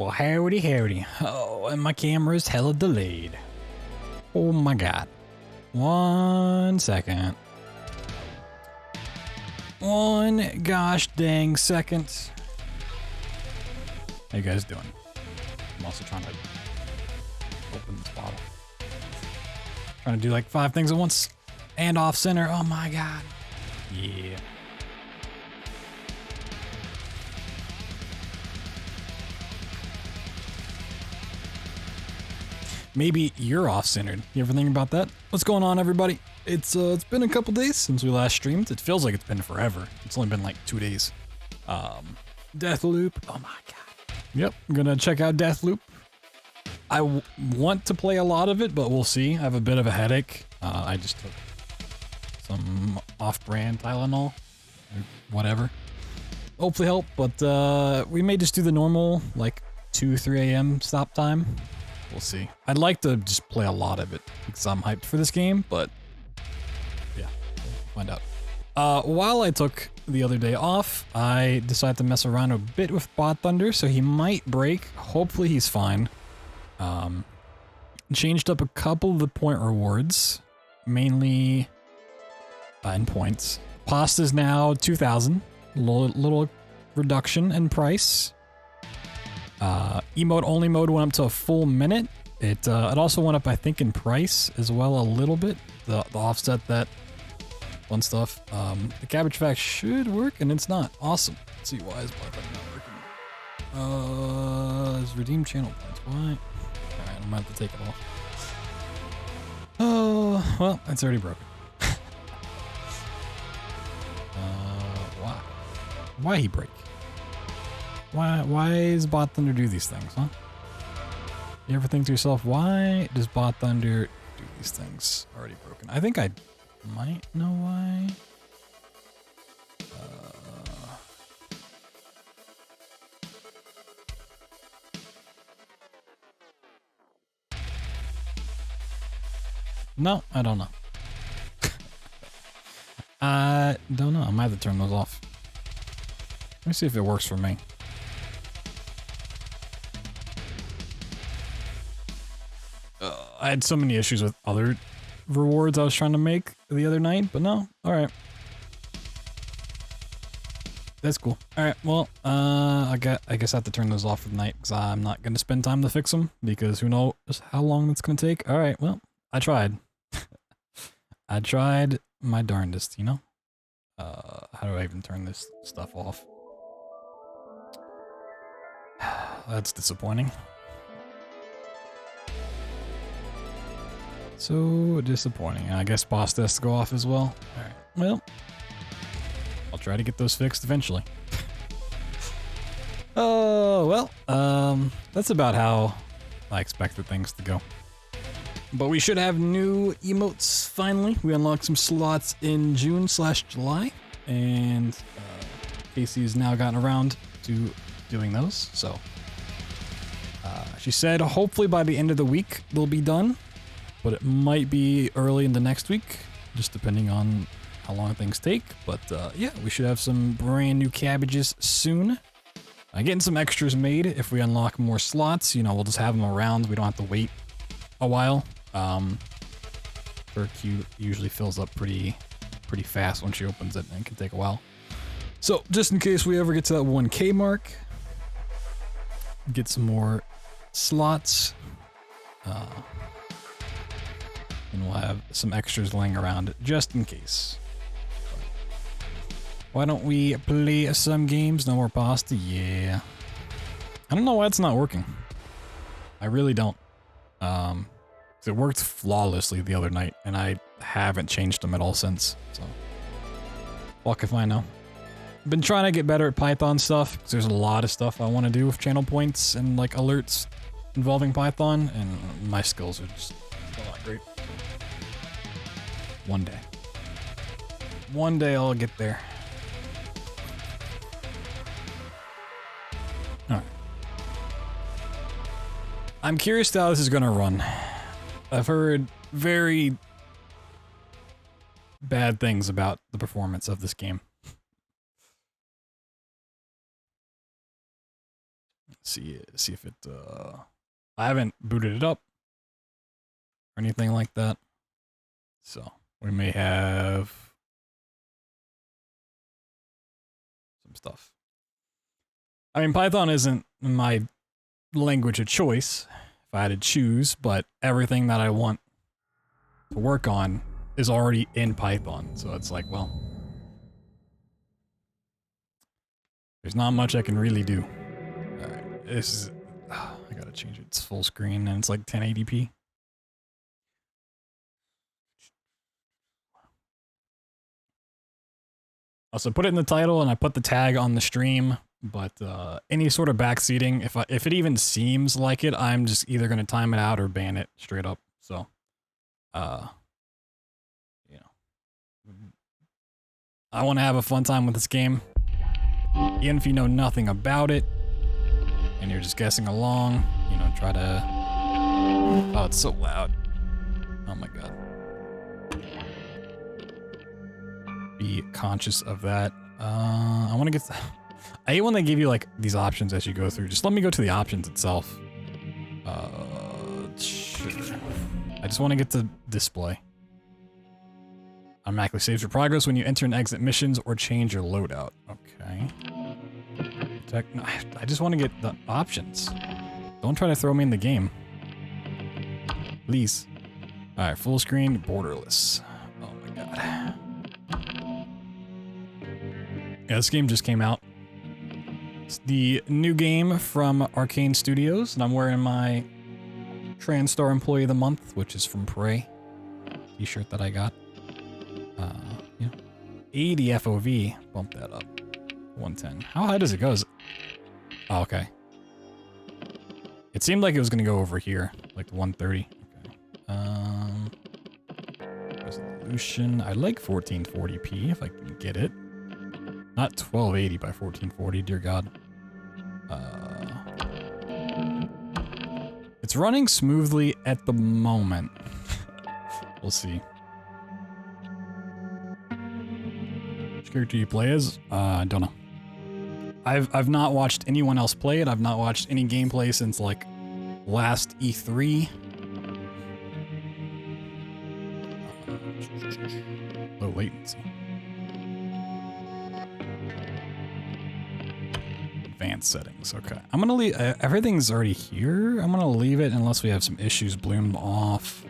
Well, howdy. Oh, and my camera's hella delayed. Oh my god. 1 second. 1 gosh dang second. How you guys doing? I'm also trying to open this bottle. Trying to do like 5 things at once. And off center. Oh my god. Yeah. Maybe you're off-centered. You ever think about that? What's going on, everybody? It's been a couple days since we last streamed. It feels like it's been forever. It's only been like 2 days. Deathloop. Oh my god. Yep, I'm gonna check out Deathloop. I want to play a lot of it, but we'll see. I have a bit of a headache. I just took some off-brand Tylenol or whatever. Hopefully help, but we may just do the normal like 2-3 a.m. stop time. We'll see. I'd like to just play a lot of it because I'm hyped for this game, but yeah, we'll find out. While I took the other day off, I decided to mess around a bit with BloodThunder, so he might break. Hopefully he's fine. Changed up a couple of the point rewards, mainly in points. Pasta's now 2,000, little reduction in price. Emote only mode went up to a full minute. It also went up, I think, in price as well a little bit. The offset that fun stuff. The cabbage fact should work, and it's not. Awesome. Let's see, why is BloodThunder not working? It's redeem channel points. Why? Alright, I'm gonna have to take it off. Oh, well, it's already broken. Why? Why he break? Why does BloodThunder do these things, huh? You ever think to yourself, why does BloodThunder do these things? Already broken. I think I might know why. No, I don't know. I don't know. I might have to turn those off. Let me see if it works for me. I had so many issues with other rewards I was trying to make the other night, but no. Alright. That's cool. Alright, well, I guess I have to turn those off for the night because I'm not going to spend time to fix them because who knows how long that's going to take. Alright, well, I tried. I tried my darndest, you know? How do I even turn this stuff off? That's disappointing. So disappointing. I guess boss has to go off as well. Alright, well, I'll try to get those fixed eventually. Oh, well, that's about how I expected things to go. But we should have new emotes finally. We unlocked some slots in June/July, and Casey's now gotten around to doing those, so she said hopefully by the end of the week they'll be done, but it might be early in the next week, just depending on how long things take. But yeah, we should have some brand new cabbages soon. Getting some extras made if we unlock more slots. You know, we'll just have them around. We don't have to wait a while. Her queue usually fills up pretty fast when she opens it, and it can take a while. So just in case we ever get to that 1K mark, get some more slots, and we'll have some extras laying around just in case. Why don't we play some games? No more pasta? Yeah. I don't know why it's not working. I really don't. It worked flawlessly the other night, and I haven't changed them at all since, so. Fuck if I know. I've been trying to get better at Python stuff, because there's a lot of stuff I want to do with channel points and like alerts involving Python, and my skills are just not great. One day. One day I'll get there. Alright. I'm curious how this is gonna run. I've heard very bad things about the performance of this game. See if it, I haven't booted it up or anything like that. So we may have some stuff. I mean, Python isn't my language of choice if I had to choose, but everything that I want to work on is already in Python. So it's like, well, there's not much I can really do. All right, this is, I gotta change it. It's full screen and it's like 1080p. Also put it in the title and I put the tag on the stream, but any sort of backseating, if it even seems like it, I'm just either gonna time it out or ban it straight up. So, you know, I want to have a fun time with this game. Even if you know nothing about it and you're just guessing along, you know, try to, oh, it's so loud. Oh my God. Be conscious of that. I want to get, I hate when they give you like these options as you go through. Just let me go to the options itself. Sure. I just want to get to display. Automatically saves your progress when you enter and exit missions or change your loadout. Okay. No, I just want to get the options. Don't try to throw me in the game. Please. Alright, full screen, borderless. Oh my God. Yeah, this game just came out. It's the new game from Arcane Studios, and I'm wearing my TransStar Employee of the Month, which is from Prey t-shirt that I got. Yeah. 80 FOV. Bump that up. 110. How high does it go? Oh, okay. It seemed like it was gonna go over here, like the 130. Okay. Resolution. I like 1440p if I can get it. Not 1280 by 1440, dear God. It's running smoothly at the moment. We'll see. Which character you play as? I don't know. I've not watched anyone else play it. I've not watched any gameplay since like last E3. Low latency. Advanced settings. Okay. I'm gonna leave. Everything's already here. I'm gonna leave it unless we have some issues. Bloom off.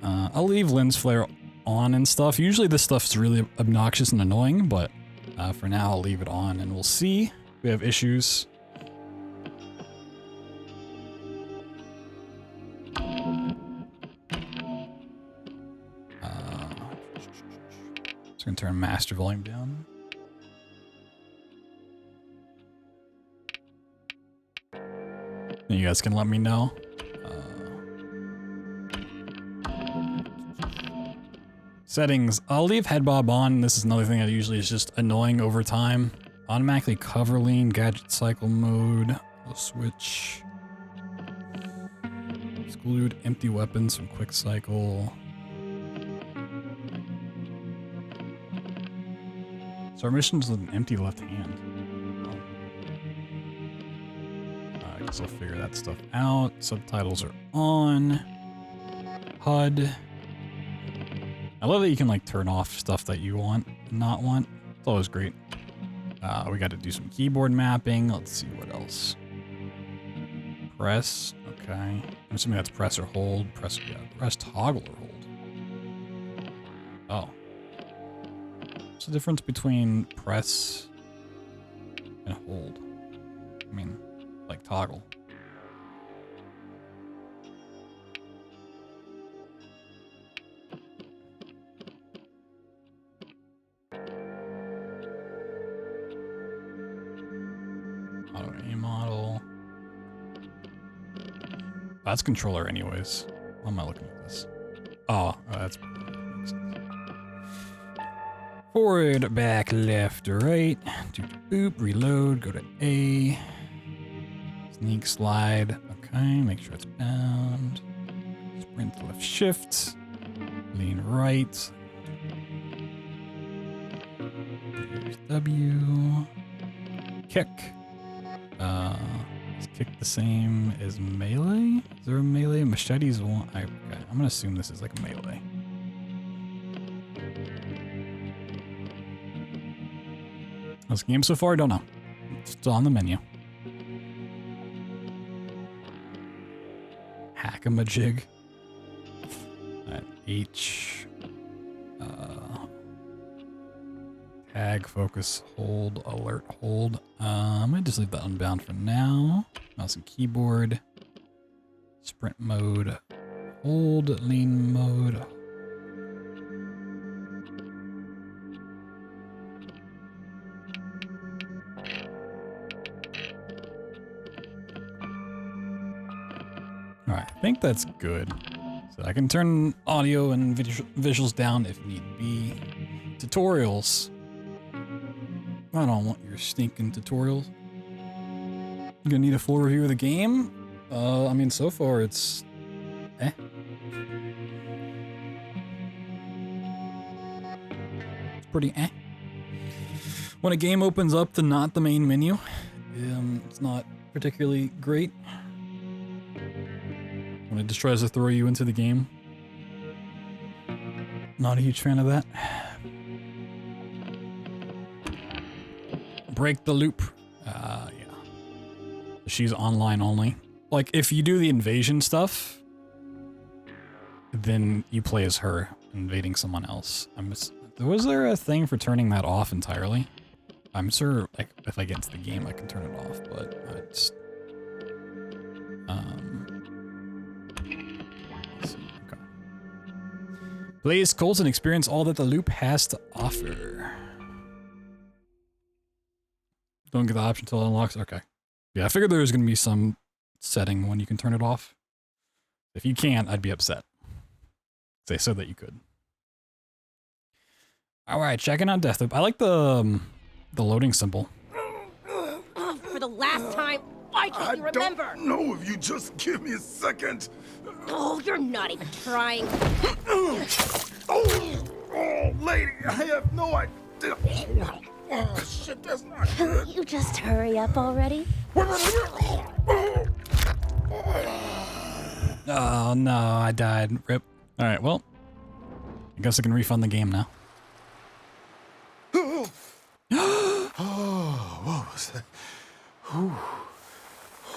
I'll leave lens flare on and stuff. Usually this stuff's really obnoxious and annoying, but for now I'll leave it on and we'll see if we have issues. Just gonna turn master volume down. You guys can let me know. Settings. I'll leave head bob on. This is another thing that usually is just annoying over time. Automatically cover lean, gadget cycle mode. We'll switch. Exclude empty weapons from quick cycle. So our mission's with an empty left hand. I guess I'll figure that stuff out. Subtitles are on. HUD. I love that you can like turn off stuff that you want and not want. It's always great. We got to do some keyboard mapping. Let's see what else. Press. Okay. I'm assuming that's press or hold. Press, yeah, press, toggle, or hold. Oh. What's the difference between press and hold? I mean, like toggle. Auto aim model. That's controller anyways. Why am I looking at this? Oh, that's makes sense. Forward, back, left, right. Do boop, reload, go to A. Sneak slide. Okay, make sure it's bound. Sprint left shift. Lean right. There's W. Kick. Kick the same as melee? Is there a melee? Machete's one. Okay, I'm gonna assume this is like a melee. This game so far, I don't know. It's still on the menu. Hack-a-majig. Alright, H. Tag, focus, hold, alert, hold. I might just leave that unbound for now. Mouse and keyboard. Sprint mode. Hold, lean mode. Alright, I think that's good. So I can turn audio and visuals down if need be. Tutorials. I don't want your stinking tutorials. You gonna need a full review of the game? I mean, so far it's... eh. It's pretty eh. When a game opens up to not the main menu, it's not particularly great. When it just tries to throw you into the game. Not a huge fan of that. Break the loop. Yeah. She's online only. Like, if you do the invasion stuff, then you play as her invading someone else. Was there a thing for turning that off entirely? I'm sure, like, if I get into the game, I can turn it off, but I just... let's see. Okay. Play as Colt and experience all that the loop has to offer. Don't get the option until it unlocks. Okay. Yeah, I figured there was going to be some setting when you can turn it off. If you can't, I'd be upset. They said that you could. All right, checking out Deathloop. I like the loading symbol. For the last time, why can't you remember? No, if you just give me a second. Oh, you're not even trying. Oh, lady, I have no idea. Oh, shit, that's not good. You just hurry up already. Oh no, I died. Rip. All right, well, I guess I can refund the game now. Oh, what was that? Whew.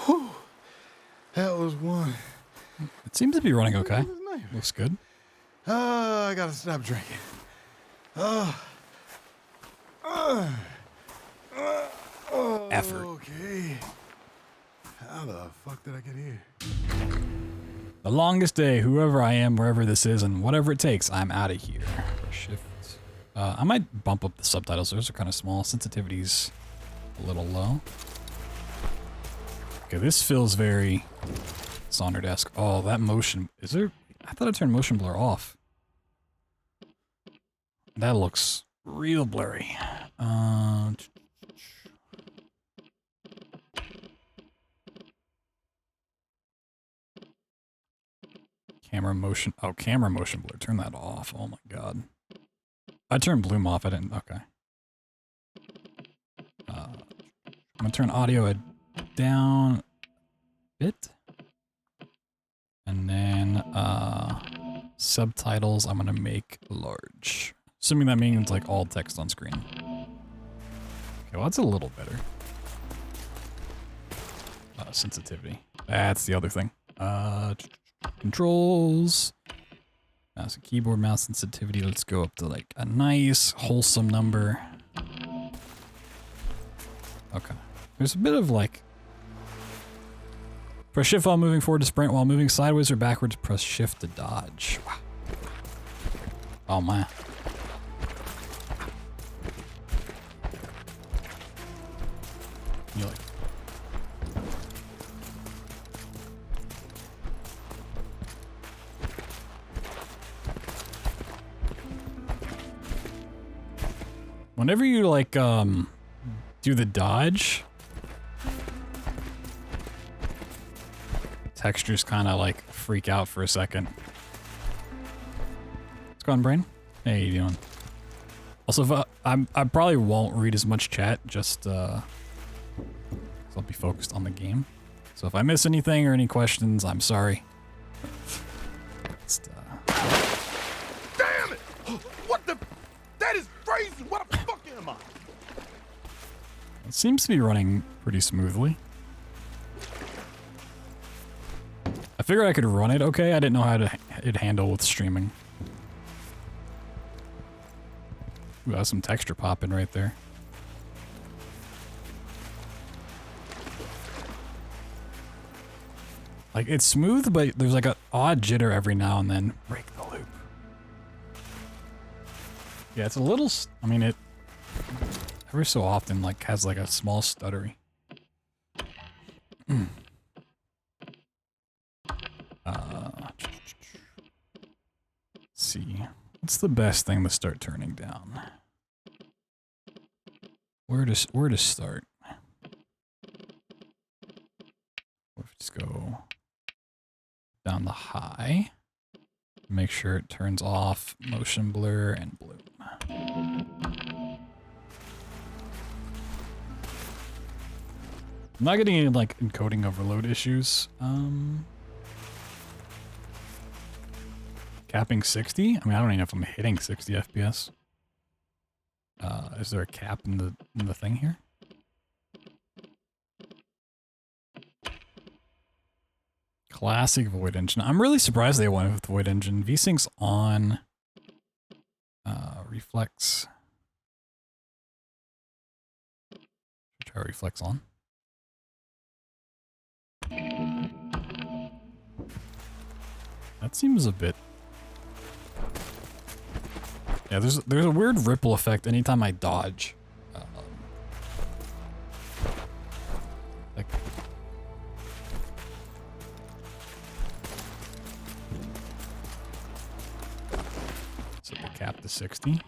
Whew. That was one. It seems to be running okay. That was a nightmare. Looks good. I gotta stop drinking. Effort. Okay. How the fuck did I get here? The longest day, whoever I am, wherever this is, and whatever it takes, I'm out of here. Shift. I might bump up the subtitles. Those are kind of small. Sensitivity's a little low. Okay, this feels very Sonner-esque. Oh, that motion. Is there... I thought I turned motion blur off. That looks real blurry. Camera motion. Oh, camera motion blur. Turn that off. Oh my god. I turned bloom off. I didn't. Okay. I'm gonna turn audio down a bit. And then subtitles I'm gonna make large. Assuming that means like all text on screen. Okay, well that's a little better. Sensitivity. That's the other thing. Controls. Mouse and keyboard, mouse sensitivity. Let's go up to like a nice wholesome number. Okay. There's a bit of like... Press shift while moving forward to sprint, while moving sideways or backwards, press shift to dodge. Wow. Oh my. You like... Whenever you like do the dodge, textures kind of like freak out for a second. What's going on, Brain? Hey, how you doing? Also, if I probably won't read as much chat, just 'cause I'll be focused on the game. So if I miss anything or any questions, I'm sorry. Damn it! What the? That is freezing. What the fuck am I? It seems to be running pretty smoothly. I figured I could run it okay. I didn't know how it'd handle with streaming. Ooh, that's some texture popping right there. Like, it's smooth, but there's like an odd jitter every now and then. Break the loop. Yeah, it's a little, I mean, it every so often like has like a small stuttery. Let's see. What's the best thing to start turning down? Where to start? Let's go down the high. Make sure it turns off motion blur and bloom. I'm not getting any like encoding overload issues. Capping 60? I mean, I don't even know if I'm hitting 60 FPS. Is there a cap in the thing here? Classic Void Engine. I'm really surprised they went with Void Engine. VSync's on. Reflex. Try Reflex on. That seems a bit. Yeah, there's a weird ripple effect anytime I dodge. Like. Set the cap to 60.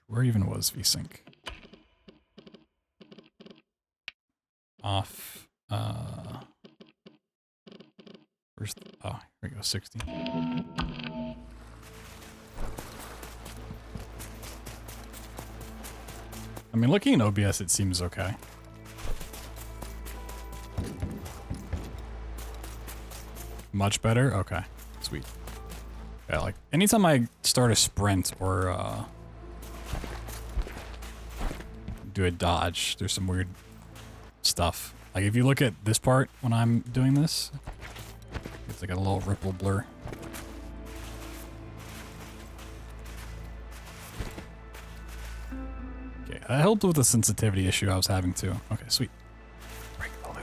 Where even was VSync? Off. Where's the, oh, here we go, 60. I mean, looking at OBS, it seems okay. Much better? Okay, sweet. Yeah, like, anytime I start a sprint or, do a dodge, there's some weird stuff. Like, if you look at this part when I'm doing this, it's like a little ripple blur. Okay, that helped with the sensitivity issue I was having too. Okay, sweet. Break the loop.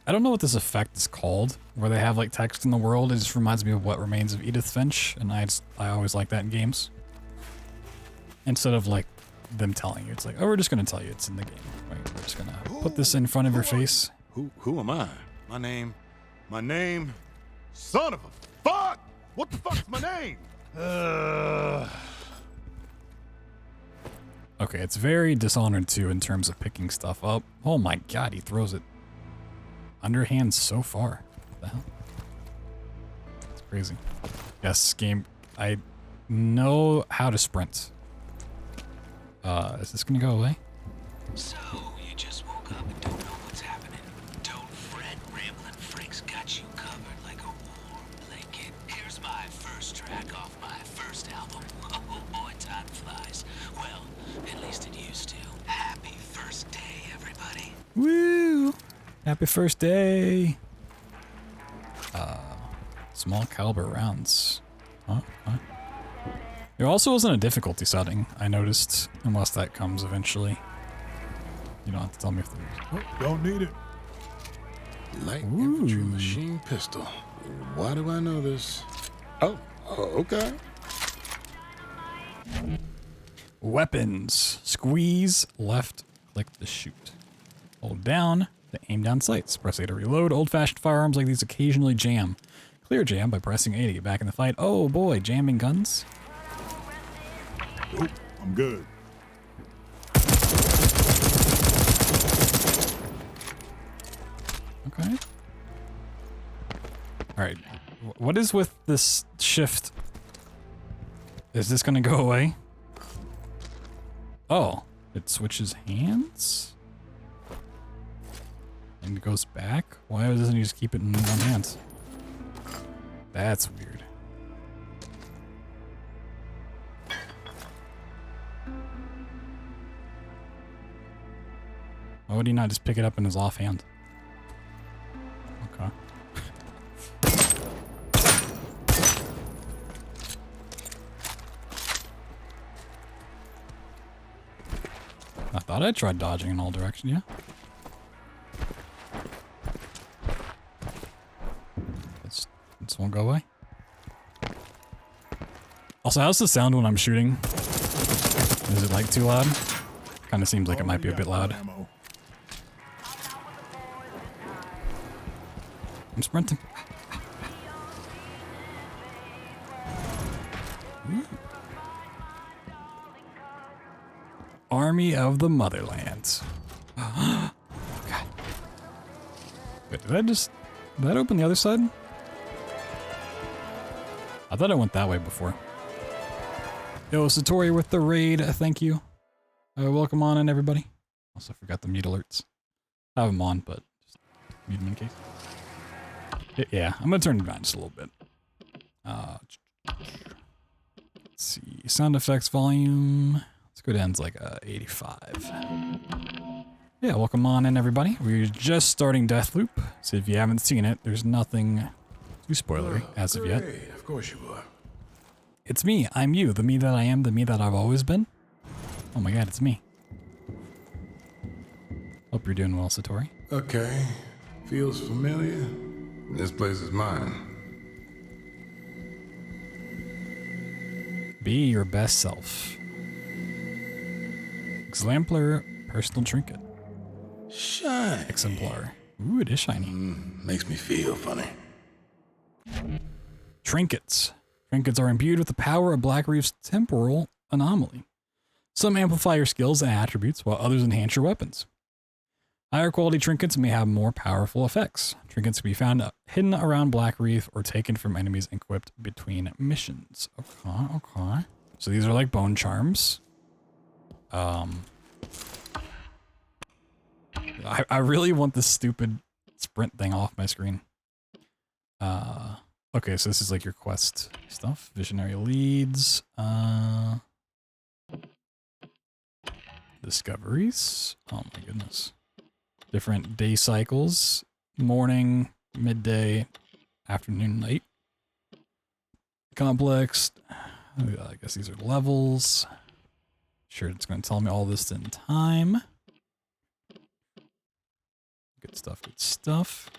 I don't know what this effect is called, where they have like text in the world. It just reminds me of What Remains of Edith Finch, and I always like that in games. Instead of like them telling you, it's like, oh, we're just gonna tell you it's in the game. Right? We're just gonna put this in front of your face. Who am I? My name, son of a fuck! What the fuck's my name? Okay, it's very Dishonored 2 in terms of picking stuff up. Oh my god, he throws it underhand so far. What the hell? It's crazy. Yes, game, I know how to sprint. Is this gonna go away? So, you just woke up and don't know what's happening. Don't fret, rambling freaks got you covered like a warm blanket. Here's my first track off my first album. Oh boy, time flies. Well, at least it used to. Happy first day, everybody. Woo! Happy first day! Small caliber rounds. Huh? There also wasn't a difficulty setting, I noticed, unless that comes eventually. You don't have to tell me if there's... Oh, don't need it. Light infantry machine pistol. Why do I know this? Oh, okay. Weapons. Squeeze left, click to shoot. Hold down to aim down sights. Press A to reload. Old-fashioned firearms like these occasionally jam. Clear jam by pressing A to get back in the fight. Oh boy, jamming guns. Nope, I'm good. Okay. Alright. What is with this shift? Is this gonna go away? Oh, it switches hands? And it goes back? Why doesn't he just keep it in one hand? That's weird. Why would he not just pick it up in his offhand? Okay. I thought I tried dodging in all directions, yeah. This won't go away. Also, how's the sound when I'm shooting? Is it like too loud? Kind of seems like it might be a bit loud. I'm sprinting. Ooh. Army of the Motherland. Oh, God. Wait, did that open the other side? I thought I went that way before. Yo, Satori with the raid, thank you. Welcome on in, everybody. Also forgot the mute alerts. I have them on, but just mute them in case. Yeah, I'm gonna turn it down just a little bit. Let's see, sound effects volume. Let's go down to like 85. Yeah, welcome on in, everybody. We're just starting Deathloop, so if you haven't seen it, there's nothing too spoilery as of yet. Of course you are. It's me. I'm you. The me that I am. The me that I've always been. Oh my God, it's me. Hope you're doing well, Satori. Okay. Feels familiar. This place is mine. Be your best self. Exemplar personal trinket. Shine. Exemplar. Ooh, it is shiny. Makes me feel funny. Trinkets. Trinkets are imbued with the power of Black Reef's temporal anomaly. Some amplify your skills and attributes, while others enhance your weapons. Higher quality trinkets may have more powerful effects. Trinkets can be found hidden around Black Reef or taken from enemies equipped between missions. Okay. So these are like bone charms. I really want this stupid sprint thing off my screen. Okay, so this is like your quest stuff. Visionary leads. Discoveries. Oh my goodness. Different day cycles. Morning, midday, afternoon, night. Complex. I guess these are levels. Sure, it's going to tell me all this in time. Good stuff, good stuff.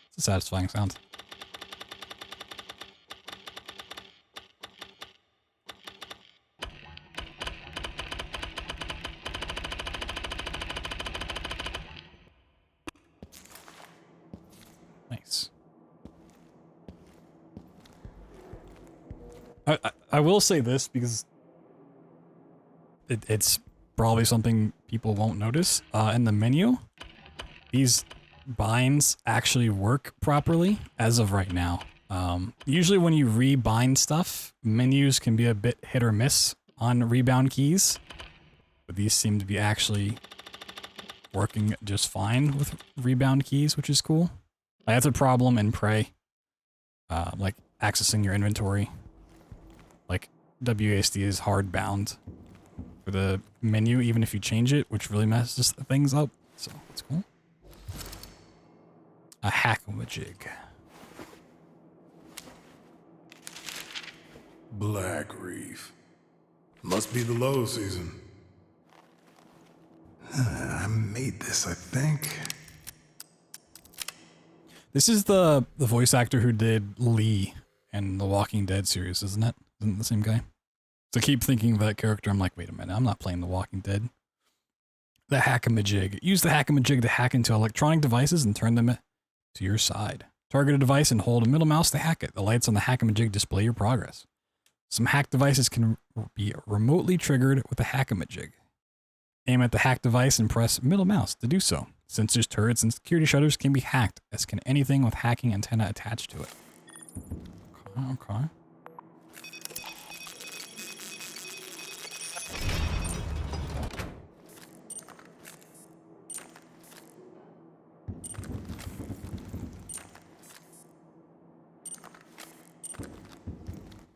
It's a satisfying sound. Nice. I will say this because it's probably something people won't notice. In the menu, these binds actually work properly as of right now. Usually when you rebind stuff, menus can be a bit hit or miss on rebound keys, but these seem to be actually working just fine with rebound keys, which is cool. That's a problem in Prey, like accessing your inventory. Like WASD is hard bound for the menu, even if you change it, which really messes things up. So it's cool. A hack-a-majig. Black Reef. Must be the low season. I made this, I think. This is the voice actor who did Lee in the Walking Dead series, isn't it? Isn't it the same guy? So I keep thinking of that character. I'm like, wait a minute, I'm not playing The Walking Dead. The hack-a-majig. Use the hack-a-majig to hack into electronic devices and turn them to your side. Target a device and hold a middle mouse to hack it. The lights on the hack-a-majig display your progress. Some hack devices can be remotely triggered with the hack-a-majig. Aim at the hacked device and press middle mouse to do so. Sensors, turrets, and security shutters can be hacked, as can anything with hacking antenna attached to it. Okay.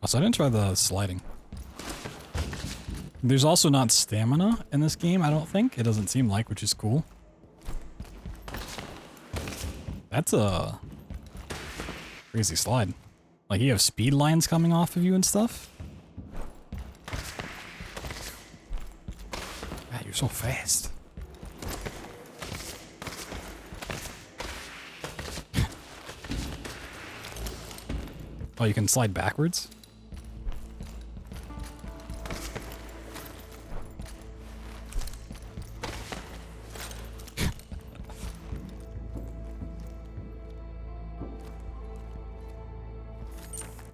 So I didn't try the sliding. There's also not stamina in this game, I don't think. It doesn't seem like, which is cool. That's a crazy slide. Like you have speed lines coming off of you and stuff. God, you're so fast. Oh, you can slide backwards?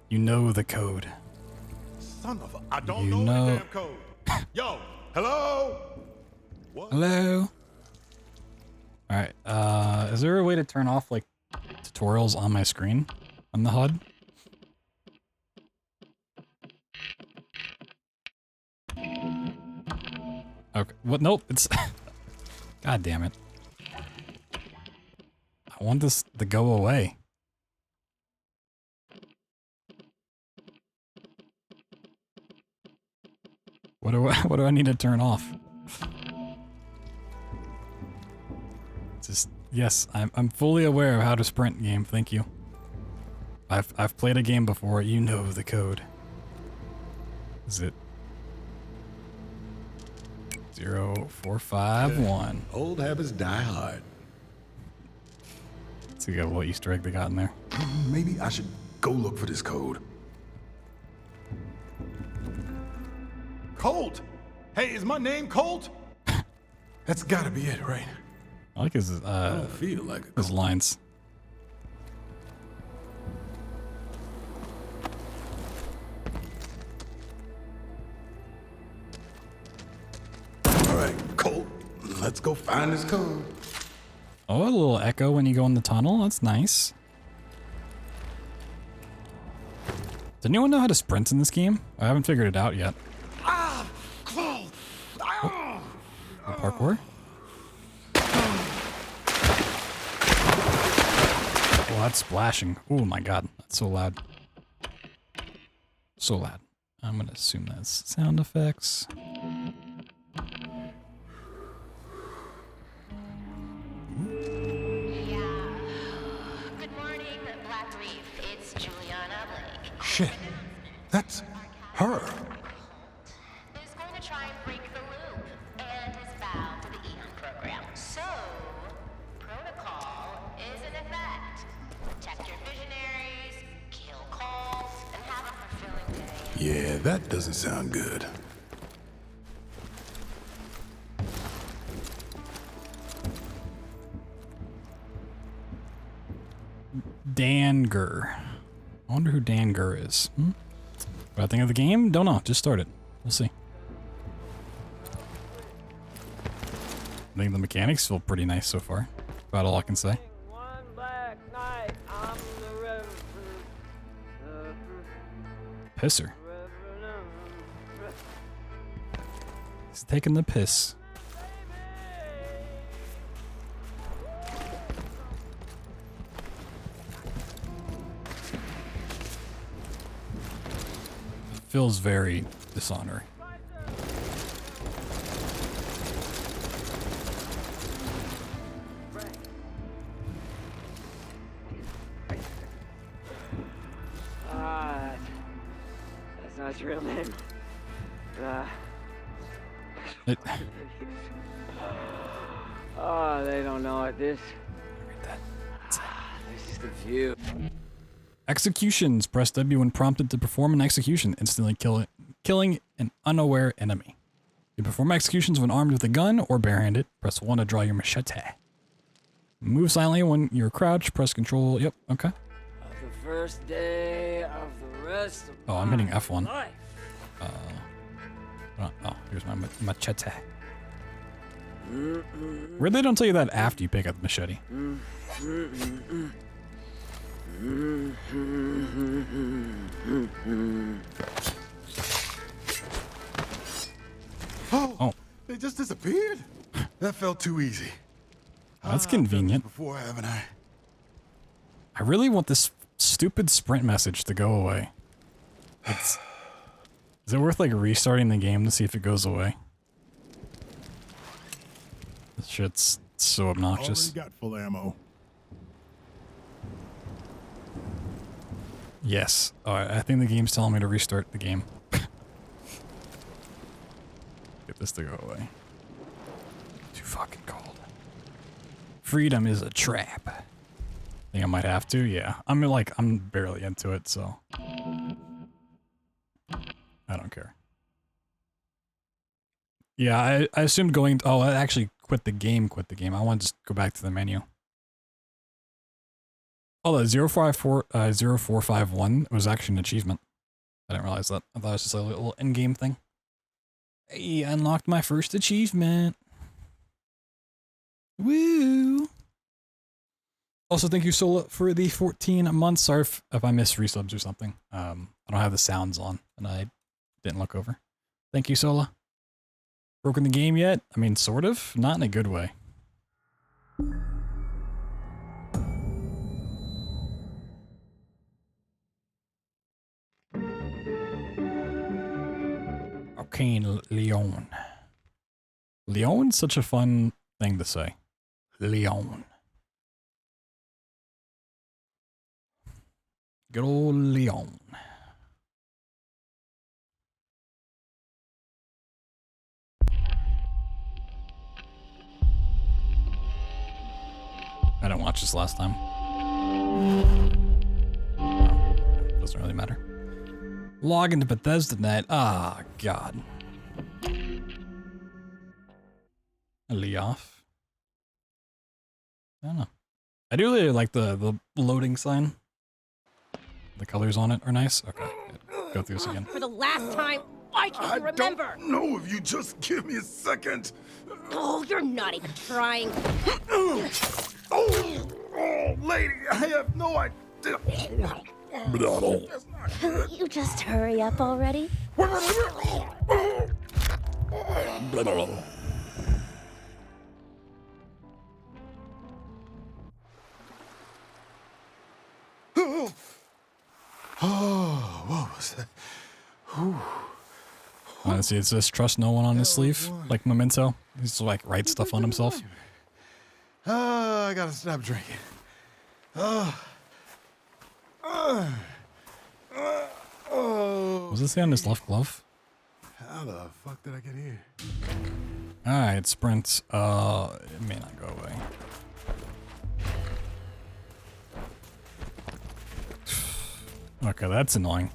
You know the code. Son of a... I don't You know know- the damn code. Yo, hello? What? Hello? Alright, is there a way to turn off, like, tutorials on my screen? On the HUD? Okay, what? Nope, it's... God damn it. I want this to go away. What do I need to turn off? Just yes, I'm fully aware of how to sprint game. Thank you. I've played a game before. You know the code. Is it 0451? Old habits die hard. Let's see what little Easter egg they got in there. Maybe I should go look for this code. Colt! Hey, is my name Colt? That's gotta be it, right? I like his I don't feel like it. his lines. All right, Colt, let's go find this code. Oh, a little echo when you go in the tunnel. That's nice. Does anyone know how to sprint in this game? I haven't figured it out yet. Parkour? Oh, that's splashing. Oh my god, that's so loud. So loud. I'm gonna assume that's sound effects. Good morning, Black Reef. It's Juliana Blake. Shit, that's her. Who's going to try and break the loop and is bound to the Eon program. So, protocol is in effect. Protect your visionaries, kill calls, and have a fulfilling day. Yeah, that doesn't sound good. Danger. I wonder who Danger is. What I think of the game? Don't know. Just start it. We'll see. I think the mechanics feel pretty nice so far. About all I can say. One black night on the river. Pisser. He's taking the piss. Feels very dishonoring. That's not your real name. It, Oh, they don't know it. This is the view. executions. Press W when prompted to perform an execution, instantly killing an unaware enemy. You perform executions when armed with a gun or barehanded. Press 1 to draw your machete. Move silently when you're crouched. Press control. Yep, okay. Of the first day of the rest of Oh, I'm hitting F1. life. Oh, here's my machete. Where they don't tell you that after you pick up the machete. Oh, they just disappeared? That felt too easy. That's I've done this convenient. before, haven't I? I really want this stupid sprint message to go away. Is it worth like restarting the game to see if it goes away? This shit's so obnoxious. Already got full ammo. Yes. Alright, I think the game's telling me to restart the game. Get this to go away. Too fucking cold. Freedom is a trap. I think I might have to, yeah. I'm barely into it, so. I don't care. Yeah, I assumed going, oh, I actually quit the game. I want to just go back to the menu. Oh, the 0451 was actually an achievement. I didn't realize that. I thought it was just a little in-game thing. Hey, I unlocked my first achievement. Woo! Also, thank you, Sola, for the 14 months. Sorry if I missed resubs or something. I don't have the sounds on, and I didn't look over. Thank you, Sola. Broken the game yet? I mean, sort of. Not in a good way. Arcane Leon. Leon's such a fun thing to say. Leon. Good old Leon. I didn't watch this last time. Oh, doesn't really matter. Log into Bethesda.net. Ah, God. Leoff. I don't know. I do really like the loading sign. The colors on it are nice. Okay, good. Go through this again. For the last time, why can't you remember? No, if you just give me a second. Oh, you're not even trying. Oh, lady, I have no idea. You just hurry up already? Oh, what was that? Honestly, it says trust no one on his sleeve, like Memento. He's like write stuff on himself. I gotta stop drinking. Was this on his left glove? How the fuck did I get here? Alright, sprint. It may not go away. Okay, that's annoying.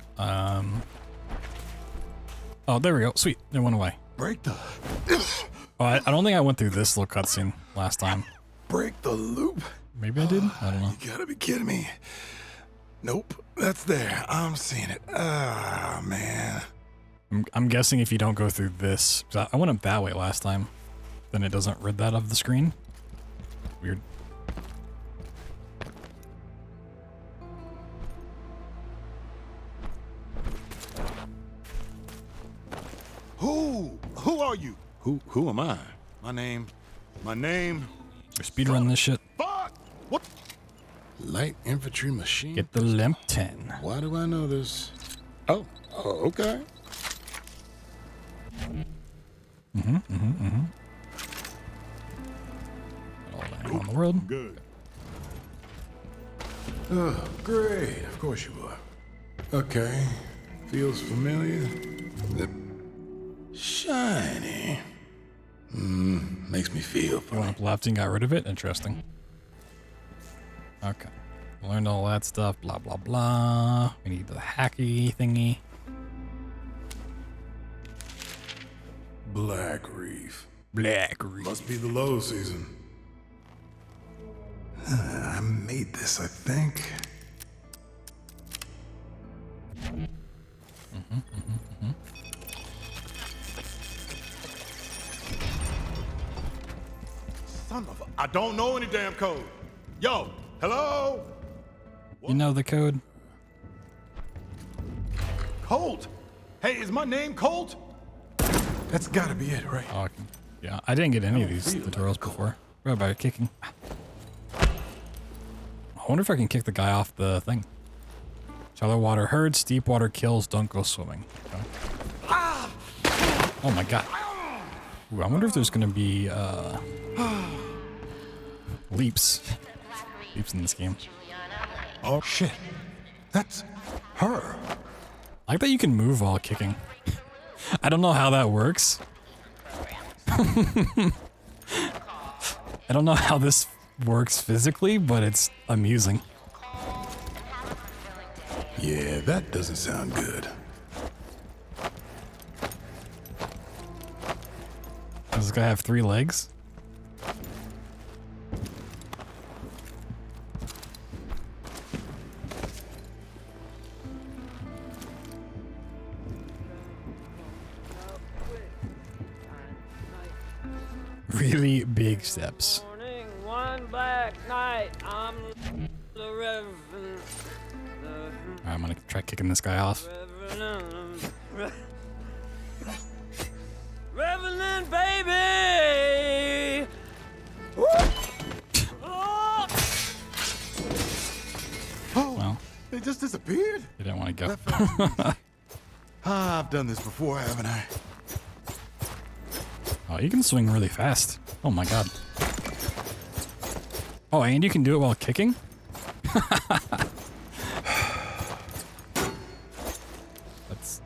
Oh, there we go. Sweet. It went away. Break the... Oh, I don't think I went through this little cutscene last time. Break the loop? Maybe I did? I don't know. You gotta be kidding me. Nope. That's there. I'm seeing it. Ah, man. I'm guessing if you don't go through this... 'cause I went up that way last time. Then it doesn't rid that of the screen. Weird. Who are you? Who am I? My name. You're speedrunning this shit. Fuck! What? Light infantry machine. Get the limp 10. Why do I know this? Oh, okay. All that in the world. Good. Oh, great. Of course you are. Okay. Feels familiar. Shiny. Makes me feel You funny. went up left and got rid of it? Interesting. Okay. Learned all that stuff. Blah, blah, blah. We need the hacky thingy. Black Reef. Black Reef. Must be the low season. I made this, I think. Son of a... I don't know any damn code. Yo, hello? You know the code? Colt. Hey, is my name Colt? That's gotta be it, right? Oh, yeah, I didn't get any of these tutorials before. What about kicking? I wonder if I can kick the guy off the thing. Shallow water hurts, deep water kills, don't go swimming. Okay. Oh my god. Ooh, I wonder if there's gonna be leaps. Leaps in this game. Oh shit. That's her. I like that you can move while kicking. I don't know how that works. I don't know how this works physically, but it's amusing. Yeah, that doesn't sound good. Does this guy have 3 legs? Really big steps. Morning, one black night. I'm the Reverend. Alright, I'm gonna try kicking this guy off. Reverend, baby. Oh, Well, they just disappeared? you didn't want to go. I've done this before, haven't I? Oh, you can swing really fast. Oh my god. Oh, and you can do it while kicking? That's...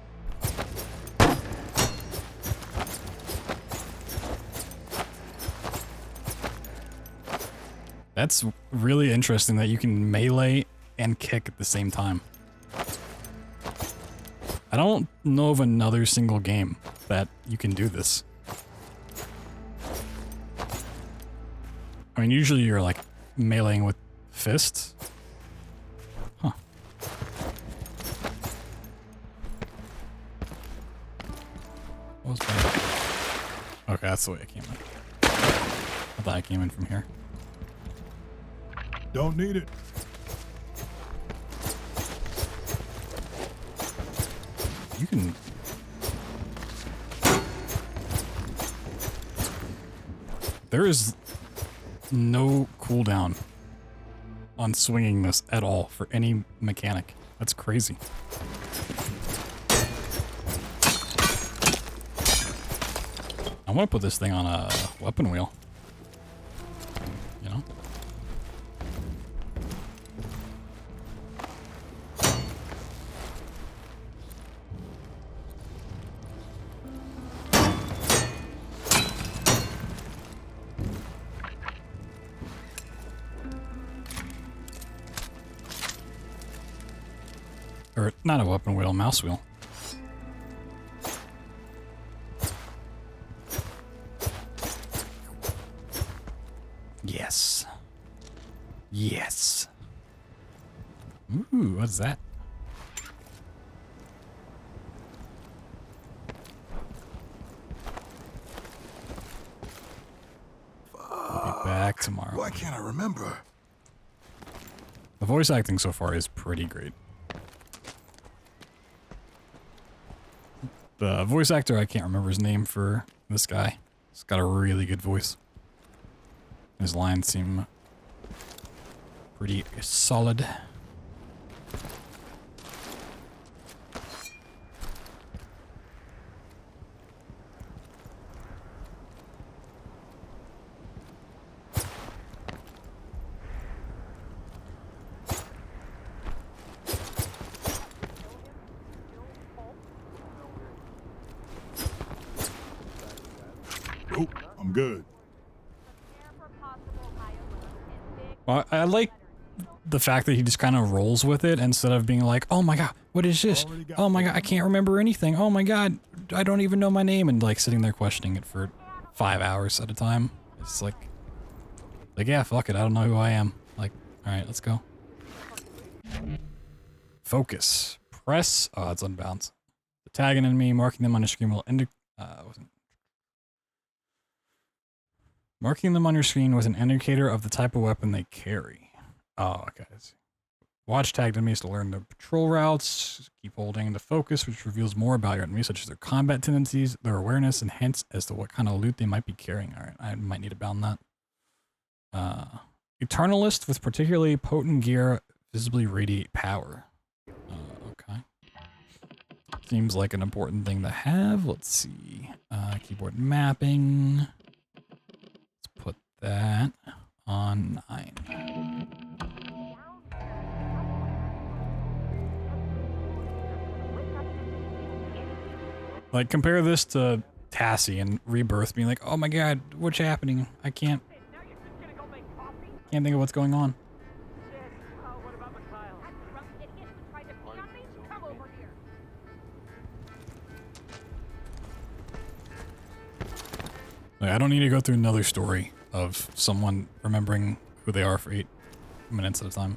That's really interesting that you can melee and kick at the same time. I don't know of another single game that you can do this. I mean, usually you're like meleeing with fists. Huh. What was that? Okay, that's the way I came in. I thought I came in from here. Don't need it. You can... There is no cooldown on swinging this at all for any mechanic. That's crazy. I want to put this thing on a weapon wheel. You know? Or not a weapon wheel, a mouse wheel. Yes. Yes. Ooh, what's that? I'll be back tomorrow. Why can't I remember? The voice acting so far is pretty great. The voice actor, I can't remember his name for this guy. He's got a really good voice. His lines seem pretty solid. Nope, I'm good. Well, I like the fact that he just kind of rolls with it instead of being like, oh my god, what is this? Oh my god, I can't remember anything. Oh my god, I don't even know my name. And like sitting there questioning it for 5 hours at a time. It's like yeah, fuck it. I don't know who I am. Like, all right, let's go. Focus. Press. Oh, it's unbound. The tag an enemy, marking them on your screen will marking them on your screen with an indicator of the type of weapon they carry. Oh, okay. Watch tagged enemies to learn their patrol routes. Keep holding the focus, which reveals more about your enemies, such as their combat tendencies, their awareness, and hints as to what kind of loot they might be carrying. All right, I might need to bound that. Eternalist with particularly potent gear visibly radiate power. Seems like an important thing to have. Let's see. Keyboard mapping. Let's put that on 9. Like, compare this to Tassie and Rebirth being like, oh my god, what's happening? I can't think of what's going on. Like, I don't need to go through another story of someone remembering who they are for 8 minutes at a time.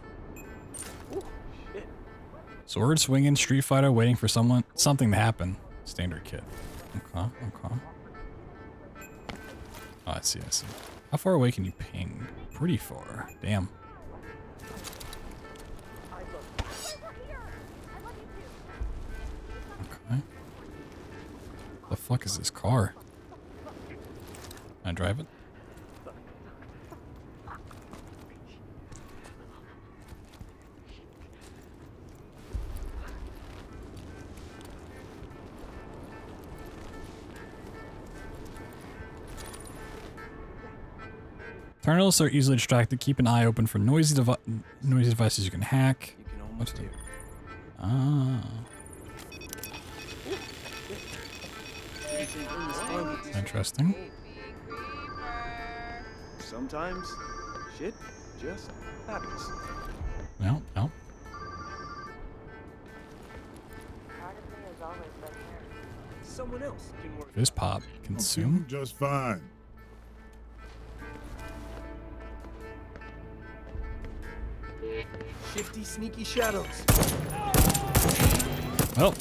Sword swinging, Street Fighter, waiting for something to happen. Standard kit. Okay, okay. Oh, I see, I see. How far away can you ping? Pretty far. Damn. Okay. The fuck is this car? Can I drive it? Terminals are easily distracted. Keep an eye open for noisy devices you can hack. What's that? Ah. Interesting. Sometimes shit just happens. No, no. Someone else can work. Fizz pop. Consume. Just fine. Shifty, sneaky shadows. Well,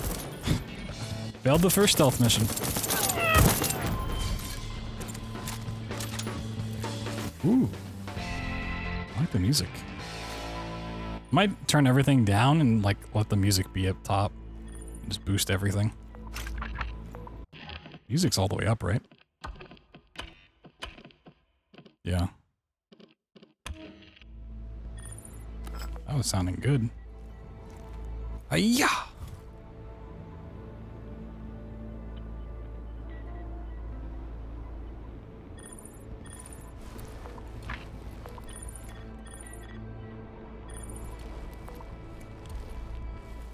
failed the first stealth mission. Ooh, I like the music. Might turn everything down and like let the music be up top. Just boost everything. Music's all the way up, right? Yeah. That was sounding good. Hi-ya!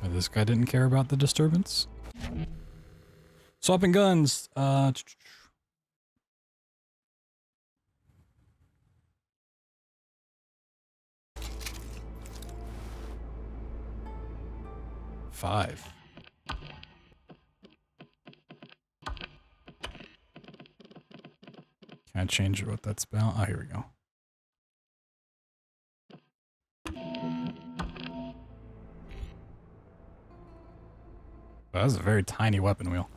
This guy didn't care about the disturbance. Swapping guns. 5. Can I change what that's about? Oh, here we go. Oh, that's a very tiny weapon wheel.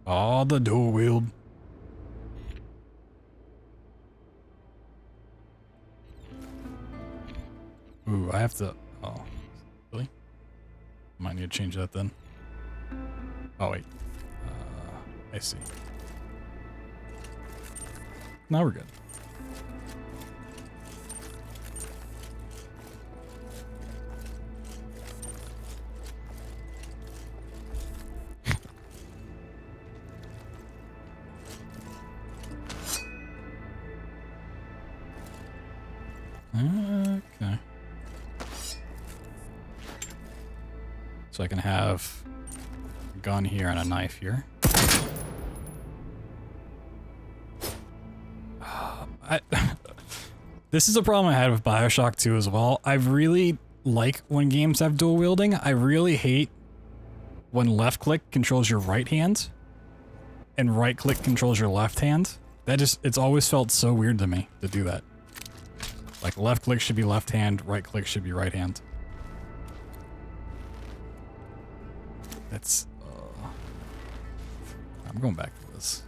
Oh, the dual wield. Ooh, I have to... Oh, really? Might need to change that then. Oh, wait. I see. Now we're good. Okay. So I can have a gun here and a knife here. This is a problem I had with BioShock 2 as well. I really like when games have dual wielding. I really hate when left click controls your right hand and right click controls your left hand. It's always felt so weird to me to do that. Like left click should be left hand, right click should be right hand. That's... I'm going back to this.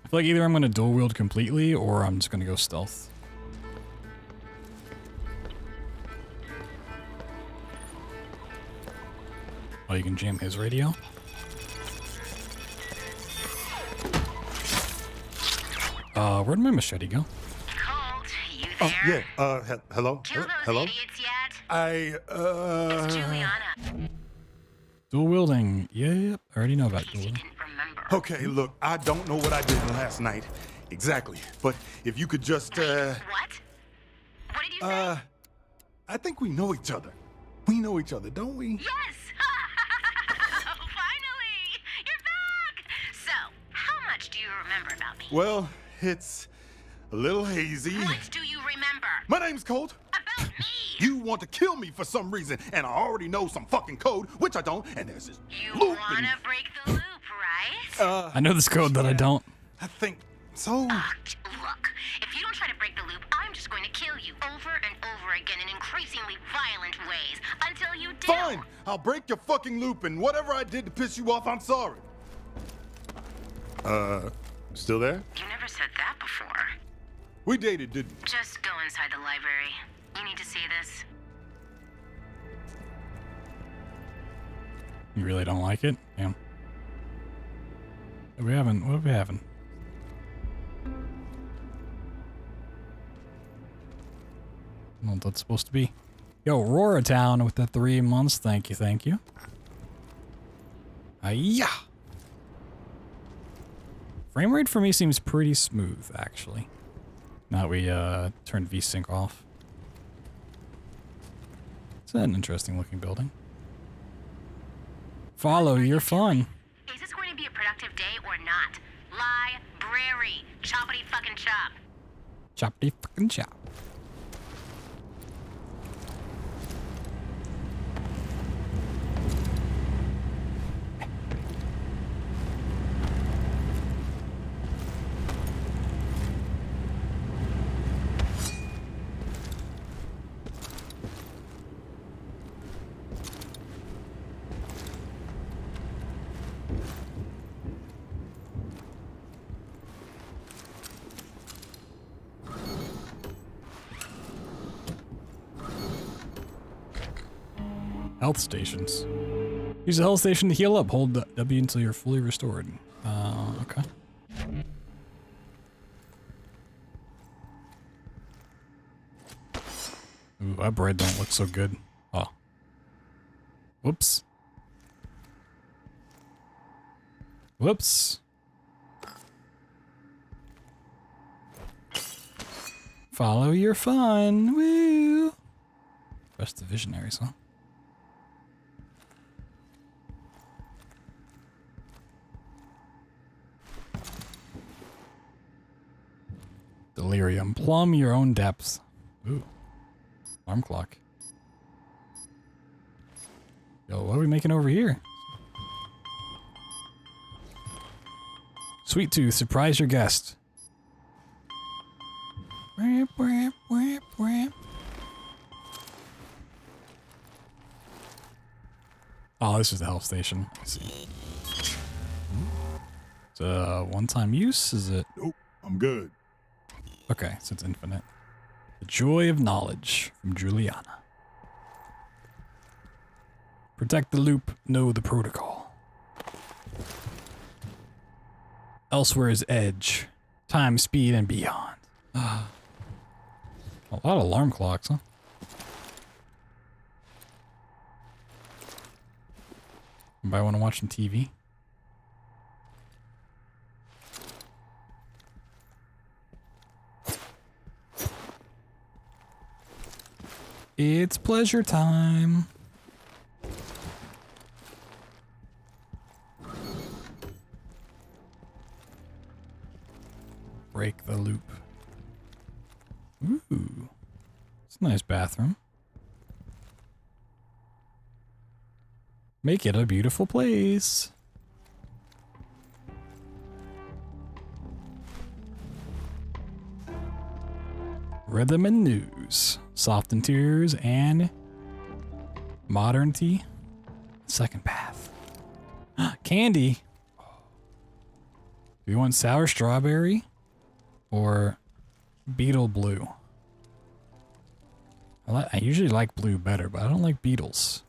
I feel like either I'm going to dual wield completely or I'm just going to go stealth. Oh, you can jam his radio? Where'd my machete go? Colt, you Oh, there? yeah. Hello? Kill those Hello? idiots yet? It's Juliana. Dual wielding. Yep. I already know about dual wielding. Didn't remember. Okay, look, I don't know what I did last night. Exactly. But if you could just, What? What did you say? I think we know each other. We know each other, don't we? Yes! Finally! You're back! So, how much do you remember about me? Well, it's a little hazy. What do you remember? My name's Colt. About me! You want to kill me for some reason, and I already know some fucking code, which I don't, and there's this You loop wanna and, break the loop, right? I know this code that I don't. I think so. Look, if you don't try to break the loop, I'm just going to kill you over and over again in increasingly violent ways until you do. Fine, I'll break your fucking loop, and whatever I did to piss you off, I'm sorry. Still there? You never said that before. We dated, didn't we? Just go inside the library. You need to see this. You really don't like it? Damn. What are we having? I don't know what that's supposed to be. Yo, Aurora Town with the 3 months. Thank you, thank you. Yeah. Frame rate for me seems pretty smooth, actually. Now that we turned VSync off. It's an interesting looking building. Follow your fun. Is this going to be a productive day or not? Library. Choppity fucking chop. Choppity fucking chop. Health stations. Use the health station to heal up. Hold W until you're fully restored. Okay. Ooh, that bread don't look so good. Oh. Whoops. Whoops. Follow your fun. Woo. Rest the visionaries, huh? Delirium. Plumb your own depths. Ooh. Alarm clock. Yo, what are we making over here? Sweet Tooth, surprise your guest. Whap, whap, whap, whap. Oh, this is the health station. I see. It's a one-time use, is it? Nope, I'm good. Okay, so it's infinite. The joy of knowledge from Juliana. Protect the loop, know the protocol. Elsewhere is edge, time, speed, and beyond. A lot of alarm clocks, huh? Anybody want to watch some TV? It's pleasure time. Break the loop. Ooh. It's a nice bathroom. Make it a beautiful place. Rhythm and news. Soft interiors and modernity. Second path. Candy. Do you want sour strawberry or beetle blue? I usually like blue better, but I don't like beetles.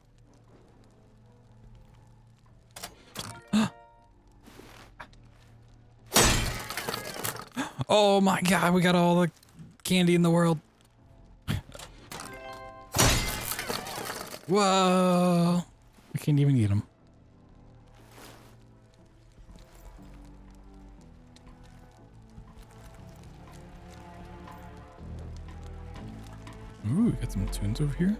Oh my god, we got all the candy in the world. Whoa. We can't even eat them. Get some tunes over here.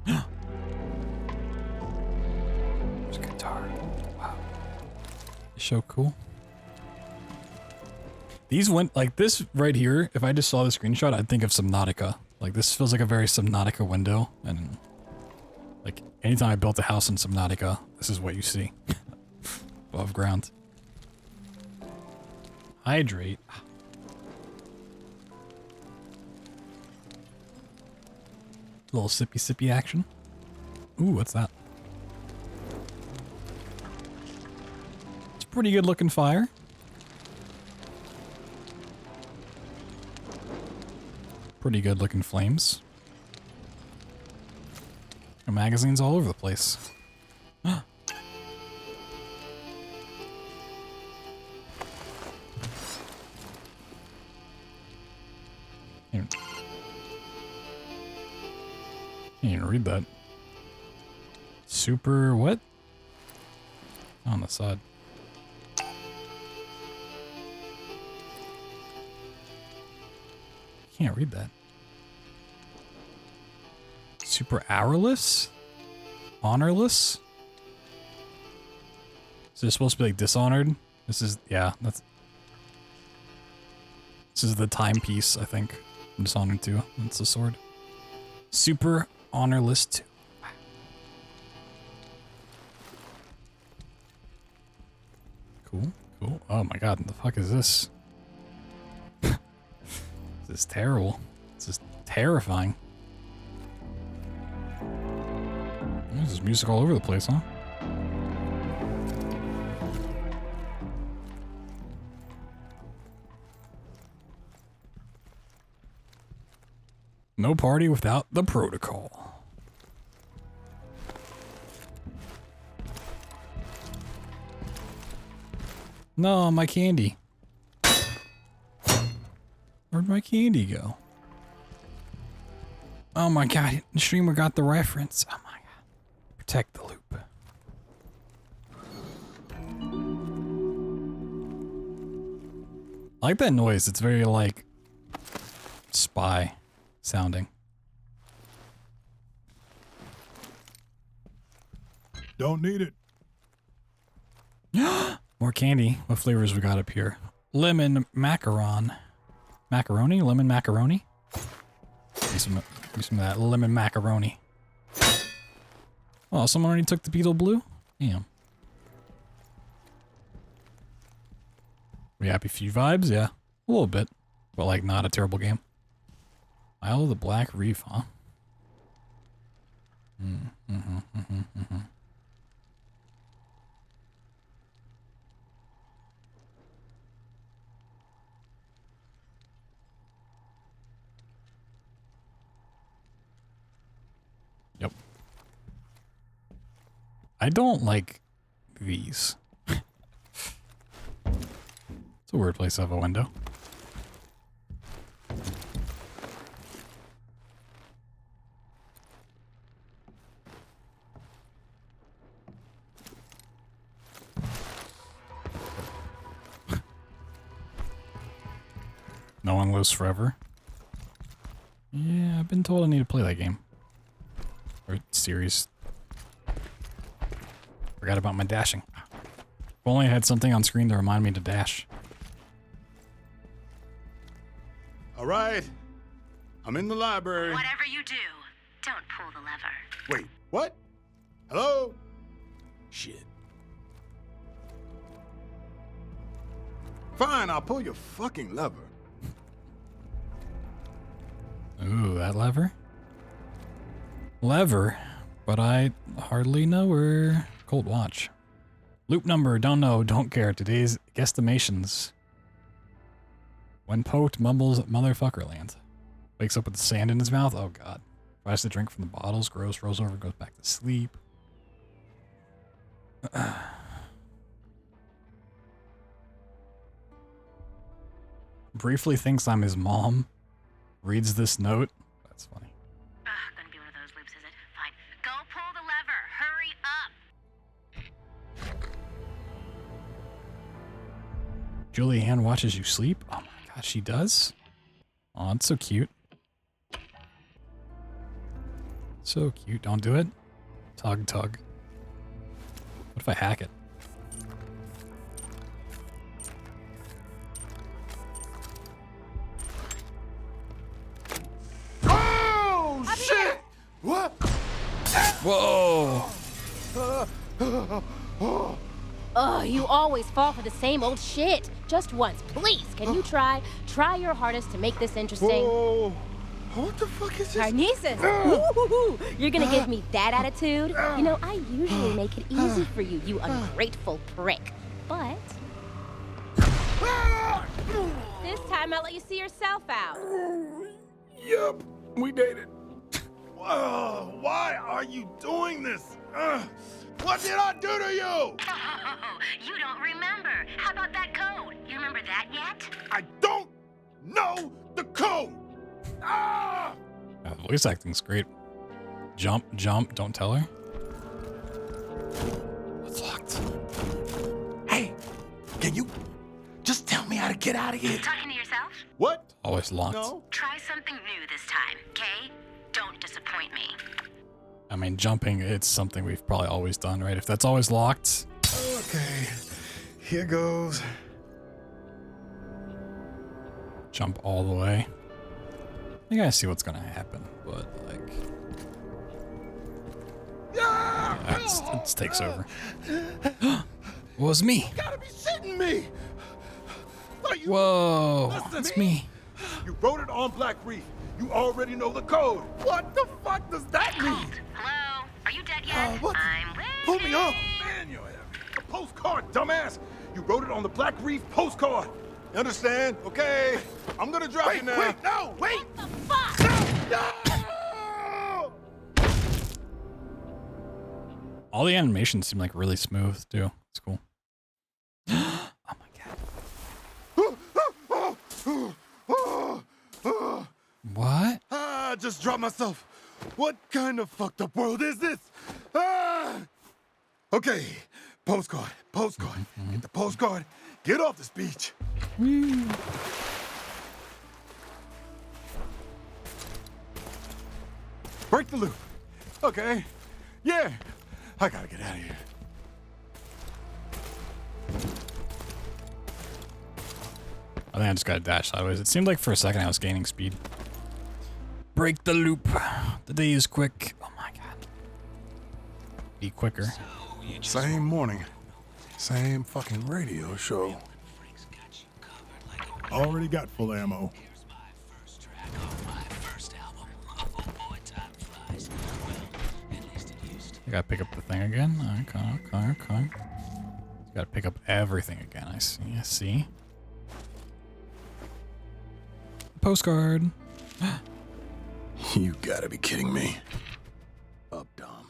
There's a guitar. Wow. So cool. These went like this right here. If I just saw the screenshot, I'd think of Subnautica. Like this feels like a very Subnautica window, and like anytime I built a house in Subnautica, this is what you see above ground. Hydrate. Little sippy action. Ooh, what's that? It's a pretty good looking fire. Pretty good looking flames. Magazines all over the place. Can't even read that. Super what? On the side. Can't read that. Super hourless? Honorless? Is this supposed to be like Dishonored? This is, yeah, that's... This is the timepiece, I think. Dishonored 2. That's the sword. Super honorless 2. Cool, cool. Oh my god, what the fuck is this? This is terrible. This is terrifying. There's music all over the place, huh? No party without the protocol. No, my candy. Where'd my candy go? Oh my god, the streamer got the reference. Oh my god. Protect the loop. I like that noise. It's very like spy sounding. Don't need it. More candy. What flavors we got up here? Lemon macaron. Macaroni? Lemon macaroni? Give me some of that lemon macaroni. Oh, someone already took the Beetle Blue? Damn. We happy few vibes? Yeah. A little bit. But like not a terrible game. Isle of the Black Reef, huh? Yep. I don't like these. It's a weird place to have a window. No one lives forever. Yeah, I've been told I need to play that game. Or series. Forgot about my dashing. If only I had something on screen to remind me to dash. All right. I'm in the library. Whatever you do, don't pull the lever. Wait, what? Hello? Shit. Fine, I'll pull your fucking lever. Ooh, that lever? Lever, but I hardly know her. Cold watch. Loop number, don't know, don't care. Today's guesstimations. When poked, mumbles motherfucker land. Wakes up with the sand in his mouth. Oh god. Tries to drink from the bottles. Gross. Rolls over, goes back to sleep. Briefly thinks I'm his mom. Reads this note. That's funny. Gonna be one of those loops, is it? Fine. Go pull the Julianne watches you sleep? Oh my god, she does? Oh, it's so cute. So cute. Don't do it. Tug, tug. What if I hack it? Oh, shit! What? Whoa! Oh, you always fall for the same old shit. Just once, please. Can you try your hardest to make this interesting? Whoa! What the fuck is this? Carnices! Ooh, you're gonna give me that attitude? You know, I usually make it easy for you, you ungrateful prick. But this time I'll let you see yourself out. Yup, we dated. Why are you doing this? What did I do to you? Oh, you don't remember. How about that code? You remember that yet? I don't know the code. The voice acting's great. Jump, jump, don't tell her. It's locked. Hey, can you just tell me how to get out of here? Talking to yourself? What? Always locked. No. Try something new this time, okay? Don't disappoint me. I mean, jumping, it's something we've probably always done, right? If that's always locked. Okay, here goes. Jump all the way. I think I see what's gonna happen, but like, yeah, it takes over. It was me. You gotta be shitting me. Whoa, Listen, that's me. You wrote it on Black Reef. You already know the code. What the fuck does that mean? Hello? Are you dead yet? What? I'm waiting. Pull me up. Man, you're heavy. A postcard, dumbass. You wrote it on the Black Reef postcard. You understand? Okay. I'm gonna drop you now. Wait, no, wait. What the fuck? No! All the animations seem like really smooth too. It's cool. Oh my god. What? I just dropped myself. What kind of fucked up world is this? Okay, postcard. Get the postcard. Get off this beach. Break the loop. Okay. Yeah. I gotta get out of here. I think I just got to dash sideways. It seemed like for a second I was gaining speed. Break the loop. The day is quick. Oh my god. Be quicker. Same morning. Same fucking radio show. Already got full ammo. Here's my first track off my first album. Oh boy, time flies. Well, at least it used to. I gotta pick up the thing again. Okay. Gotta pick up everything again. I see. Postcard. You gotta be kidding me. Up, Dom.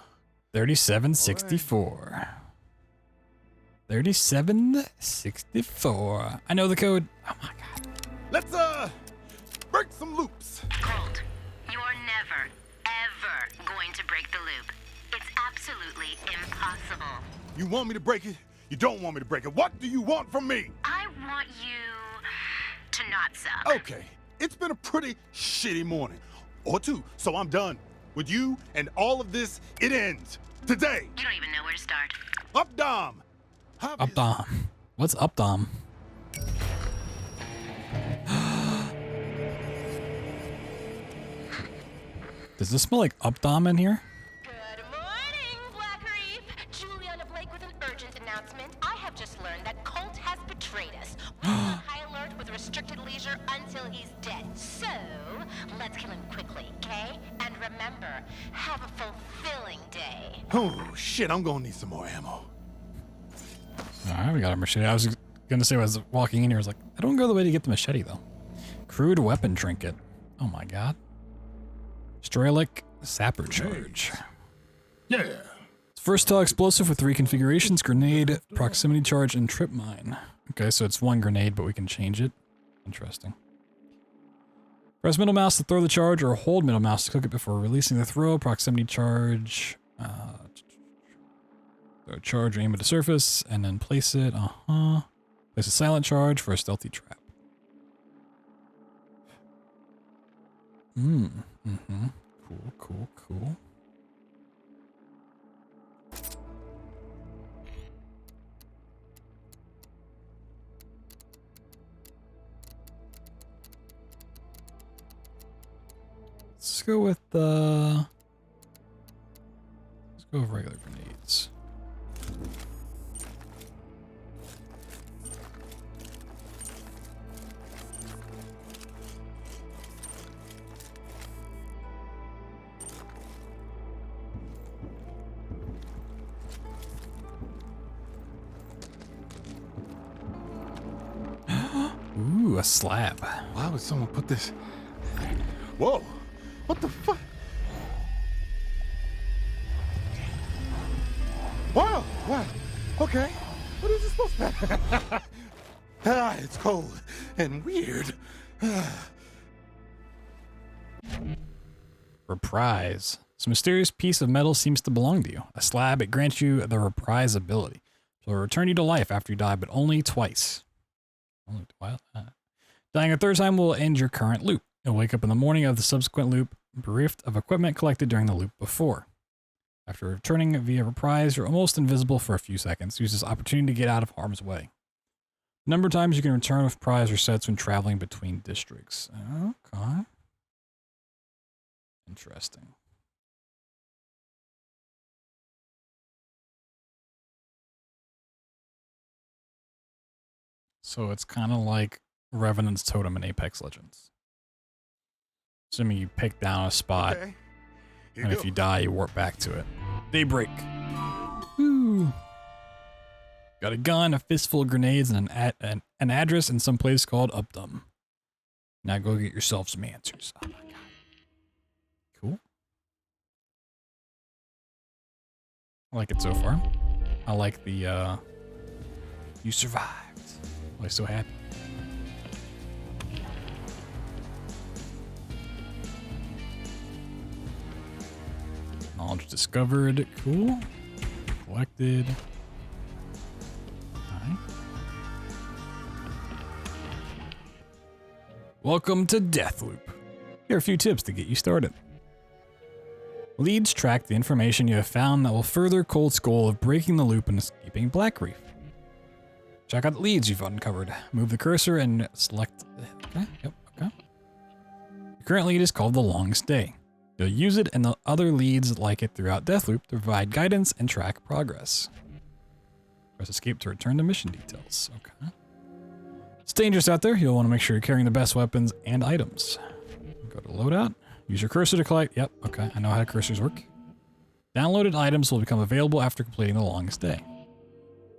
3764. 3764. I know the code. Oh my god. Let's break some loops. Colt, you're never, ever going to break the loop. It's absolutely impossible. You want me to break it? You don't want me to break it. What do you want from me? I want you to not suck. Okay, it's been a pretty shitty morning. Or two, so I'm done. With you and all of this, it ends. Today. You don't even know where to start. Up, Dom. Up Dom. What's up Dom? Does this smell like Up Dom in here? Good morning, Black Reef. Juliana Blake with an urgent announcement. I have just learned that Colt has betrayed us. We're on high alert with restricted leisure until he's dead. So, let's kill him quickly, okay? And remember, have a fulfilling day. Oh, shit, I'm gonna need some more ammo. Alright, we got a machete. I was gonna say, when I was walking in here, I was like, I don't go the way to get the machete though. Crude weapon trinket. Oh my god. Strelic sapper charge. Yeah. Versatile explosive with 3 configurations: grenade, proximity charge, and trip mine. Okay, so it's 1 grenade, but we can change it. Interesting. Press middle mouse to throw the charge, or hold middle mouse to cook it before releasing the throw. Proximity charge. Throw charge, aim at the surface, and then place it. Place a silent charge for a stealthy trap. Mm-hmm. Cool, cool, cool. Let's go with let's go with regular grenades. Ooh, a slab. Why would someone put this? Whoa! What the fuck? Wow! Wow! Okay. What is this supposed to be? Ah, it's cold and weird. Reprise. This mysterious piece of metal seems to belong to you. A slab, it grants you the reprise ability. So it'll return you to life after you die, but only twice. Only twice? Dying a third time will end your current loop. You'll wake up in the morning of the subsequent loop, bereft of equipment collected during the loop before. After returning via reprise, you're almost invisible for a few seconds. Use this opportunity to get out of harm's way. The number of times you can return with reprise resets when traveling between districts. Okay. Interesting. So it's kind of like Revenant's Totem in Apex Legends. Assuming you pick down a spot, Okay. and if you die, you warp back to it. Daybreak. Woo. Got a gun, a fistful of grenades, and an address in some place called Updom. Now go get yourself some answers. Oh my god. Cool. I like it so far. I like the, you survived. I'm so happy. Knowledge discovered. Cool. Collected. Okay. Welcome to Deathloop. Here are a few tips to get you started. Leads track the information you have found that will further Colt's goal of breaking the loop and escaping Black Reef. Check out the leads you've uncovered. Move the cursor and select. Okay, yep, okay. Your current lead is called the Long Stay. You'll use it and the other leads like it throughout Deathloop to provide guidance and track progress. Press escape to return to mission details. Okay. It's dangerous out there. You'll want to make sure you're carrying the best weapons and items. Go to loadout. Use your cursor to collect. Yep, okay. I know how cursors work. Downloaded items will become available after completing the Long Stay.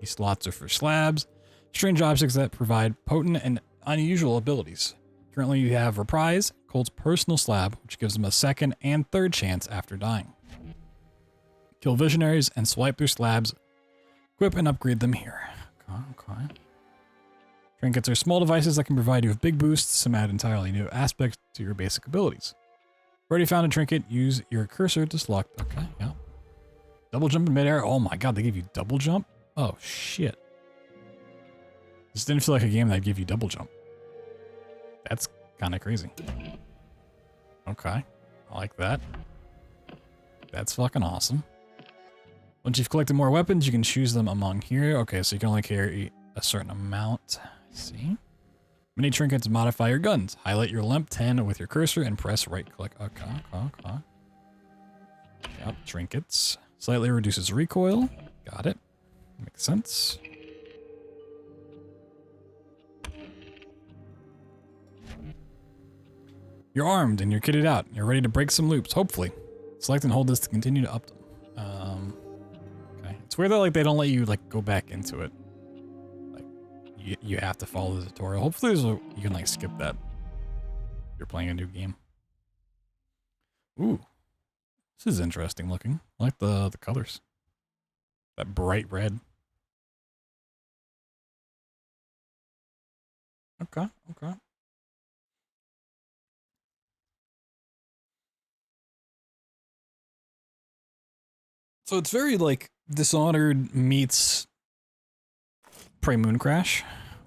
These slots are for slabs, strange objects that provide potent and unusual abilities. Currently you have Reprise, Colt's personal slab, which gives them a second and third chance after dying. Kill visionaries and swipe their slabs. Equip and upgrade them here. Okay. Trinkets are small devices that can provide you with big boosts and add entirely new aspects to your basic abilities. Already found a trinket, use your cursor to select. Okay, yeah. Double jump in midair. Oh my god, they give you double jump? Oh shit. This didn't feel like a game that'd give you double jump. That's kind of crazy. Okay, I like that. That's fucking awesome. Once you've collected more weapons, you can choose them among here. Okay, so you can only carry a certain amount. I see. Many trinkets modify your guns. Highlight your limp 10 with your cursor and press right click. Okay. Yep, trinkets. Slightly reduces recoil. Got it. Makes sense. You're armed and you're kitted out. You're ready to break some loops, hopefully. Select and hold this to continue to up them. Okay. It's weird that like they don't let you like go back into it. Like you have to follow the tutorial. Hopefully you can like skip that. If you're playing a new game. Ooh. This is interesting looking. I like the colors. That bright red. Okay. So it's very like Dishonored meets Prey Moon Crash,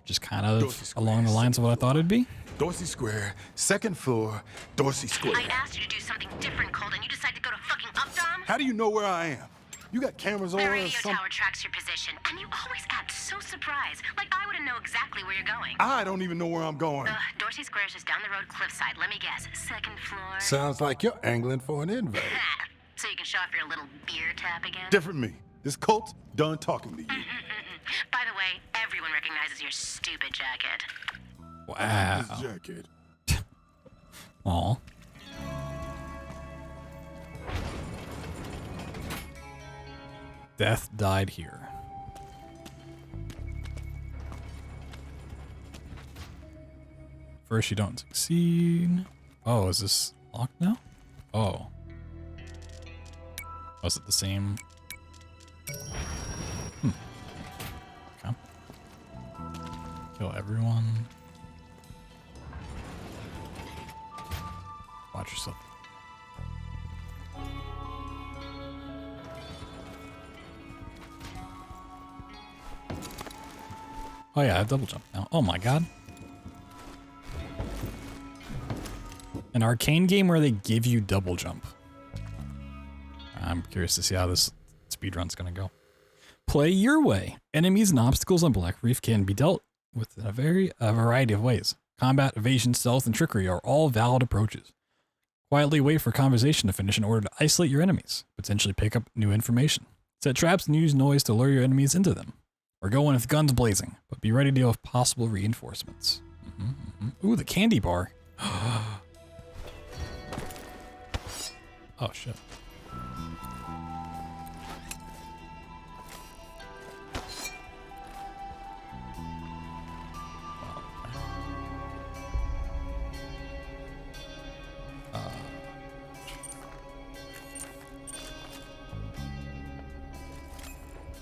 Just kind of along the lines of what I thought it'd be. Dorsey Square, second floor, Dorsey Square. I asked you to do something different, Colt, and you decided to go to fucking Uptown? How do you know where I am? You got cameras on The or radio something? tower tracks your position, and you always act so surprised. Like I wouldn't know exactly where you're going. I don't even know where I'm going. Dorsey Square is just down the road, cliffside. Let me guess, second floor? Sounds like you're angling for an invite. So you can show off your little beer tap again? Different me. This Colt's done talking to you. By the way, everyone recognizes your stupid jacket. Wow. This jacket. Aw. Death died here. First, you don't succeed. Oh, is this locked now? Oh. Was it the same? Okay. Kill everyone. Watch yourself. Oh yeah, I have double jump now. Oh my god. An arcane game where they give you double jump. I'm curious to see how this speedrun's gonna go. Play your way. Enemies and obstacles on Black Reef can be dealt with in a variety of ways. Combat, evasion, stealth, and trickery are all valid approaches. Quietly wait for conversation to finish in order to isolate your enemies, potentially pick up new information. Set traps and use noise to lure your enemies into them. Or go in with guns blazing, but be ready to deal with possible reinforcements. Ooh, the candy bar. Oh shit.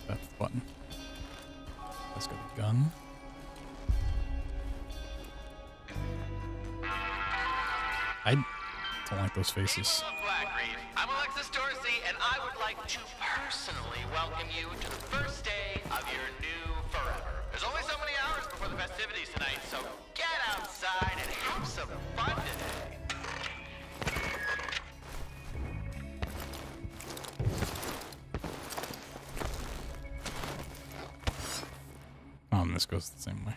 That's the button. Let's go to gun. I don't like those faces. I'm Alexis Dorsey, and I would like to personally welcome you to the first day of your new forever. There's only so many hours before the festivities tonight, so get outside and have some fun today. This goes the same way.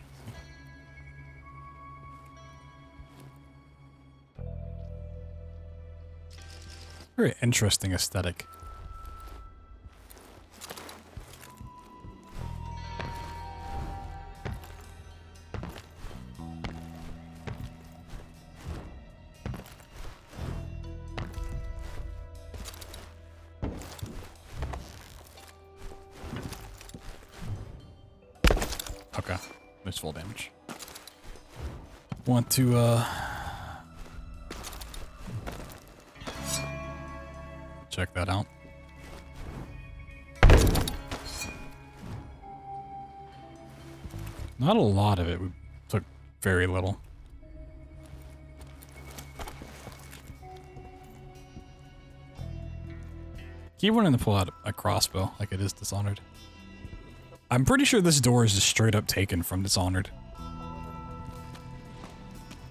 Very interesting aesthetic. Okay, there's full damage. Want to check that out. Not a lot of it. We took very little. Keep wanting to pull out a crossbow like it is Dishonored. I'm pretty sure this door is just straight up taken from Dishonored.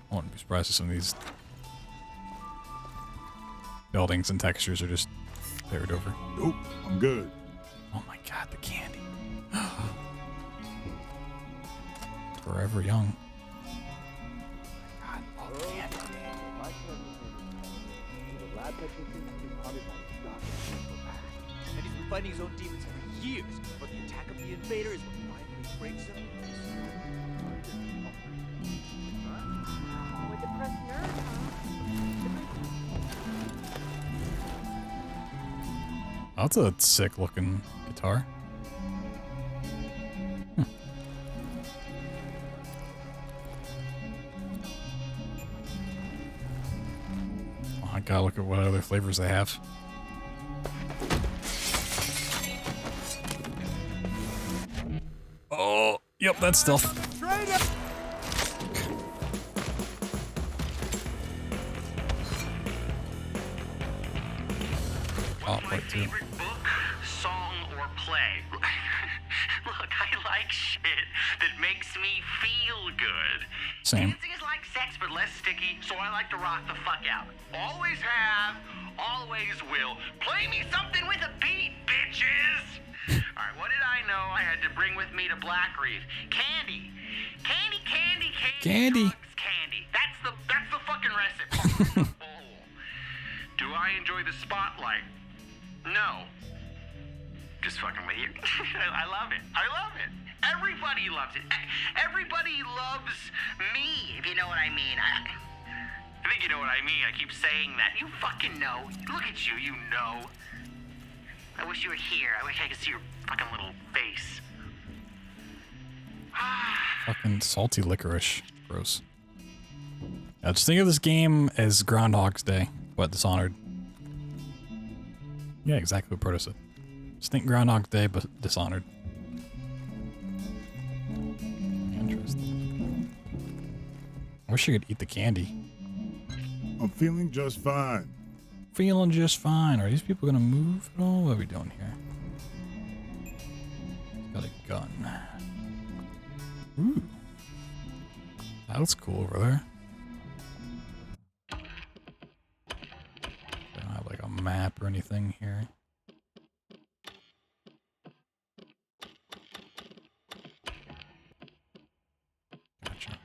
I wouldn't be surprised if some of these buildings and textures are just paired over. Nope, I'm good. Oh my god, the candy. Forever young. God, all the candy. And he's been fighting his own demons for years, but the attack of the invader is what finally breaks him. With depressed nerves, huh? That's a sick looking guitar. Oh, I gotta look at what other flavors they have. Oh, yep, that's stealth. What's my favorite book, song, or play? Look, I like shit that makes me feel good. Same. Dancing is like sex, but less sticky, so I like to rock the fuck out. Always have, always will. Play me something with a beat, bitches! Alright, what did I know I had to bring with me to Black Reef? Candy. Candy, candy, Candy. drugs, candy. That's the fucking recipe. Oh. Do I enjoy the spotlight? No. Just fucking with you. I love it. I love it. Everybody loves it. Everybody loves me, if you know what I mean. I think you know what I mean. I keep saying that. You fucking know. Look at you, you know. I wish you were here. I wish I could see your fucking little face. Fucking salty licorice. Gross. Now just think of this game as Groundhog's Day, but Dishonored. Yeah, exactly what Proto said. Just think Groundhog's Day, but Dishonored. Interesting. I wish you could eat the candy. I'm feeling just fine. Feeling just fine. Are these people gonna move at all? What are we doing here? He's got a gun. Ooh. That looks cool over there. They don't have like a map or anything here. Gotcha.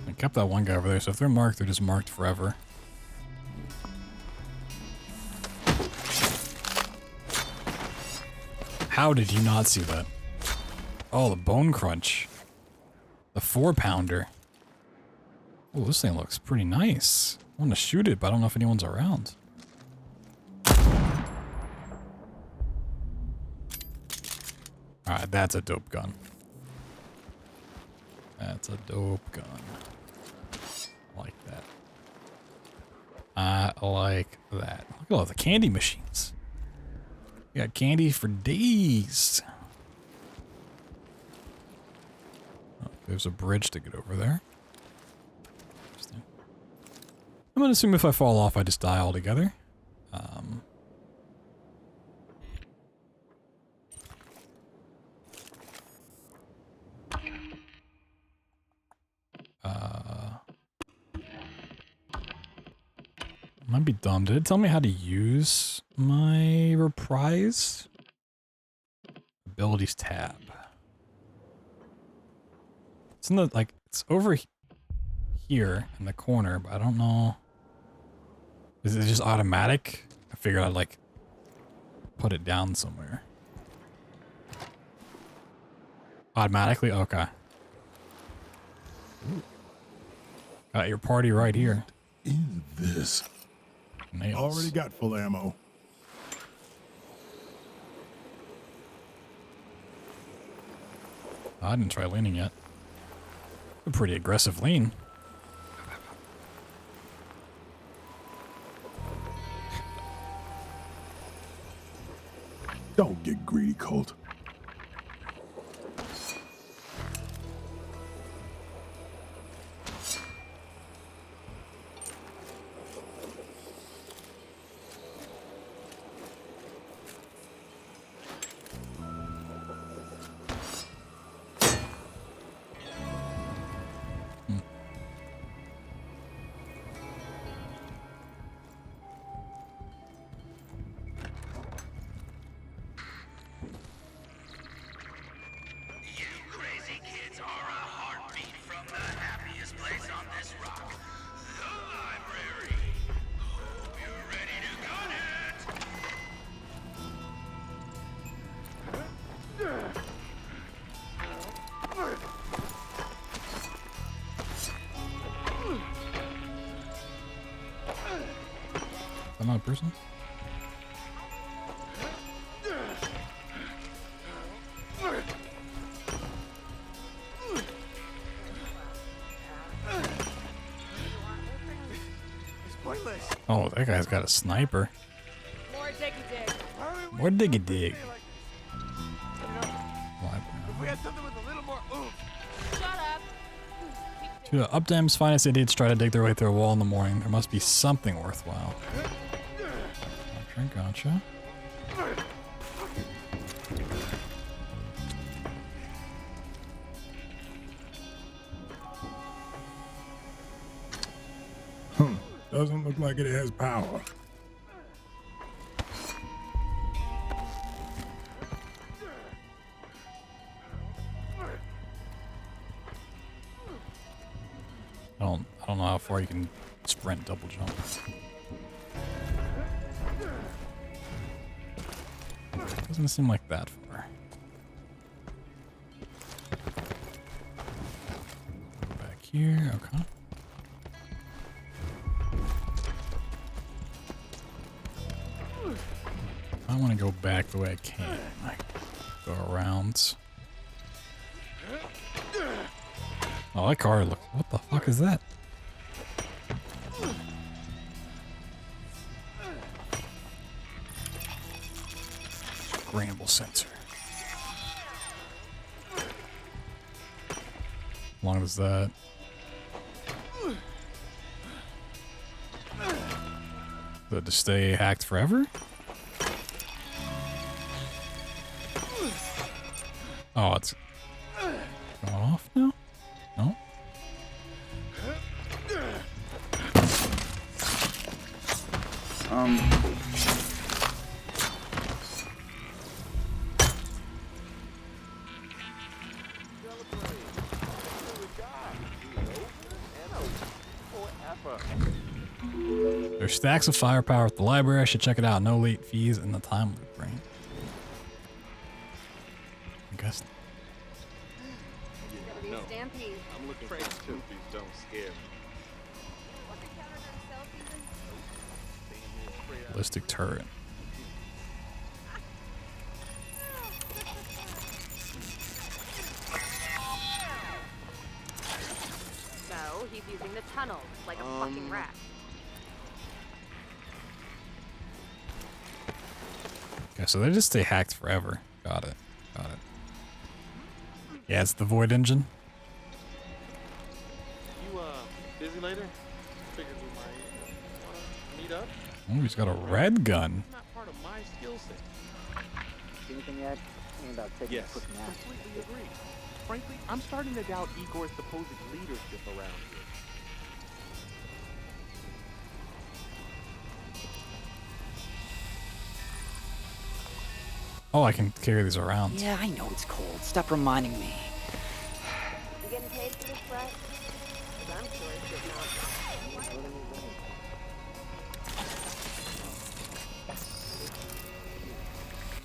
I kept that one guy over there, so if they're marked, they're just marked forever. How did you not see that? Oh, the bone crunch. The 4-pounder. Oh, this thing looks pretty nice. I want to shoot it, but I don't know if anyone's around. Alright, that's a dope gun. That's a dope gun. I like that. I like that. Look at all the candy machines. You got candy for days. Oh, there's a bridge to get over there. Interesting. I'm gonna assume if I fall off, I just die altogether. Might be dumb. Did it tell me how to use my reprise? Abilities tab. It's in the, like, it's over here in the corner, but I don't know. Is it just automatic? I figured I'd, like, put it down somewhere. Automatically? Okay. Ooh. Got your party right here. What is this? Nails. Already got full ammo. I didn't try leaning yet. A pretty aggressive lean. Don't get greedy, Colt. Another person? Oh, that guy's got a sniper. More diggy dig. More diggy dig. If we had something with a little more oomph. Shut up. To the Updam's finest idiots try to dig their way through a wall in the morning. There must be something worthwhile. Gotcha, gotcha. Doesn't look like it has power. I don't know how far you can sprint double jump. Doesn't seem like that far. Back here, okay. I want to go back the way I came. Like, go around. Oh, that car looks. What the fuck is that? Scramble sensor. How long is that? Is it to stay hacked forever? Oh, it's going off now? No? There's stacks of firepower at the library. I should check it out. No late fees in the time loop brain. I guess. No. Stampede. I'm looking for too. Don't scare me. Ballistic turret. So he's using the tunnels like a fucking rat. Okay, so they just stay hacked forever. Got it. Got it. Yeah, it's the Void engine. You busy later? Figured we might meet up. Oh, he's got a red gun. Not part of my skill set. Anything yet? Thinking about taking Yes. a quick nap. Completely agree. Frankly, I'm starting to doubt Igor's supposed leadership around here. Oh, I can carry these around. Yeah, I know it's cold. Stop reminding me. You getting paid for this, Brett? 'Cause I'm sure it's getting off.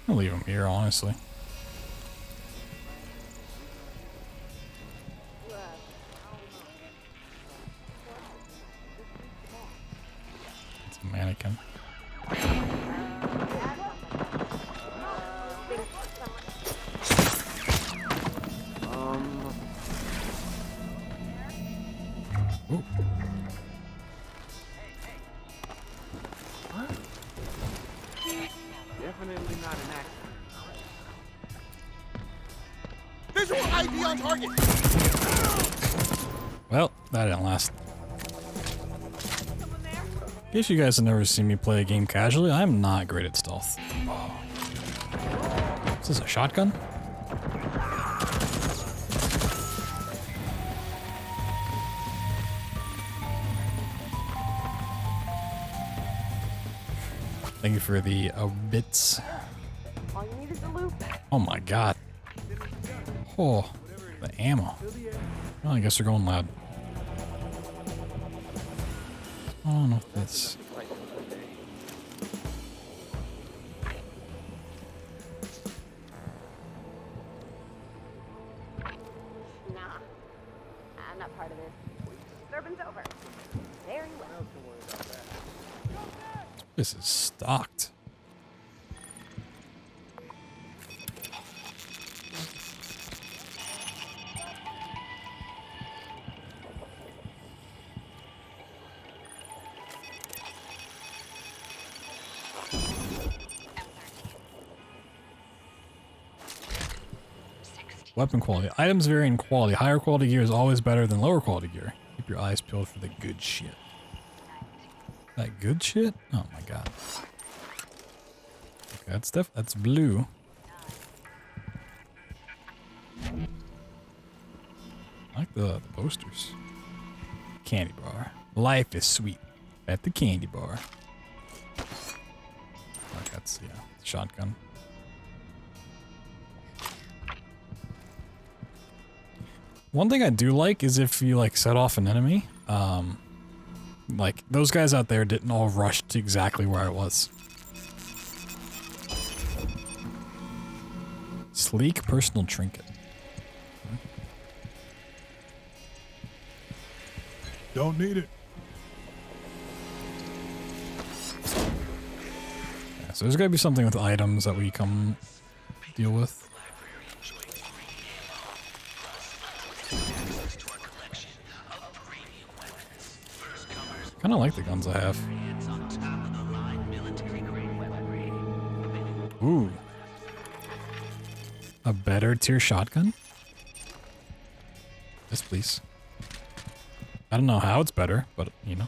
I'll leave them here, honestly. It's a mannequin. Ooh. Definitely not an accident. Visual ID on target! Well, that didn't last. In case you guys have never seen me play a game casually, I'm not great at stealth. Oh. Is this a shotgun? Thank you for the bits. All you need is the loop. Oh my god. Oh, the ammo. Well, I guess they're going loud. I don't know if that's... Nah. I'm not part of this. Disturbance over. Very well. This is stocked. Weapon quality. Items vary in quality. Higher quality gear is always better than lower quality gear. Keep your eyes peeled for the good shit. That good shit? Oh my god. Okay, that's blue. I like the posters. Candy bar. Life is sweet. At the candy bar. Oh, that's, yeah, shotgun. One thing I do like is if you, like, set off an enemy, like, those guys out there didn't all rush to exactly where I was. Sleek personal trinket. Don't need it. Yeah, so there's gotta be something with items that we come deal with. Kinda like the guns I have. Ooh. A better tier shotgun? Yes, please. I don't know how it's better, but, you know.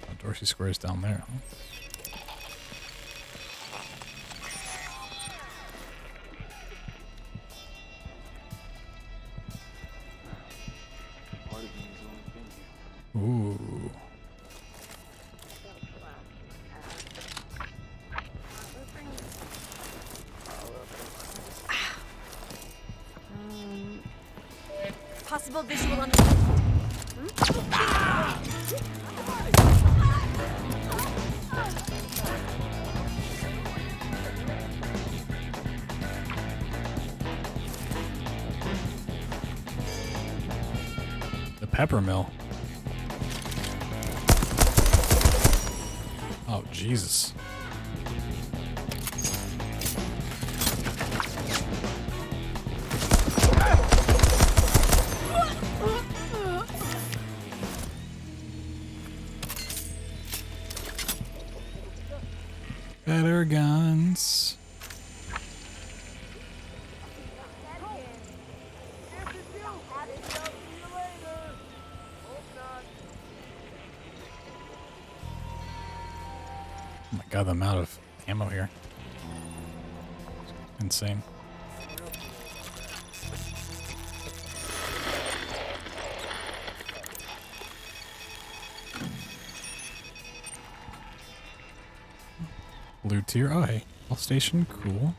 Oh, Dorsey Square's down there, huh? Ooh. Possible visual on the The pepper mill. Oh, Jesus. Better guns. Oh my god, the amount of ammo here. Insane. Loot tier. Oh, hey. All station. Cool.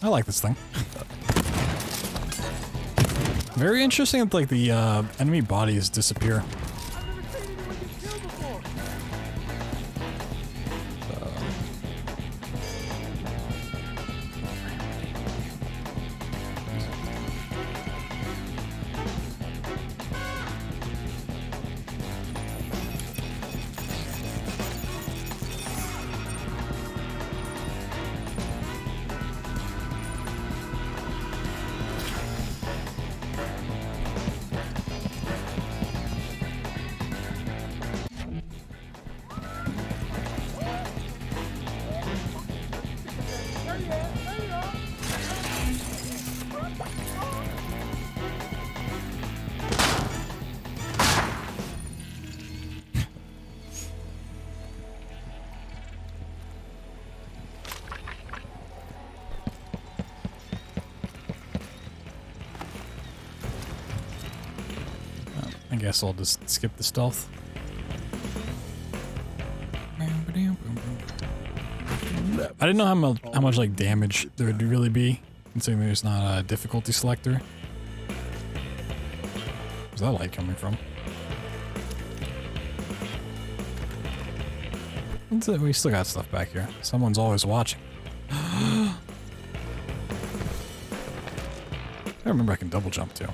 I like this thing. Very interesting that, like, the enemy bodies disappear. I guess I'll just skip the stealth. I didn't know how much like damage there would really be, considering there's not a difficulty selector. Where's that light coming from? We still got stuff back here. Someone's always watching. I remember I can double jump too.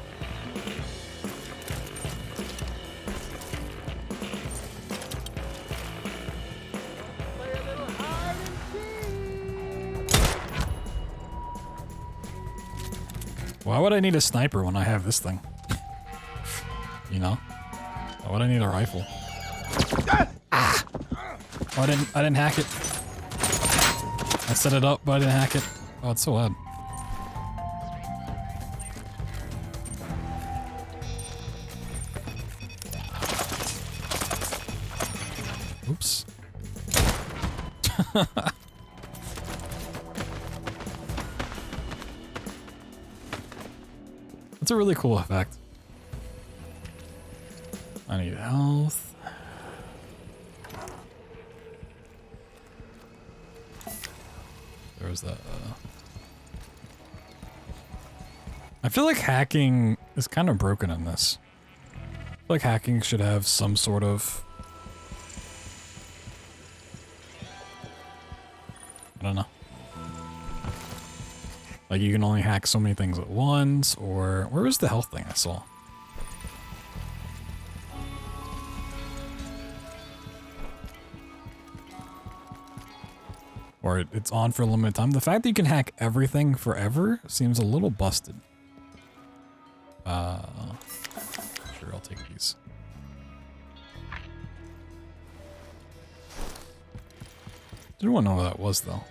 Why would I need a sniper when I have this thing? You know? Why would I need a rifle? Ah! Oh, I didn't hack it. I set it up, but I didn't hack it. Oh, it's so odd. Oops. It's a really cool effect. I need health. There's that. I feel like hacking is kind of broken in this. I feel like hacking should have some sort of... I don't know. Like you can only hack so many things at once, or... Where was the health thing I saw? Or it's on for a limited time. The fact that you can hack everything forever seems a little busted. Sure, I'll take these. Didn't want to know what that was, though.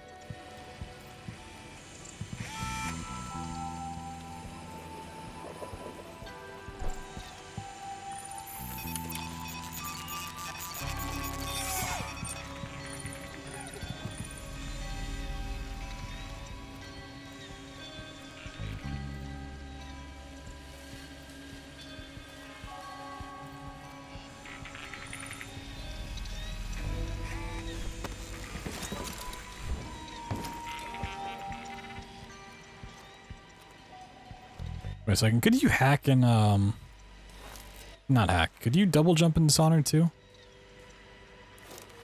Wait a second, could you hack in, not hack, could you double jump in Dishonored too?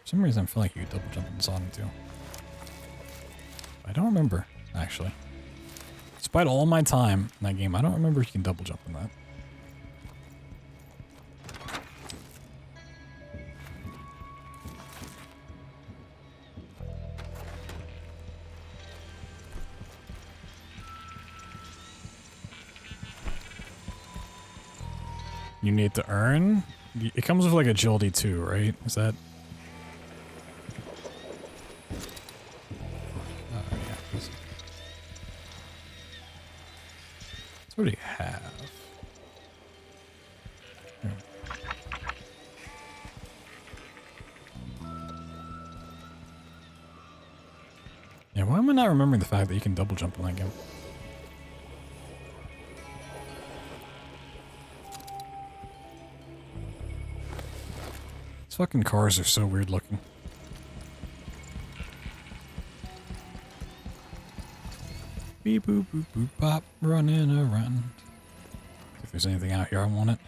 For some reason I feel like you could double jump in Dishonored too. I don't remember, actually. Despite all my time in that game, I don't remember if you can double jump in that. You need to earn? It comes with like agility too, right? Is that? Yeah. That's what do you have? Here. Yeah, why am I not remembering the fact that you can double jump in that game? Fucking cars are so weird looking. Beep boop boop boop bop, running around. If there's anything out here, I want it.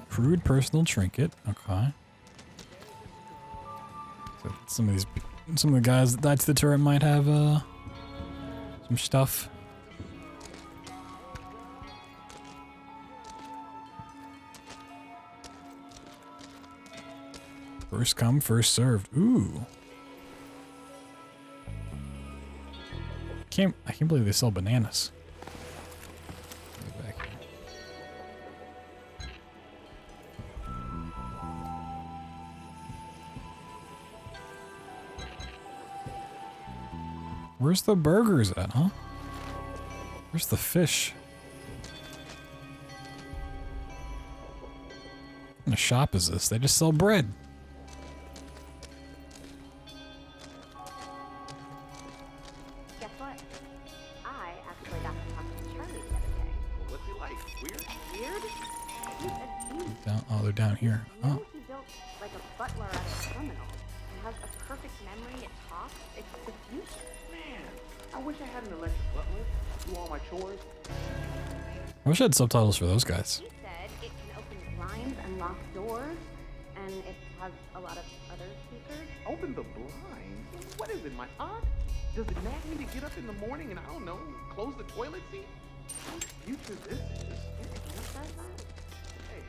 Crude personal trinket. Okay. So some of the guys that died to the turret might have some stuff. First come, first served. Ooh. I can't believe they sell bananas. Go back here. Where's the burgers at, huh? Where's the fish? What kind of shop is this? They just sell bread. Down here. Oh. He built like a butler at a terminal. It has a perfect memory. It talks. It's the future. Man, I wish I had an electric butler. Do all my chores. I wish I had subtitles for those guys. He said it can open blinds and lock doors, and it has a lot of other features. Open the blinds? What is it, my aunt? Does it nag me to get up in the morning and, I don't know, close the toilet seat? What future this is? What says that? Hey.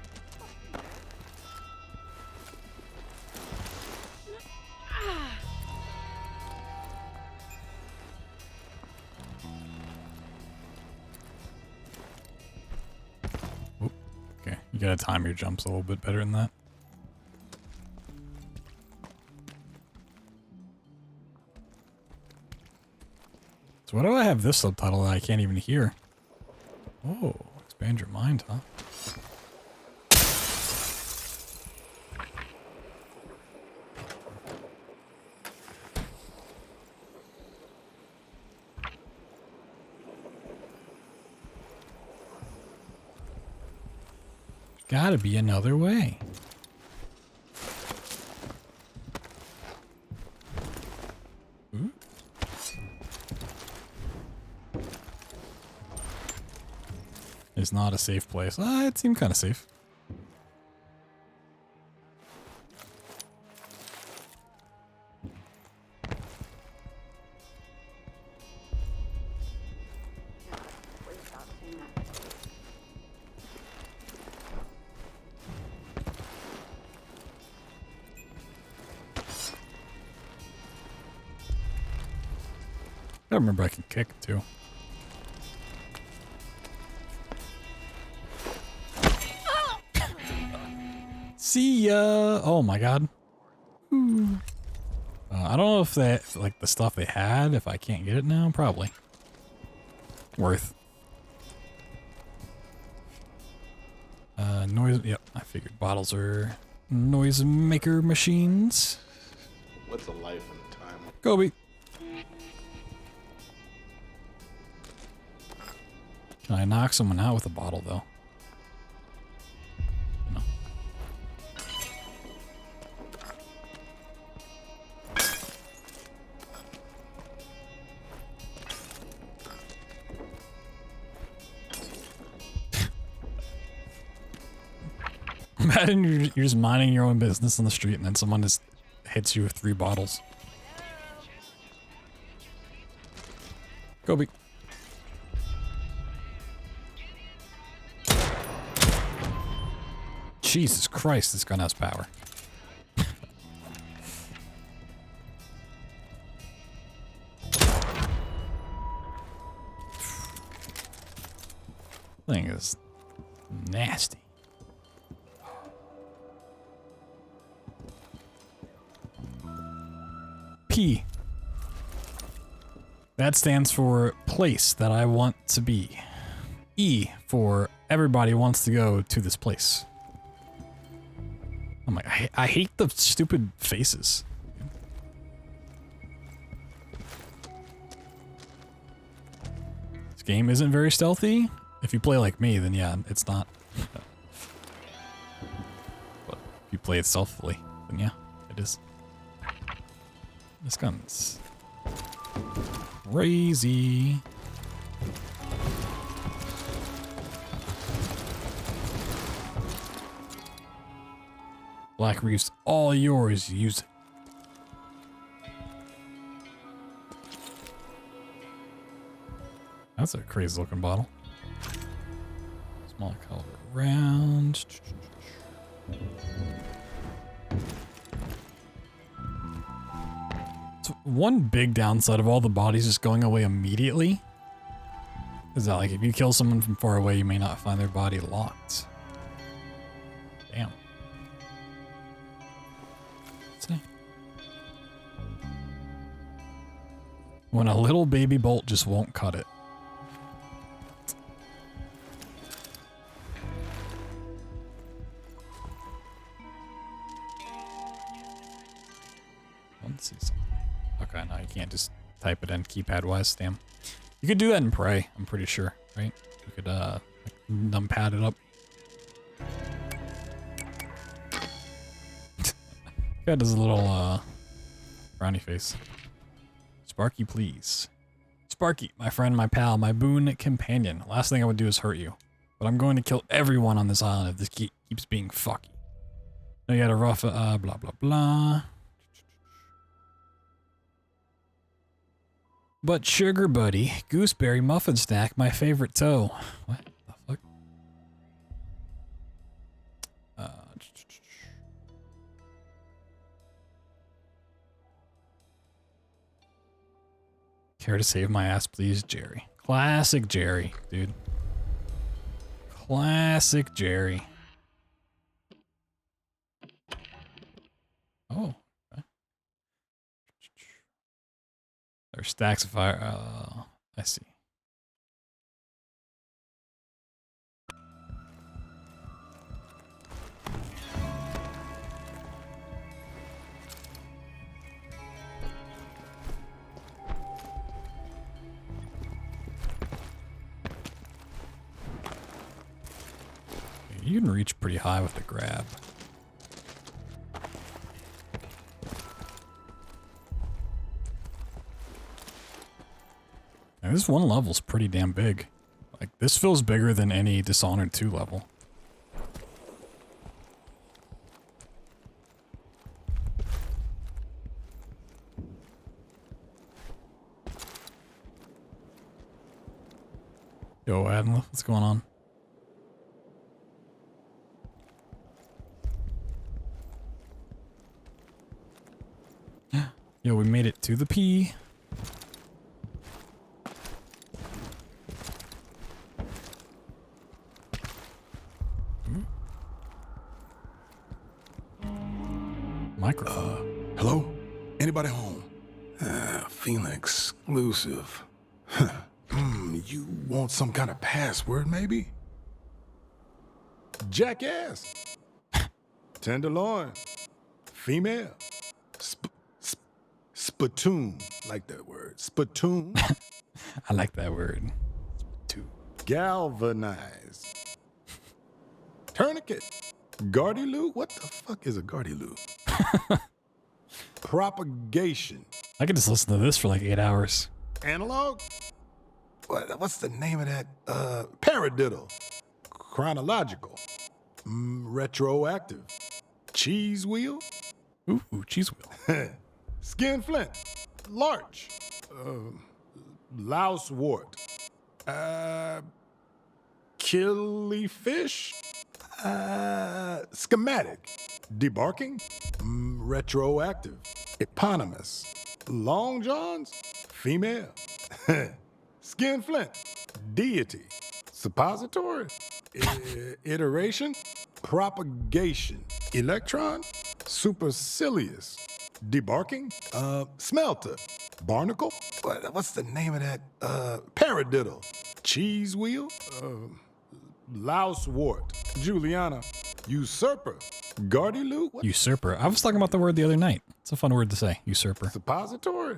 Okay, you gotta time your jumps a little bit better than that. So why do I have this subtitle that I can't even hear? Oh, expand your mind, huh? gotta be another way. Ooh. It's not a safe place. It seemed kind of safe. I remember I can kick too. See ya! Oh my god. I don't know if that, like the stuff they had, if I can't get it now, probably. Worth. Noise, yep, I figured bottles are noise maker machines. What's a life in time? Kobe. Can I knock someone out with a bottle though? No. Imagine you're just minding your own business on the street and then someone just hits you with 3 bottles. Kobe. Jesus Christ, this gun has power. Thing is nasty. P. That stands for place that I want to be. E for everybody wants to go to this place. I'm like, I hate the stupid faces. This game isn't very stealthy. If you play like me, then yeah, it's not. But if you play it stealthily, then yeah, it is. This gun's crazy. Black Reef's all yours, use it. That's a crazy looking bottle. Small caliber round. So one big downside of all the bodies just going away immediately is that, like, if you kill someone from far away, you may not find their body locked. Damn. See? When a little baby bolt just won't cut it. Let's see something. Okay, no, you can't just type it in keypad wise, damn. You could do that in Prey, I'm pretty sure, right? You could like, numpad it up. Got his little frowny face. Sparky, please. Sparky, my friend, my pal, my boon companion. Last thing I would do is hurt you. But I'm going to kill everyone on this island if this keeps being fucky. Now you got a rough blah blah blah. But sugar buddy, gooseberry muffin snack, my favorite toe. What the fuck? Care to save my ass, please, Jerry? Classic Jerry, dude. Classic Jerry. Oh. Okay. There's stacks of fire. I see. You can reach pretty high with the grab. Now, this one level's pretty damn big. Like, this feels bigger than any Dishonored 2 level. Yo, Admiral, what's going on? Yo, we made it to the P. Microphone. Hello? Anybody home? Feeling exclusive. You want some kind of password, maybe? Jackass. Tenderloin. Female. Spittoon. Like that word. Spittoon. I like that word. Spittoon. Galvanized. Tourniquet. Guardy-loo? What the fuck is a guardy-loo? Propagation. I could just listen to this for like 8 hours. Analog? What's the name of that? Paradiddle. Chronological. Retroactive. Cheese wheel? Ooh, cheese wheel. Skin flint. Larch. Louse wart. Killifish? Schematic. Debarking? Retroactive. Eponymous. Long Johns? Female. Skin flint. Deity. Suppository. Iteration. Propagation. Electron. Supercilious. Debarking. Smelter. Barnacle. What's the name of that? Paradiddle. Cheese wheel. Louse wart. Juliana. Usurper. Guardy-loo? Usurper. I was talking about the word the other night. It's a fun word to say. Usurper. Suppository.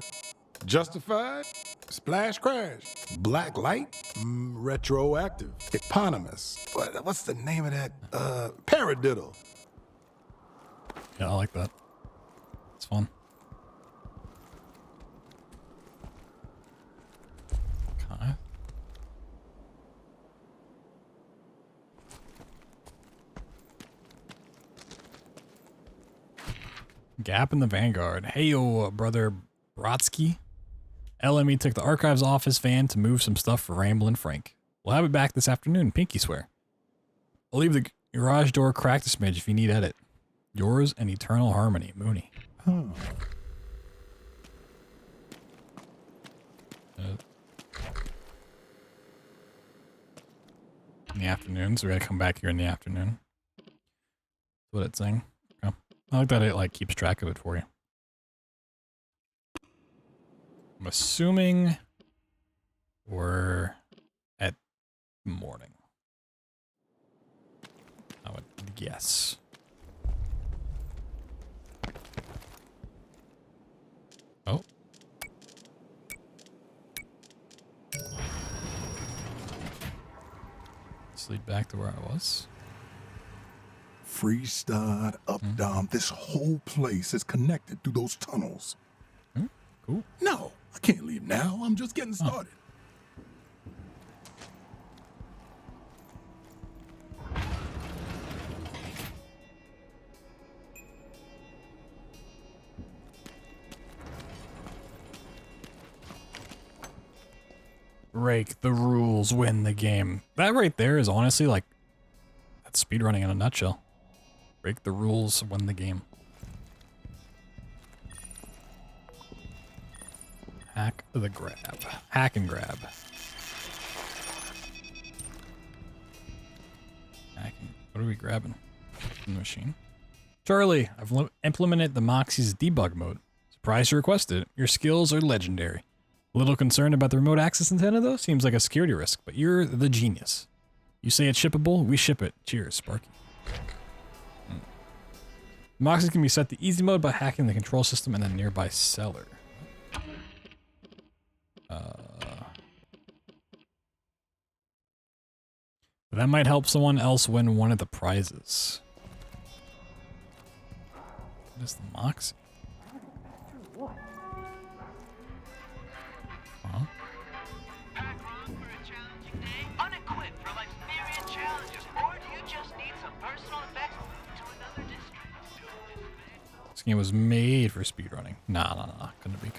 Justified. Splash crash. Black light. Retroactive. Eponymous. What's the name of that? Paradiddle. Yeah, I like that. It's fun. Okay. Gap in the Vanguard. Hey, yo, brother Brodsky. LME took the archives off his van to move some stuff for Ramblin' Frank. We'll have it back this afternoon, pinky swear. I'll leave the garage door cracked a smidge if you need edit. Yours and Eternal Harmony, Mooney. Oh. In the afternoon, so we gotta come back here in the afternoon. That's what it's saying. Okay. I like that it like keeps track of it for you. I'm assuming we're at morning. I would guess. Oh. Let's lead back to where I was. Freestyle, up, down. This whole place is connected through those tunnels. Cool. No, I can't leave now. I'm just getting started. Break the rules, win the game. That right there is honestly like, that's speedrunning in a nutshell. Break the rules, win the game. Hack the grab. Hack and grab. Hacking. What are we grabbing from the machine? Charlie, I've implemented the Moxie's debug mode. Surprised you requested it. Your skills are legendary. A little concerned about the remote access antenna though? Seems like a security risk, but you're the genius. You say it's shippable, we ship it. Cheers, Sparky. Moxie can be set to easy mode by hacking the control system and the nearby cellar. That might help someone else win one of the prizes. What is the Moxie? Huh? Unequipped for life's myriad challenges, or do you just need some personal effects to another district? This game was made for speedrunning. Nah. Couldn't be.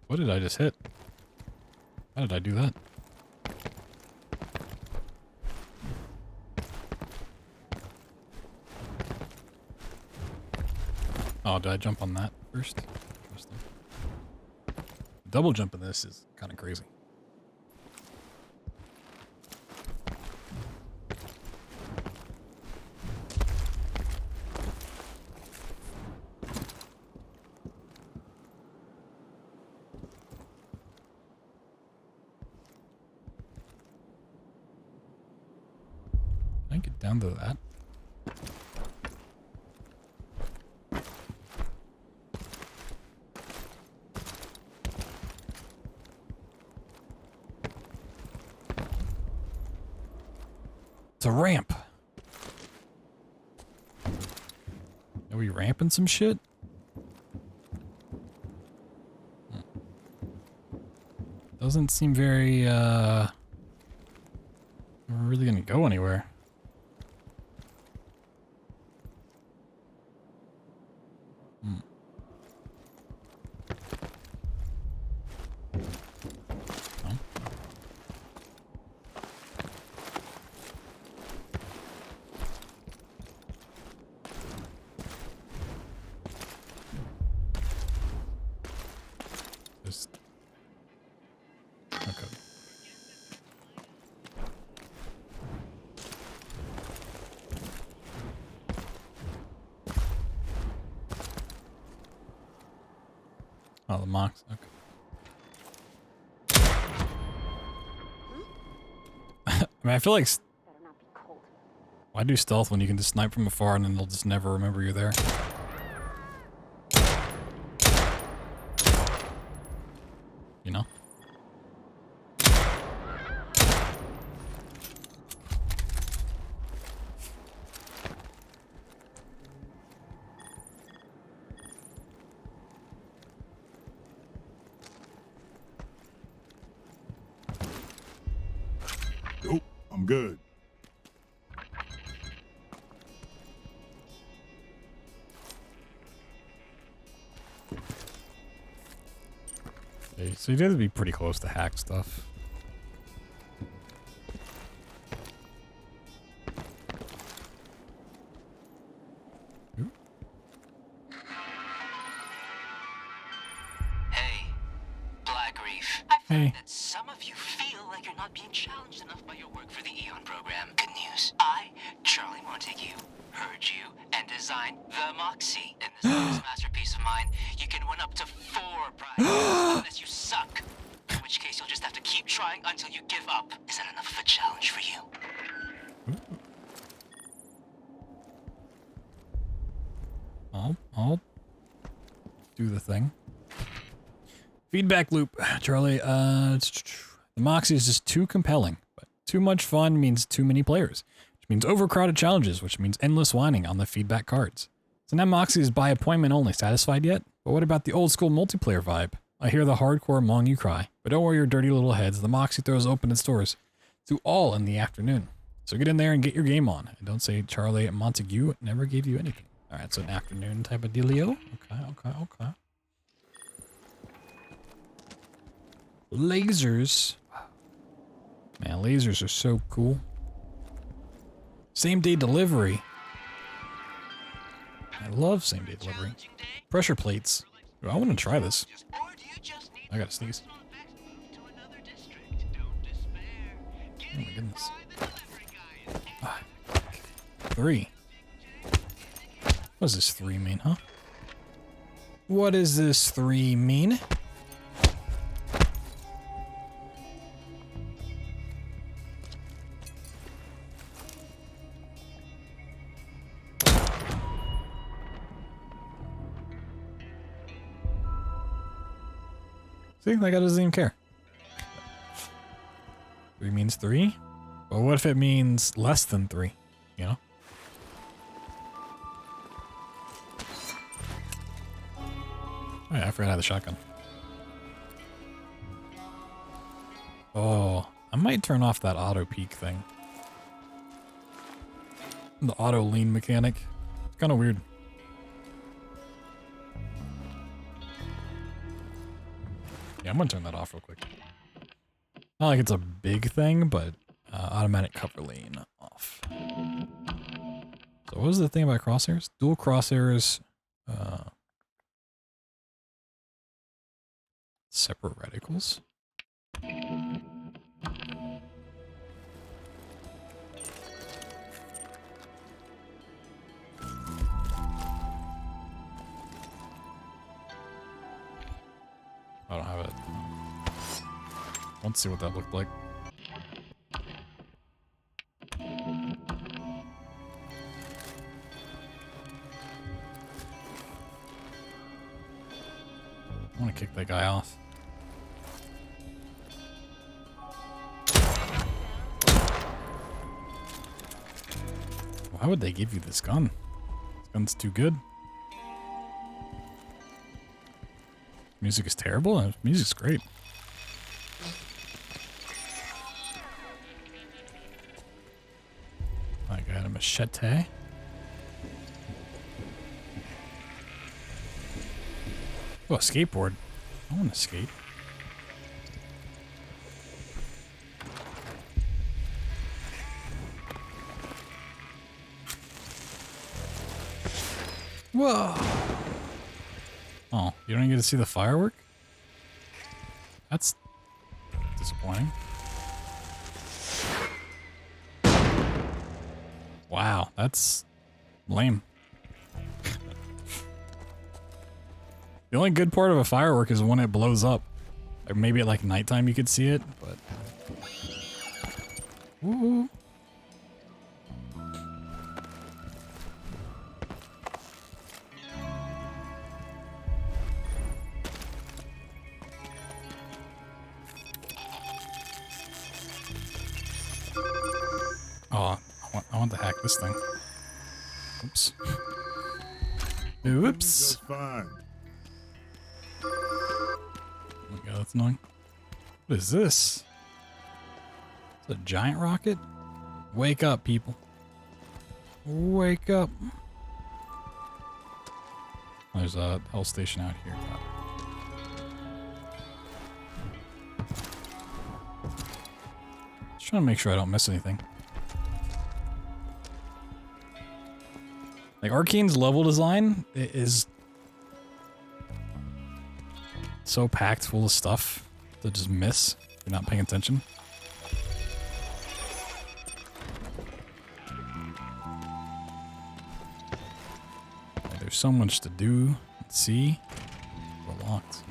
What did I just hit? How did I do that? Oh, did I jump on that first? Interesting. Double jump in this is kind of crazy. Can I get down to that? It's a ramp. Are we ramping some shit? Doesn't seem very, we're really gonna go anywhere. Oh, the Mox. Okay. I mean, I feel like... Why do stealth when you can just snipe from afar and then they'll just never remember you're there? You know? Nope, I'm good. Okay, so you have to be pretty close to hack stuff. Hey, Black Reef. I've Hey. heard that some of you feel like you're not being challenged enough by your work for the Eon program. Good news. I, Charlie Montague, heard you and designed the Moxie. In this latest masterpiece of mine, you can win up to 4 prizes unless you suck. In which case, you'll just have to keep trying until you give up. Is that enough of a challenge for you? I'll do the thing. Feedback loop, Charlie. The Moxie is just too compelling, but too much fun means too many players, which means overcrowded challenges, which means endless whining on the feedback cards. So now Moxie is by appointment only. Satisfied yet? But what about the old school multiplayer vibe? I hear the hardcore among you cry, but don't worry your dirty little heads. The Moxie throws open its doors to all in the afternoon. So get in there and get your game on. And don't say Charlie Montague never gave you anything. All right, so an afternoon type of dealio. Okay. Lasers. Man, lasers are so cool. Same day delivery. I love same day delivery. Pressure plates. Ooh, I want to try this. I gotta sneeze. Oh my goodness. 3. What does this 3 mean, huh? What does this 3 mean? See, that guy doesn't even care. 3 means 3? But what if it means less than 3? You know? Oh yeah, I forgot I had the shotgun. Oh, I might turn off that auto peek thing. The auto lean mechanic. It's kind of weird. Yeah, I'm gonna turn that off real quick. Not like it's a big thing, but automatic cover lean off. So what was the thing about crosshairs? Dual crosshairs, separate reticles. I don't have it. Let's see what that looked like. I want to kick that guy off. Why would they give you this gun? This gun's too good. Music is terrible? Music's great. I got a machete. Oh, a skateboard. I want to skate. Whoa! Oh, you don't get to see the firework? That's disappointing. Wow, that's lame. The only good part of a firework is when it blows up. Or maybe at like nighttime you could see it, but... Woo! Oh, I want to hack this thing. Oops. Oops. Just fine. Oh my god, that's annoying. What is this? It's a giant rocket? Wake up, people. Wake up. There's a hell station out here. Just trying to make sure I don't miss anything. Like, Arcane's level design is so packed full of stuff to just miss if you're not paying attention. Like, there's so much to do and see. We're locked.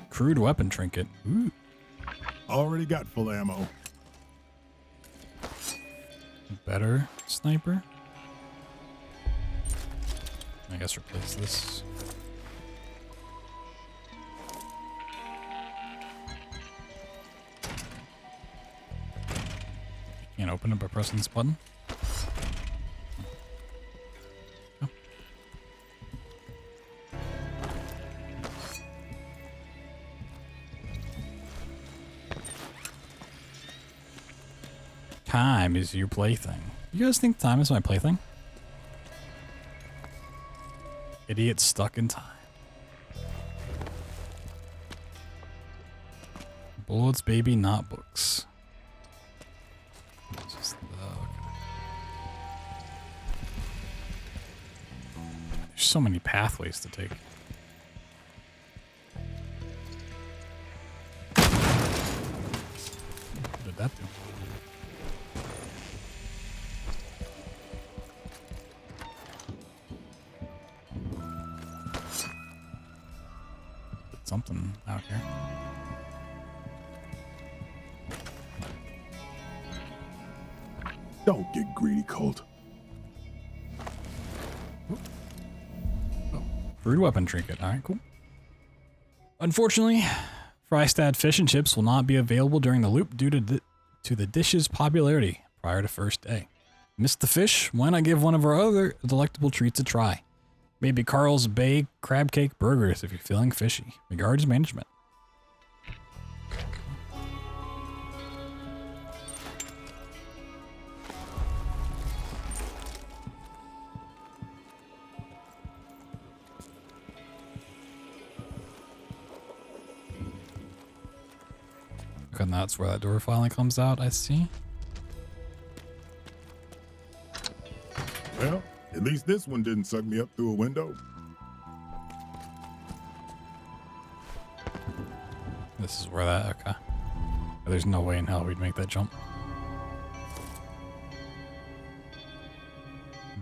Crude weapon trinket. Ooh. Already got full ammo. Better sniper. I guess replace this. Can't open it by pressing this button. Oh. Time is your plaything. You guys think time is my plaything? Idiot stuck in time. Bullets, baby, not books. Just, okay. There's so many pathways to take. What did that do? Something out here. Don't get greedy, Colt. Brewed weapon trinket. Alright, cool. Unfortunately, Frystad fish and chips will not be available during the loop due to the dish's popularity prior to first day. Missed the fish? Why not give one of our other delectable treats a try? Maybe Carl's Bay Crab Cake Burgers if you're feeling fishy. Regards, management. Okay, and that's where that door finally comes out, I see. Well, at least this one didn't suck me up through a window. This is where that, okay. There's no way in hell we'd make that jump.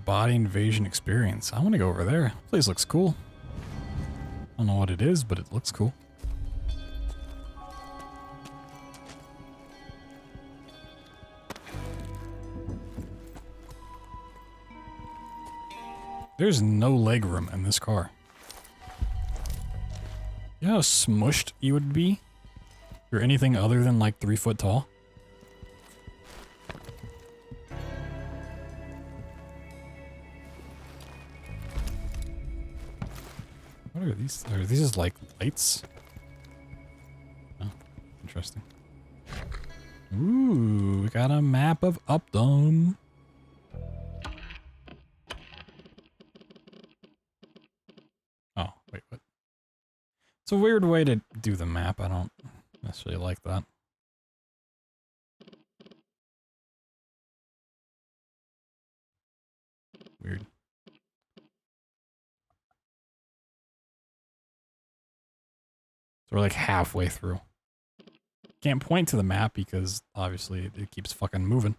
Body invasion experience. I want to go over there. Place looks cool. I don't know what it is, but it looks cool. There's no leg room in this car. You know how smushed you would be? If you're anything other than like 3 foot tall? What are these? Are these just like lights? Oh, interesting. Ooh, we got a map of Updome. Oh, wait, what? It's a weird way to do the map. I don't necessarily like that. Weird. So we're like halfway through. Can't point to the map because obviously it keeps fucking moving.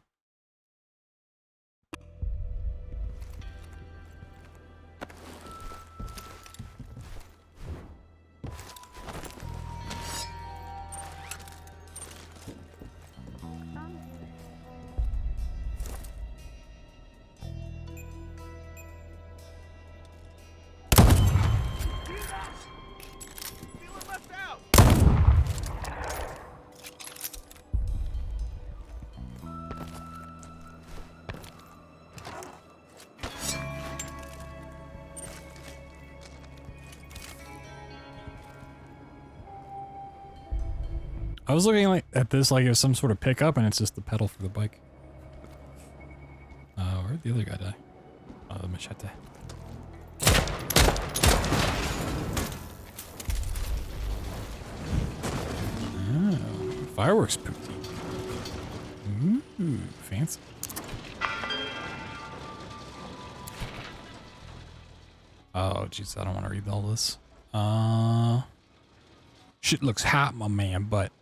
I was looking like at this like it was some sort of pickup, and it's just the pedal for the bike. Where'd the other guy die? Oh, the machete. Oh, fireworks boutique. Ooh, fancy. Oh, jeez, I don't want to read all this. Shit looks hot, my man, but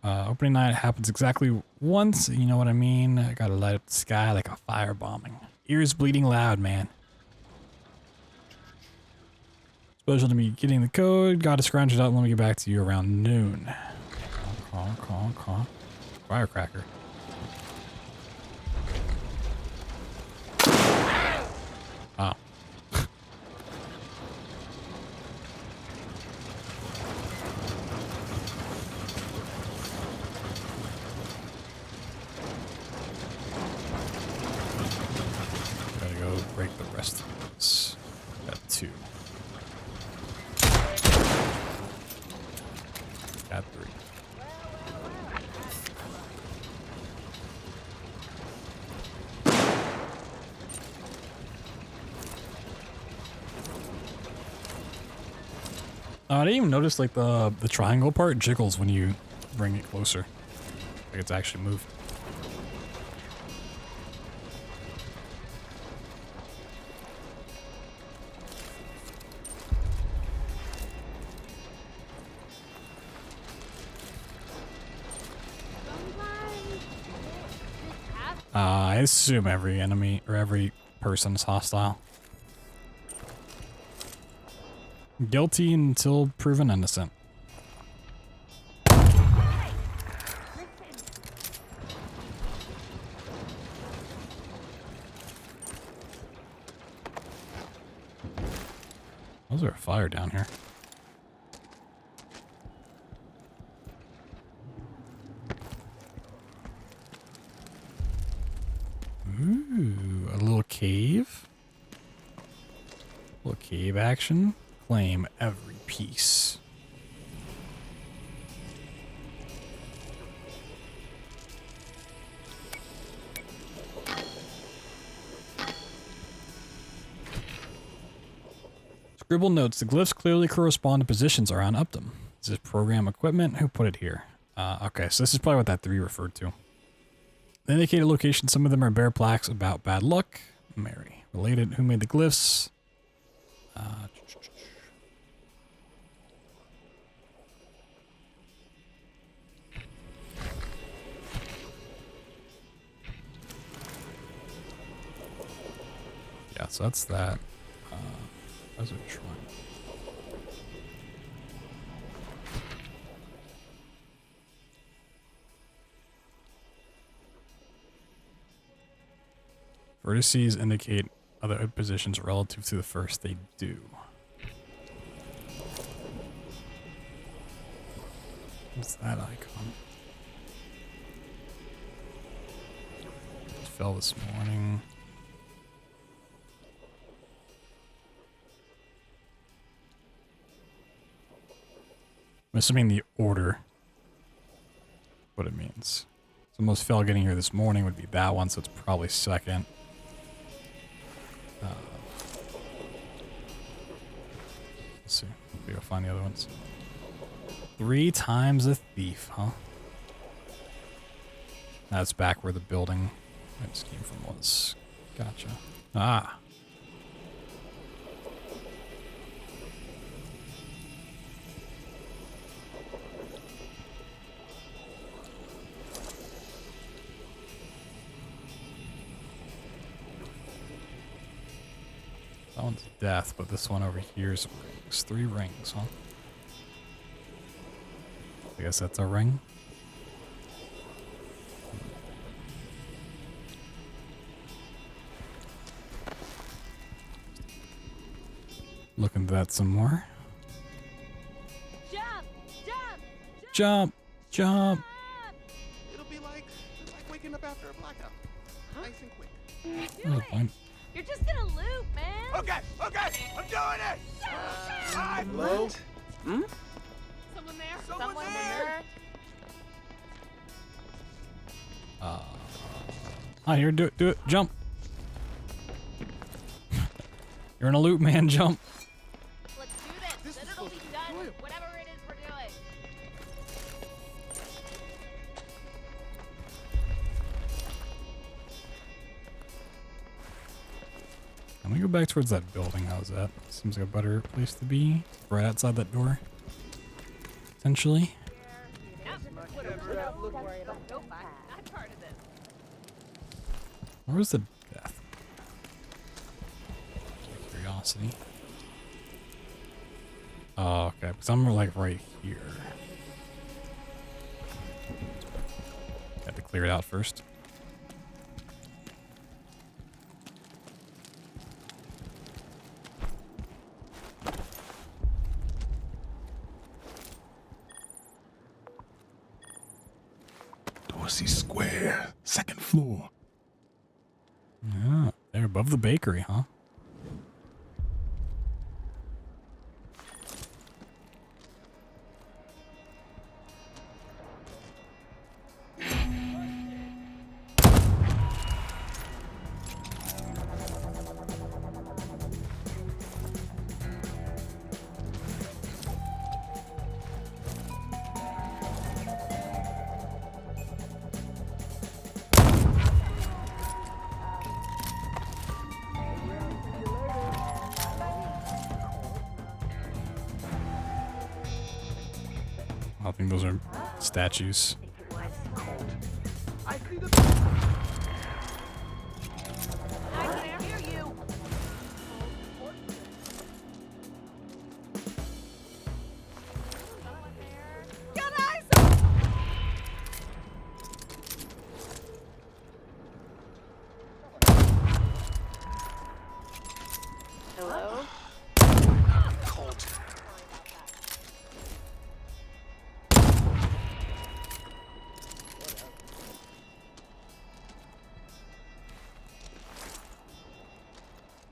opening night happens exactly once, you know what I mean? I gotta light up the sky like a firebombing. Ears bleeding loud, man. Special to me getting the code. Gotta scrounge it up. Let me get back to you around noon. Call. Firecracker. Oh. Break the rest of those. Got 2. Got 3. I didn't even notice like the triangle part jiggles when you bring it closer. Like it's actually moved. I assume every enemy or every person is hostile. Guilty until proven innocent. Was there a fire down here? Ooh, a little cave. A little cave action. Claim every piece. Scribble notes, the glyphs clearly correspond to positions around Upton. Is this program equipment? Who put it here? Okay, so this is probably what that 3 referred to. They indicate a location. Some of them are bare plaques about bad luck. Mary. Related. Who made the glyphs? Yeah, so that's that. How's it trying? Vertices indicate other positions relative to the first. They do. What's that icon? It fell this morning. I'm assuming the order, what it means. So most fell getting here this morning would be that one, so it's probably second. Let's see. Maybe I'll find the other ones. 3 times a thief, huh? That's back where the building I just came from was. Gotcha. Ah. That one's death, but this one over here is rings. 3 rings, huh? I guess that's a ring. Look into that some more. Jump! Jump! Jump! Jump! It'll be like waking up after a blackout. Nice and quick. Oh, fine. You're just gonna loop, man! Okay, I'm doing it! Hello? Hmm? Someone there? Someone there? Here, do it, jump. You're in a loop, man, jump. Let's do this, then it'll be done, whatever it is we're doing. Let me go back towards that building. How's that? Seems like a better place to be. Right outside that door. Potentially. Where's the death? Curiosity. Oh, okay. Because I'm like right here. Got to clear it out first. Dorsey Square, 2nd floor. Yeah, they're above the bakery, huh? I think those are statues. I see the. I can't hear you. Get eyes on. Hello?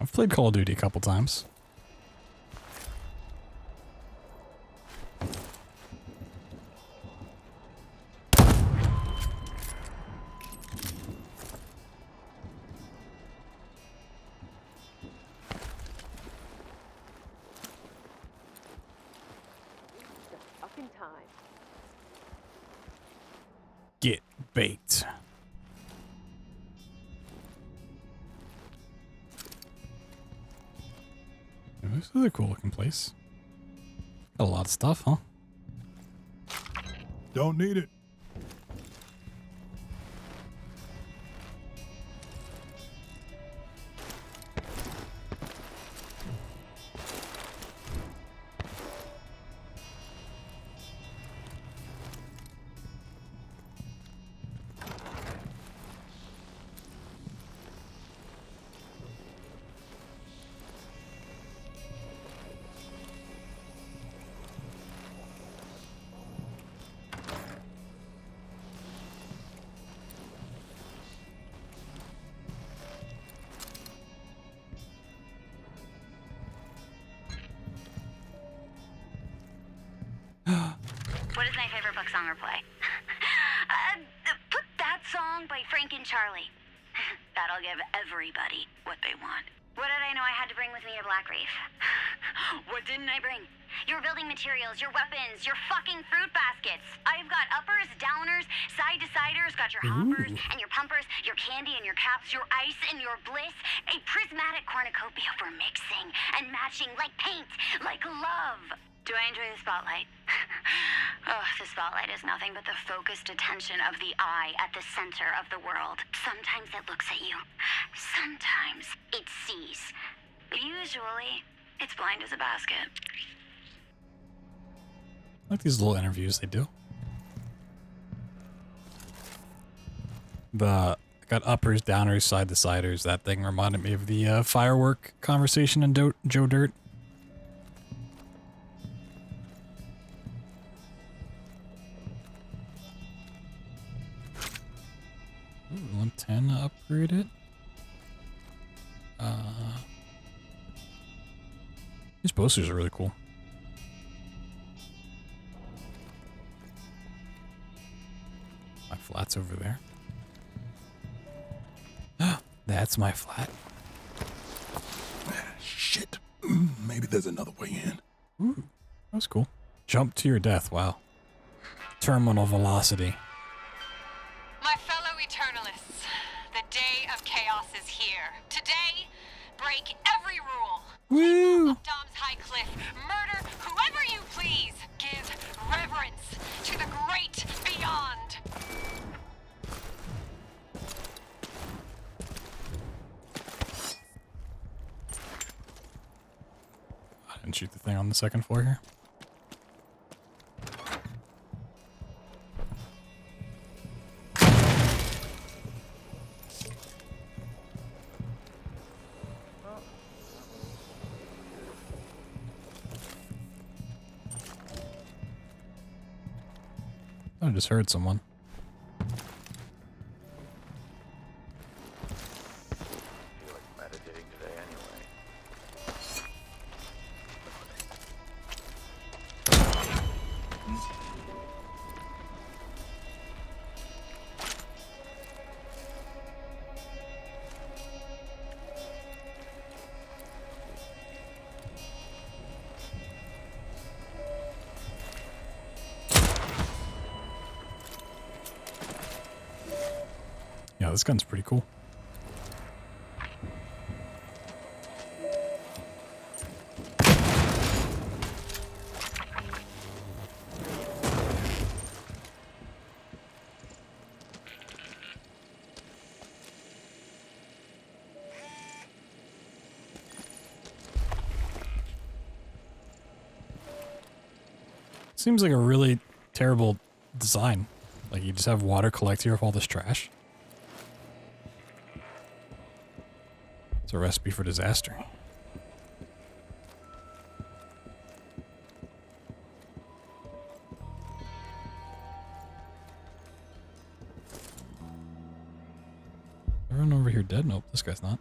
I've played Call of Duty a couple times. Fucking time. Get baked. This is a cool looking place. Got a lot of stuff, huh? Don't need it. What is my favorite book song or play? Put that song by Frank and Charlie. That'll give everybody what they want. What did I know I had to bring with me to Black Reef? What didn't I bring? Your building materials, your weapons, your fucking fruit baskets. I've got uppers, downers, side-to-siders, got your hoppers and your pumpers, your candy and your caps, your ice and your bliss, a prismatic cornucopia for mixing and matching like paint, like love. Do I enjoy the spotlight? Oh, the spotlight is nothing but the focused attention of the eye at the center of the world. Sometimes it looks at you. Sometimes it sees. Usually, it's blind as a basket. I like these little interviews they do. I got uppers, downers, side-to-siders. That thing reminded me of the firework conversation in Joe Dirt. Ooh, 110 to upgrade it. These posters are really cool. My flat's over there. That's my flat. Shit. Maybe there's another way in. Ooh, that was cool. Jump to your death. Wow. Terminal velocity. My fellow Eternalists, the day of chaos is here. Today, break every rule. Woo! Up Dom's high cliff, murder whoever you please. Give reverence to the great beyond. I didn't shoot the thing on the second floor here. I just heard someone. Meditating today anyway. Yeah, this gun's pretty cool. Seems like a really terrible design. Like you just have water collect here with all this trash. It's a recipe for disaster. Everyone over here dead? Nope, this guy's not.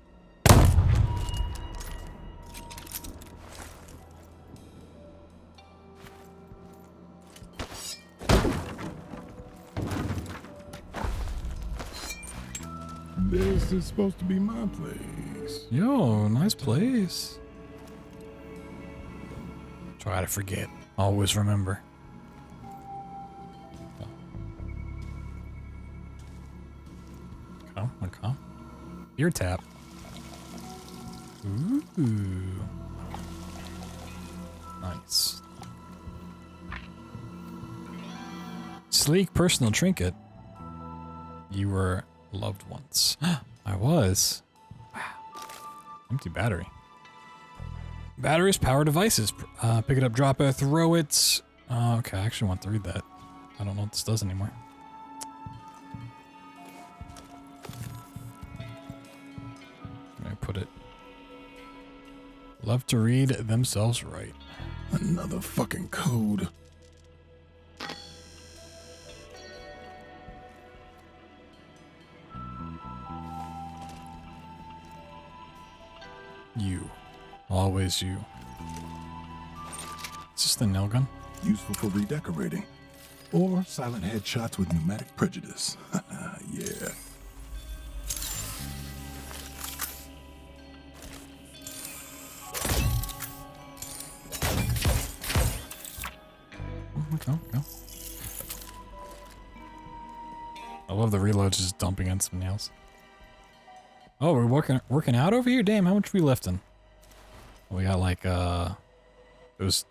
This is supposed to be my place. Yo, nice place. Try to forget. Always remember. Okay. Ear tap. Ooh. Nice. Sleek personal trinket. You were loved once. I was. Wow. Empty battery. Batteries, power devices. Pick it up, drop it, throw it. Okay, I actually want to read that. I don't know what this does anymore. Where I put it. Love to read themselves right. Another fucking code. You. Always you. Is this the nail gun? Useful for redecorating. Or silent headshots with pneumatic prejudice. Yeah. Okay. I love the reloads just dumping in some nails. Oh, we're working out over here? Damn, how much are we lifting? We got like those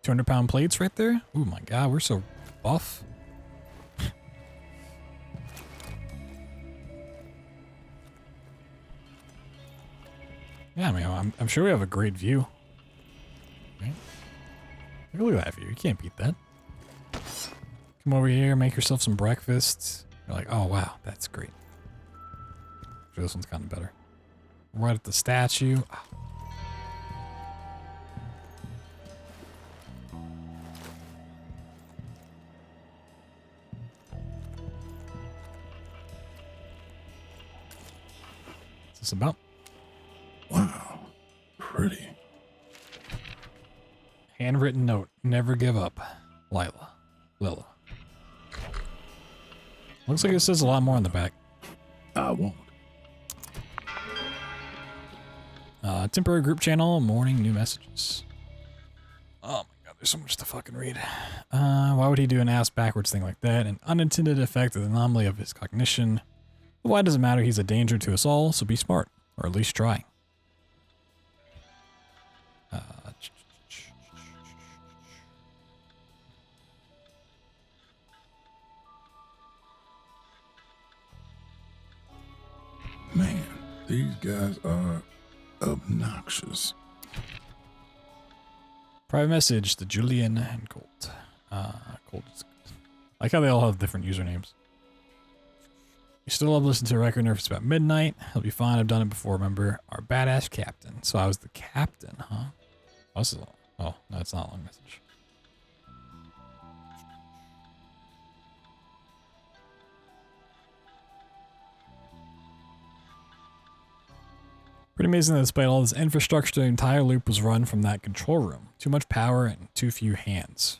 200-pound plates right there. Oh my god, we're so buff. Yeah, I mean, I'm sure we have a great view. Right? Look at that view. You can't beat that. Come over here, make yourself some breakfast. You're like, oh wow, that's great. Sure, this one's kind of better. Right at the statue. Oh. What's this about? Wow, pretty. Handwritten note. Never give up. Lila. Looks like it says a lot more on the back. I won't. Temporary group channel, morning new messages. Oh my god, there's so much to fucking read. Why would he do an ass backwards thing like that? An unintended effect of the anomaly of his cognition. But why does it matter? He's a danger to us all, so be smart. Or at least try. Man, these guys are obnoxious. Private message to Julian and Colt. Colt. I like how they all have different usernames. You still love listening to a record nervous about midnight. He'll be fine. I've done it before. Remember our badass captain. So I was the captain, huh? Oh, this is no, it's not a long message. Pretty amazing that despite all this infrastructure, the entire loop was run from that control room. Too much power and too few hands.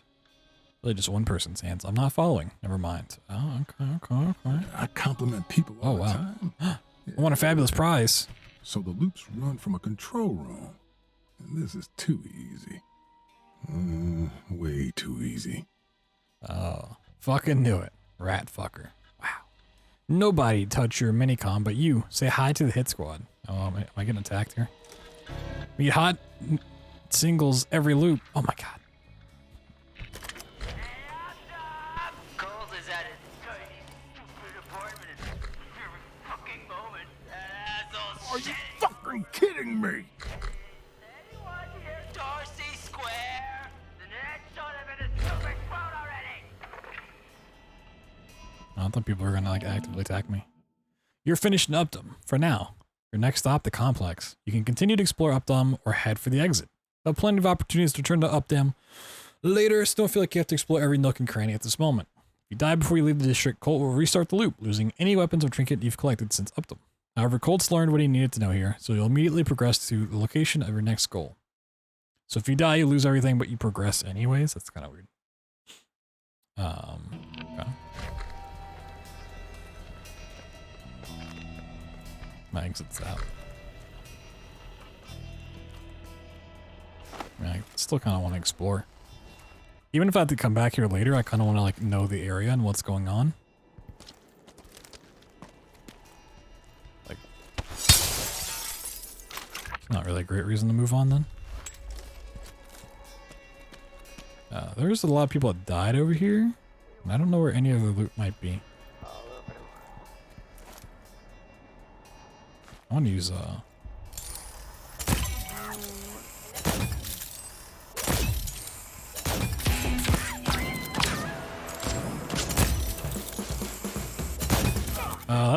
Really just one person's hands. I'm not following. Never mind. Oh, okay. I compliment people all the time. I want a fabulous prize. So the loops run from a control room. And this is too easy. Way too easy. Oh, fucking knew it. Rat fucker. Wow. Nobody touch your minicom but you. Say hi to the hit squad. Oh, am I getting attacked here? Meet hot singles every loop. Oh my god. Colt is at his tiny, stupid apartment at every fucking moment. Asshole Are you fucking kidding me? Anyone here? Darcy Square? The next should have been a stupid quote already. I thought people were gonna like actively attack me. You're finished in Updom for now. Your next stop, the complex. You can continue to explore Updom or head for the exit. There are plenty of opportunities to return to Updom later, so don't feel like you have to explore every nook and cranny at this moment. If you die before you leave the district, Colt will restart the loop, losing any weapons or trinket you've collected since Updom. However, Colt's learned what he needed to know here, so you'll immediately progress to the location of your next goal. So if you die, you lose everything, but you progress anyways? That's kind of weird. Okay. My exit's out. I mean, I still kind of want to explore. Even if I have to come back here later, I kind of want to like know the area and what's going on. Like, it's not really a great reason to move on then. There's a lot of people that died over here. And I don't know where any of the loot might be. I want to use that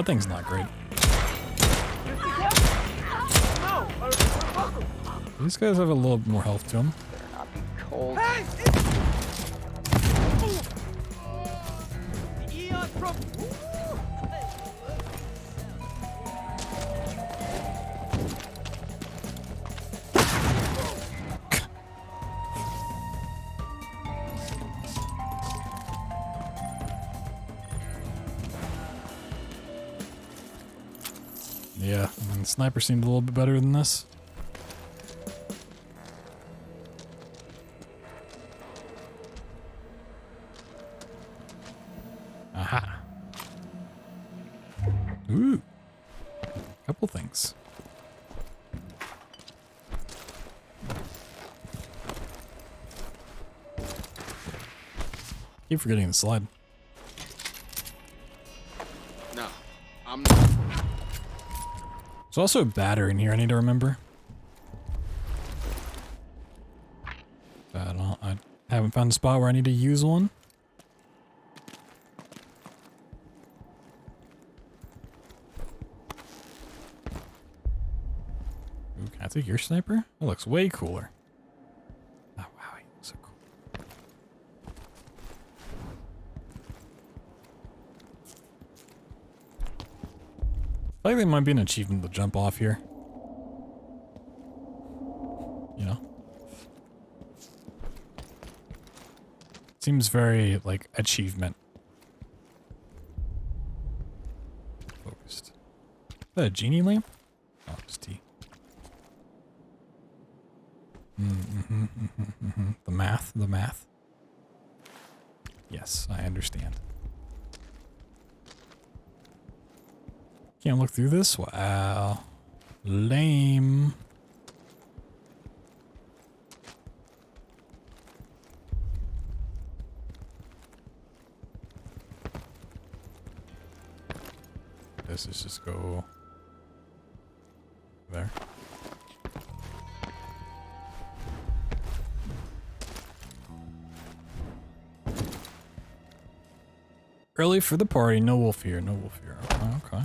thing's not great. These guys have a little bit more health to them. Cold. Yeah, and the sniper seemed a little bit better than this. Aha. Ooh. Couple things. Keep forgetting the slide. No, I'm not. There's also a battery in here I need to remember. I haven't found a spot where I need to use one. Ooh, can I take your sniper? That looks way cooler. Oh wow, he looks so cool. I feel like there might be an achievement to jump off here. You know? Seems very, like, achievement. Focused. Is that a genie lamp? Oh, it's tea. The math. Yes, I understand. Can't look through this? Wow. Lame. This is just go there. Early for the party, no wolf here, no wolf here. Okay.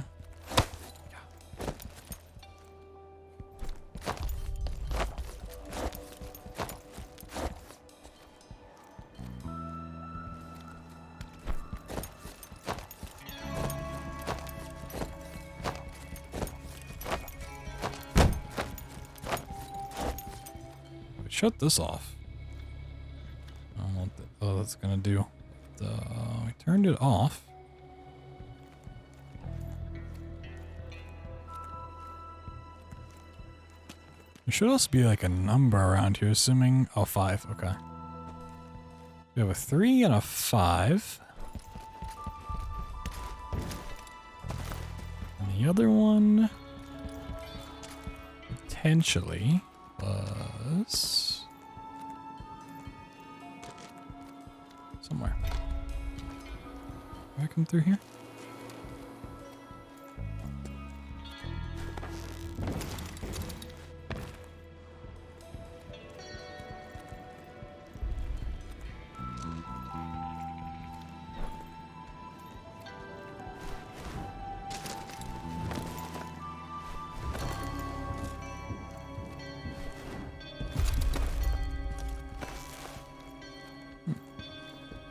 Shut this off. I don't know what that's gonna do. I turned it off. There should also be like a number around here, assuming... Oh, 5. Okay. We have a 3 and a 5. And the other one... potentially... was... somewhere. Can I come through here?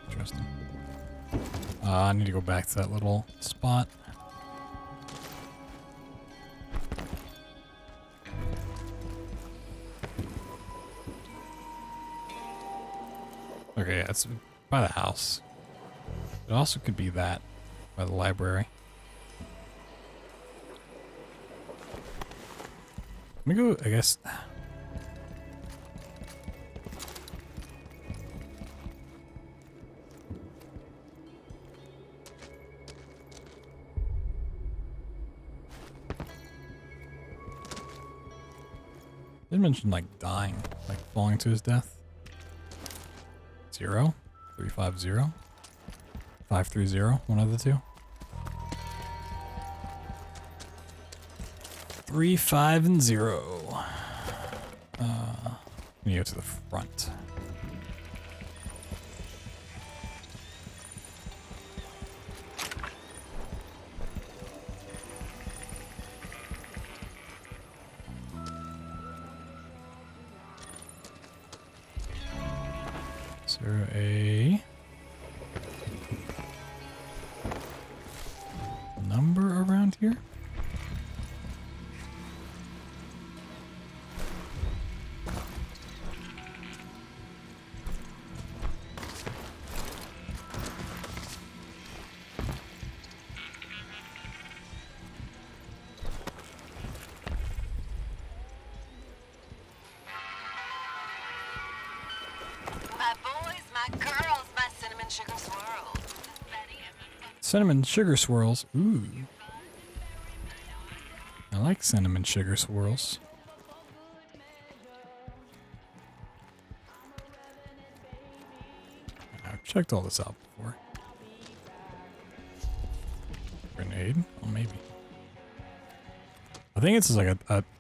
Interesting. I need to go back to that little spot. Okay, that's by the house. It also could be that by the library. Let me go, I guess. Didn't mention like dying, like falling to his death. 0, 350, 530, one of the two. 3, 5, and 0. You go to the front. Is there a number around here? Cinnamon sugar swirls. Ooh. I like cinnamon sugar swirls. I've checked all this out before. Grenade? Oh, maybe. I think it's just like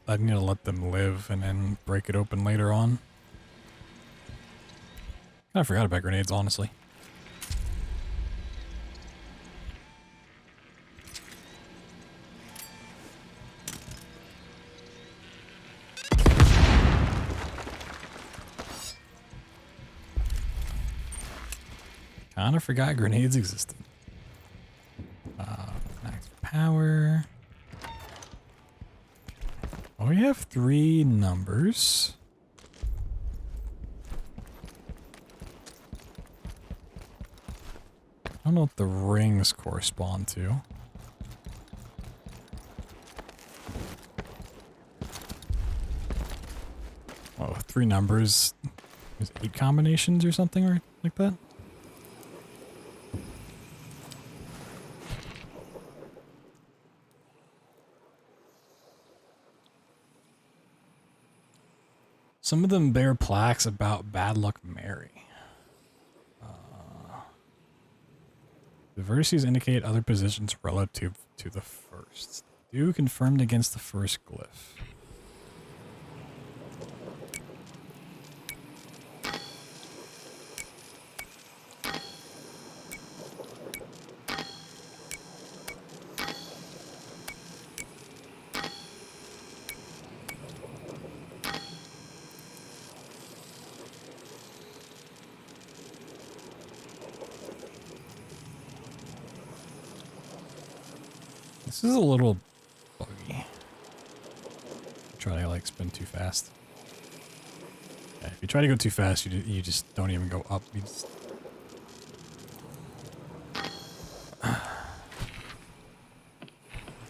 I need to let them live and then break it open later on. I forgot about grenades, honestly. Kinda forgot grenades existed. Max power. Oh, we have 3 numbers. I don't know what the rings correspond to. Oh, 3 numbers. There's 8 combinations or something right like that? Some of them bear plaques about Bad Luck Mary. The vertices indicate other positions relative to the first. Do confirmed against the first glyph. This is a little buggy. Try to like spin too fast. Yeah, if you try to go too fast, you just don't even go up. You just...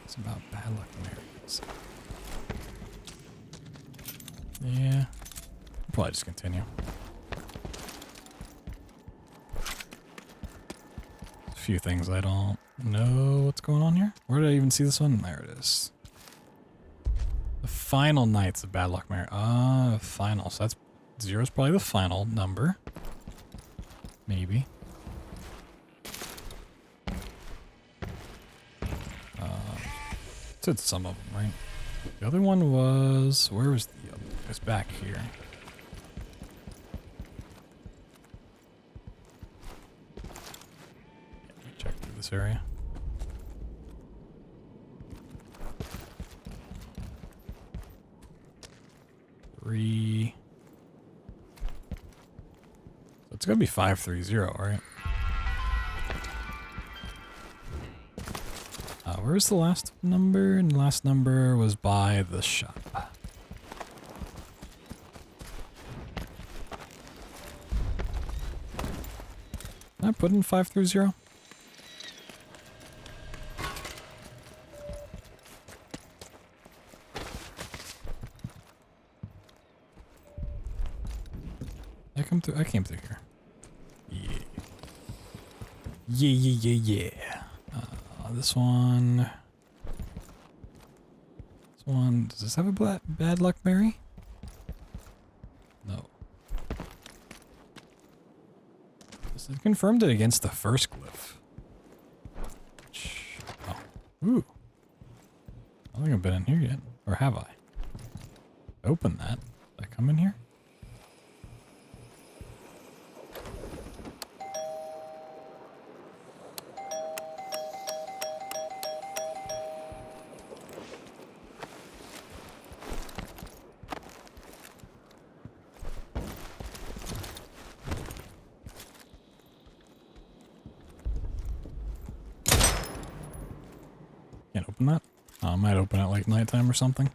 It's about Bad Luck Americans. Yeah, I'll probably just continue. A few things I don't know what's going on here. Where did I even see this one? There it is. The final nights of Bad Luck Mary. Final. So that's 0 is probably the final number. Maybe. Said some of them, right? The other one was... Where was the other? It was back here. Check through this area. Three. So it's gonna be 530, right? Where's the last number? And the last number was by the shop. Did I put in 530? through? I came through here. Yeah. This one. This one. Does this have a bad luck berry? No. This is confirmed it against the first glyph. Oh. Ooh. I don't think I've been in here yet. Or have I? Open that. Did I come in here? Can't open that? Oh, I might open it like nighttime or something.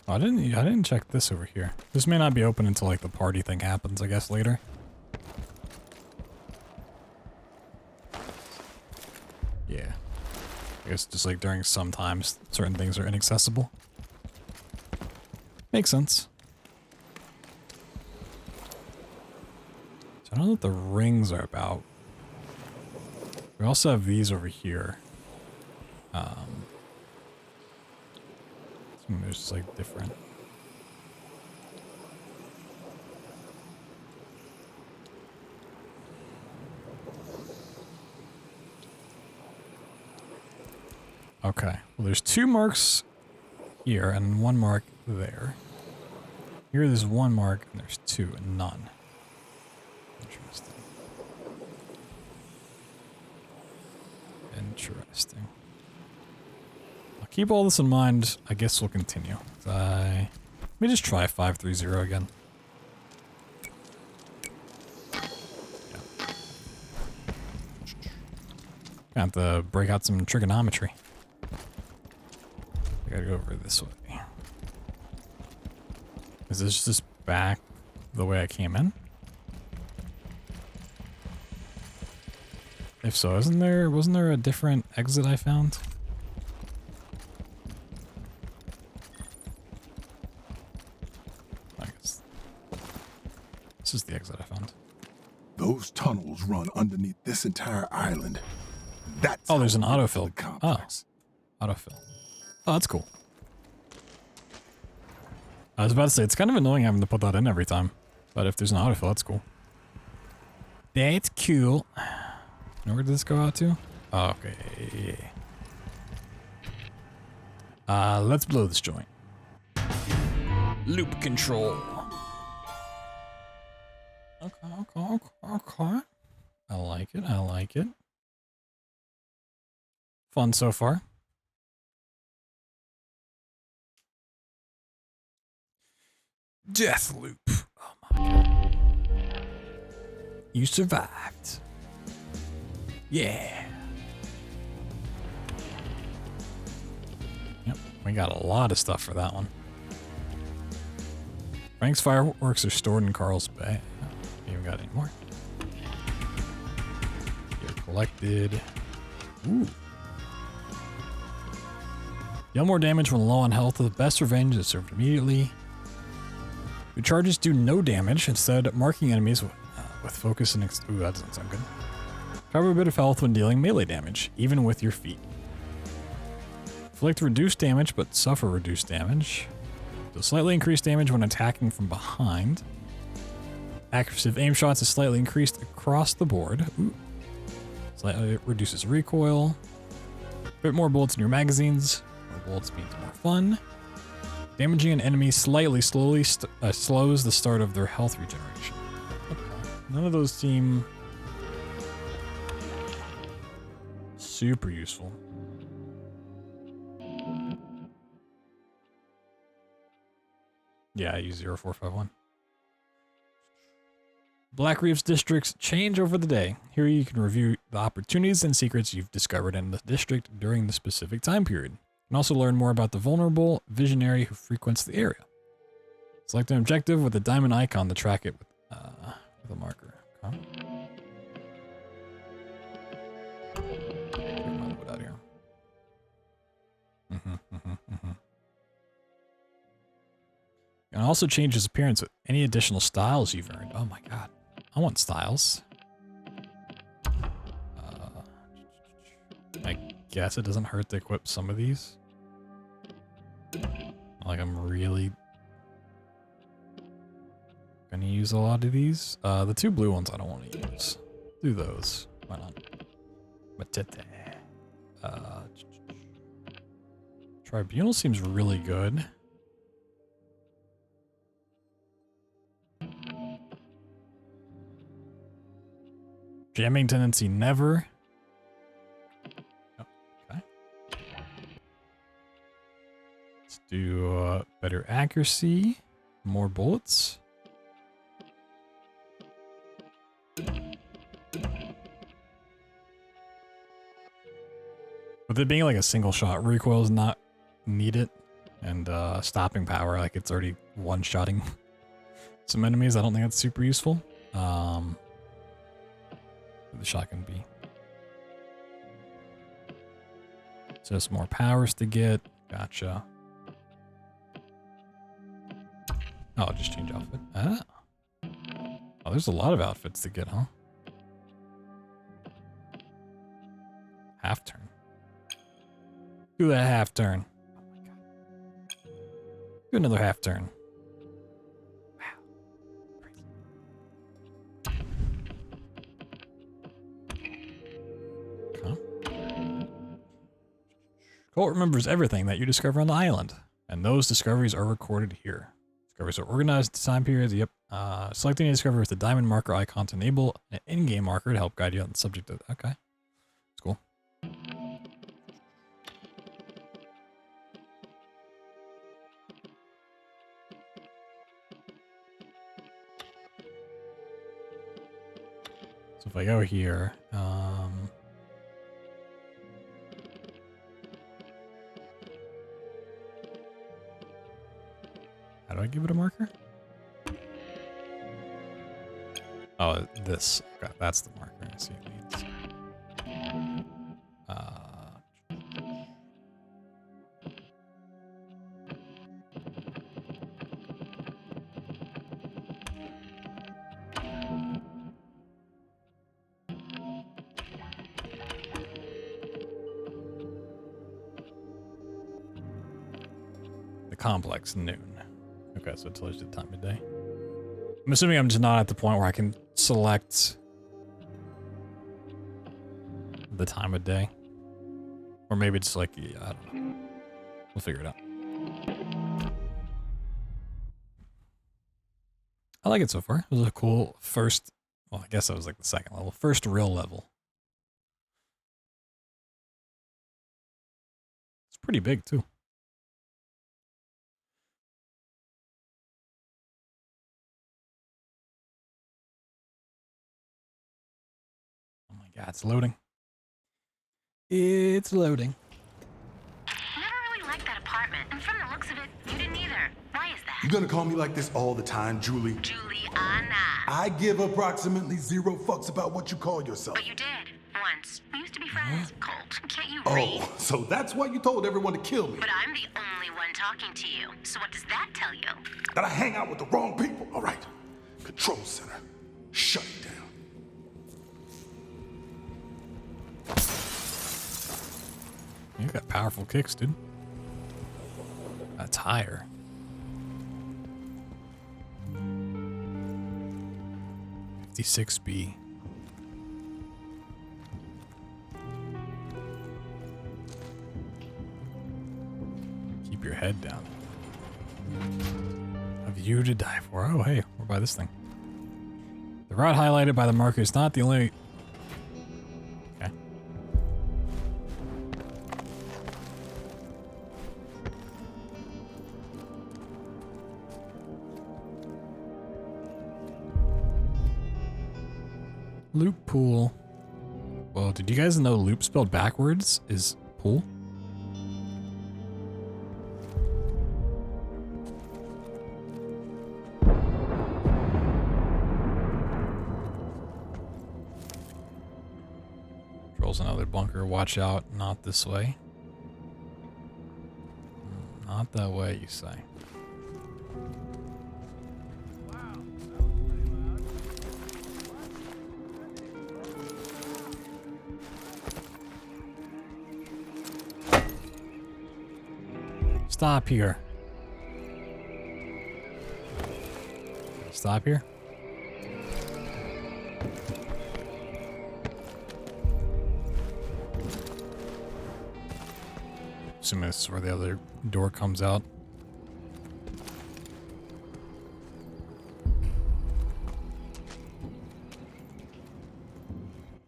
Oh, I didn't check this over here. This may not be open until like the party thing happens, I guess, later. Yeah. I guess just like during some times, certain things are inaccessible. Makes sense. So I don't know what the rings are about. We also have these over here. There's just like different. Okay, well there's 2 marks here and 1 mark there. Here there's 1 mark and there's 2 and none. Interesting. Interesting. I'll keep all this in mind. I guess we'll continue. Let me just try 530 again. Yeah. I have to break out some trigonometry. I gotta go over this way. Is this just back the way I came in? If so, wasn't there a different exit I found? I guess this is the exit I found. Those tunnels run underneath this entire island. That's oh, there's an how we get to autofill. the complex. Oh, autofill. Oh, that's cool. I was about to say, it's kind of annoying having to put that in every time. But if there's an autofill, that's cool. That's cool. Now where did this go out to? Oh, okay. Let's blow this joint. Loop control. Okay. I like it. Fun so far. Deathloop. Oh my god. You survived. Yeah. Yep, we got a lot of stuff for that one. Frank's fireworks are stored in Carl's Bay. Oh, even got any more. They're collected. Ooh. Deal more damage when low on health. The best revenge is served immediately. Your charges do no damage, instead marking enemies with focus and ooh, that doesn't sound good. Cover a bit of health when dealing melee damage, even with your feet. Inflict reduced damage, but suffer reduced damage. So slightly increased damage when attacking from behind. Accuracy of aim shots is slightly increased across the board. Ooh. Slightly reduces recoil. A bit more bullets in your magazines. More bullets means more fun. Damaging an enemy slightly slows the start of their health regeneration. Okay. None of those seem super useful. Yeah, I use 0451. Black Reef's districts change over the day. Here you can review the opportunities and secrets you've discovered in the district during the specific time period. can also learn more about the vulnerable visionary who frequents the area. Select an objective with a diamond icon to track it with a marker. Okay. Take my load out here. You can also change his appearance with any additional styles you've earned. Oh my god. I want styles. I guess it doesn't hurt to equip some of these. Like I'm really gonna use a lot of these. The two blue ones I don't want to use. Do those. Why not? Matete. Tribunal seems really good. Jamming tendency never. Oh, okay. Let's do better accuracy, more bullets. With it being like a single shot, recoil is not needed, and stopping power, like it's already one-shotting some enemies. I don't think that's super useful. The shotgun B. So there's more powers to get. Gotcha. Oh, I'll just change outfit. Ah. Oh, there's a lot of outfits to get, huh? Half turn. Do that half turn. Oh my god. Do another half turn. Colt remembers everything that you discover on the island, and those discoveries are recorded here. Discoveries are organized into time periods. Yep. Selecting a discovery with the diamond marker icon to enable an in-game marker to help guide you on the subject of. Okay, that's cool. So if I go here, how do I give it a marker? Oh, this. Okay, that's the marker. I see what it means. The complex noon. Okay, so it tells you the time of day. I'm assuming I'm just not at the point where I can select the time of day. Or maybe it's like, yeah, I don't know. We'll figure it out. I like it so far. It was a cool first, well, I guess that was like the second level. First real level. It's pretty big too. Yeah, it's loading. It's loading. I never really liked that apartment, and from the looks of it, you didn't either. Why is that? You gonna call me like this all the time, Julie? Juliana. I give approximately 0 fucks about what you call yourself. But you did. Once. We used to be friends. Colt, can't you Oh, read? so that's why you told everyone to kill me. But I'm the only one talking to you. So what does that tell you? That I hang out with the wrong people. All right. Control center. Shut it down. You got powerful kicks, dude. That's higher. $56B. Keep your head down. A view to die for. Oh, hey, we're by this thing. The route highlighted by the marker is not the only... Okay. Loop pool. Well, did you guys know loop spelled backwards is pool? bunker. Watch out. Not this way. Not that way, you say. Stop here. Stop here. Assuming this is where the other door comes out.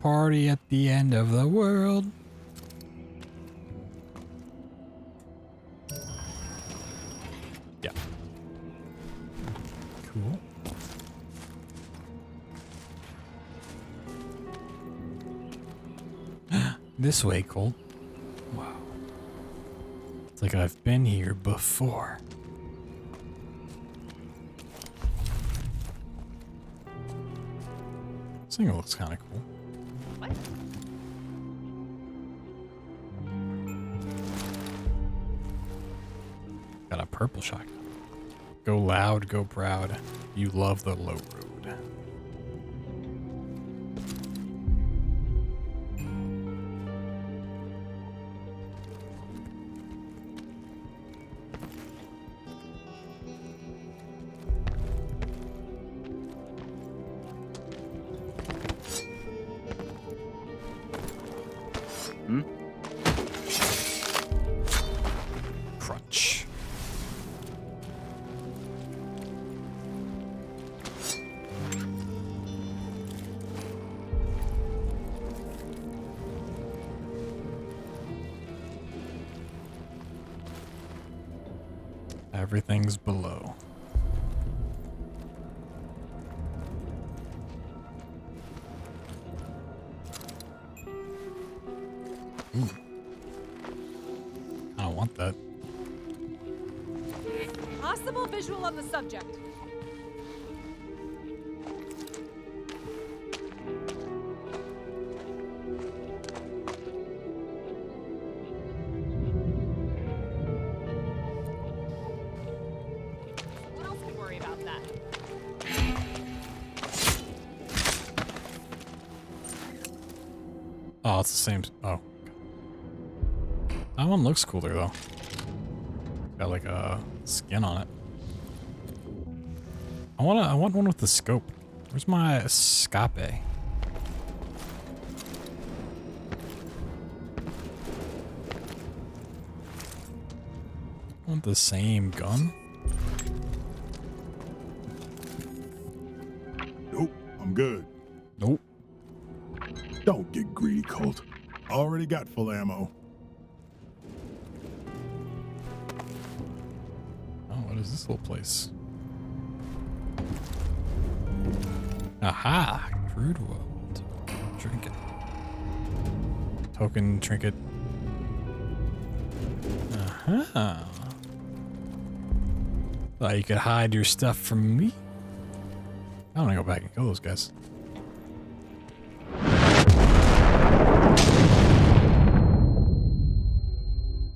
Party at the end of the world. Yeah. Cool. This way, Colt. Wow. It's like I've been here before. This thing looks kind of cool. What? Got a purple shotgun. Go loud, go proud. You love the low road. Crunch. Everything's below. Ooh. I don't want that. Possible visual on the subject. Someone else can worry about that. Oh, it's the same. Oh. That one looks cooler though. Got like a skin on it. I want one with the scope. Where's my escape? I want the same gun. Nope, I'm good. Nope. Don't get greedy, Colt. Already got full ammo. Oh, what is this little place? Aha! Crude world. Trinket. Token trinket. Aha! Thought you could hide your stuff from me? I want to go back and kill those guys.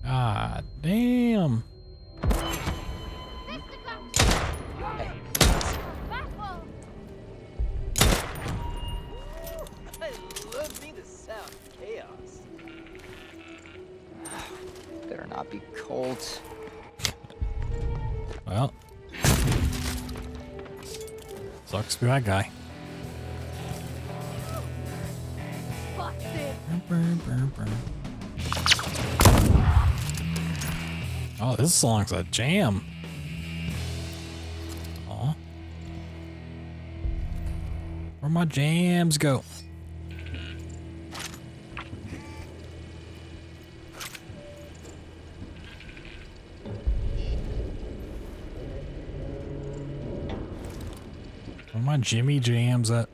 Ah, damn. I love me the sound of chaos. Better not be cold. Well. Sucks to be that guy. Burn, burn, burn. Oh, this song's a jam. Aw. Where'd my jams go? Where my Jimmy jams at?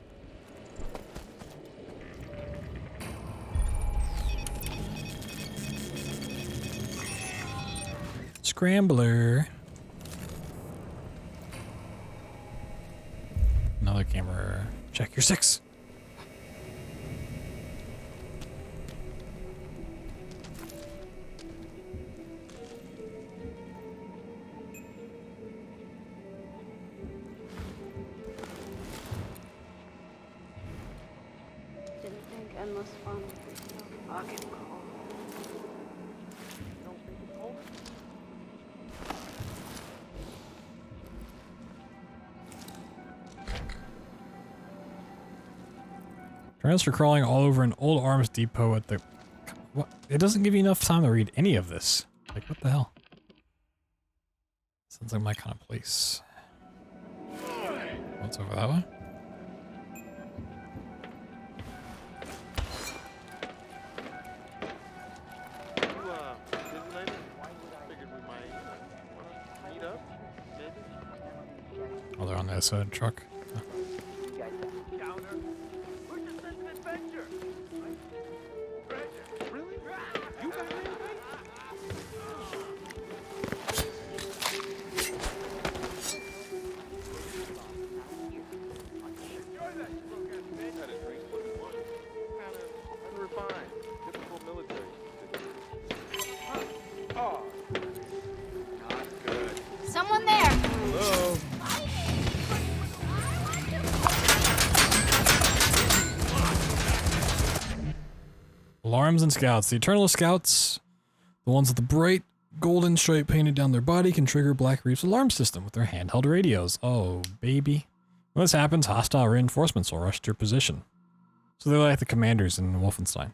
Scrambler. Another camera. Check your 6. was fun. So fucking cold. Don't think it's cold? Trails for crawling all over an old arms depot at the... What? It doesn't give you enough time to read any of this. Like, what the hell? Sounds like my kind of place. What's over that way? Oh, they're on the other side of the truck. Huh. Someone there. Hello. Alarms and scouts. The Eternal Scouts, the ones with the bright golden stripe painted down their body, can trigger Black Reef's alarm system with their handheld radios. Oh, baby. When this happens, hostile reinforcements will rush to your position. So they're like the commanders in Wolfenstein.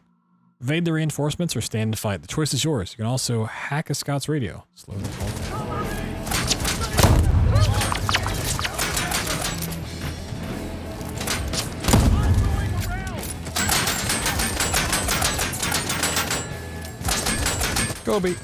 Evade the reinforcements or stand and fight. The choice is yours. You can also hack a scout's radio. Slowly fall down. Go, beat.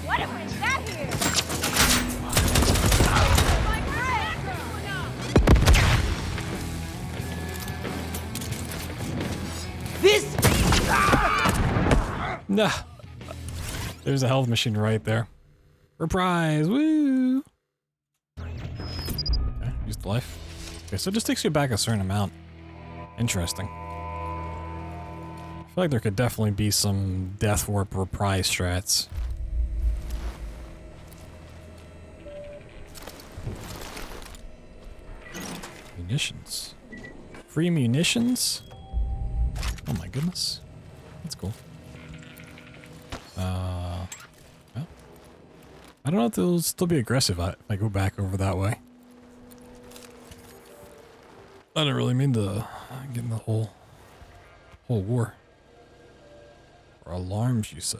What if we got here? This. Nah. There's a health machine right there. Reprise! Woo! Okay, use the life. Okay, so it just takes you back a certain amount. Interesting. I feel like there could definitely be some Death Warp reprise strats. Munitions. Free munitions? Oh my goodness. That's cool. Well, I don't know if they'll still be aggressive if I go back over that way. I don't really mean to get in the whole war. Or alarms, you say.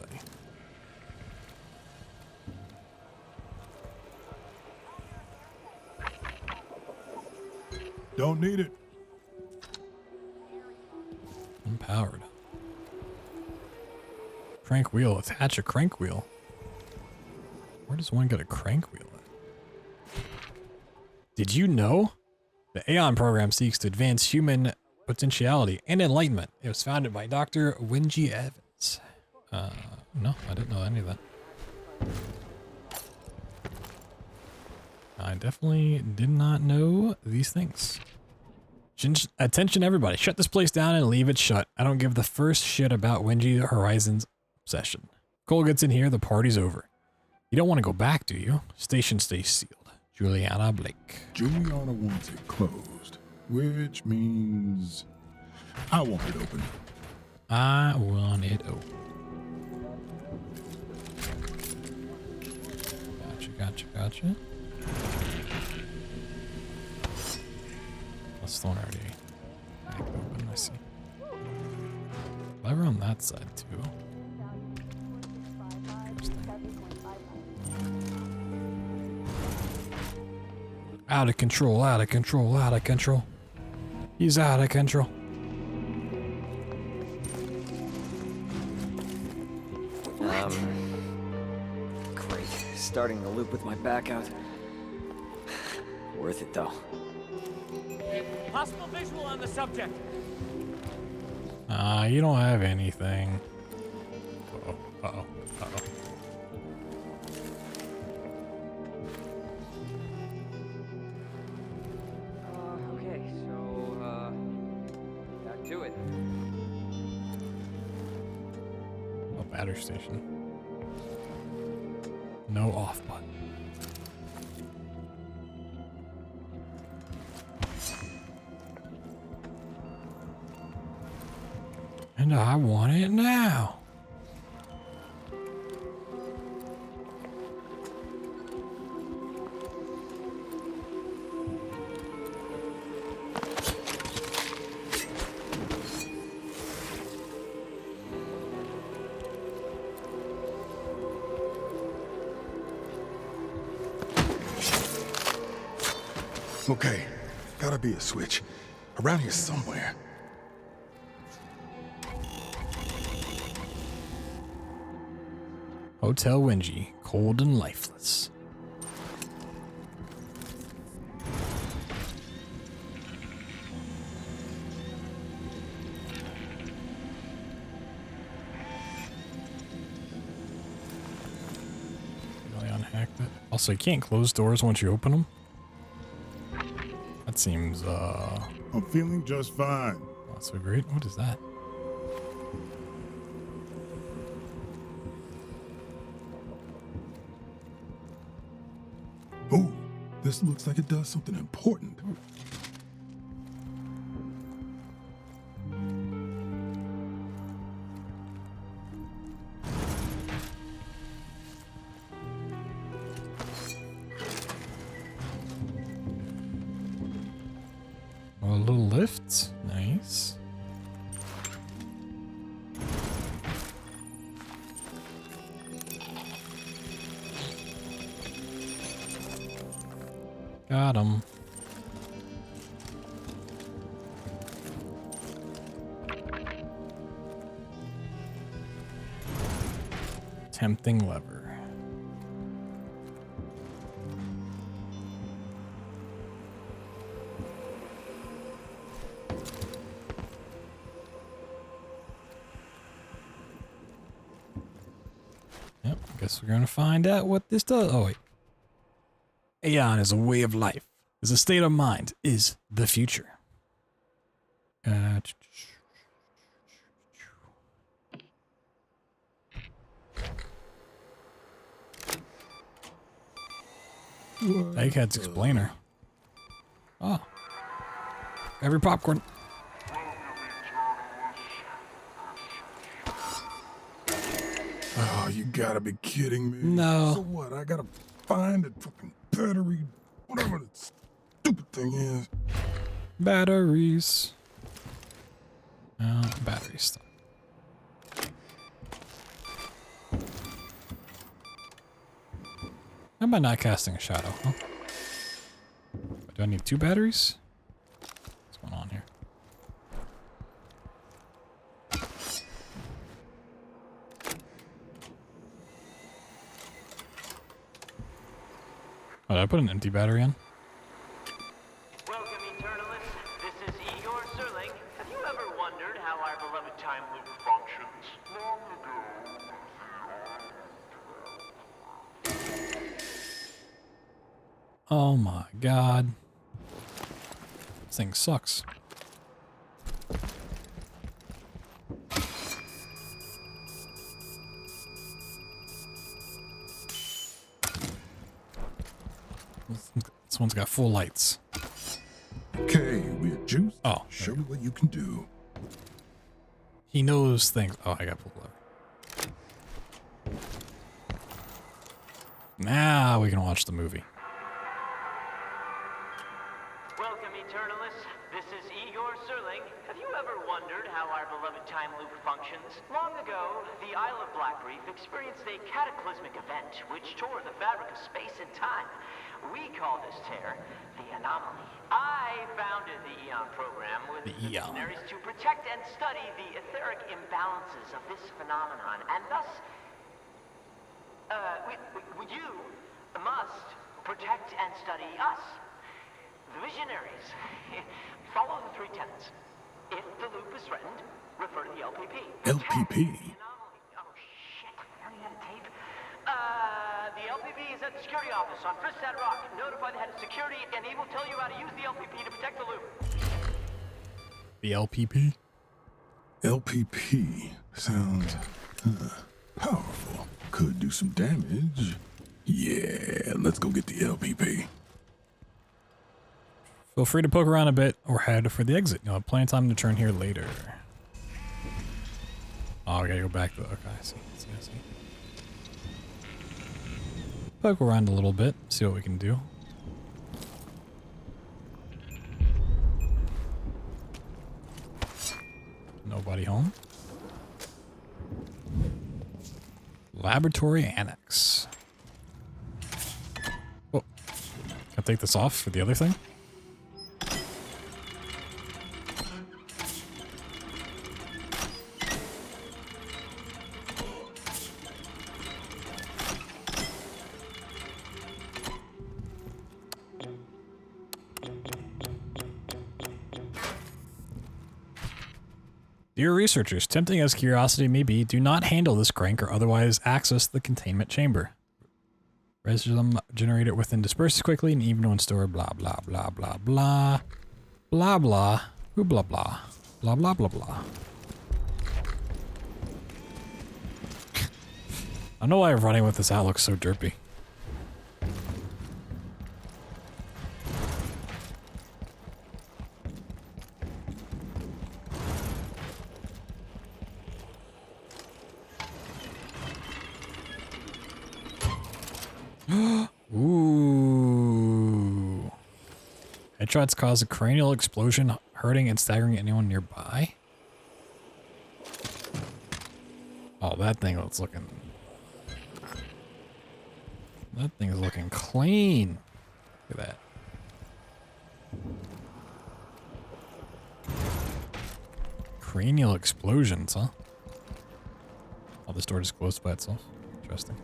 Don't need it. Empowered. Crank wheel. Attach a crank wheel. Where does one get a crank wheel at? Did you know? The Aeon program seeks to advance human potentiality and enlightenment. It was founded by Dr. Wenji Evans. No, I didn't know any of that. I definitely did not know these things. Attention everybody, shut this place down and leave it shut. I don't give the first shit about Wenji Horizon's obsession. Cole gets in here, the party's over. You don't want to go back, do you? Station stays sealed. Juliana Blake. Juliana wants it closed, which means I want it open. I want it open. Gotcha. That's the one already hacked open, I see. Lever on that side too. Out of control. He's out of control. Great. Starting the loop with my back out. Worth it though. Possible visual on the subject. You don't have anything. Uh-oh. Uh-oh. Uh-oh. Okay, so, back to it. Oh, battery station. No off button. And I want it now. Okay, gotta be a switch. Around here somewhere. Hotel Wenji, cold and lifeless. Really unhacked it. Also, you can't close doors once you open them. That seems, I'm feeling just fine. not so great. What is that? Ooh, this looks like it does something important. A little lift. Nice. Got him. Tempting lever. Yep, guess we're gonna find out what this does. Oh wait. Aeon is a way of life. Is a state of mind. Is the future. Egghead's explainer. Oh. Every popcorn. Oh, you gotta be kidding me. No. So what? I gotta find a fucking battery, whatever that stupid thing is. Batteries. Oh, battery stuff. How am I not casting a shadow? Huh? Do I need 2 batteries? What's going on here? Oh, did I put an empty battery in? Welcome, Eternalists. This is Igor Serling. Have you ever wondered how our beloved time loop functions? Long ago. Oh my god. This thing sucks. This one's got full lights. Okay, we're juiced. Oh. Show me what you can do. He knows things. Oh, I got pulled over. Now we can watch the movie. Welcome, Eternalists. This is Igor Serling. Have you ever wondered how our beloved time loop functions? Long ago, the Isle of Black Reef experienced a cataclysmic event which tore the fabric of space and time. We call this tear the anomaly. I founded the Eon program with missionaries to protect and study the etheric imbalances of this phenomenon, and thus, you must protect and study us. The visionaries follow the 3 tenets. If the loop is threatened, refer to the LPP. LPP? Oh, shit. security office on Fristat Rock. Notify the head of security, and he will tell you how to use the LPP to protect the loop. The LPP? LPP sounds powerful. Could do some damage. Yeah, let's go get the LPP. Feel free to poke around a bit or head for the exit. You'll have plenty of time to turn here later. Oh, I gotta go back to the... Okay, I see. Poke around a little bit, see what we can do. Nobody home. Laboratory Annex. Oh, can I take this off for the other thing? Dear researchers, tempting as curiosity may be, do not handle this crank or otherwise access the containment chamber. Resin generated within disperses quickly and even when stored, blah blah blah blah blah. Blah blah. Who blah blah. Blah blah blah blah. I don't know why running with this out looks so derpy. Ooh. Headshots cause a cranial explosion, hurting and staggering anyone nearby. Oh, that thing looks looking... That thing is looking clean. Look at that. Cranial explosions, huh? Oh, this door just closed by itself. Interesting.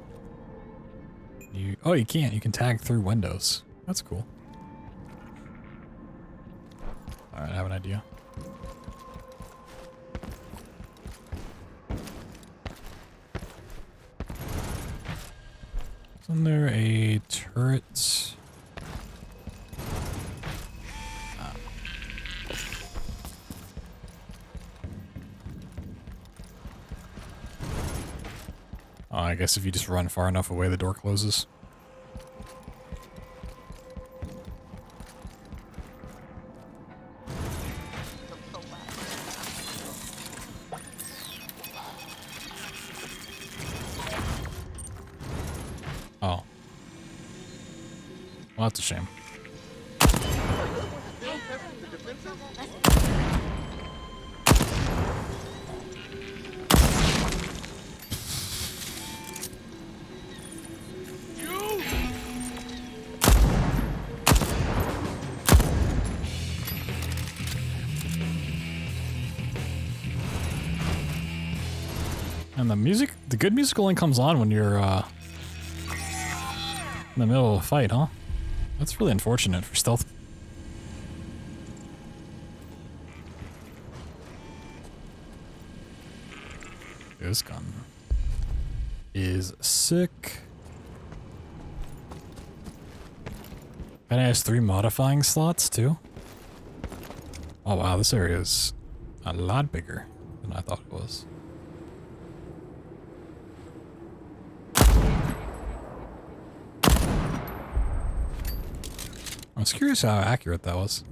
Oh, you can't. You can tag through windows. That's cool. Alright, I have an idea. Isn't there a turret? Oh, I guess if you just run far enough away, the door closes. Oh. Well, that's a shame. And the music, the good music only comes on when you're in the middle of a fight, huh? That's really unfortunate for stealth. This gun is sick. And it has 3 modifying slots too. Oh wow, this area is a lot bigger than I thought it was. I was curious how accurate that was.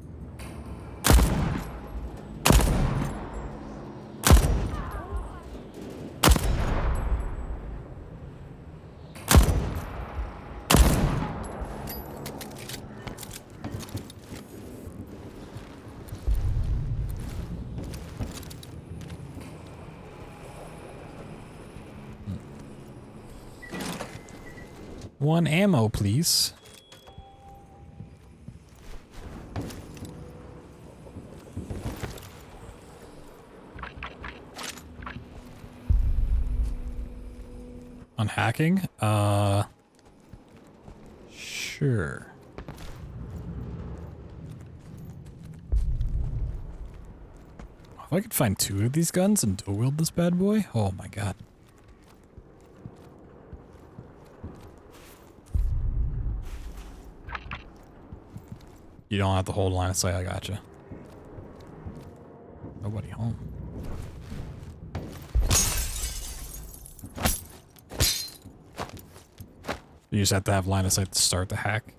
One ammo, please. On hacking? Sure. If I could find 2 of these guns and dual wield this bad boy, oh my god. You don't have to hold line of sight. I gotcha. Nobody home. You just have to have line of sight to start the hack.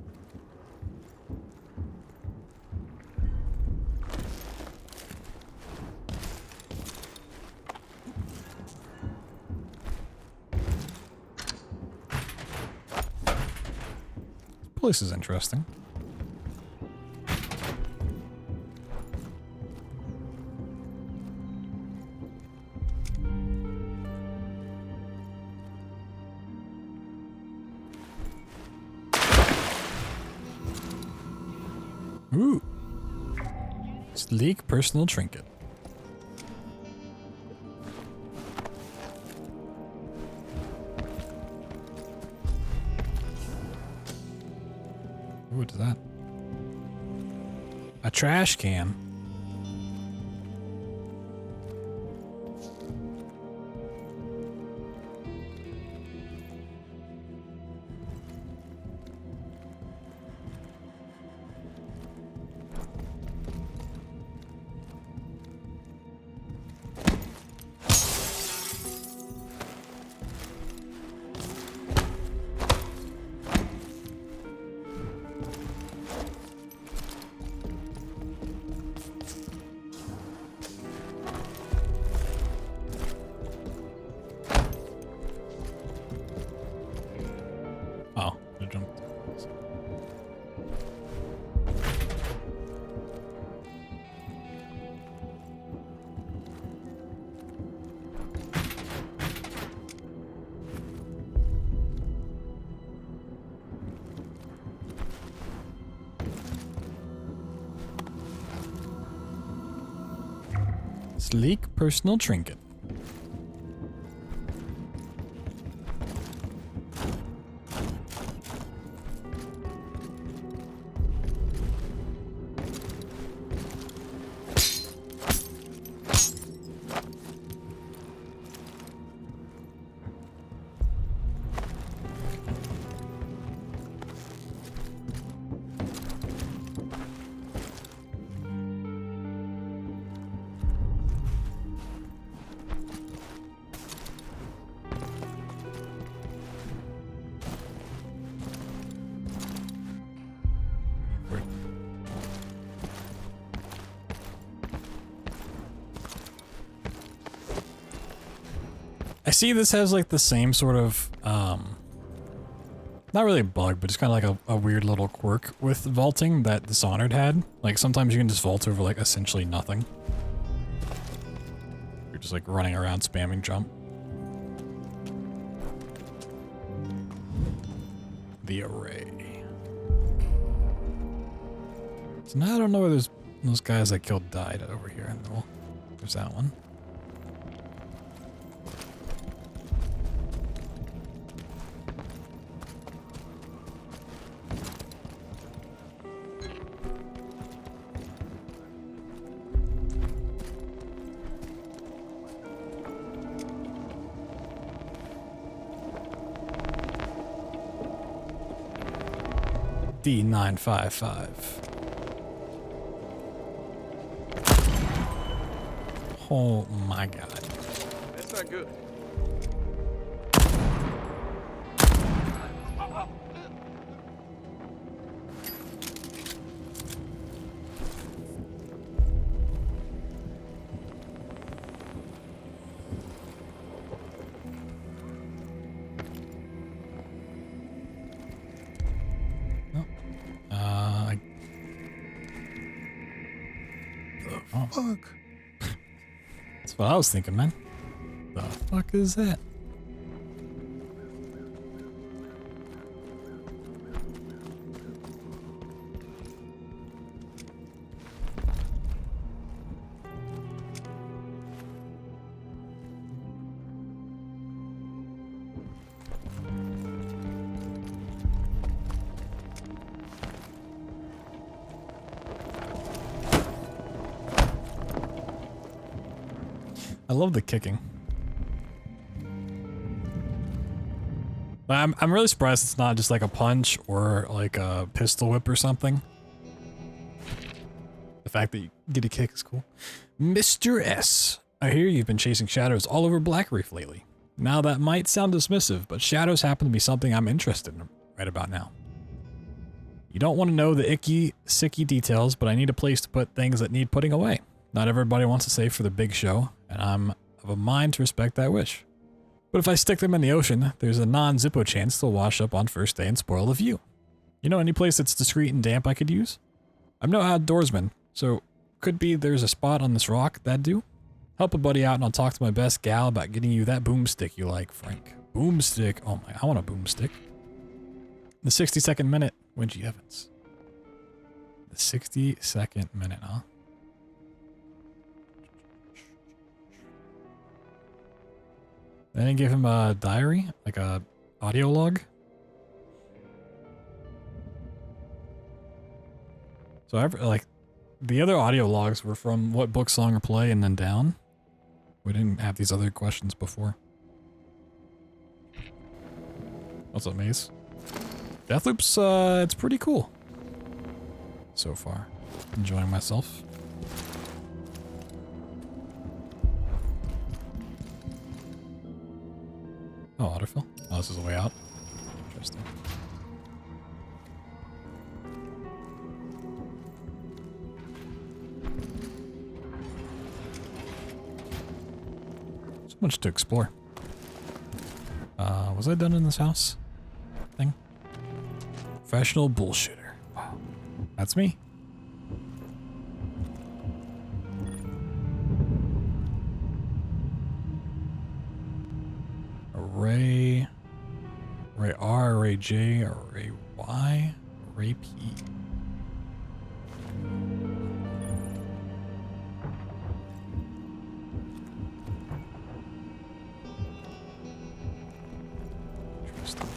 This place is interesting. Ooh. Sleek personal trinket. Ooh, what is that? A trash can. Oh, I jumped. Sleek personal trinket. I see this has like the same sort of, not really a bug, but it's kind of like a weird little quirk with vaulting that Dishonored had. Like sometimes you can just vault over like essentially nothing. You're just like running around spamming jump. The array. So now I don't know where those guys I killed died over here. Well, there's that one. D955. Oh my god. That's not good. Fuck. That's what I was thinking, man. The fuck is that? I love the kicking. I'm really surprised it's not just like a punch or like a pistol whip or something. fact that you get a kick is cool. Mr. S, I hear you've been chasing shadows all over Black Reef lately. Now that might sound dismissive, but shadows happen to be something I'm interested in right about now. You don't want to know the icky, sicky details, but I need a place to put things that need putting away. Not everybody wants to save for the big show, and I'm of a mind to respect that wish. But if I stick them in the ocean, there's a non-Zippo chance they'll wash up on first day and spoil the view. You know any place that's discreet and damp I could use? I'm no outdoorsman, so could be there's a spot on this rock that'd do? Help a buddy out and I'll talk to my best gal about getting you that boomstick you like, Frank. Boomstick. Oh my, I want a boomstick. The 60-second minute, Wingy Evans. The 60-second minute, huh? They didn't give him a diary? Like a audio log? So like the other audio logs were from what book, song, or play and then down. We didn't have these other questions before. What's up, Maze? Deathloop's, it's pretty cool. So far. Enjoying myself. Oh, autofill? Oh, this is a way out. Interesting. So much to explore. Was I done in this house? Thing? Professional bullshitter. Wow. That's me. Array R, array J, array Y, array P. Interesting.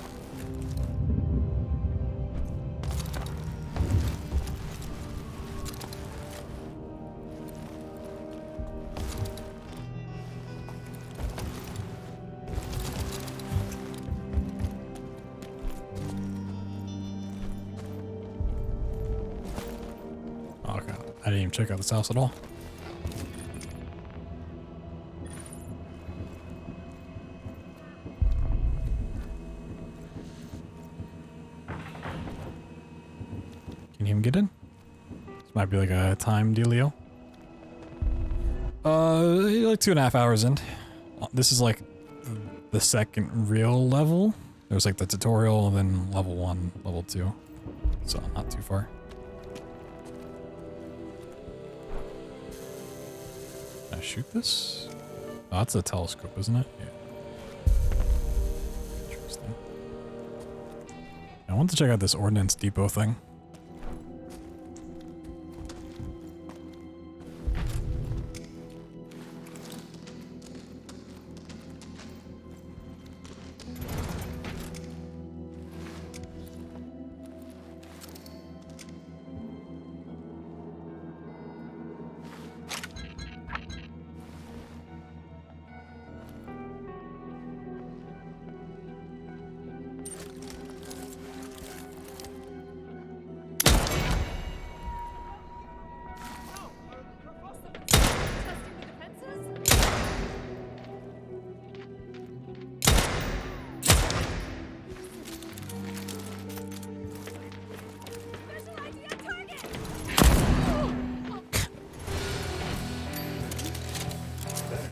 Okay, I didn't even check out this house at all. Can you even get in? This might be like a time dealio. Like 2.5 hours in. This is like the second real level. There's like the tutorial, and then level 1, level 2. So not too far. Can I shoot this? Oh, that's a telescope, isn't it? Yeah. Interesting. I want to check out this Ordnance Depot thing.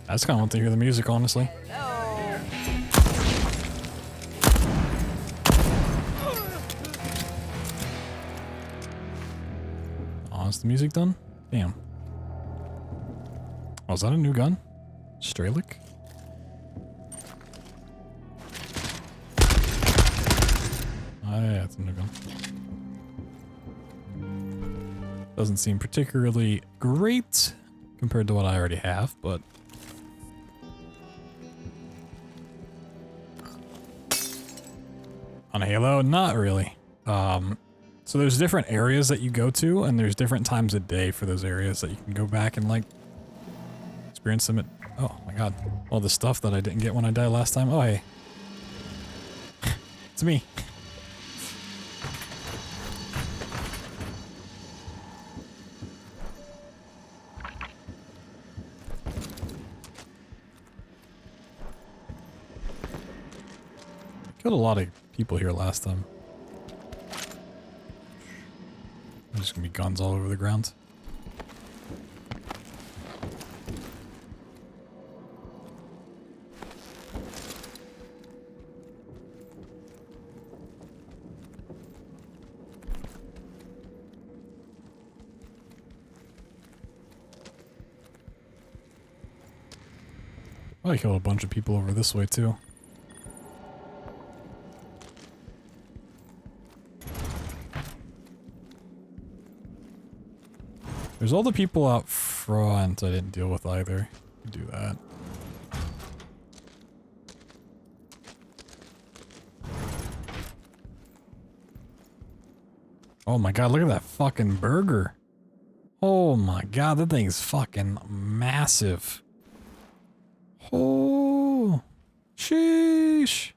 I just kind of want to hear the music, honestly. Oh, is the music done? Damn. Oh, is that a new gun? Strelick? Oh, yeah, it's a new gun. Doesn't seem particularly great compared to what I already have, but... On Halo, not really. So there's different areas that you go to, and there's different times of day for those areas that you can go back and like experience them at. Oh my god! All the stuff that I didn't get when I died last time. Oh hey, it's me. Killed a lot of people here last time. There's just gonna be guns all over the ground. I killed a bunch of people over this way too. There's all the people out front I didn't deal with either. Do that. Oh my god, look at that fucking burger. Oh my god, that thing's fucking massive. Oh, sheesh.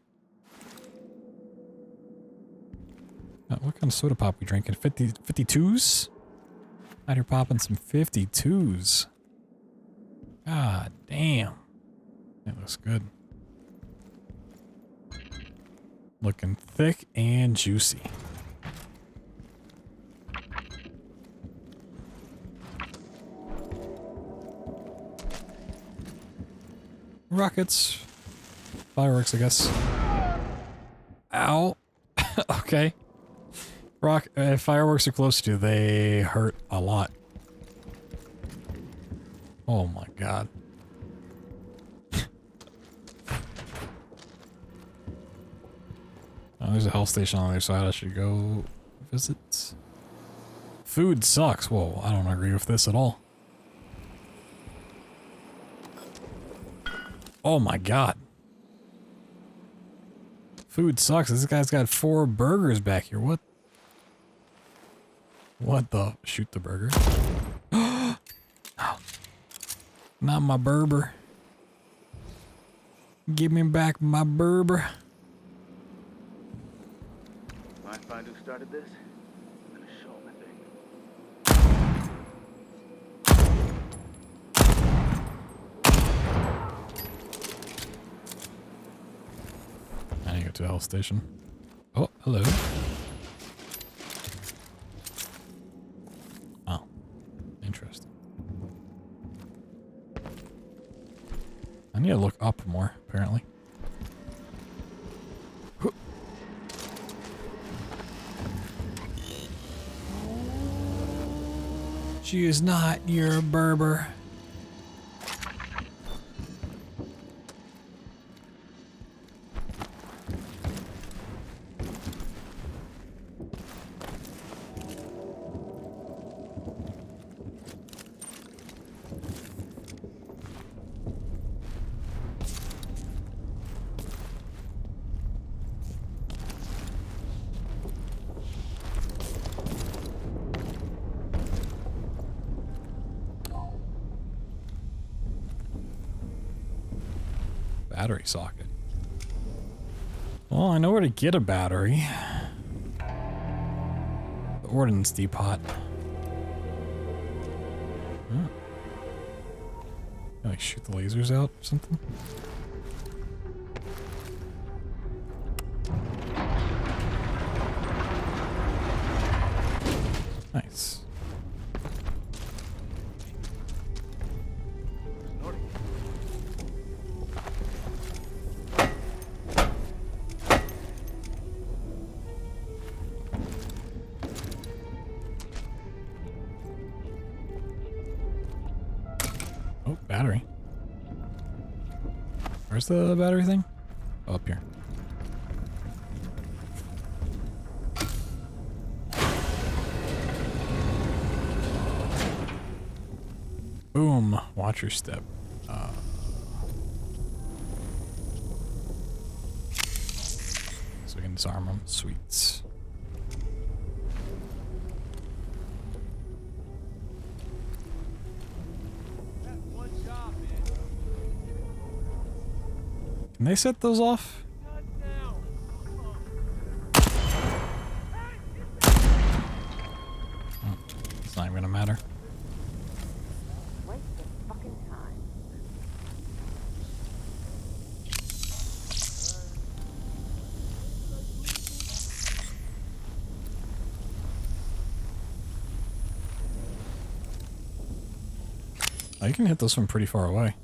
What kind of soda pop we drinking? 52s? Out here popping some 52s. God damn. That looks good. Looking thick and juicy. Rockets. Fireworks, I guess. Ow. Okay. If fireworks are close to you, they hurt a lot. Oh my god. Oh, there's a health station on the other side I should go visit. Food sucks. Whoa, I don't agree with this at all. Oh my god. Food sucks. This guy's got 4 burgers back here. What? What the? Shoot the burger. Oh. Not my burger. Give me back my burger. Mind if I who started this? I'm gonna show him a thing. I need to go to a health station. Oh, hello. Oh, interesting. I need to look up more, apparently. She is not your Berber. Battery socket. Well, I know where to get a battery. The ordnance depot. Oh. Like shoot the lasers out or something? Nice. Oh, battery. Where's the battery thing? Oh, up here. Boom. Watch your step. So we can disarm them. Sweets. Can they set those off? Oh, it's not even gonna matter. Oh, you can hit those from pretty far away.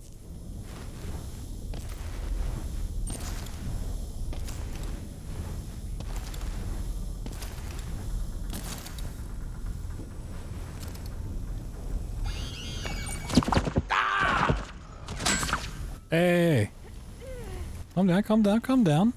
Hey! Calm down, calm down, calm down.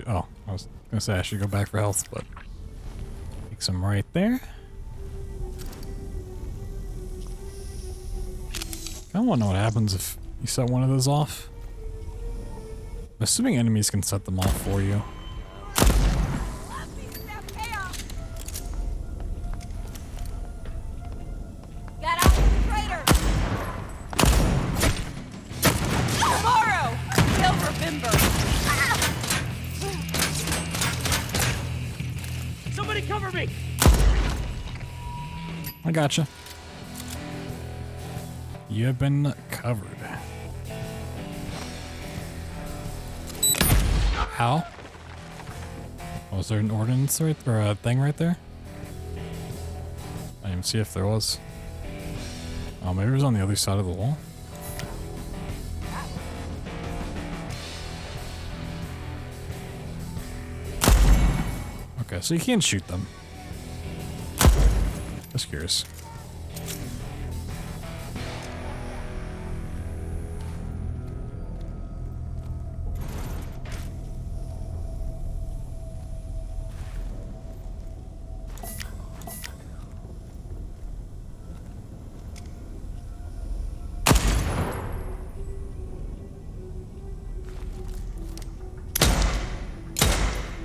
Oh, I was gonna say I should go back for health, but take some right there. I want to know what happens if you set one of those off. I'm assuming enemies can set them off for you. Get out, traitor! Tomorrow, they'll remember. Somebody cover me! I gotcha. You have been covered. How? Was there an ordnance right or a thing right there? I didn't even see if there was. Oh, maybe it was on the other side of the wall. Okay, so you can't shoot them. Just curious.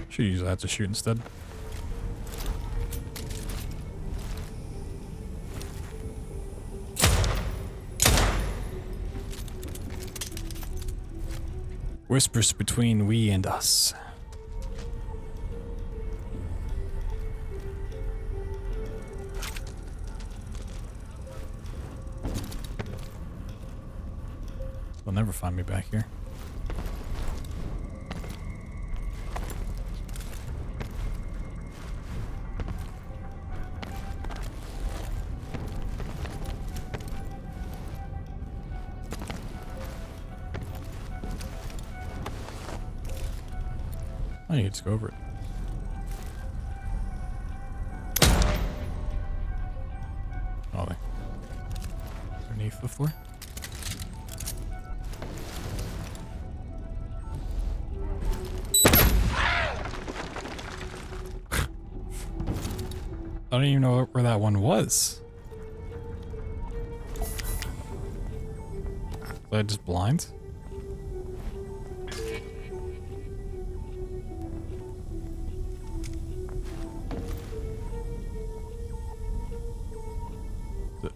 Should use that to shoot instead. Whispers between we and us. They'll never find me back here. I need to go over it. Oh, they underneath the floor. I don't even know where that one was. Was I just blind?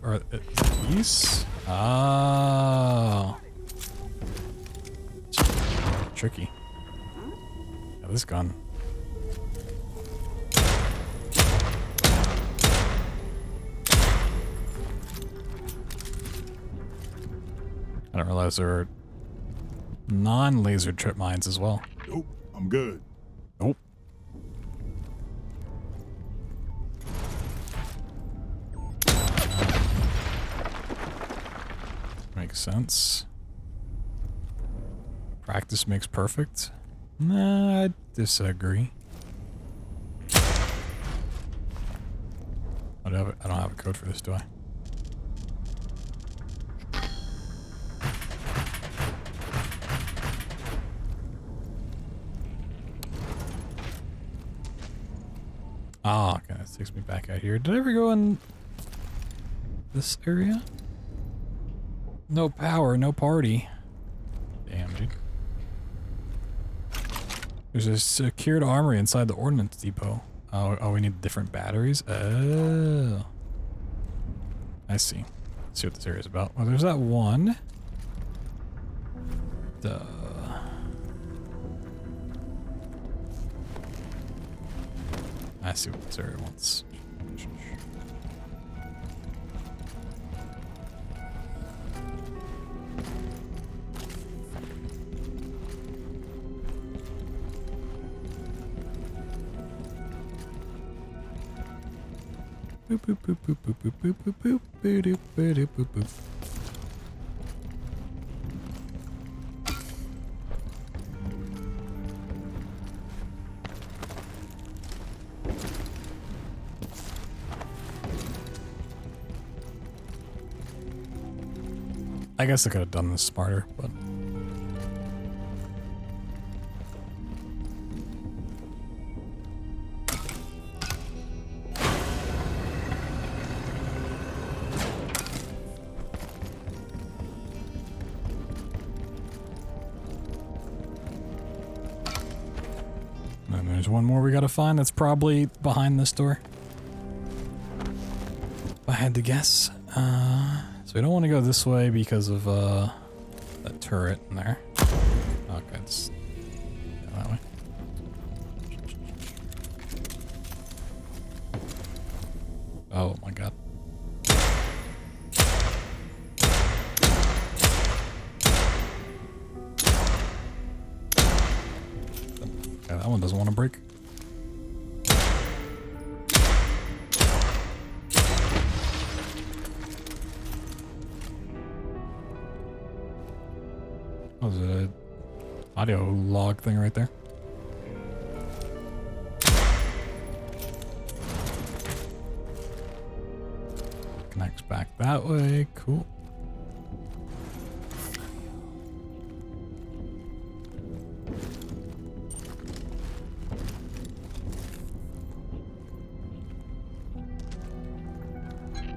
Are these? Oh. Tricky. Yeah, this gun. I didn't realize there are non-laser trip mines as well. Nope, I'm good. Nope. Makes sense. Practice makes perfect. Nah, I disagree. I don't have a code for this, do I? Ah, okay, that takes me back out here. Did I ever go in this area? No power, no party. Damn, dude. There's a secured armory inside the ordnance depot. Oh, we need different batteries? Oh. I see. Let's see what this area is about. Well, there's that one. I see what Sarah wants. Boop boop boop boop boop boop boop boop boop boop boop boop boop boop. I guess I could have done this smarter, but and there's one more we gotta find that's probably behind this door. If I had to guess. So we don't want to go this way because of that turret in there. Okay, it's that way. Oh my god. Okay, that one doesn't want to break. What was it? An audio log thing right there. Connects back that way. Cool.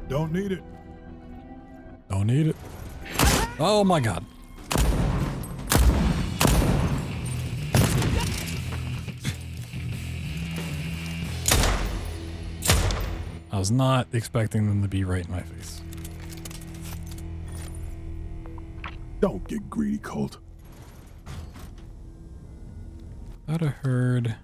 Don't need it. Don't need it. Oh my god. I was not expecting them to be right in my face. Don't get greedy, Colt. Thought I heard.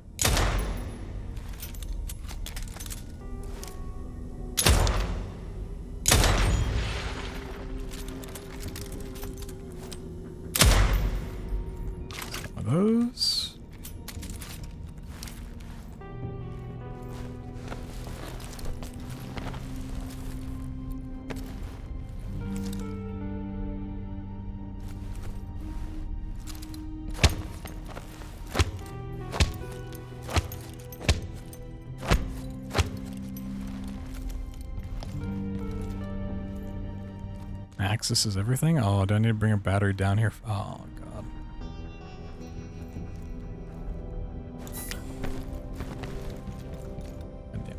Some of those. Access is everything? Oh, do I need to bring a battery down here? Oh, God. God damn it.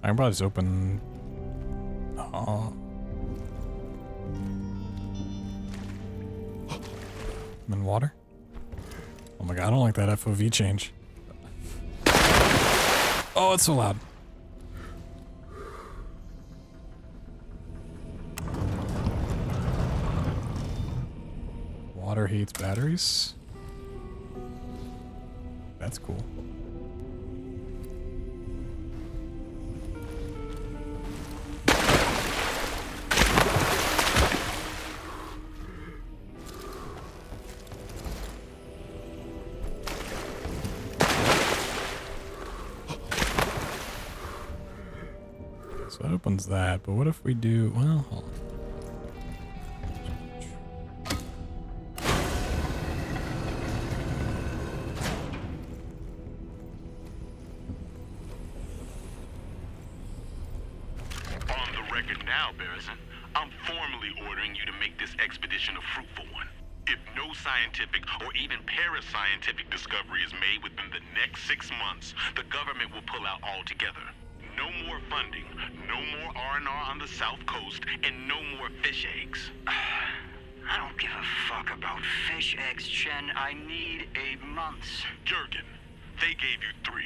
I can probably just open... Oh. I'm in water? Oh my god, I don't like that FOV change. Oh, it's so loud. Water heats batteries. That's cool. So that opens that, but what if we do, well, hold on. On the record now, Barrison, I'm formally ordering you to make this expedition a fruitful one. If no scientific or even parascientific discovery is made within the next 6 months, the government will pull out altogether. No more funding, no more R&R on the South Coast, and no more fish eggs. I don't give a fuck about fish eggs, Chen. I need 8 months. Jurgen, They gave you 3.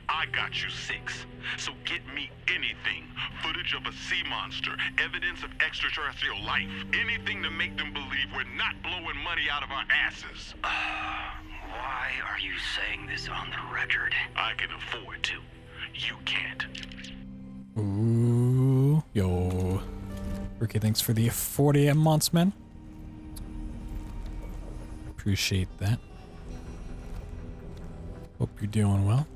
I got you 6. So get me anything. Footage of a sea monster, evidence of extraterrestrial life, anything to make them believe we're not blowing money out of our asses. Why are you saying this on the record? I can afford to. You can't. Ooh, yo. Ricky, thanks for the 40 months, man. Appreciate that. Hope you're doing well.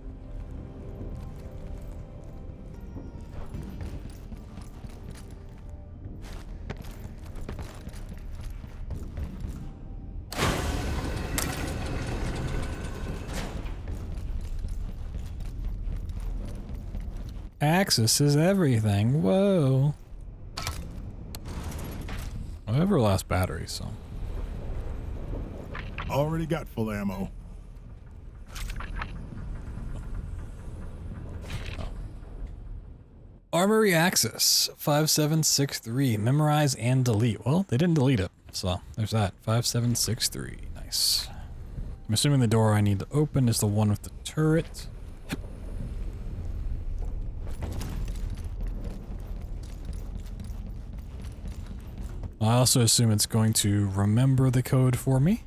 Access is everything. Whoa. I have our last battery, so. Already got full ammo. Armory access 5763. Memorize and delete. Well, they didn't delete it, so there's that. 5763. Nice. I'm assuming the door I need to open is the one with the turret. I also assume it's going to remember the code for me.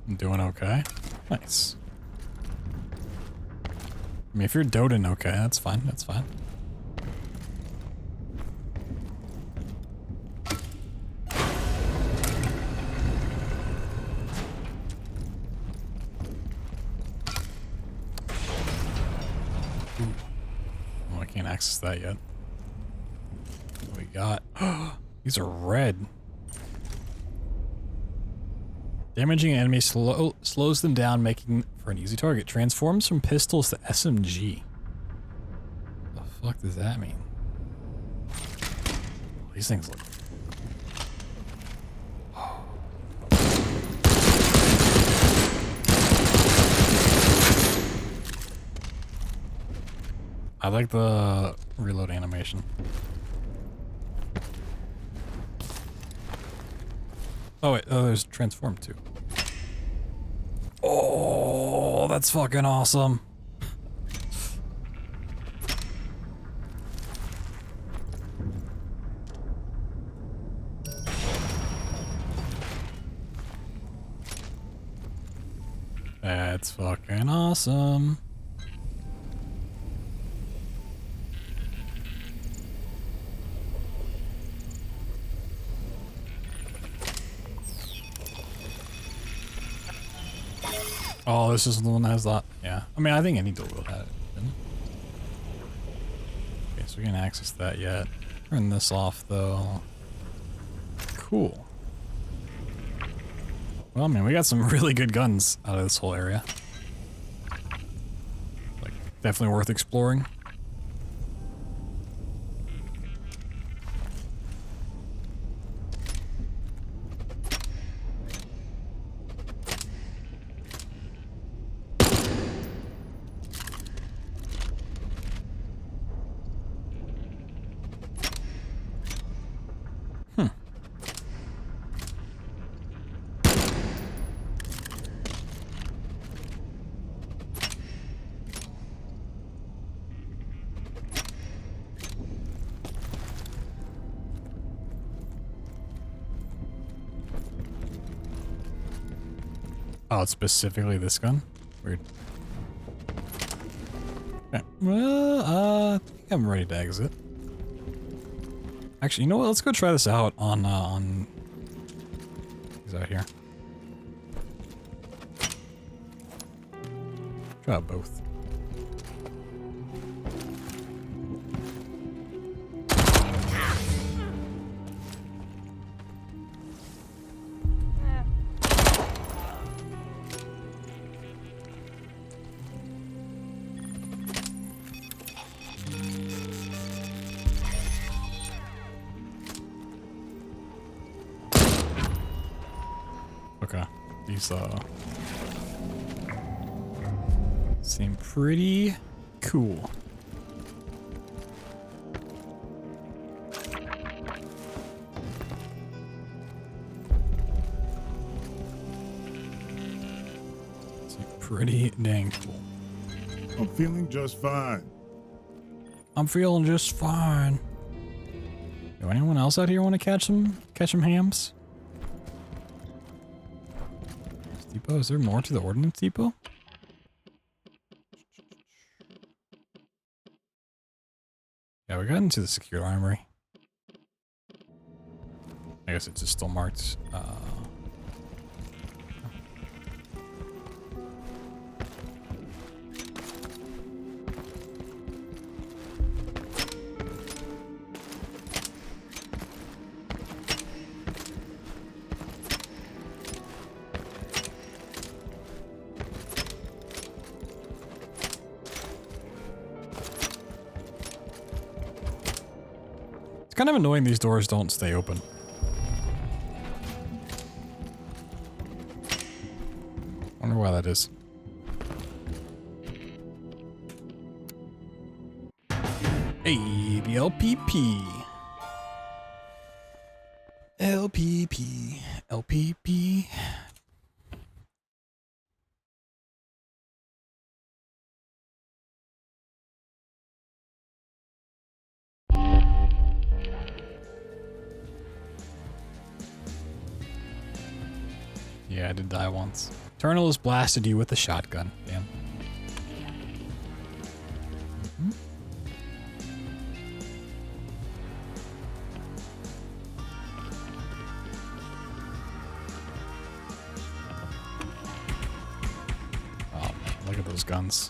I'm doing okay. Nice. I mean, if you're doting okay, that's fine. That's fine. Ooh. Oh, I can't access that yet. What do we got? These are red. Damaging an enemy slows them down, making for an easy target. Transforms from pistols to SMG. What the fuck does that mean? These things look... I like the reload animation. Oh wait, there's transform too. Oh, that's fucking awesome. That's fucking awesome. Oh, this is the one that has that. Yeah. I mean, I think any door will have it. Okay, so we can't access that yet. Turn this off, though. Cool. Well, I mean, we got some really good guns out of this whole area. Like, definitely worth exploring. Oh, it's specifically this gun? Weird. Okay. Well, I think I'm ready to exit. Actually, you know what? Let's go try this out on he's out here. Try out both. Okay, these seem pretty cool. pretty dang cool. I'm feeling just fine. I'm feeling just fine. Do anyone else out here want to catch some hams? Depot, is there more to the ordnance depot? Yeah, we got into the secure armory. I guess it's just still marked. It's kind of annoying these doors don't stay open. Wonder why that is. Hey, the LPP. LPP. LPP. Yeah, I did die once. Eternal has blasted you with a shotgun. Damn. Mm-hmm. Oh man, look at those guns.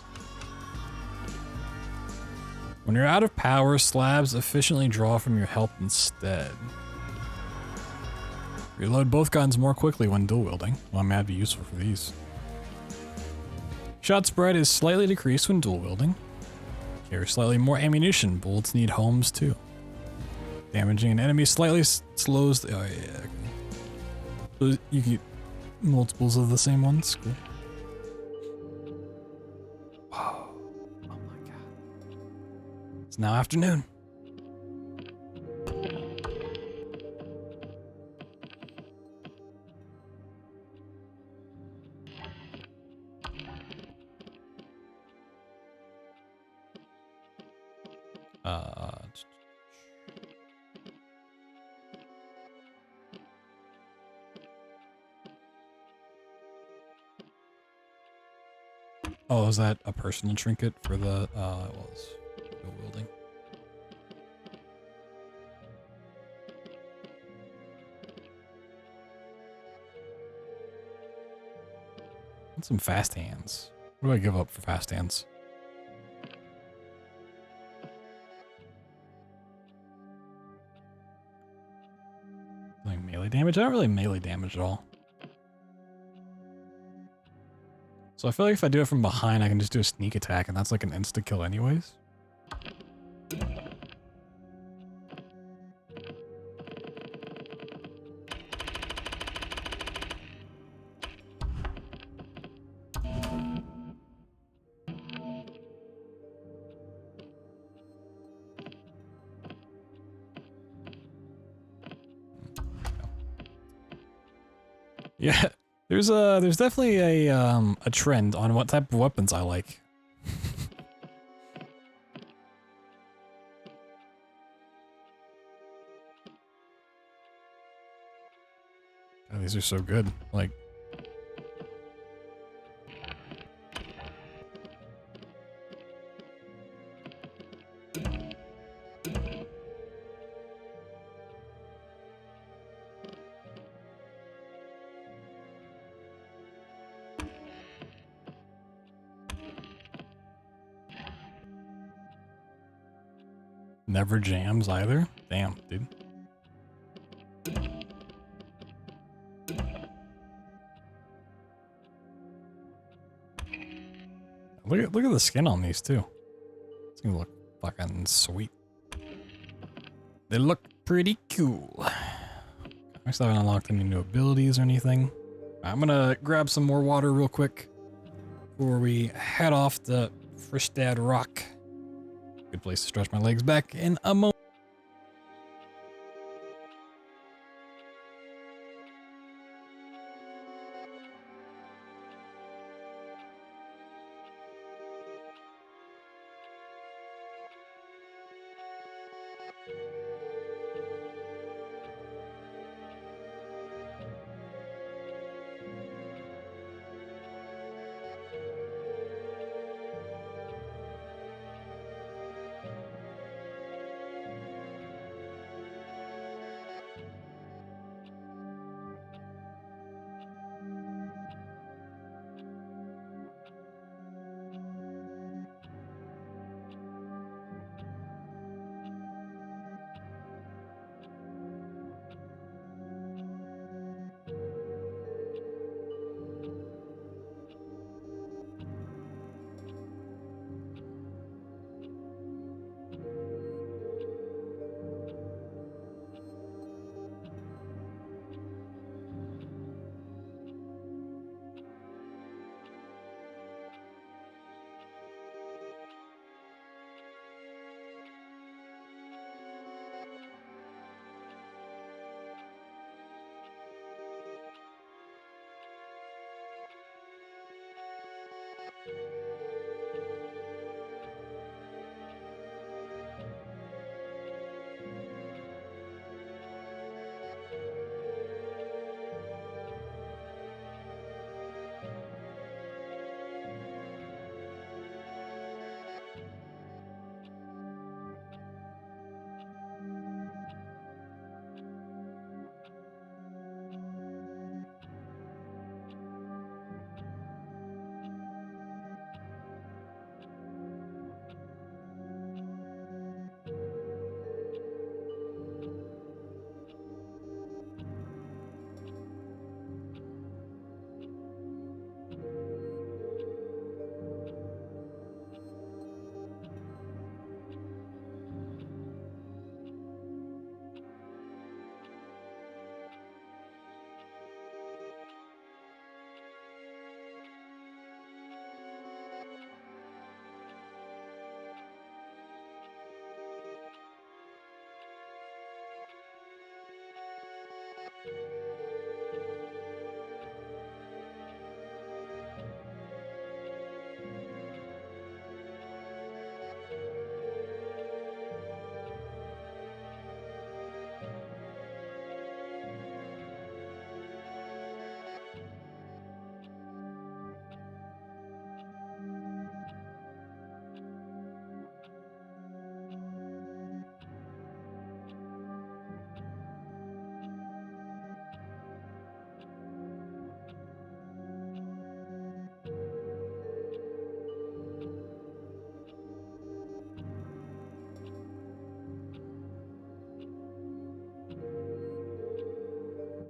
When you're out of power, slabs efficiently draw from your health instead. Reload both guns more quickly when dual wielding. Well, that'd be useful for these. Shot spread is slightly decreased when dual wielding. Carry slightly more ammunition. Bullets need homes too. Damaging an enemy slightly slows the... Oh yeah. So you get multiples of the same ones. Cool. Wow. Oh my god. It's now afternoon. Oh, is that a personal trinket for the, it was dual wielding. And some fast hands. What do I give up for fast hands? Like melee damage? I don't really melee damage at all. So I feel like if I do it from behind, I can just do a sneak attack, and that's like an insta-kill anyways. Yeah, there's definitely a trend on what type of weapons I like. God, these are so good. Like, never jams either. Damn, dude. Look at the skin on these too. It's gonna look fucking sweet. They look pretty cool. I still haven't unlocked any new abilities or anything. I'm gonna grab some more water real quick before we head off the Fristad Rock. Good place to stretch my legs back in a moment.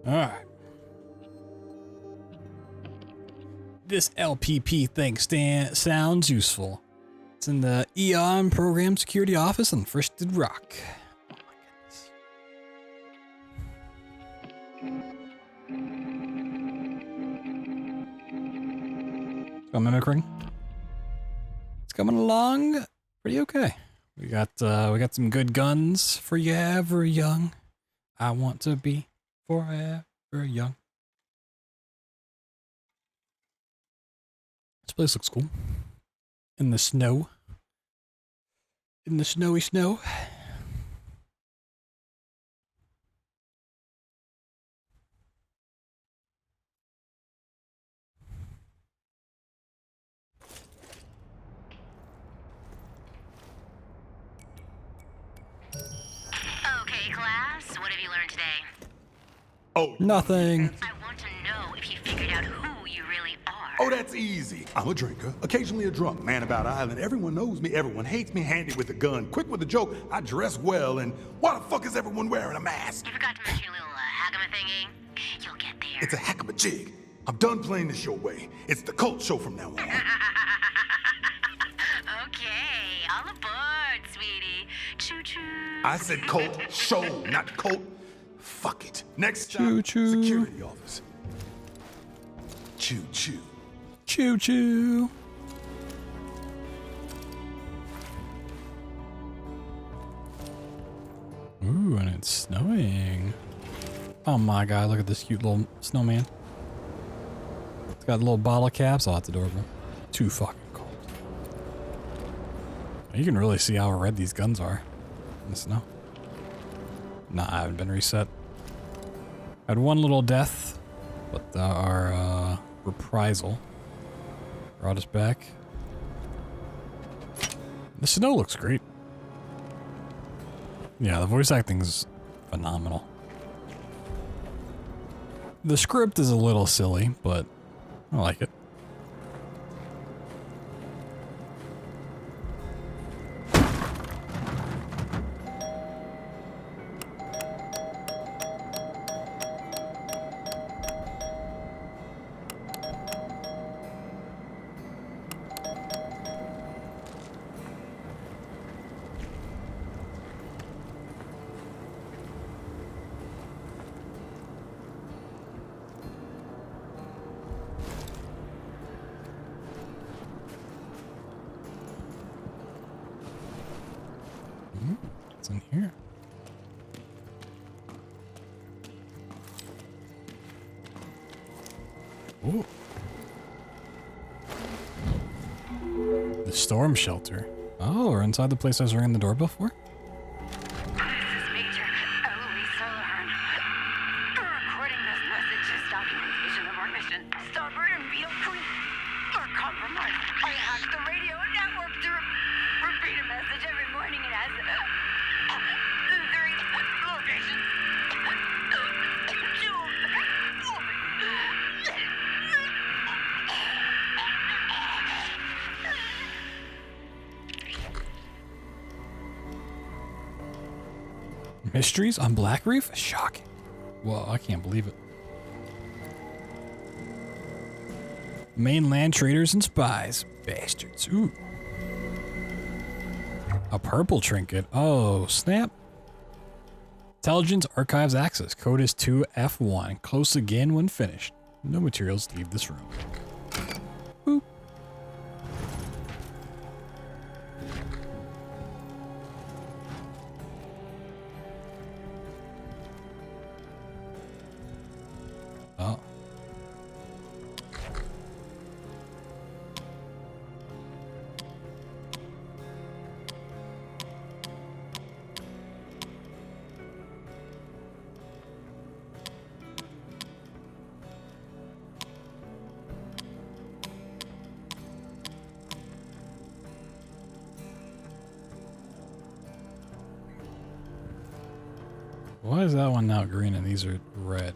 All right. This LPP thing sounds useful. It's in the EON Program Security Office on First Did Rock. Oh my goodness. So mimicking. It's coming along pretty okay. We got some good guns. Forever young. I want to be forever young. This place looks cool. In the snow. In the snowy snow. Okay, class, what have you learned today? Oh, nothing. I want to know if you figured out who you really are. Oh, that's easy. I'm a drinker, occasionally a drunk, man about island. Everyone knows me, everyone hates me, handy with a gun, quick with a joke, I dress well, and why the fuck is everyone wearing a mask? You forgot to mention your little hagama thingy? You'll get there. It's a hackama-jig. I'm done playing this your way. It's the cult show from now on. Okay, all aboard, sweetie. Choo-choo. I said cult show, not cult. Fuck it. Next stop, Choo-choo. security office. Choo-choo. Choo-choo. Ooh, and it's snowing. Oh my god, look at this cute little snowman. It's got little bottle caps. Oh, that's adorable. Too fucking cold. You can really see how red these guns are in the snow. Nah, I haven't been reset. Had one little death, but our reprisal brought us back. The snow looks great. Yeah, the voice acting is phenomenal. The script is a little silly, but I like it. What's in here? Ooh. The storm shelter. Oh, we're inside the place I was ringing the doorbell for? Recording this message is documentation of our mission. Starboard and Beetle Creek are compromised. I hacked the radio network to repeat a message every morning. It has 3 locations. 2. Mysteries on Black Reef? Shocking. Well, I can't believe it. Mainland traders and spies. Bastards. Ooh. A purple trinket. Oh, snap. Intelligence Archives access. Code is 2F1. Close again when finished. No materials leave this room. Boop. Oh. Why is that one now green and these are red?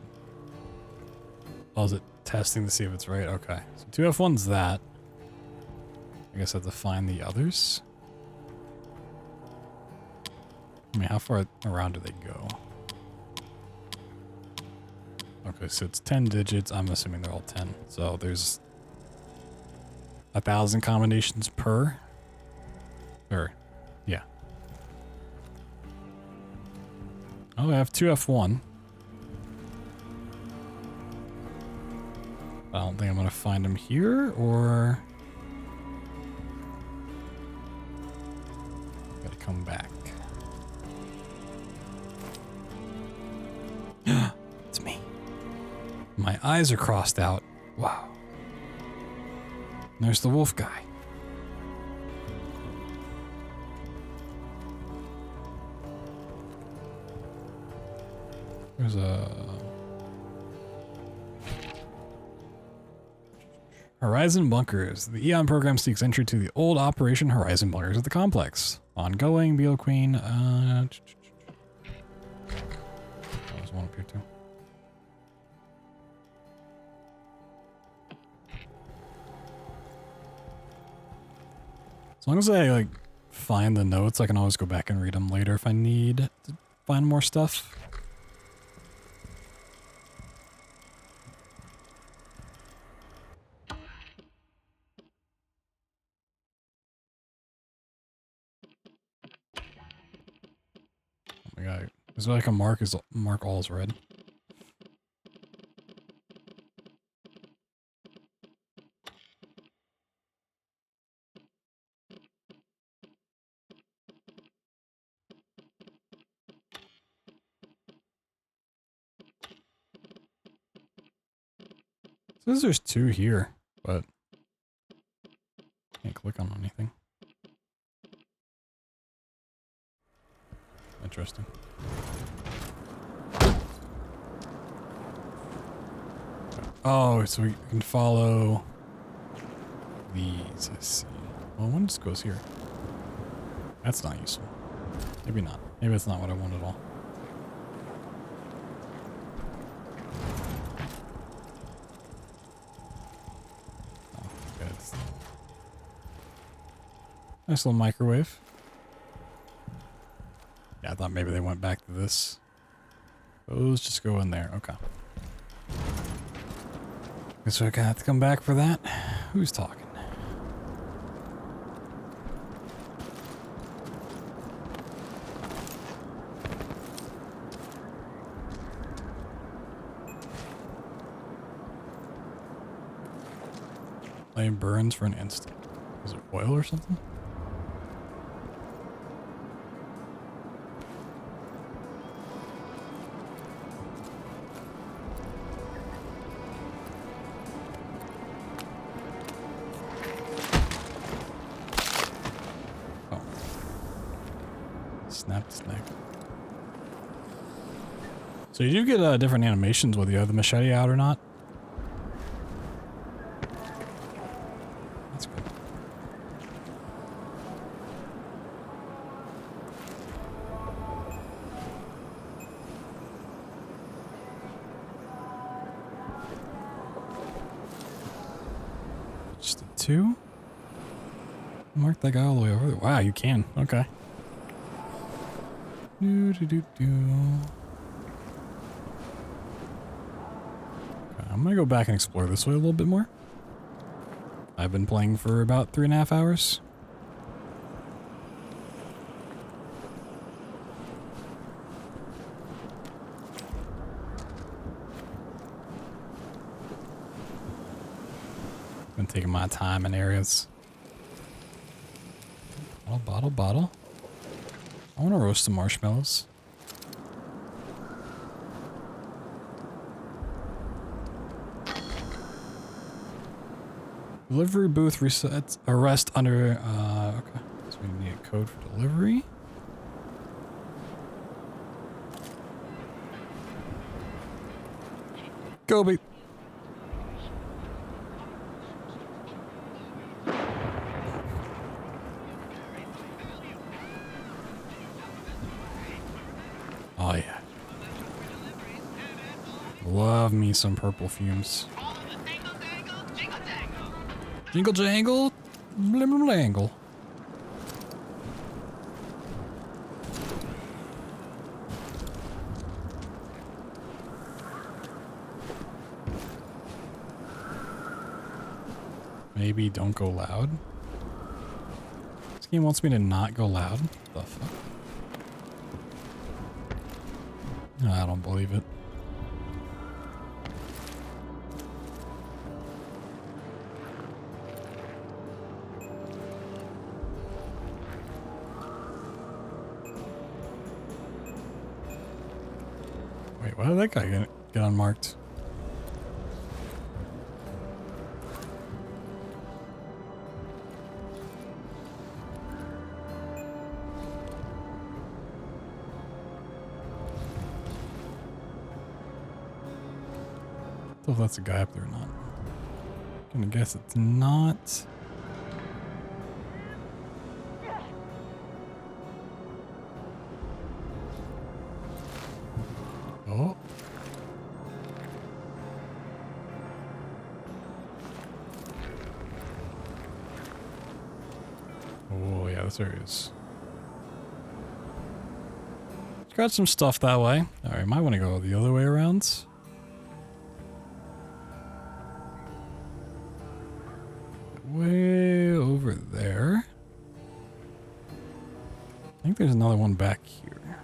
Oh, is it testing to see if it's right? Okay. So 2F1's that. I guess I have to find the others. I mean, how far around do they go? Okay, so it's 10 digits. I'm assuming they're all 10. So there's 1,000 combinations per. Or, yeah. Oh, I have 2F1. I don't think I'm gonna find them here, or gotta come back. It's me. My eyes are crossed out. Wow. And there's the wolf guy. There's a Horizon Bunkers. The Eon program seeks entry to the old Operation Horizon Bunkers at the complex. Ongoing, Beetle Queen. There's one up here too. As long as I like find the notes, I can always go back and read them later if I need to find more stuff. Oh my god, is there like a mark? Is mark all is red? It says there's 2 here, but can't click on anything. Interesting. Oh, so we can follow these. I see. Well, one just goes here. That's not useful. Maybe not. Maybe that's not what I want at all. Oh, good. Nice little microwave. Yeah, I thought maybe they went back to this. Those just go in there. Okay. Guess we're gonna have to come back for that. Who's talking? Flame burns for an instant. Is it oil or something? snake. So you do get different animations whether you have the machete out or not. That's good. Just the 2. Mark that guy all the way over there. Wow, you can. Okay. I'm gonna go back and explore this way a little bit more. I've been playing for about 3.5 hours. Been taking my time in areas. Bottle. I want to roast some marshmallows. Delivery booth resets. Arrest under. Okay. So we need a code for delivery. Gobi. Oh yeah. Love me some purple fumes. Jingle jangle, blim blangle. Maybe don't go loud. This game wants me to not go loud. The fuck? I don't believe it. Wait, why did that guy get unmarked? I don't know if that's a guy up there or not. I'm gonna guess it's not. Oh. Oh yeah, this area is. Got some stuff that way. Alright, might want to go the other way around. Way over there. I think there's another one back here.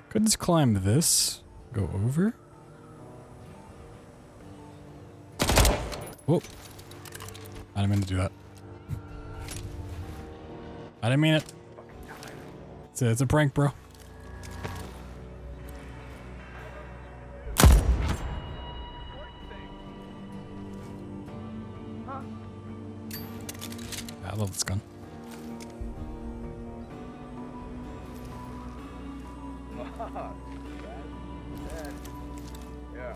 Could just climb this, go over. Whoa. I didn't mean to do that. I didn't mean it. It's a prank, bro. I love this gun. Yeah.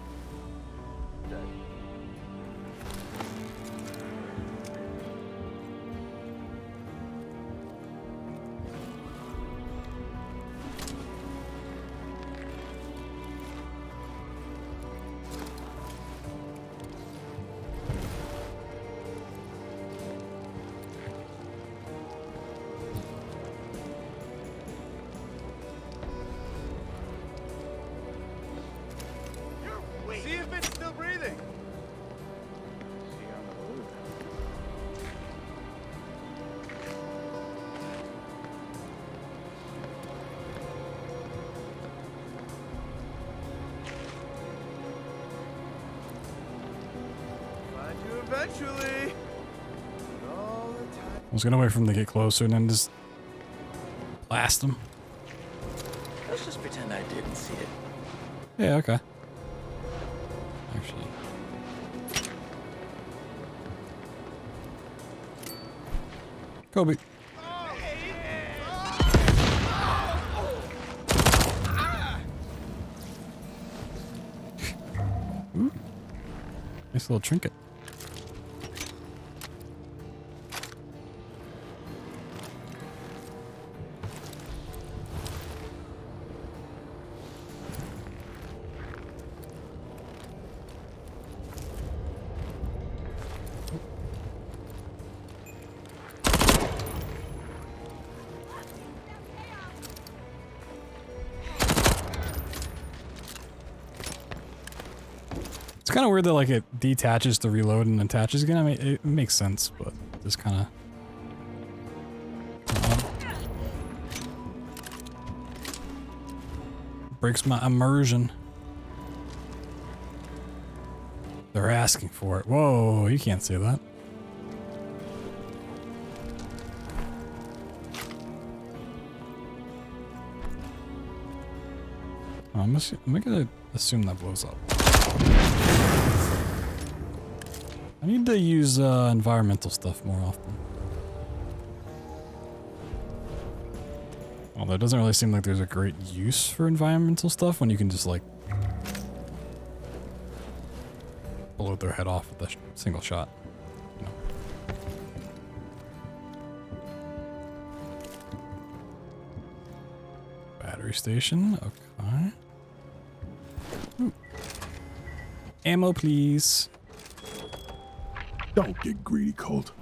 See if it's still breathing. Find you eventually. All the time. I was gonna wait for him to get closer and then just blast him. Let's just pretend I didn't see it. Yeah, okay. Actually. Kobe. little trinket. It's kind of weird that like it detaches to reload and attaches again. I mean, it makes sense, but just kind of. Breaks my immersion. They're asking for it. Whoa, you can't say that. I'm gonna assume that blows up. I need to use environmental stuff more often. Although it doesn't really seem like there's a great use for environmental stuff when you can just like blow their head off with a single shot. You know. Battery station, okay. Ooh. Ammo, please. Don't get greedy, Colt.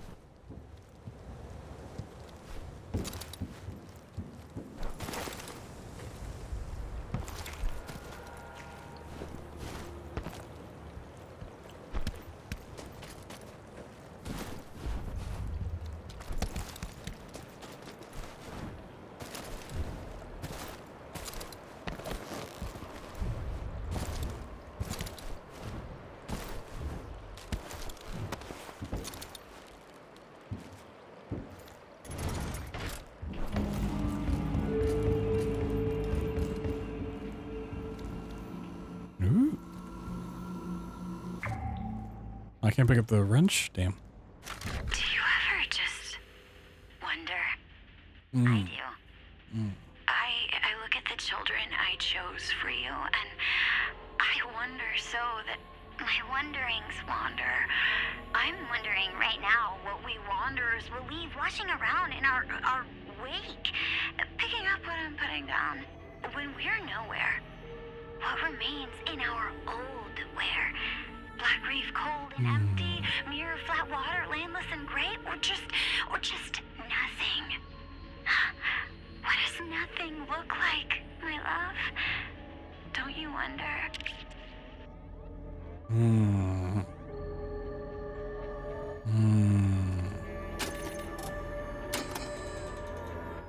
I can't pick up the wrench? Damn. Do you ever just wonder? I do. I look at the children I chose for you, and I wonder so that my wanderings wander. I'm wondering right now what we wanderers will leave washing around in our wake, picking up what I'm putting down. When we're nowhere, what remains in our old where? Black reef cold and empty, mirror flat water, landless and gray, or just nothing. What does nothing look like, my love? Don't you wonder?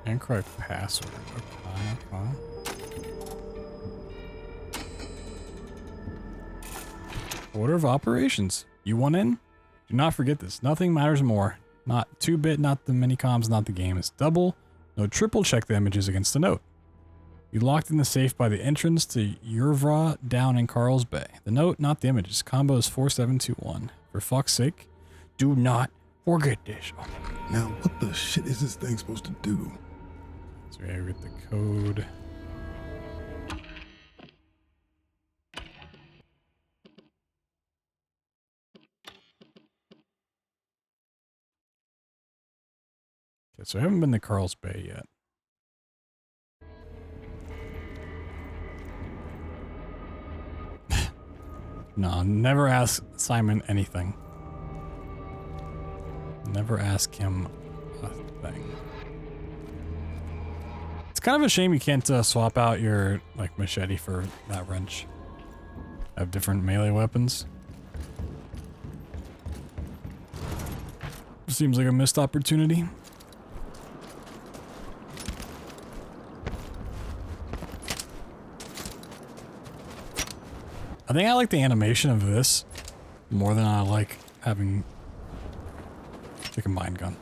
Incorrect password. Okay. Order of operations. You want in? Do not forget this. Nothing matters more. Not 2-bit, not the mini-comms, not the game. It's double, no triple check the images against the note. You locked in the safe by the entrance to Yurvra down in Carl's Bay. The note, not the images. Combo is 4721. For fuck's sake, do not forget this. Oh. Now, what the shit is this thing supposed to do? So we gotta get the code. Okay, so I haven't been to Carl's Bay yet. No, never ask Simon anything. Never ask him a thing. It's kind of a shame you can't swap out your like machete for that wrench. Have different melee weapons. Seems like a missed opportunity. I think I like the animation of this more than I like having the combined gun.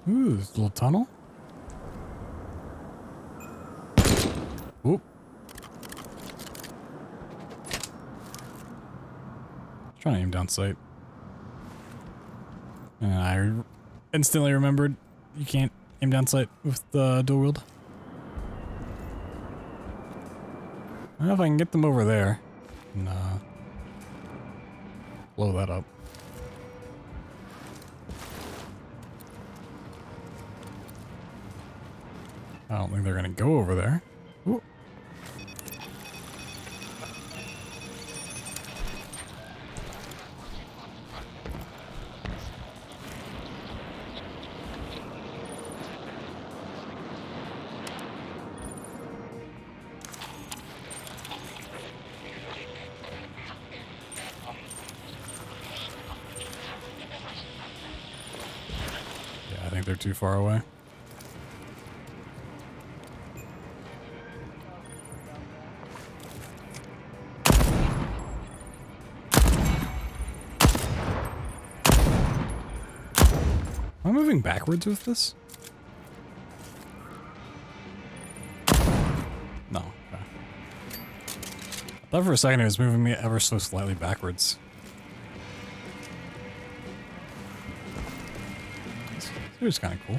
Ooh, this little tunnel. Oop. Trying to aim down sight. And I instantly remembered you can't aim down sight with the dual wield. I don't know if I can get them over there and blow that up. I don't think they're gonna go over there. Ooh. Yeah, I think they're too far away. Am I moving backwards with this? No. Okay. I thought for a second it was moving me ever so slightly backwards. It was kind of cool.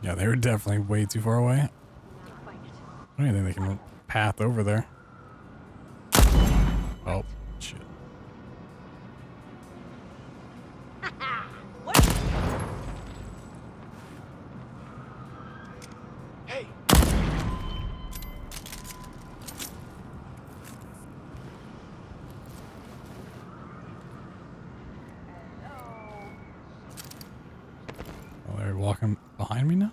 Yeah, they were definitely way too far away. I don't even think they can path over there. Oh, shit. Hey. Oh, they're walking behind me now?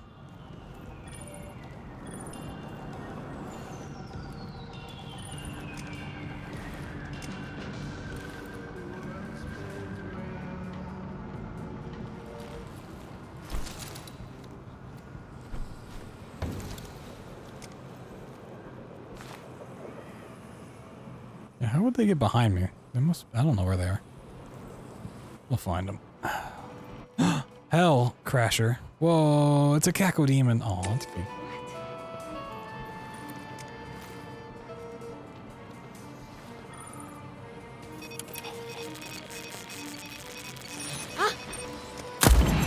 Yeah, how would they get behind me? They must. I don't know where they are. We'll find them. Hell, Crasher. Whoa, it's a Cacodemon. Oh, that's cute.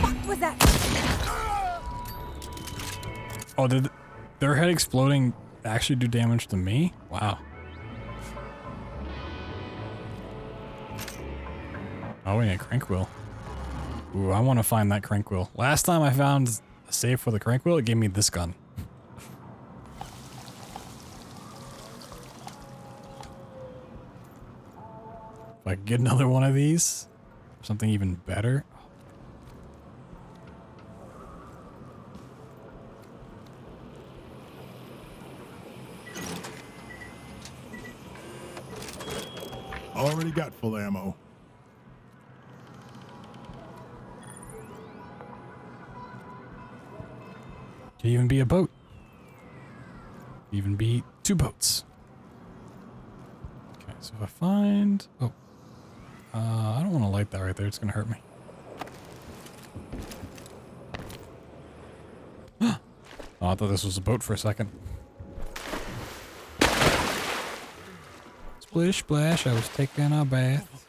What was that? Oh, did their head exploding actually do damage to me? Wow. Oh, we need a crank wheel. Ooh, I want to find that crank wheel. Last time I found a safe with a crank wheel, it gave me this gun. If I could get another one of these, something even better. Already got full ammo. Could even be a boat. Could even be two boats. Okay, so if I find... Oh. I don't want to light that right there. It's going to hurt me. Oh, I thought this was a boat for a second. Splish splash, I was taking a bath.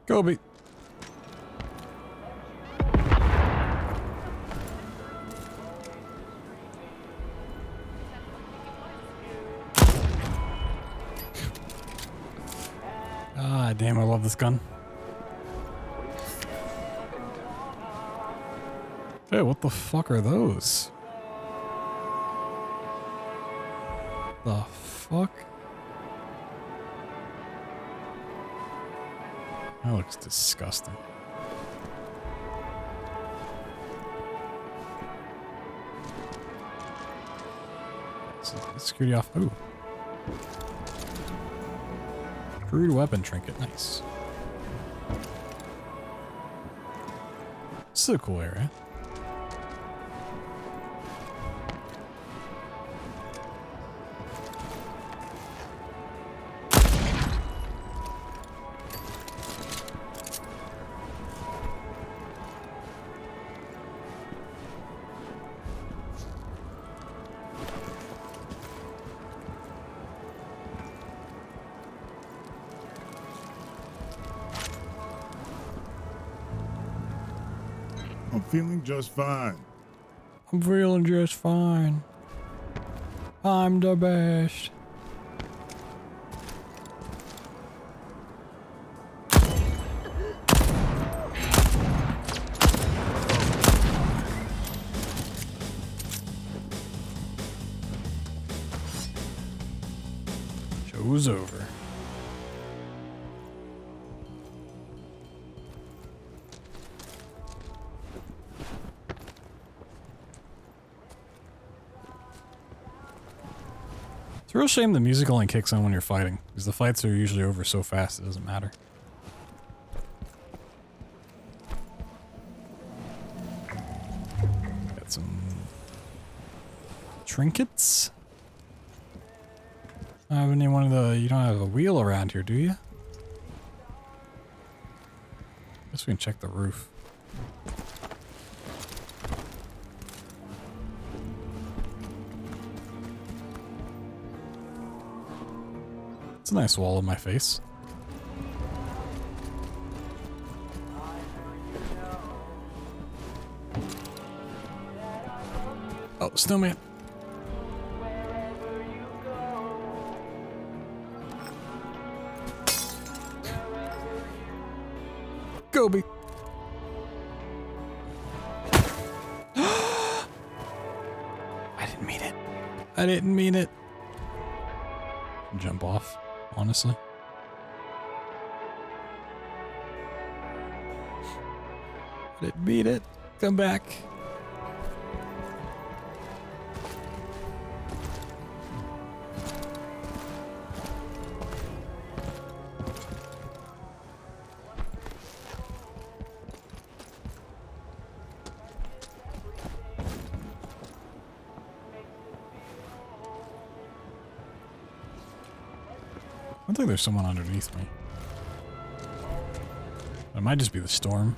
Kobe. Damn, I love this gun. Hey, what the fuck are those? The fuck? That looks disgusting. Security off. Ooh. Crude weapon trinket. Nice. This is a cool area. I'm feeling just fine. I'm feeling just fine. I'm the best. Show's over. It's a real shame the music only kicks on when you're fighting, because the fights are usually over so fast it doesn't matter. Got some trinkets. I don't have any one of the. You don't have a wheel around here, do you? Guess we can check the roof. It's a nice wall in my face. Oh, snowman. Gobi. I didn't mean it. I didn't mean it. Jump off, honestly. I didn't mean it. Come back. I think there's someone underneath me. It might just be the storm.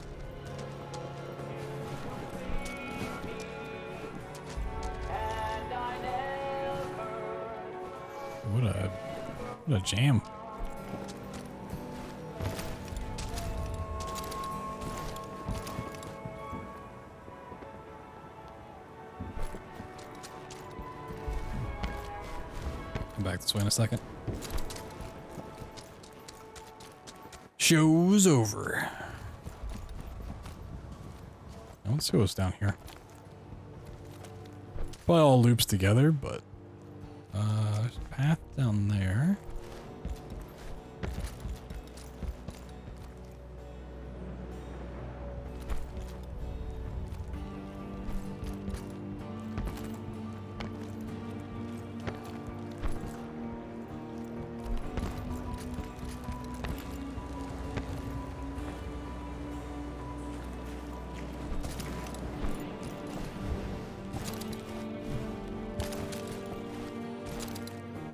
What a jam. Come back this way in a second. Show's over. Let's see what's down here. Probably all loops together, but there's a path down there.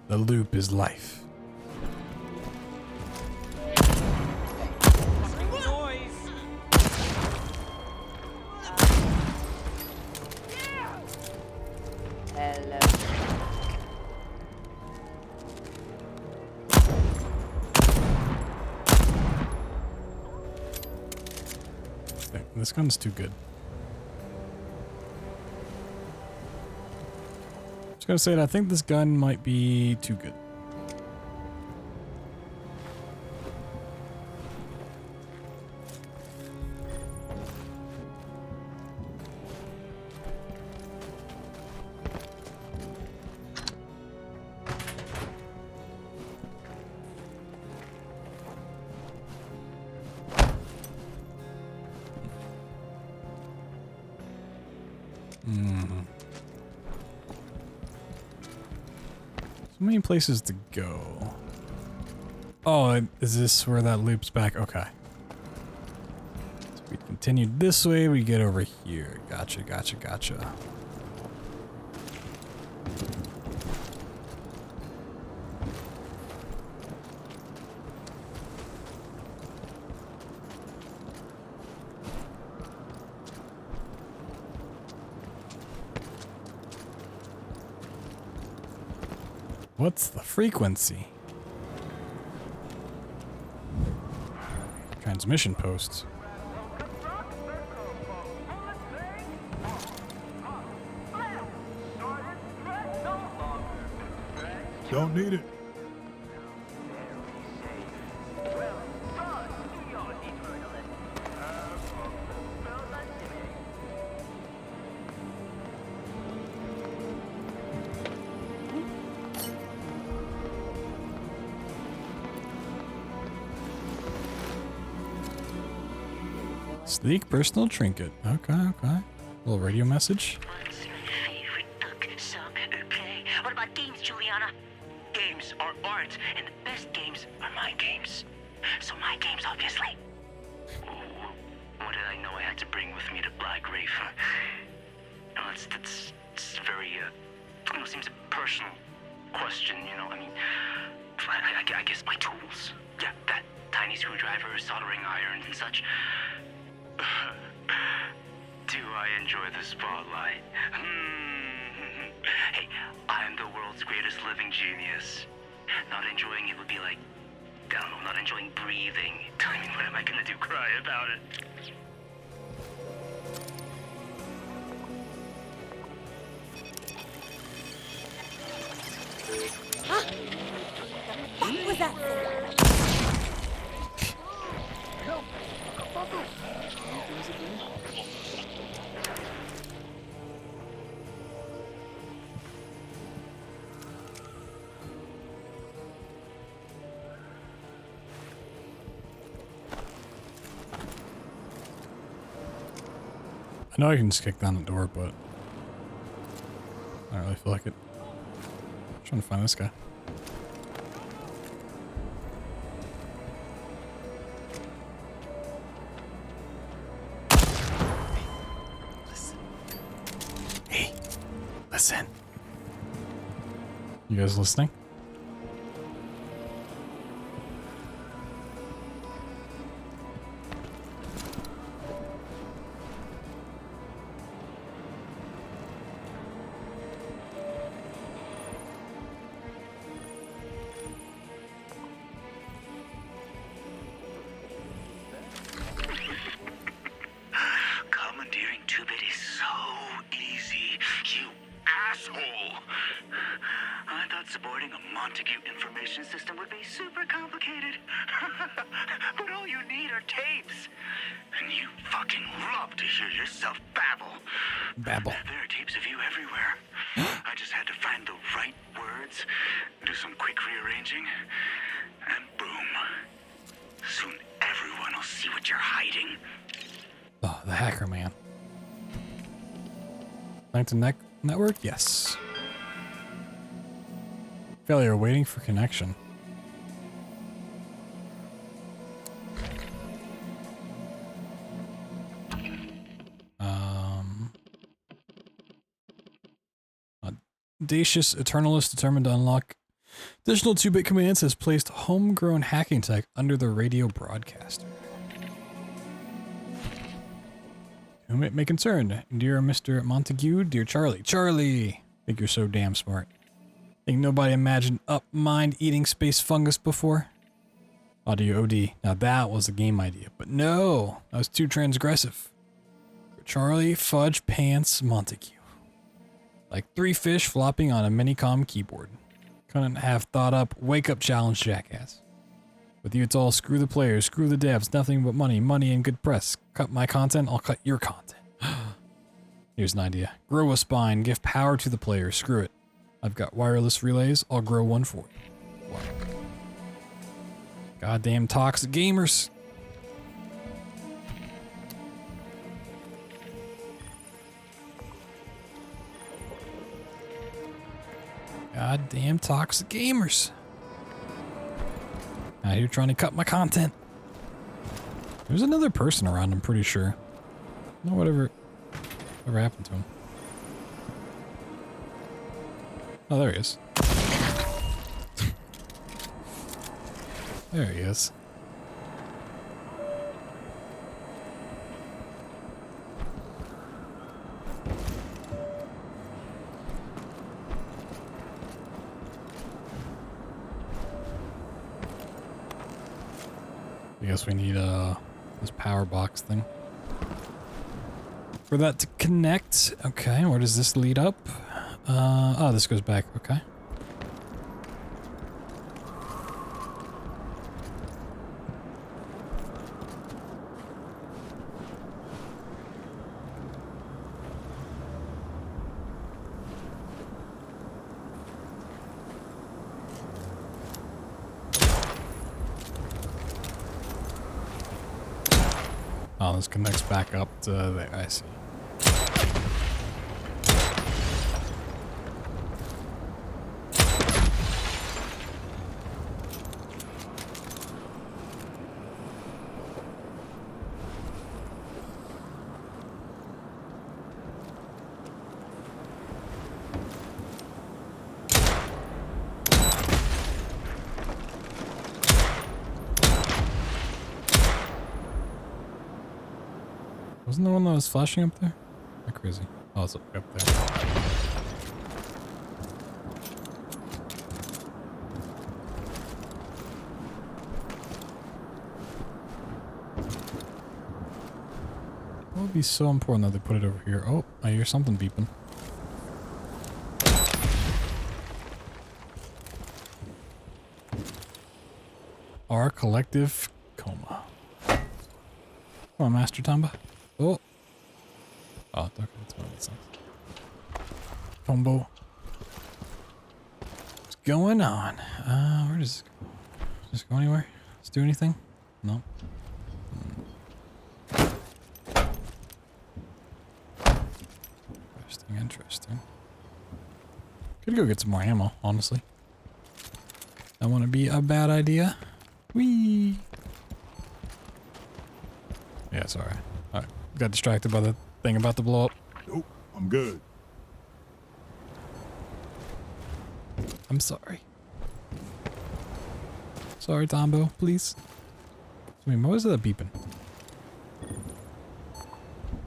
The loop is life. Hello. This gun's too good. Just gonna say that I think this gun might be too good. So many places to go. Oh, is this where that loops back? Okay. So we continue this way, we get over here. Gotcha, gotcha, gotcha. What's the frequency? Transmission posts. Don't need it. Sleek personal trinket. Okay, okay. Little radio message. What about games, Juliana? Games are art, and the best games are my games. So my games, obviously. What did I know I had to bring with me to Black Reef? No, that's very, seems a personal question, you know? I mean, I guess my tools. Yeah, that tiny screwdriver, soldering irons, and such. Do I enjoy the spotlight? Hey, I'm the world's greatest living genius. Not enjoying it would be like, I don't know, not enjoying breathing. I mean, what am I gonna do, cry about it? What was that? I know I can just kick down the door, but I don't really feel like it. I'm trying to find this guy. Hey, listen. You guys listening? Commandeering 2-bit is so easy, you asshole! I thought supporting a Montague information system would be super complicated. But all you need are tapes. And you fucking love to hear yourself babble. Babble. There are tapes of you everywhere. I just had to find the right words, do some quick rearranging, and boom. Soon everyone will see what you're hiding. Oh, the hacker man. Connect to network? Yes. Failure, waiting for connection. Audacious Eternalist determined to unlock additional 2-bit commands has placed homegrown hacking tech under the radio broadcaster. Whom it may concern, dear Mr. Montague, dear Charlie. Charlie! Think you're so damn smart. Think nobody imagined mind eating space fungus before? Audio OD. Now that was a game idea, but no, that was too transgressive. For Charlie Fudge Pants Montague. Like 3 fish flopping on a Minicom keyboard. Couldn't have thought up wake up challenge, jackass. With you it's all screw the players, screw the devs, nothing but money, money and good press. Cut my content, I'll cut your content. Here's an idea. Grow a spine, give power to the players, screw it. I've got wireless relays, I'll grow one for you. Wow. Goddamn toxic gamers. Goddamn toxic gamers. Out here trying to cut my content. There's another person around, I'm pretty sure. No, whatever happened to him. Oh, there he is. There he is. I guess we need this power box thing for that to connect. Okay, where does this lead up? Oh, this goes back. Okay. Oh, this connects back up to there. I see. Wasn't the one that was flashing up there? Am I crazy? Oh, it's up there. It would be so important that they put it over here. Oh, I hear something beeping. Our collective coma. Come on, Master Tamba. Oh. Oh, okay, that's one of these things. Combo. What's going on? Where does this go? Does this go anywhere? Does it do anything? No. Interesting, interesting. Could go get some more ammo, honestly. That wouldn't be a bad idea. Whee! Yeah, it's alright. Alright. Got distracted by the thing about to blow up. Nope, I'm good. I'm sorry. Sorry, Tombo, please. I mean, what is that beeping?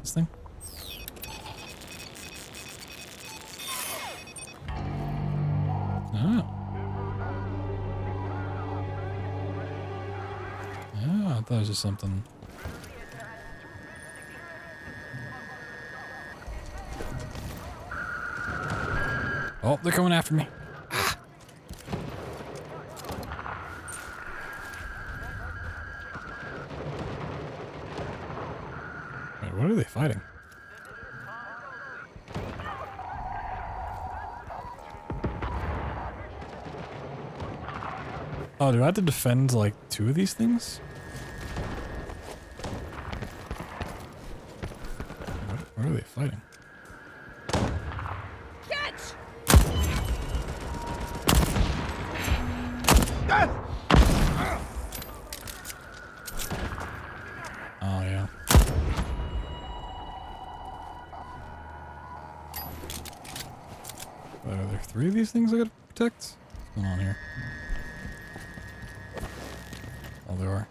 This thing? Oh. Yeah, I thought it was just something. Oh, they're coming after me. Ah. Wait, what are they fighting? Oh, do I have to defend, like, 2 of these things? What are they fighting? Oh, yeah. Are there 3 of these things I gotta protect? What's going on here? Oh, there are.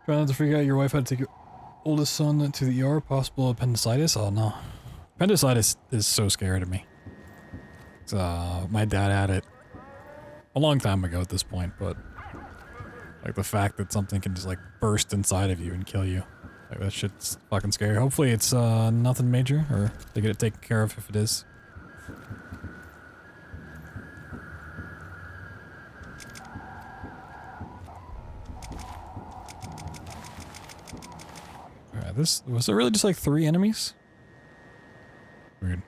Try not to freak out. Your wife had to take your oldest son to the ER. Possible appendicitis. Oh no, appendicitis is so scary to me. My dad had it a long time ago at this point, but Like the fact that something can just like burst inside of you and kill you. Like that shit's fucking scary. Hopefully it's nothing major, or they get it taken care of if it is. Alright, this was there really just like 3 enemies? Weird.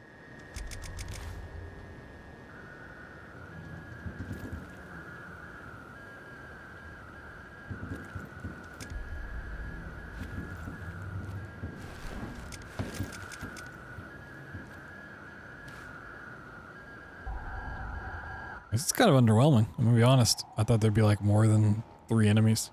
It's kind of underwhelming, I'm gonna be honest. I thought there'd be like more than 3 enemies.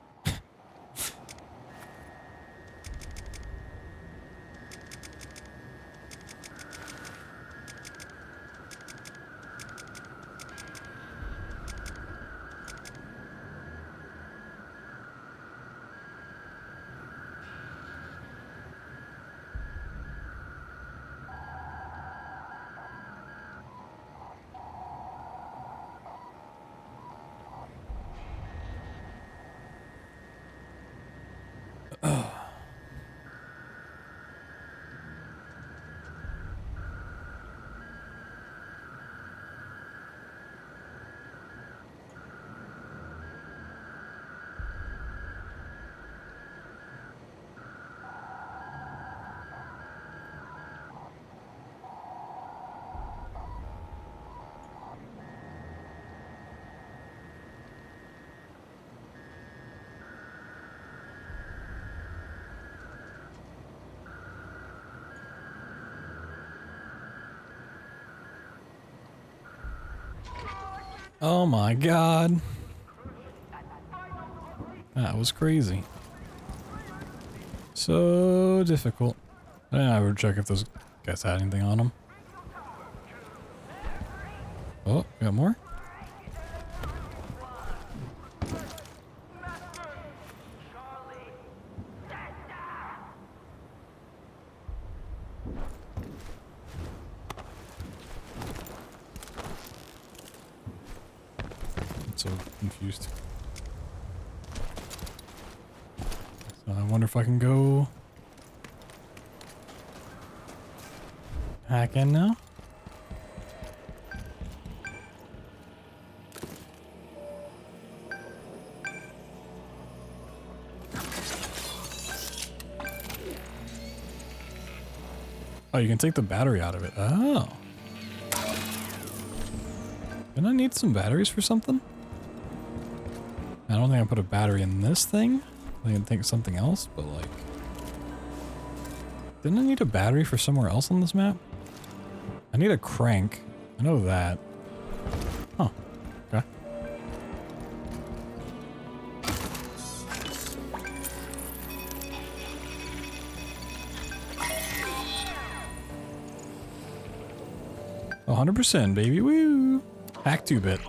Oh my god. That was crazy. So difficult. I didn't ever check if those guys had anything on them. Oh, we got more? So confused. So I wonder if I can go hack in now. Oh, you can take the battery out of it. Oh. Didn't I need some batteries for something? I don't think I put a battery in this thing. I think something else, but like... Didn't I need a battery for somewhere else on this map? I need a crank. I know that. Huh. Okay. Oh, 100%, baby. Woo! Hack 2-bit.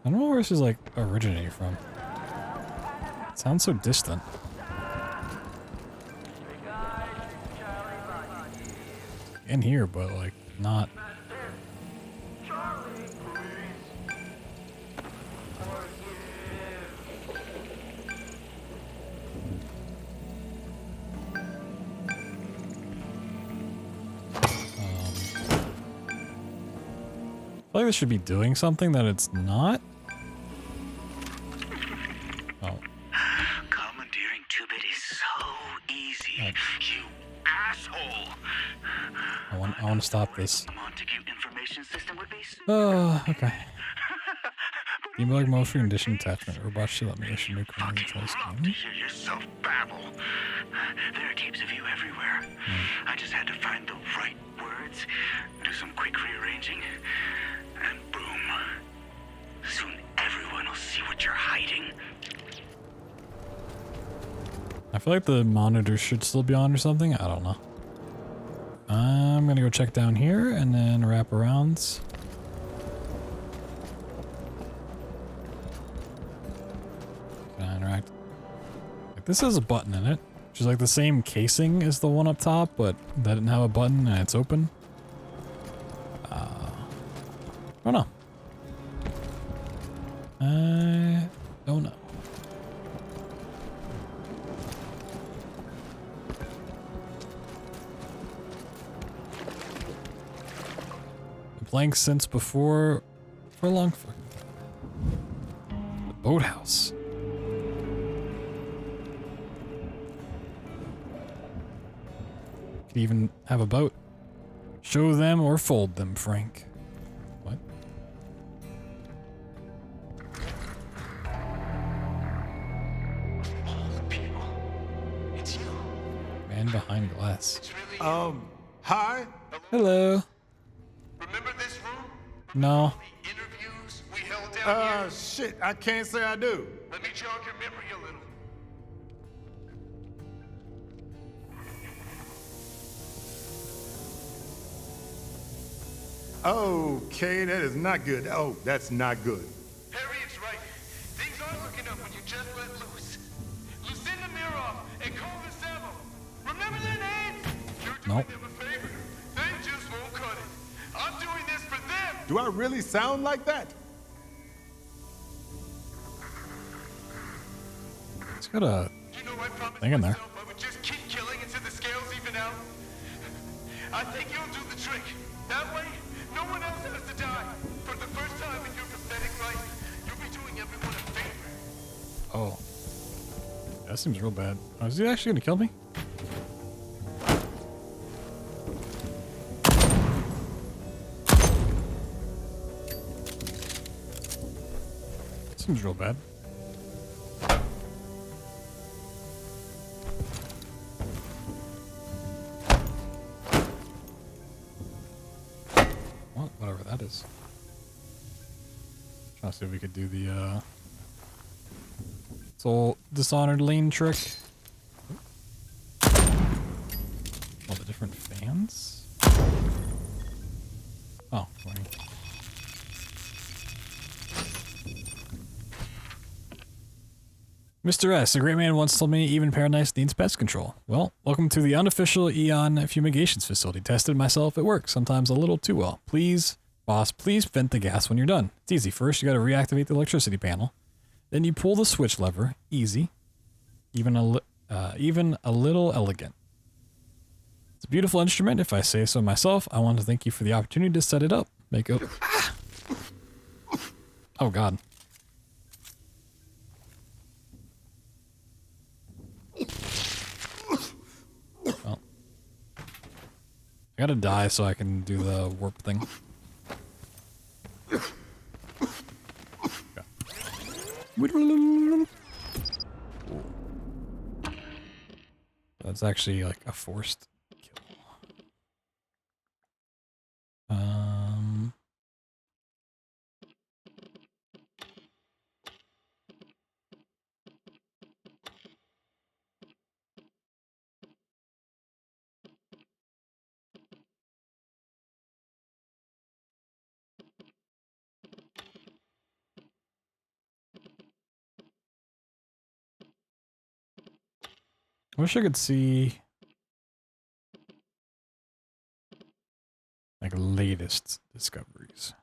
I don't know where this is like originating from. It sounds so distant. In here, but like not. I feel like this should be doing something that it's not. Oh. Commandeering 2-bit is so easy, you asshole. I want to stop this. Montague information system would be Oh, okay. Debug motion condition attachment. Robot should let me issue new commands into this game. hear yourself babble. There are tapes of you everywhere. I just had to find the right words, do some quick rearranging, and boom. Soon everyone will see what you're hiding. I feel like the monitor should still be on or something. I don't know. I'm gonna go check down here and then wrap around. Can I interact? Like, this has a button in it, which is like the same casing as the one up top, but that didn't have a button and it's open. I don't know. I don't know. Playing since before for a long the boathouse. Could even have a boat. Show them or fold them, Frank. What? It's you. Man behind glass. Hi? Hello. Remember this room? No. The interviews we held down here? Shit, I can't say I do. Let me jog your memory a little. Okay, that is not good. Oh, that's not good. Harriet's right. Things aren't looking up when you just let loose. Lucinda Miroff and Colvin Savo. Remember their names? You're doing them a favor. They just won't cut it. I'm doing this for them. Do I really sound like that? It's got a thing in there. I would just keep killing until the scales even out. I think you'll do the trick. That way, no one else has to die. For the first time in your pathetic life, you'll be doing everyone a favor. Oh. That seems real bad. Oh, is he actually gonna kill me? Seems real bad. Well, whatever that is. Trying to see if we could do the soul dishonored lane trick. All the different fans. Oh, wait. Mr. S, a great man once told me even paradise needs pest control. Well, welcome to the unofficial Eon fumigations facility. Tested myself, it works, sometimes a little too well. Please, boss, please vent the gas when you're done. It's easy. First, you gotta reactivate the electricity panel. Then you pull the switch lever. Easy. Even a little elegant. It's a beautiful instrument, if I say so myself. I want to thank you for the opportunity to set it up. Make it... Oh, God. Well, I gotta die so I can do the warp thing. That's actually like a forced kill. I wish I could see like latest discoveries.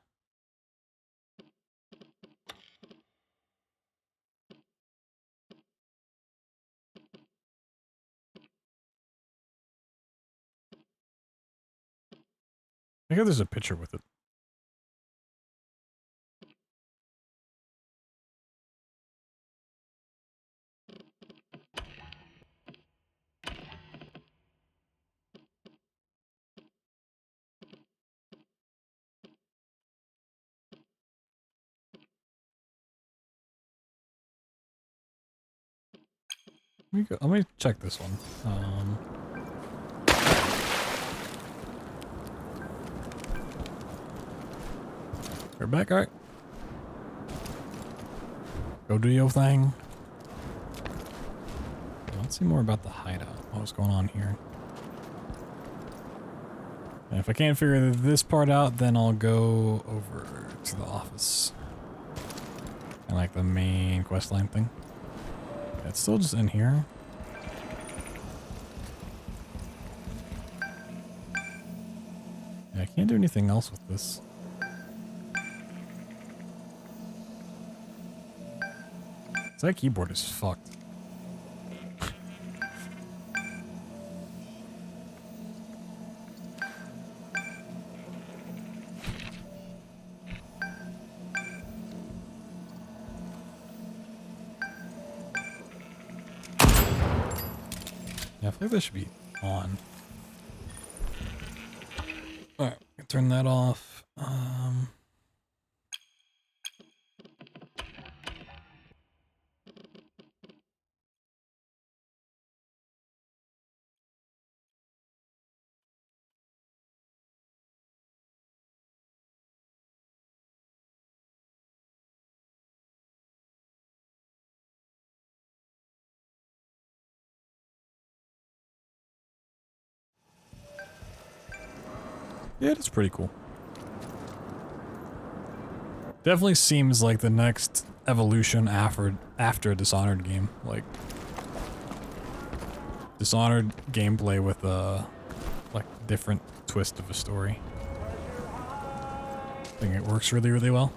I think there's a picture with it. Let me check this one. We're back, alright. Go do your thing. Let's see more about the hideout. What's going on here? And if I can't figure this part out, then I'll go over to the office. And like the main questline thing. It's still just in here. Yeah, I can't do anything else with this. That keyboard is fucked. Yeah, I feel like this should be on. Alright, turn that off. Yeah, it's pretty cool. Definitely seems like the next evolution after a Dishonored game. Like Dishonored gameplay with a like different twist of a story. I think it works really, really well.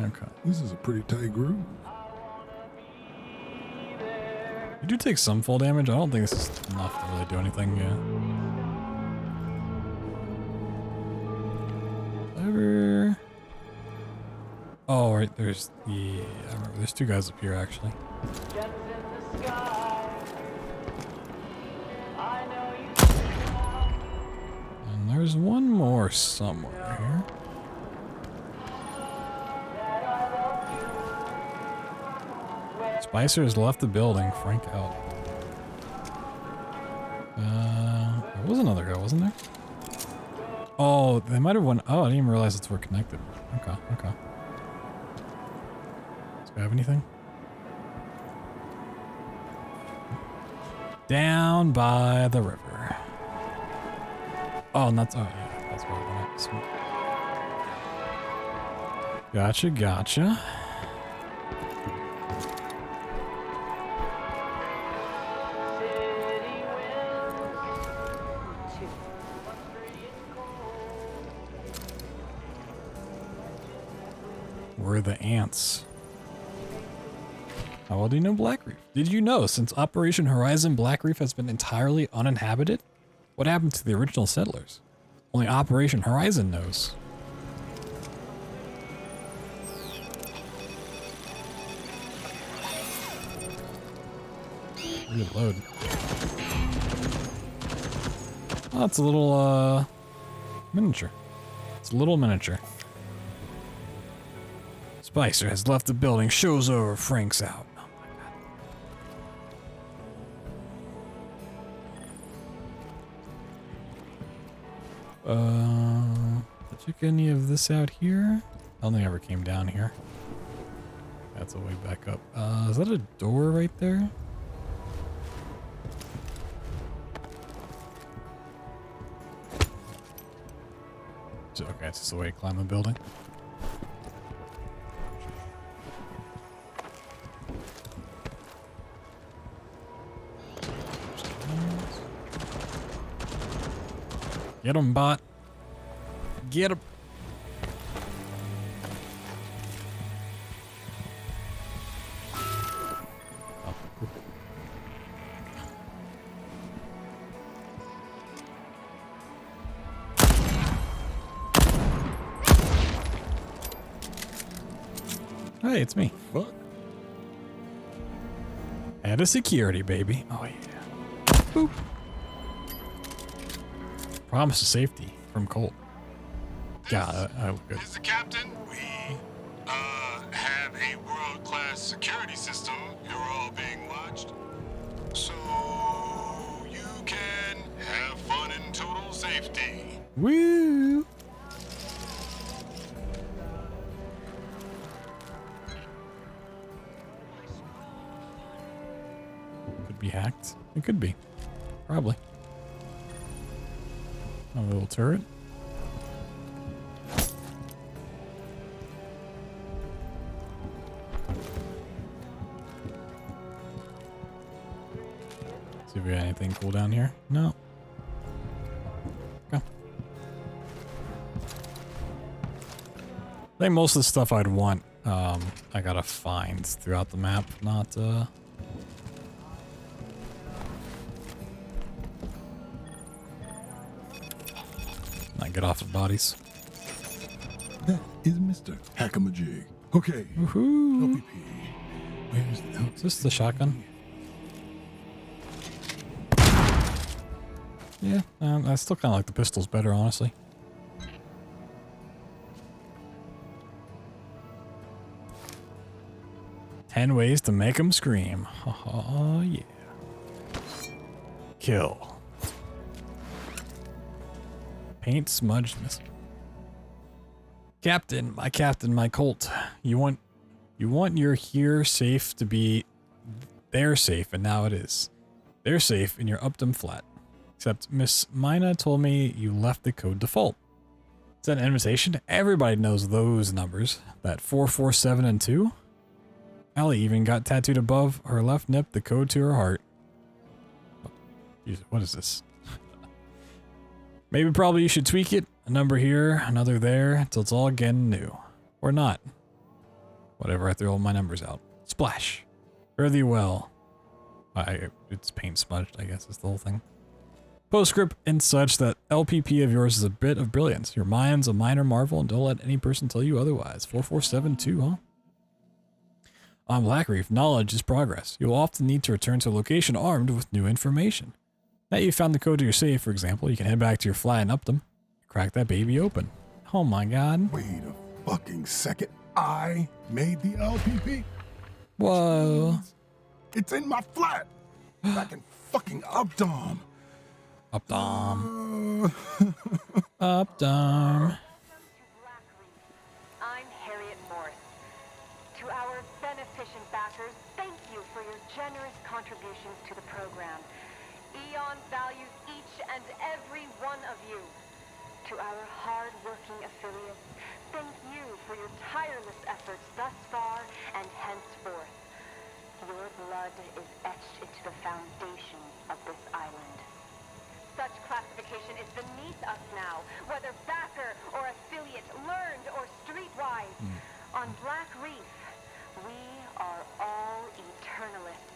Okay. This is a pretty tight groove. You do take some fall damage. I don't think this is enough to really do anything, yeah. Ever. Oh, right, there's the... I remember, there's two guys up here, actually. And there's one more somewhere here. Spicer has left the building. Frank out. There was another guy, wasn't there? Oh, they might have won. Oh, I didn't even realize it's were connected. Okay, okay. Does he have anything? Down by the river. Oh, and that's, oh yeah, that's what I want. Sweet. Gotcha, gotcha. Where are the ants? How well do you know Black Reef? Did you know since Operation Horizon, Black Reef has been entirely uninhabited? What happened to the original settlers? Only Operation Horizon knows. Reload. Oh, it's a little, miniature. It's a little miniature. Spicer has left the building. Show's over. Frank's out. Oh my god. Did I check any of this out here? I don't think I ever came down here. That's a way back up. Is that a door right there? Okay, it's just a way to climb the building. Get him, bot. Get him. Oh. Hey, it's me. Fuck. Add a security, baby. Oh, yeah. Boop. Promise of safety from Colt. God, I look good. Is the captain? We have a world-class security Woo! Could be hacked. It could be. Probably. A little turret. See if we got anything cool down here. No. Okay. I think most of the stuff I'd want, I gotta find throughout the map, not, not get off the bodies. That is Mr. Hackamajig. Okay. Woohoo! LPP. Where's the LPP? Is this the shotgun? Yeah, I still kind of like the pistols better, honestly. "10 ways to make them scream." Oh, yeah. Kill. Paint smudged missile. Captain, my Colt. You want your here safe to be there safe, and now it is. They're safe in your Upton flat. Except Miss Mina told me you left the code default. Send an invitation. Everybody knows those numbers. That 4, 7, and 2. Allie even got tattooed above her left nip the code to her heart. Jesus, what is this? Maybe probably you should tweak it. A number here, another there, until it's all again new. Or not. Whatever, I threw all my numbers out. Splash. Fare thee well. It's paint smudged, I guess, is the whole thing. Postscript and such, that LPP of yours is a bit of brilliance. Your mind's a minor marvel, and don't let any person tell you otherwise. 4472, huh? On Black Reef, knowledge is progress. You'll often need to return to a location armed with new information. Now you found the code to your safe, for example, you can head back to your flat in Upton. Crack that baby open. Oh my god. Wait a fucking second. I made the LPP? Whoa. It's in my flat. Back in fucking Upton. Upton. Upton. I'm Harriet Morse. To our beneficent backers, thank you for your generous contributions to the program. Eon values each and every one of you. To our hard-working affiliates, thank you for your tireless efforts thus far and henceforth. Your blood is etched into the foundation of this island. Such classification is beneath us now, whether backer or affiliate, learned or streetwise. On Black Reef, we are all eternalists.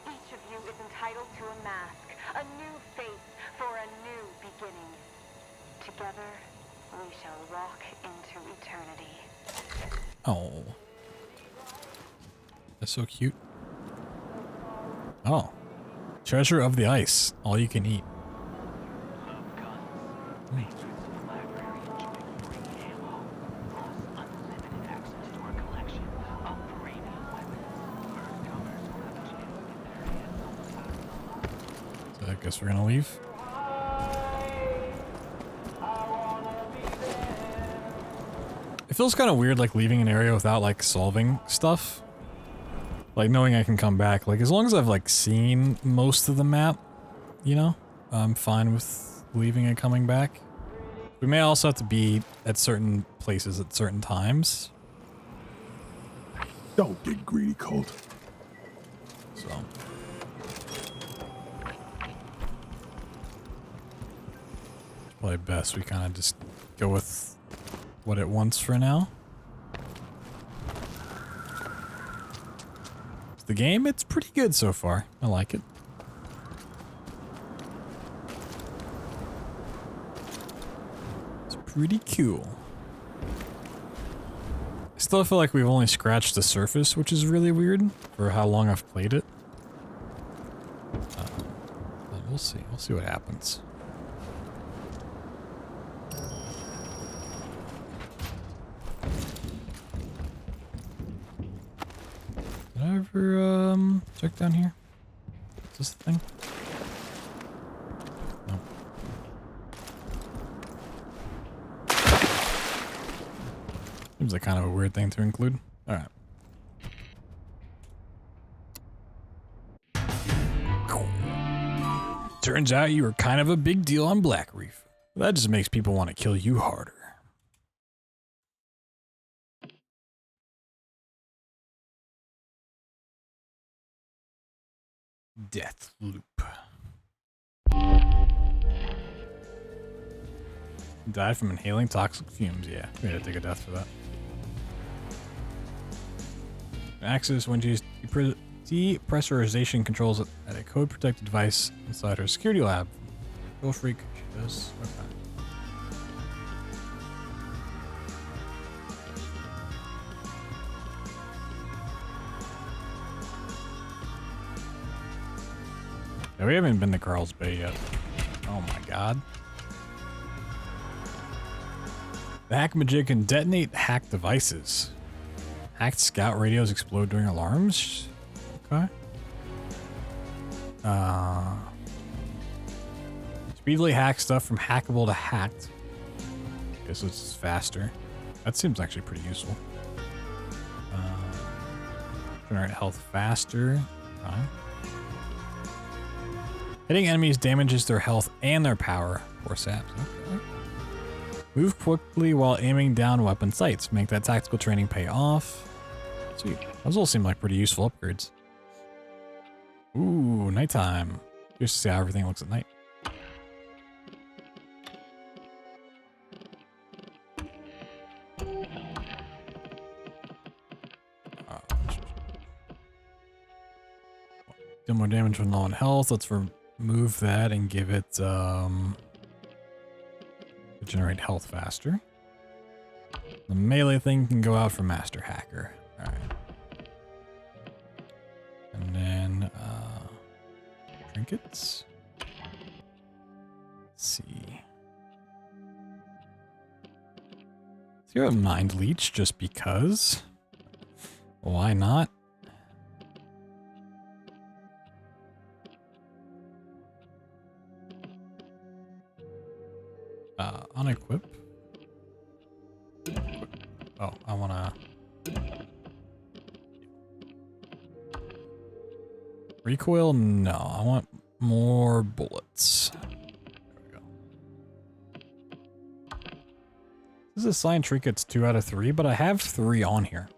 Each of you is entitled to a mask, a new face for a new beginning. Together, we shall walk into eternity. Oh. That's so cute. Oh. Treasure of the ice. All you can eat. So I guess we're gonna leave. It feels kind of weird, like, leaving an area without, like, solving stuff. Like, knowing I can come back. Like, as long as I've, like, seen most of the map, you know, I'm fine with leaving and coming back. We may also have to be at certain places at certain times. Don't get greedy, Colt. So. It's probably best we kind of just go with what it wants for now. The game, it's pretty good so far. I like it. It's pretty cool. I still feel like we've only scratched the surface, which is really weird for how long I've played it. But we'll see. We'll see what happens. Did I ever, check down here? Is this the thing? No. Seems like kind of a weird thing to include. All right. Turns out you were kind of a big deal on Black Reef. That just makes people want to kill you harder. Deathloop. Died from inhaling toxic fumes. Yeah, we had to take a death for that. Access when used depressurization controls at a code-protected device inside her security lab. Go freak. She does. Okay. Yeah, we haven't been to Carl's Bay yet. Oh my god. The hackmajig can detonate hacked devices. Hacked scout radios explode during alarms? Okay. Speedily hack stuff from hackable to hacked. Okay, so it's faster. That seems actually pretty useful. Generate health faster. Okay. Hitting enemies damages their health and their power. Poor saps. Okay. Move quickly while aiming down weapon sights. Make that tactical training pay off. Sweet. Those all seem like pretty useful upgrades. Ooh, nighttime. Just to see how everything looks at night. Do more damage when low on health. Let's remove that and give it generate health faster. The melee thing can go out for Master Hacker. Alright. And then trinkets. Let's see. Let's go with Mind Leech just because. Why not? Unequip. Oh, I wanna recoil. No, I want more bullets. There we go. This is assigned trinkets 2 out of 3, but I have 3 on here.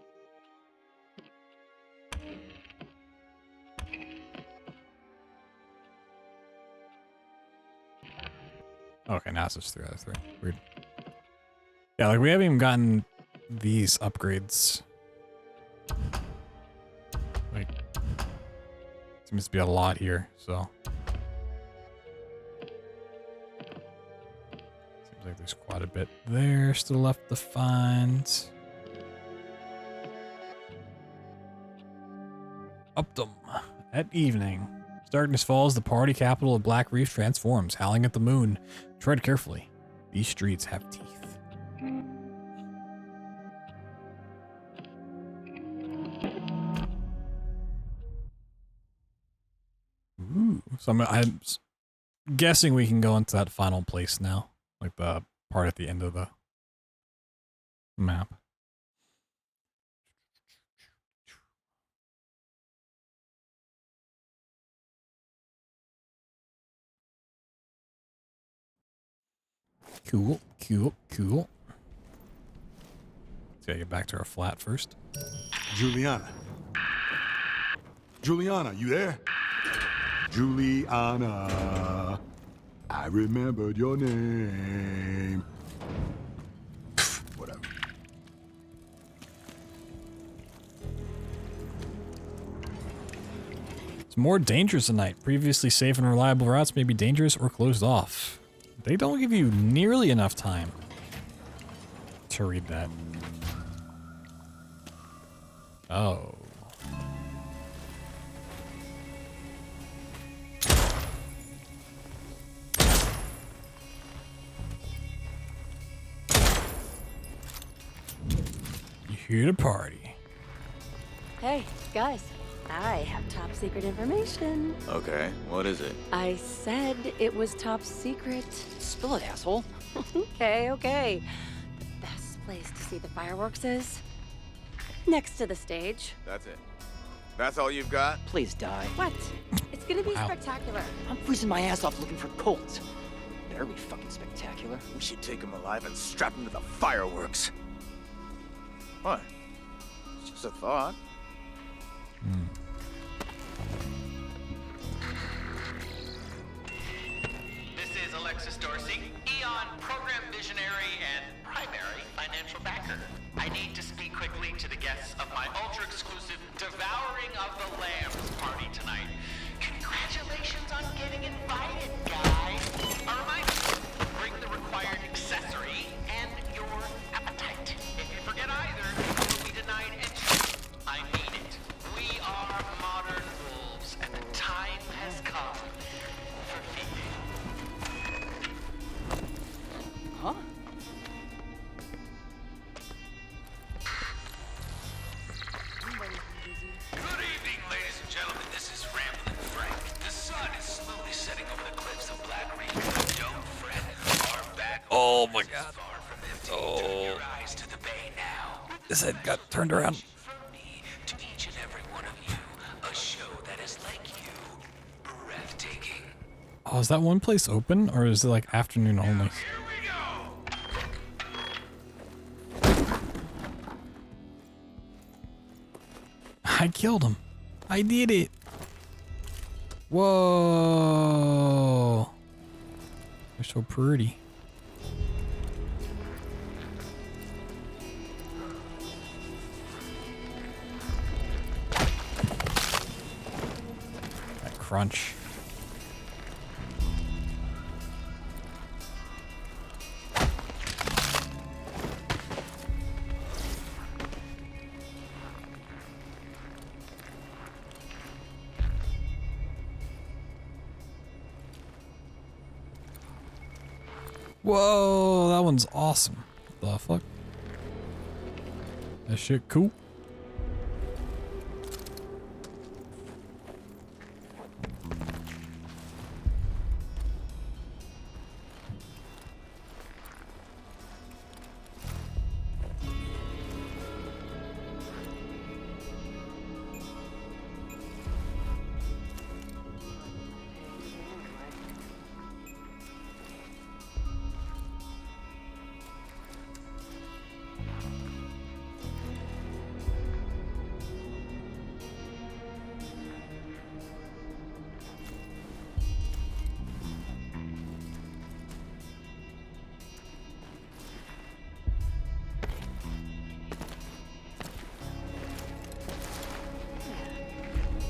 Okay, now it's just 3 out of 3. Weird. Yeah, like we haven't even gotten these upgrades. Like, seems to be a lot here, so. Seems like there's quite a bit there still left to find. Updom. At evening. Darkness falls, the party capital of Black Reef transforms, howling at the moon. Tread carefully. These streets have teeth. Ooh. So I'm guessing we can go into that final place now. Like the part at the end of the map. Cool, cool, cool. Let's gotta get back to our flat first. Juliana. Juliana, you there? Juliana. I remembered your name. Whatever. It's more dangerous at night. Previously safe and reliable routes may be dangerous or closed off. They don't give you nearly enough time to read that. Oh. You here to party. Hey, guys. I have top secret information. Okay, what is it? I said it was top secret. Spill it, asshole. Okay. The best place to see the fireworks is? Next to the stage. That's it. That's all you've got? Please die. What? It's gonna be Wow. spectacular. I'm freezing my ass off looking for Colt. Better be fucking spectacular. We should take him alive and strap him to the fireworks. What? It's just a thought. This is Alexis Dorsey, Eon program visionary and primary financial backer. I need to speak quickly to the guests of my ultra-exclusive Devouring of the Lambs party tonight. Congratulations on getting invited, guys. A reminder, bring the required accessory and your appetite. If you forget either, you will be denied entry. I mean it. We are modern wolves, and the time has come for feeding. Huh? Good evening, ladies and gentlemen. This is Ramblin' Frank. The sun is slowly setting over the cliffs of Black Reef. Don't fret. Our back Oh my god. far from empty. Turn your eyes to the bay now. His head got turned around. From me to each and every one of you, a show that is like you, breathtaking. Oh, is that one place open or is it like afternoon only? I killed him. I did it. Whoa. They're so pretty. That crunch. Whoa, that one's awesome. What the fuck? That shit cool.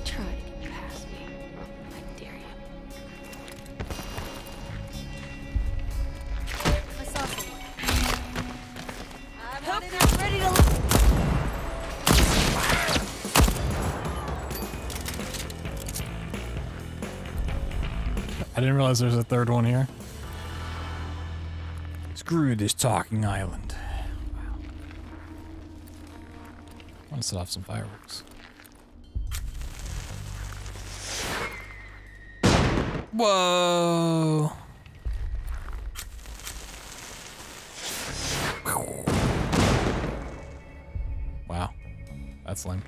Try to get past me. I dare you. I saw someone. I'm not ready to. I didn't realize there's a third one here. Screw this talking island. Wow. I want to set off some fireworks. Whoa. Wow. That's lame.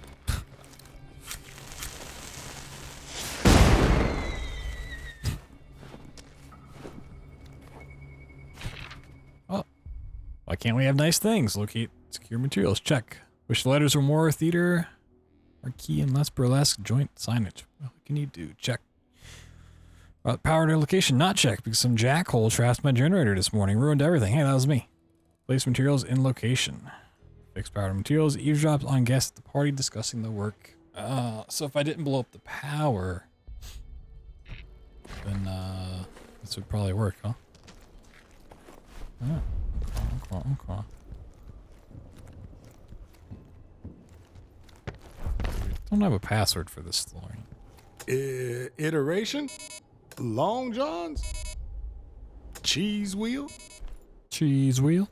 Oh. Why can't we have nice things? Locate secure materials. Check. Wish the letters were more theater or key and less burlesque joint signage. What can you do? Check. Power to location, not checked because some jackhole trapped my generator this morning. Ruined everything. Hey, that was me. Place materials in location. Fix power to materials. Eavesdrops on guests at the party discussing the work. So if I didn't blow up the power, then this would probably work, huh? Okay. Don't have a password for this story. Iteration? Long Johns? Cheese wheel? Cheese wheel?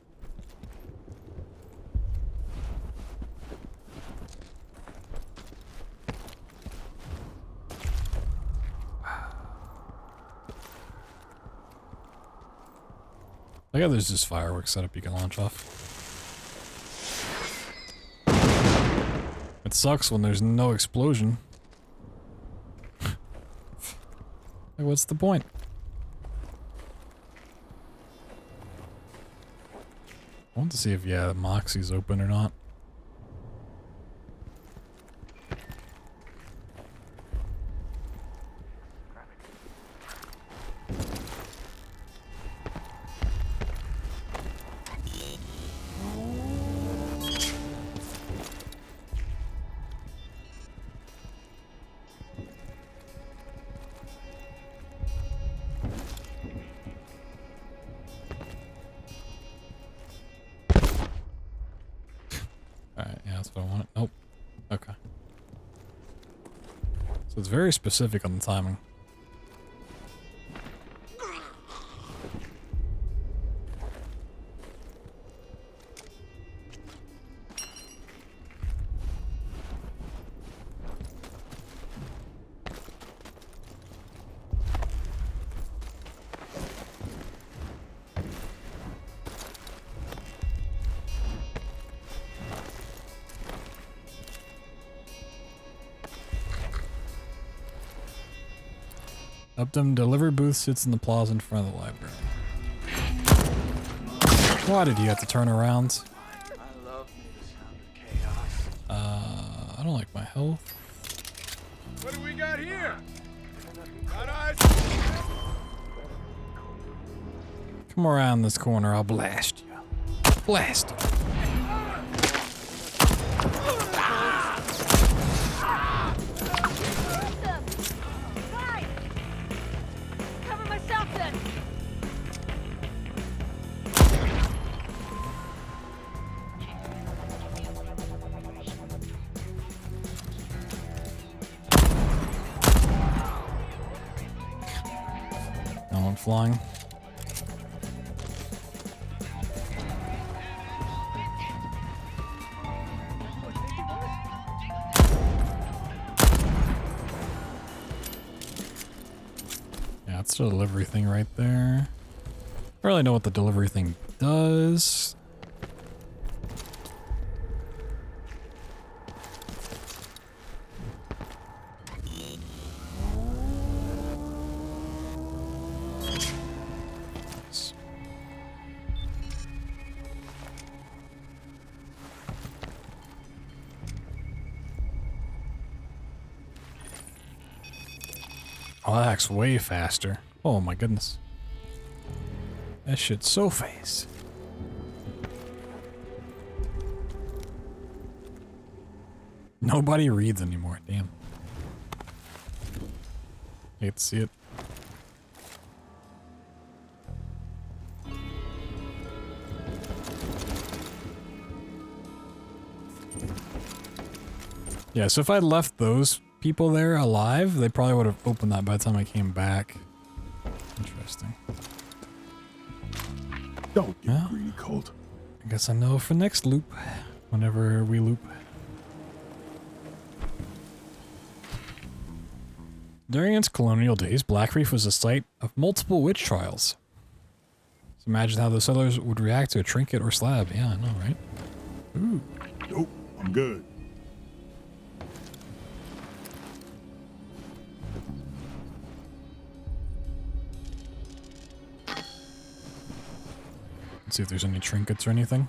I got there's just fireworks set up you can launch off. it sucks when there's no explosion. Like, what's the point? I want to see if, yeah, the Moxie's open or not. Alright, yeah, that's what I wanted. Nope. Okay. So it's very specific on the timing. Updom delivery booth sits in the plaza in front of the library. Why did you have to turn around? I love me the sound of chaos. I don't like my health. What do we got here? Got eyes? Come around this corner, I'll blast you. Blast you. Cover myself then. No one flying. Yeah, it's the delivery thing right there. I don't really know what the delivery thing does. Oh, that acts way faster. Oh my goodness. That shit's so fast. Nobody reads anymore, damn. Hate to see it. Yeah, so if I left those people there alive, they probably would have opened that by the time I came back. Interesting. Don't get greedy, Colt. I guess I know for next loop, whenever we loop. During its colonial days, Black Reef was the site of multiple witch trials. So imagine how the settlers would react to a trinket or slab. Yeah, I know, right? Ooh. Nope, I'm good. Let's see if there's any trinkets or anything.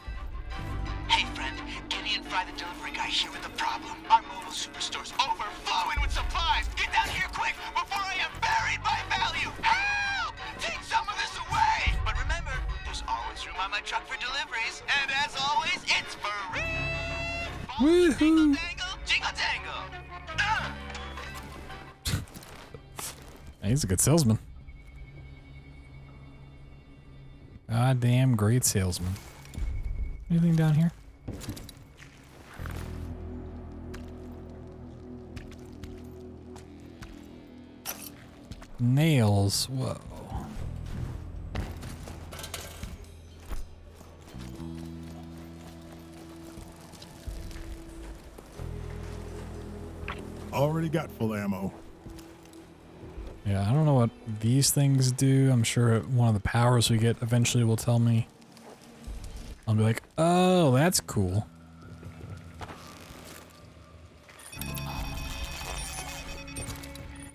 Hey, friend. Kenny and Fry, the delivery guy, here with the problem. Our mobile superstore's overflowing with supplies. Get down here quick before I am buried by value. Help! Take some of this away. But remember, there's always room on my truck for deliveries. And as always, it's free. Woohoo! Jingle dangle. He's a good salesman. Goddamn great salesman. Anything down here? Nails. Whoa. Already got full ammo. Yeah, I don't know what these things do. I'm sure one of the powers we get eventually will tell me. I'll be like, oh, that's cool.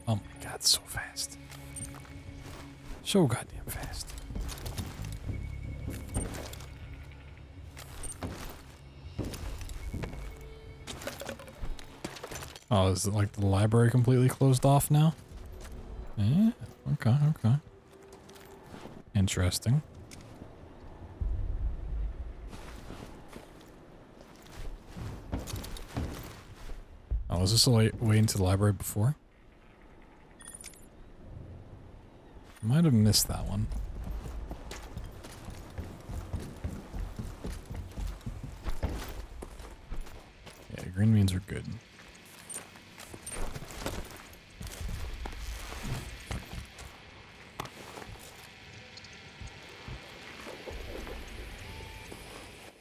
Oh my god, so fast. So goddamn fast. Oh, is it like the library completely closed off now? Yeah, okay, okay. Interesting. Oh, was this a way into the library before? Might have missed that one. Yeah, green beans are good.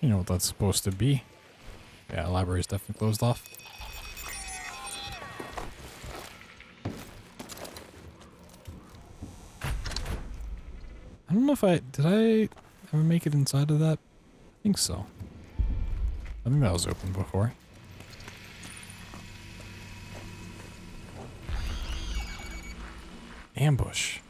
You know what that's supposed to be. Yeah, library's definitely closed off. I don't know if did I ever make it inside of that? I think so. I think that was open before. Ambush.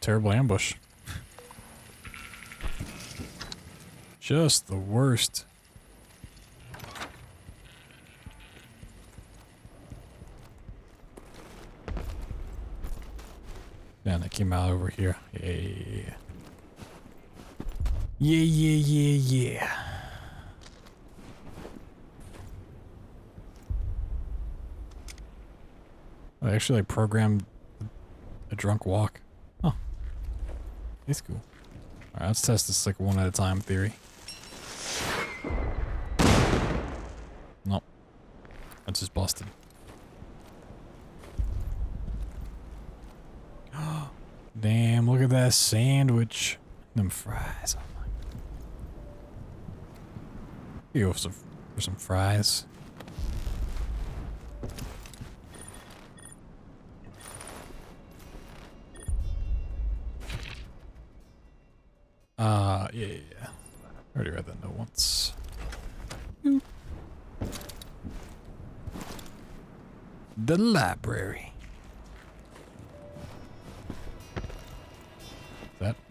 Terrible ambush. Just the worst. Man, I came out over here. Yeah. Yeah. I actually programmed a drunk walk. Oh. It's cool. Alright, let's test this like one at a time theory. Nope. That's just busted. Damn, look at that sandwich. Them fries. Oh my. You go for some fries. Yeah. I already read that note once. Boop. The library.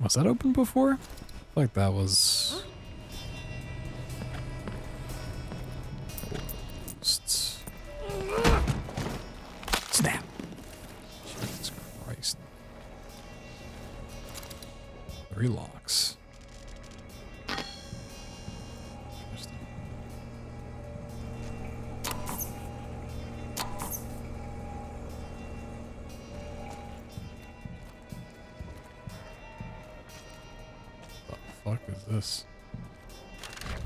Was that open before? I feel like that was... Snap. Jesus Christ. 3 locks. What the fuck is this?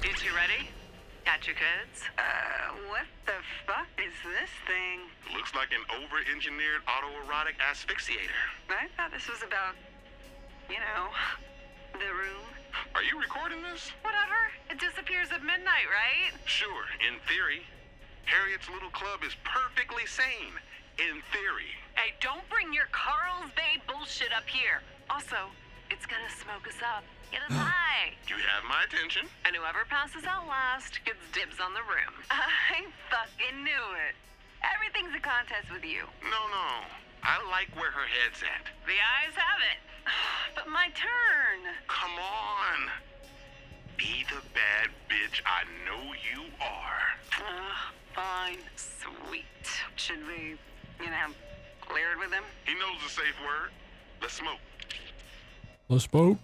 Is you ready? Got your goods? What the fuck is this thing? Looks like an over-engineered autoerotic asphyxiator. I thought this was about, you know, the room. Are you recording this? Whatever. It disappears at midnight, right? Sure, in theory. Harriet's little club is perfectly sane. In theory. Hey, don't bring your Carl's Bay bullshit up here. Also, it's gonna smoke us up. Get us high. You have my attention. And whoever passes out last gets dibs on the room. I fucking knew it. Everything's a contest with you. No. I like where her head's at. The eyes have it. But my turn. Come on. Be the bad bitch I know you are. Fine. Sweet. Should we, clear it with him? He knows the safe word. Let's smoke. Let's smoke.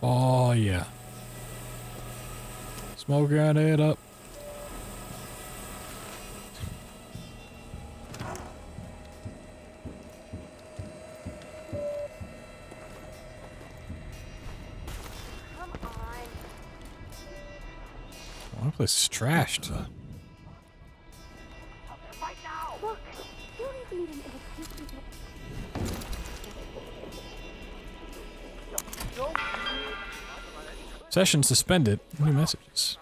Oh, yeah. Smoke out it up. Come on. One place is trashed. Right now. Look, you don't even need an electricity. Session suspended. New messages.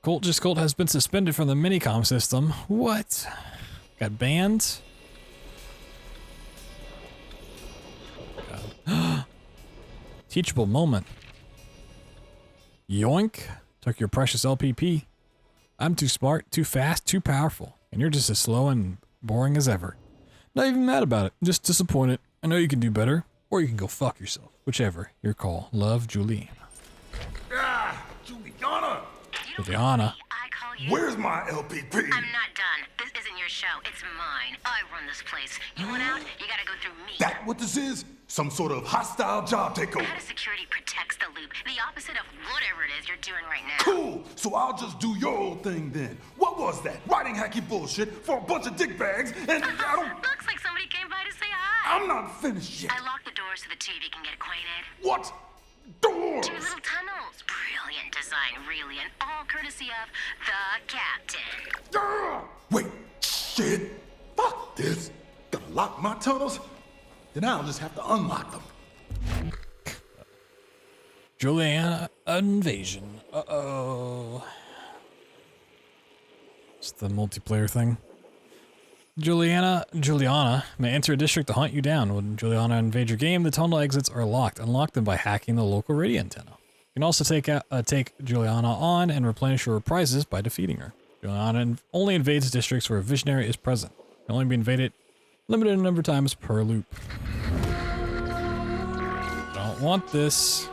Colt has been suspended from the minicom system. What? Got banned? God. Teachable moment. Yoink. Took your precious LPP. I'm too smart, too fast, too powerful. And you're just as slow and boring as ever. Not even mad about it. Just disappointed. I know you can do better. Or you can go fuck yourself. Whichever. Your call. Love, Juliana. Ah, Juliana! Juliana. Where's my LPP? I'm not done. This isn't your show. It's mine. I run this place. You want out? You gotta go through me. That what this is? Some sort of hostile job takeover. How does security protects the loop? The opposite of whatever it is you're doing right now. Cool. So I'll just do your old thing then. What was that? Writing hacky bullshit for a bunch of dick bags and I don't... Looks like somebody came by to say hi. I'm not finished yet. I locked the doors so the two of you can get acquainted. What? Doors? 2 little tunnels. Brilliant design, really, and all courtesy of the captain. Wait, shit. Fuck this. Gotta lock my tunnels? Then I'll just have to unlock them. Juliana invasion. Uh-oh. It's the multiplayer thing. Juliana may enter a district to hunt you down. When Juliana invades your game, the tunnel exits are locked. Unlock them by hacking the local radio antenna. You can also take Juliana on and replenish your prizes by defeating her. Juliana only invades districts where a visionary is present. Can only be invaded limited number of times per loop. Don't want this.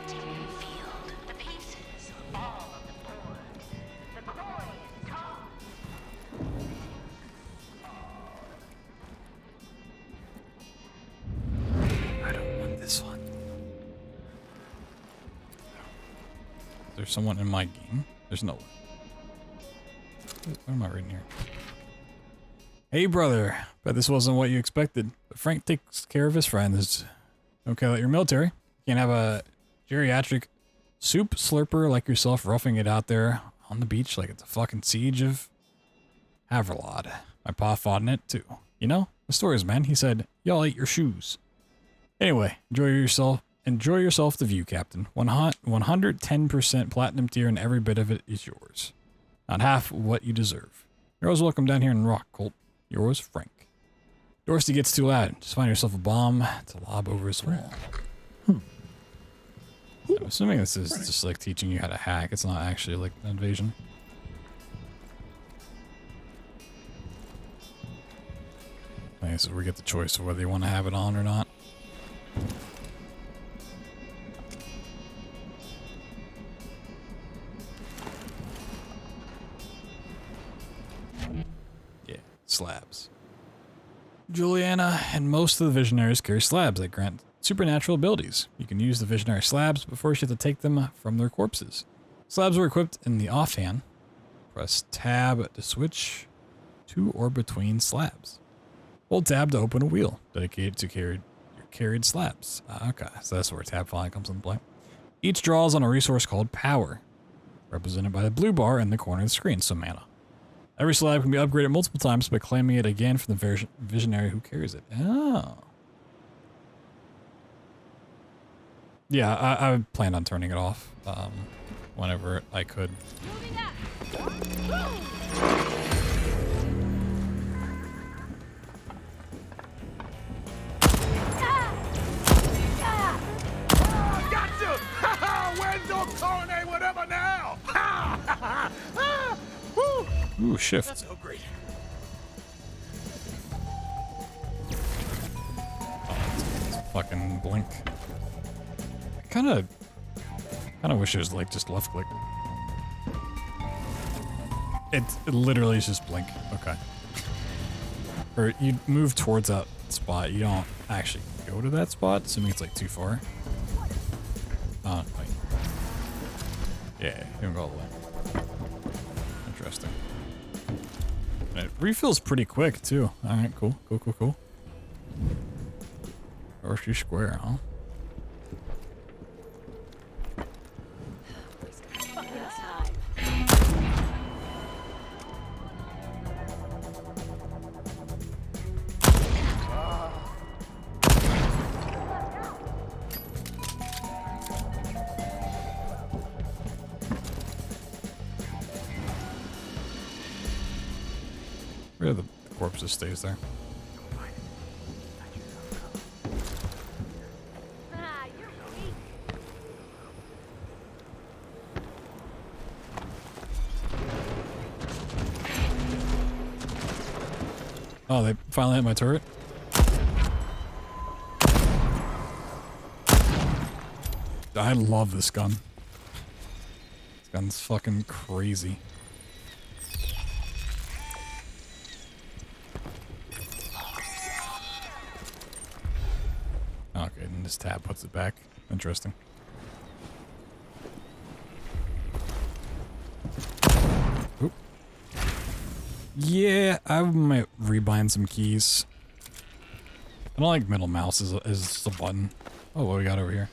This one. Is there someone in my game? There's no one. What am I reading here? Hey brother, bet this wasn't what you expected, but Frank takes care of his friends. Okay, that you're military. You can't have a geriatric soup slurper like yourself roughing it out there on the beach like it's a fucking siege of Haverlod. My pa fought in it too. You know, the stories, man. He said, y'all ate your shoes. Anyway, enjoy yourself the view, Captain. 110% platinum tier and every bit of it is yours. Not half what you deserve. You're always welcome down here in Rock, Colt. Yours, Frank. Dorsey gets too loud. Just find yourself a bomb to lob over his wall. I'm assuming this is just like teaching you how to hack. It's not actually like an invasion. I guess we get the choice of whether you want to have it on or not. Yeah, slabs. Juliana and most of the visionaries carry slabs that grant supernatural abilities. You can use the visionary slabs before you have to take them from their corpses. Slabs are equipped in the offhand. Press tab to switch to or between slabs. Hold tab to open a wheel dedicated to carried slabs. Okay, so that's where tab finally comes into play. Each draws on a resource called power, represented by the blue bar in the corner of the screen, so mana. Every slab can be upgraded multiple times by claiming it again from the visionary who carries it. Oh. Yeah, I planned on turning it off whenever I could. Where's your coronet, whatever now? Ooh, shift. That's so great. Oh, fucking blink. I kind of wish it was like just left click. It literally is just blink. Okay. Or you move towards that spot. You don't actually go to that spot, assuming it's like too far. Oh, wait. Yeah, you don't go all the way. Interesting. And it refills pretty quick, too. Alright, cool. Cool. Horseshoe square, huh? Where the corpse just stays there. Oh, they finally hit my turret? I love this gun. This gun's fucking crazy. Okay, and this tab puts it back. Interesting. Oop. Yeah, I might rebind some keys. I don't like middle mouse as the button. Oh, what do we got over here?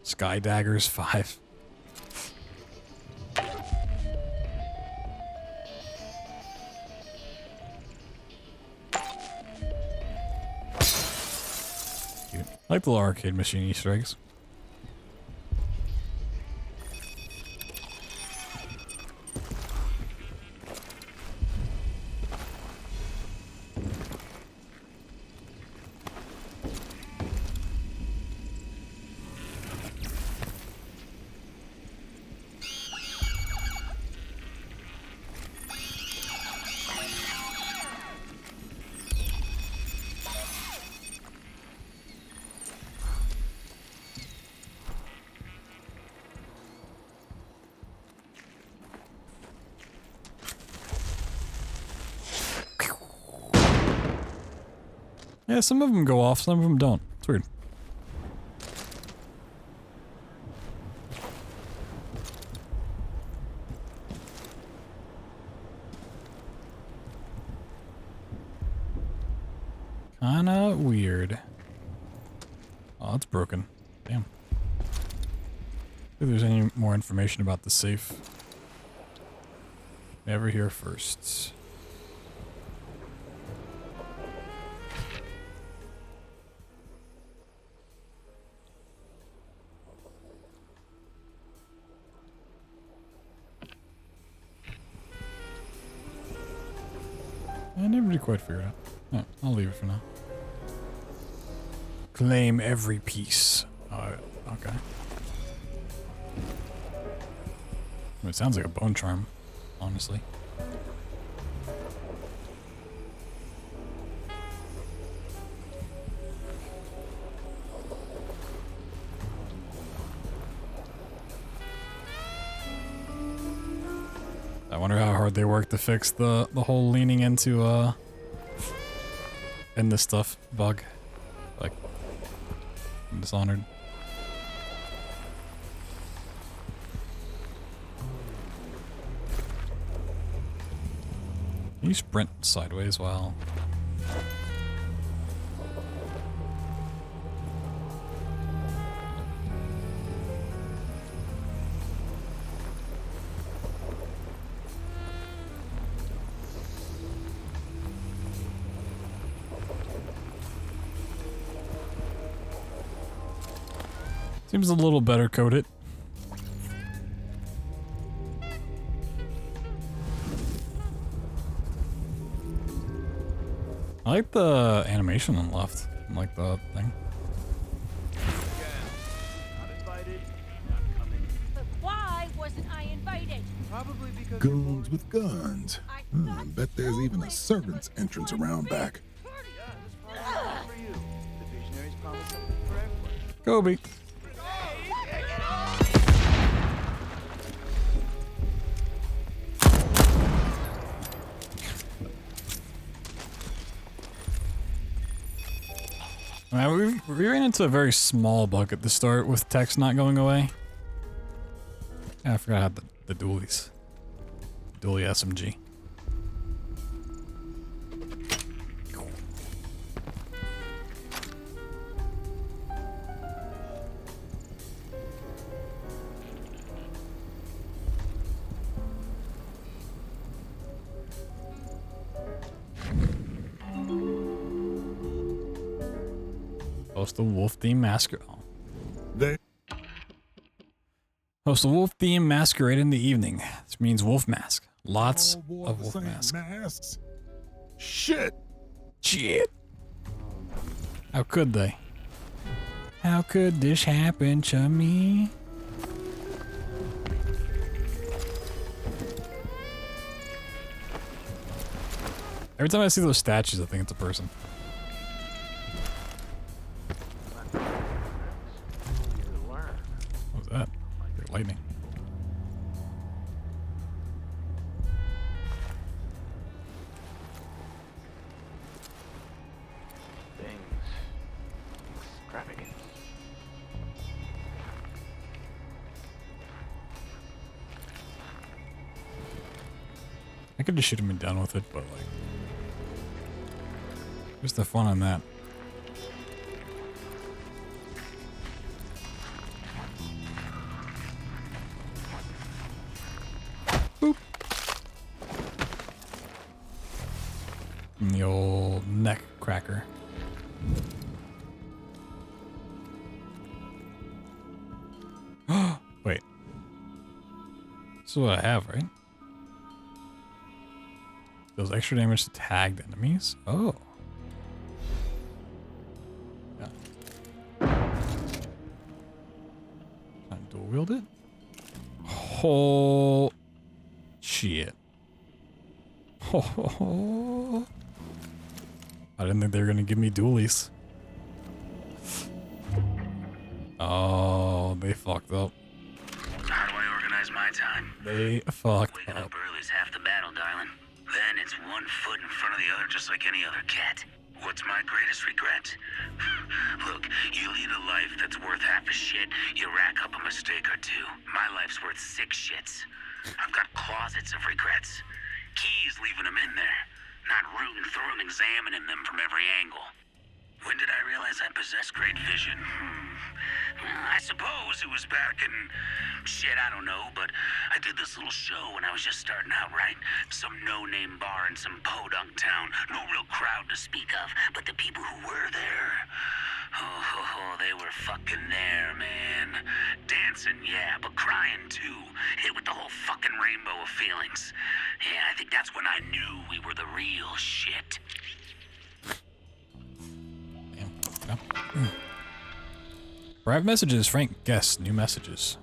Sky Daggers 5. Cute. I like the little arcade machine Easter eggs. Yeah, some of them go off, some of them don't. It's weird. Kinda weird. Oh, it's broken. Damn. If there's any more information about the safe. Never here first. I never really quite figured it out. No, I'll leave it for now. Claim every piece. Okay. It sounds like a bone charm, honestly. I wonder how hard they work to fix the whole leaning into in this stuff bug. Like, I'm Dishonored. Can you sprint sideways while... Seems a little better coated. I like the animation on the left. I like the thing. But why wasn't I invited? Probably because Goons with guns. I bet there's even a servant's entrance around back. for you. The visionaries promise something for everyone. Kobe. We ran into a very small bug at the start with text not going away. Yeah, I forgot I had the dualies. Dually SMG. Host a wolf-themed masquerade. Host a wolf-themed masquerade in the evening. This means wolf mask. Lots of wolf masks. Shit. Shit. How could they? How could this happen to me? Every time I see those statues, I think it's a person. What was that? Lightning. Extravagant. I could just shoot him and done with it, but like, where's the fun on that? Boop. And the old neck cracker. Wait. This is what I have, right? Does extra damage to tagged enemies? Oh. Yeah. Can I dual wield it? Oh. Shit. Oh. I didn't think they were going to give me dualies. Oh, they fucked up. How do I organize my time? They fucked Waking up. up early is half the battle, darling. Then it's one foot in front of the other, just like any other cat. What's my greatest regret? Look, you lead a life that's worth half a shit, you rack up a mistake or two. My life's worth 6 shits. I've got closets of regrets. Keys leaving them in there. Not rooting through them, examining them from every angle. When did I realize I possessed great vision? Well, I suppose it was back in... shit, I don't know, but I did this little show when I was just starting out, right? Some no-name bar in some podunk town. No real crowd to speak of, but the people who were there... Oh, they were fucking there, man. Dancing, yeah, but crying too. Hit with the whole fucking rainbow of feelings. Yeah, I think that's when I knew we were the real shit. Private messages, Frank. Guess new messages.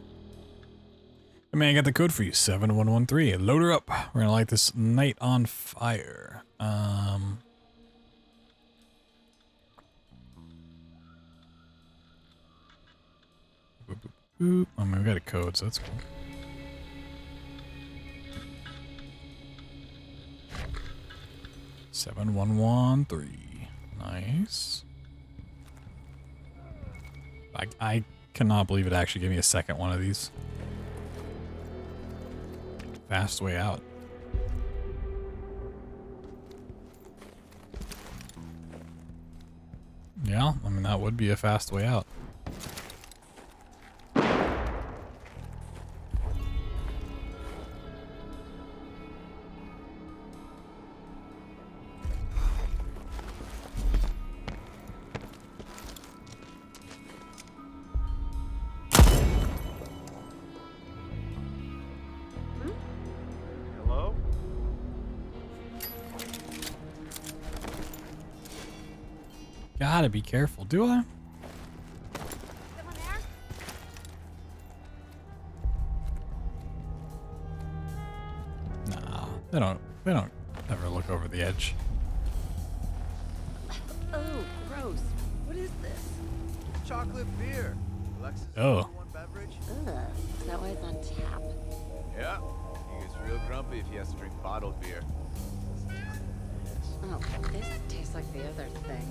Hey man, I got the code for you. 7113. Load her up. We're gonna light this night on fire. Boop, boop, boop. I mean, we got a code, so that's cool. Seven one one three. Nice. I cannot believe it actually gave me a second one of these. Fast way out. Yeah, I mean, that would be a fast way out. Hello? Gotta be careful, do I? Nah, they don't ever look over the edge. Oh, gross. What is this? Chocolate beer. Alexis, Oh. one beverage? Ugh. Is that why it's on tap? Yeah. He gets real grumpy if he has to drink bottled beer. Oh, this tastes like the other thing.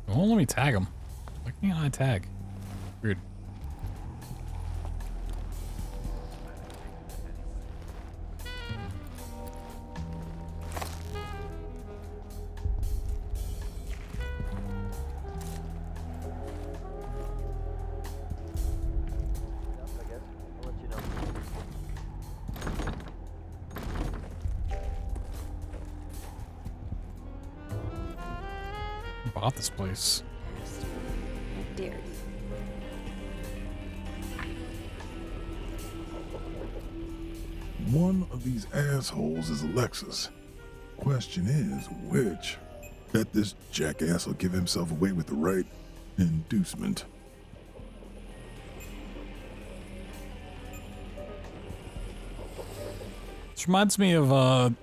It won't let me tag him. Why can't I tag? Weird. Bought this place. How dare you? One of these assholes is Alexis. Question is, which? Bet this jackass will give himself away with the right inducement. This reminds me of like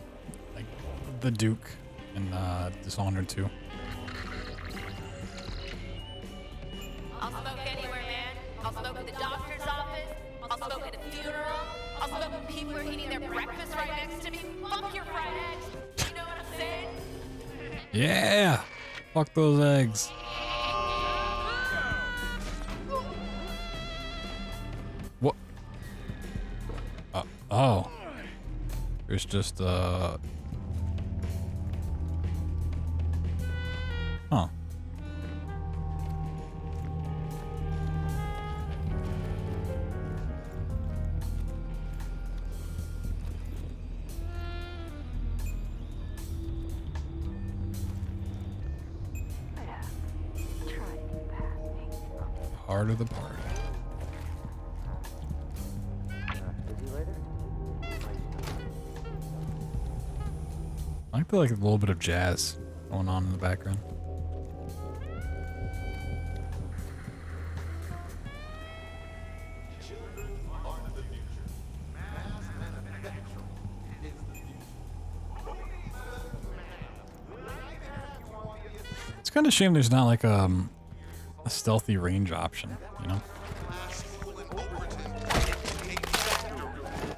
the Duke in Dishonored 2. I'll smoke anywhere, man. I'll smoke at the doctor's office. I'll smoke at a funeral. I'll smoke when people are eating their breakfast right next to me. Fuck your fried eggs. You know what I'm saying? Yeah! Fuck those eggs. What? Oh. There's just, Huh. Heart of the party. I like a little bit of jazz going on in the background. It's kind of a shame there's not like a stealthy range option, you know?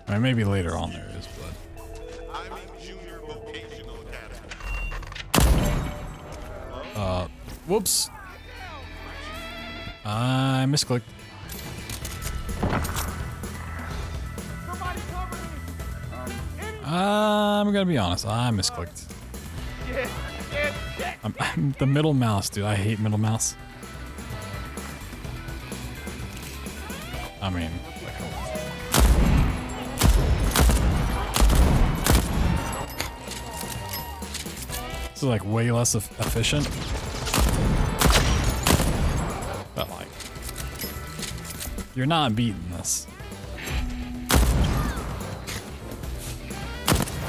I mean, maybe later on there is, but... whoops. I misclicked. I'm gonna be honest, I misclicked. I'm the middle mouse, dude. I hate middle mouse. I mean, this is like way less efficient. But like, you're not beating this.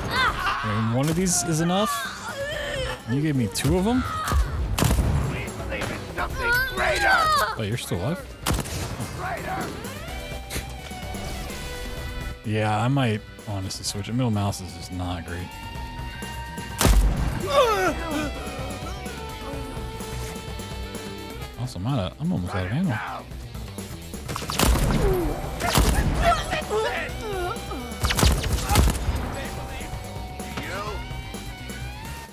I mean, one of these is enough. You gave me two of them? Oh, you're still alive? Yeah, I might honestly switch it. Middle mouse is just not great. Also, I'm almost out of ammo.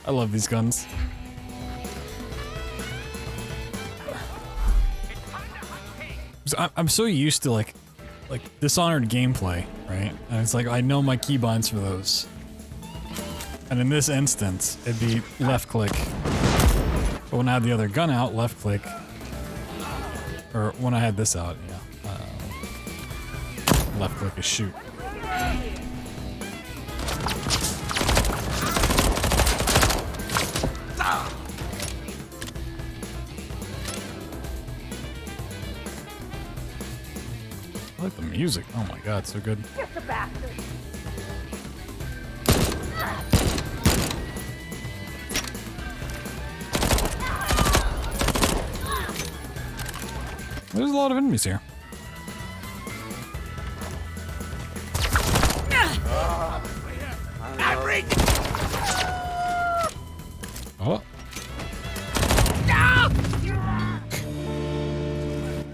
I love these guns. I'm so used to like Dishonored gameplay, right? And it's like I know my keybinds for those. And in this instance, it'd be left click. But when I had the other gun out, left click. Or when I had this out, yeah. Left click is shoot. I like the music. Oh my god, it's so good. Get the bastard. There's a lot of enemies here. Oh.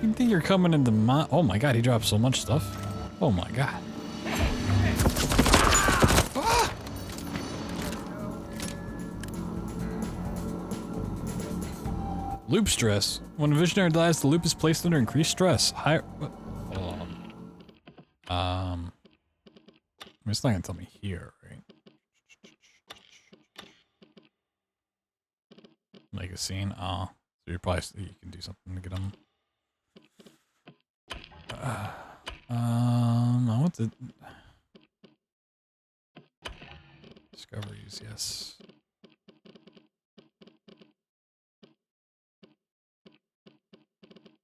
You think you're coming into my... Oh my god, he dropped so much stuff. Oh my god. Loop stress. When a visionary dies, the loop is placed under increased stress. Higher... What? Hold on. It's not gonna tell me here, right? Make a scene. Oh. So you're probably... You can do something to get them. I want to... Discoveries, yes.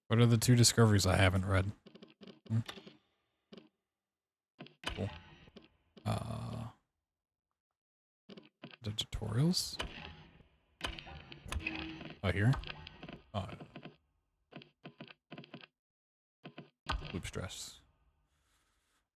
What are the two discoveries I haven't read? Cool. The tutorials? Oh, here? Oh. stress.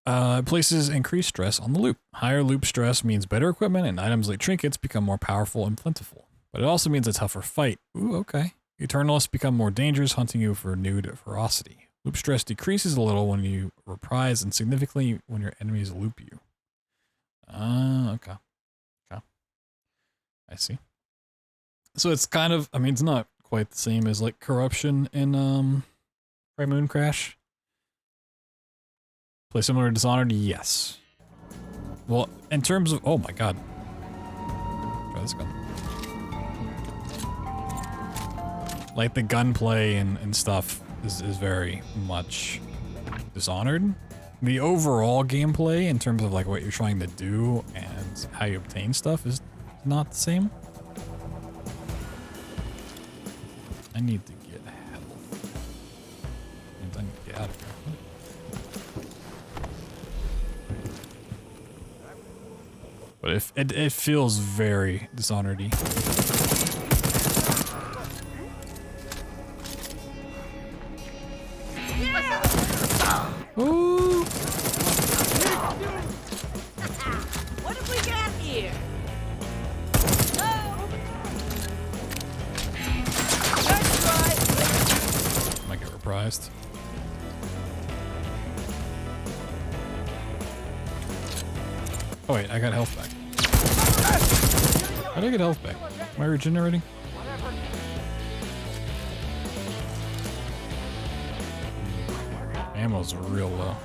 It places increased stress on the loop. Higher loop stress means better equipment and items like trinkets become more powerful and plentiful. But it also means a tougher fight. Ooh, okay. Eternalists become more dangerous, hunting you for renewed ferocity. Loop stress decreases a little when you reprise and significantly when your enemies loop you. Okay. Okay. I see. So it's kind of, I mean, it's not quite the same as like corruption in Moon Crash. Play similar to Dishonored? Yes. Well, in terms of, oh my god. Try this gun. Like the gunplay and stuff is very much Dishonored. The overall gameplay in terms of like what you're trying to do and how you obtain stuff is not the same. I need to get health. I need to get out of here. But if it feels very Dishonored-y. Ooh. What have we got here? Might get reprised. Oh wait, I got health back. How did I get health back? Am I regenerating? Ammo's real low.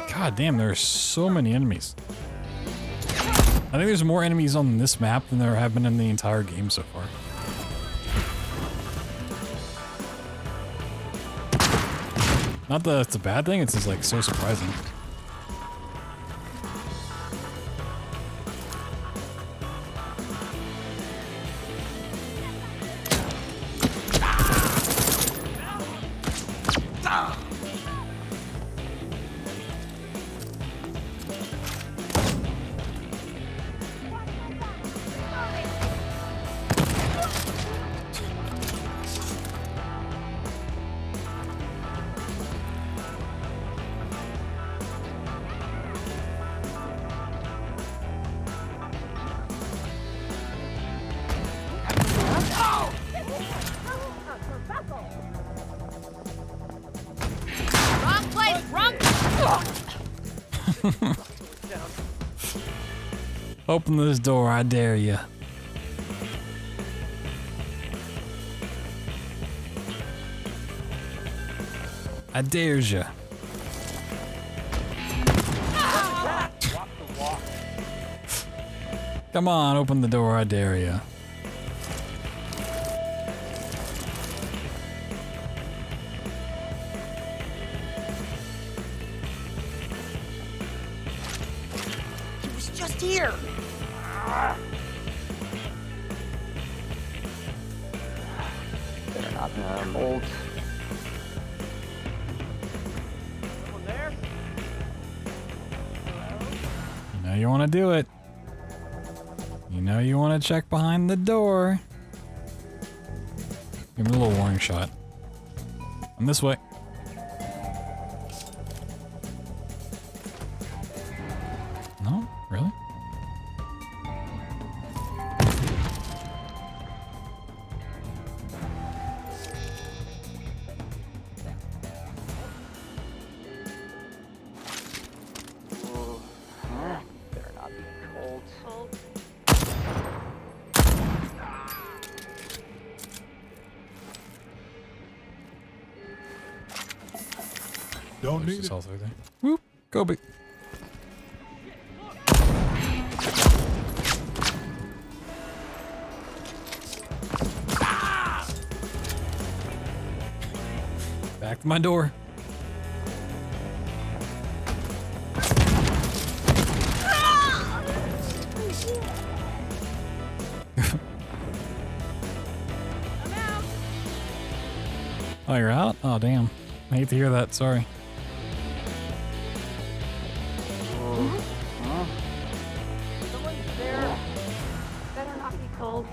God damn, there are so many enemies. I think there's more enemies on this map than there have been in the entire game so far. Not that it's a bad thing, it's just like so surprising. Wrong place, wrong. Open this door, I dare you. I dares you. Come on, open the door, I dare you. He was just here. Better not mold. Someone there? You know you want to do it. You know you want to check behind the door. Give me a little warning shot. I'm this way. No? Really? Better not be cold. Don't There's need this it. health right there. Whoop. Go big. Back to my door. Oh, you're out? Oh, damn. I hate to hear that. Sorry. Someone's there. Better not be cold.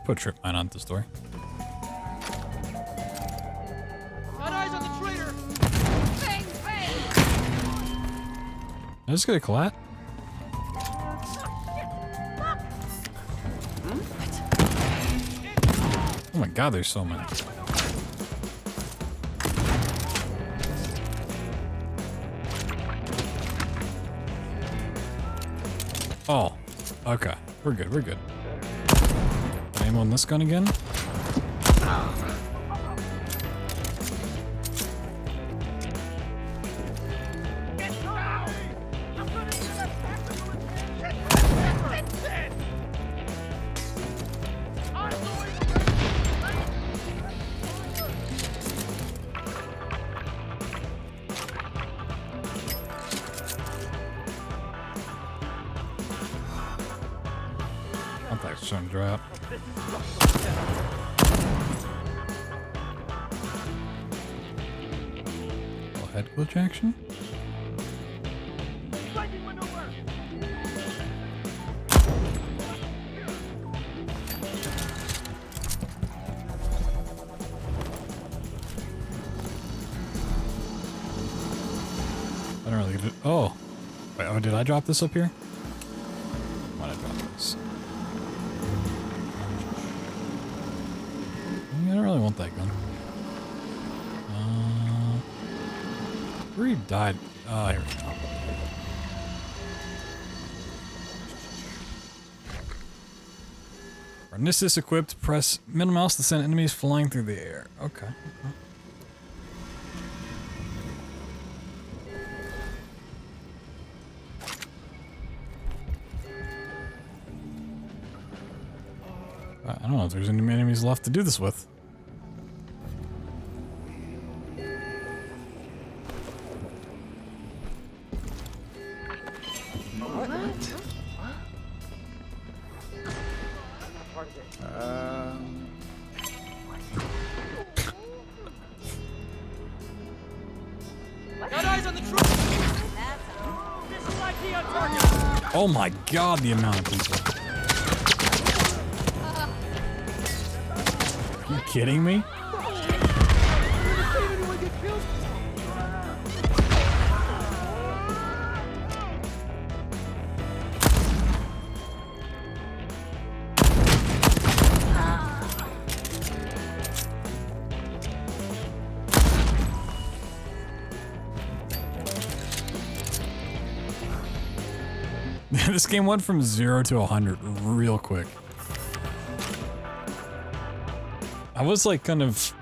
Put a trip mine on the story. Got eyes on the traitor! Bang, bang! Did I just get a collat? Oh my god, there's so many. Oh, okay. We're good, we're good. Aim on this gun again? Starting to dry out. Little head glitch action. I don't really get it. Oh. Wait, oh, did I drop this up here? Why did I drop this? I don't really want that gun. Where he died? Oh, here we go. Arnistis equipped. Press middle mouse to send enemies flying through the air. Okay. I don't know if there's any enemies left to do this with. Got eyes on the truck! Dislike on target! Oh my god, the amount of people. Are you kidding me? This game went from 0 to 100 real quick. I was like kind of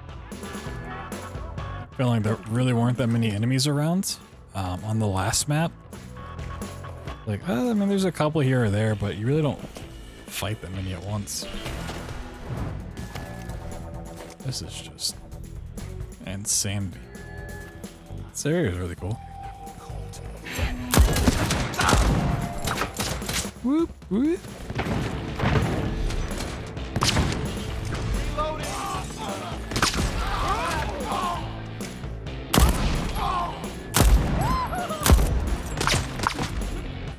feeling there really weren't that many enemies around on the last map. Like, I mean, there's a couple here or there, but you really don't fight that many at once. This is just insanity. This area is really cool. Whoop, whoop.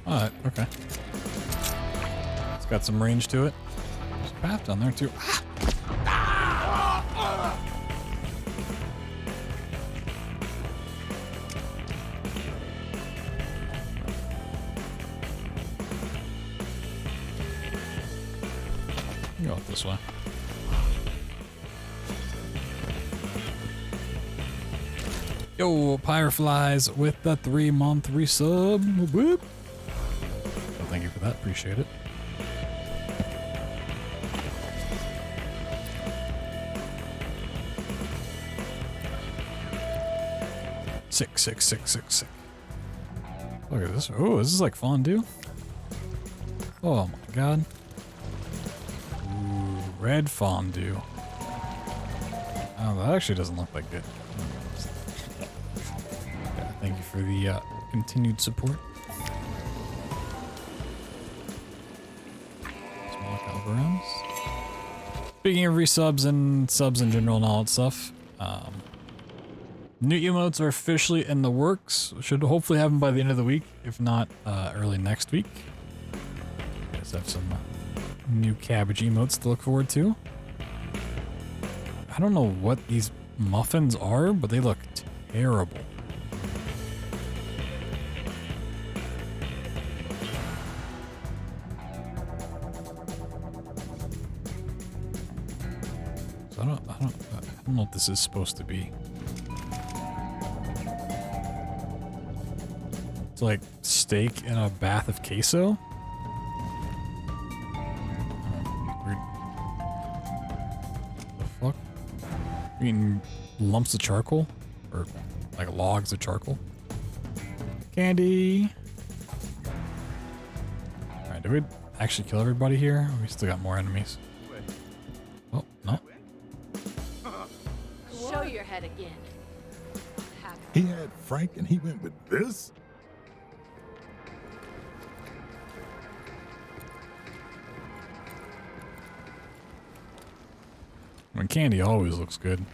Alright, okay. It's got some range to it. There's a path down there too. Go this way. Yo, Pyreflies with the 3-month resub. Whoop. Well, thank you for that. Appreciate it. Sick. Look at this. Oh, this is like fondue. Oh my god. Red fondue. Oh, that actually doesn't look that good. Yeah, thank you for the continued support. Small caliber rounds. Speaking of resubs and subs in general and all that stuff, new emotes are officially in the works. Should hopefully have them by the end of the week, if not early next week. You guys have some new cabbage emotes to look forward to. I don't know what these muffins are, but they look terrible. So I don't know what this is supposed to be. It's like steak in a bath of queso. Weird. The fuck? Eating lumps of charcoal? Or like logs of charcoal? Candy! Alright, did we actually kill everybody here? Or we still got more enemies? Oh, no. Show your head again. He had Frank and he went with this? I mean, candy always looks good.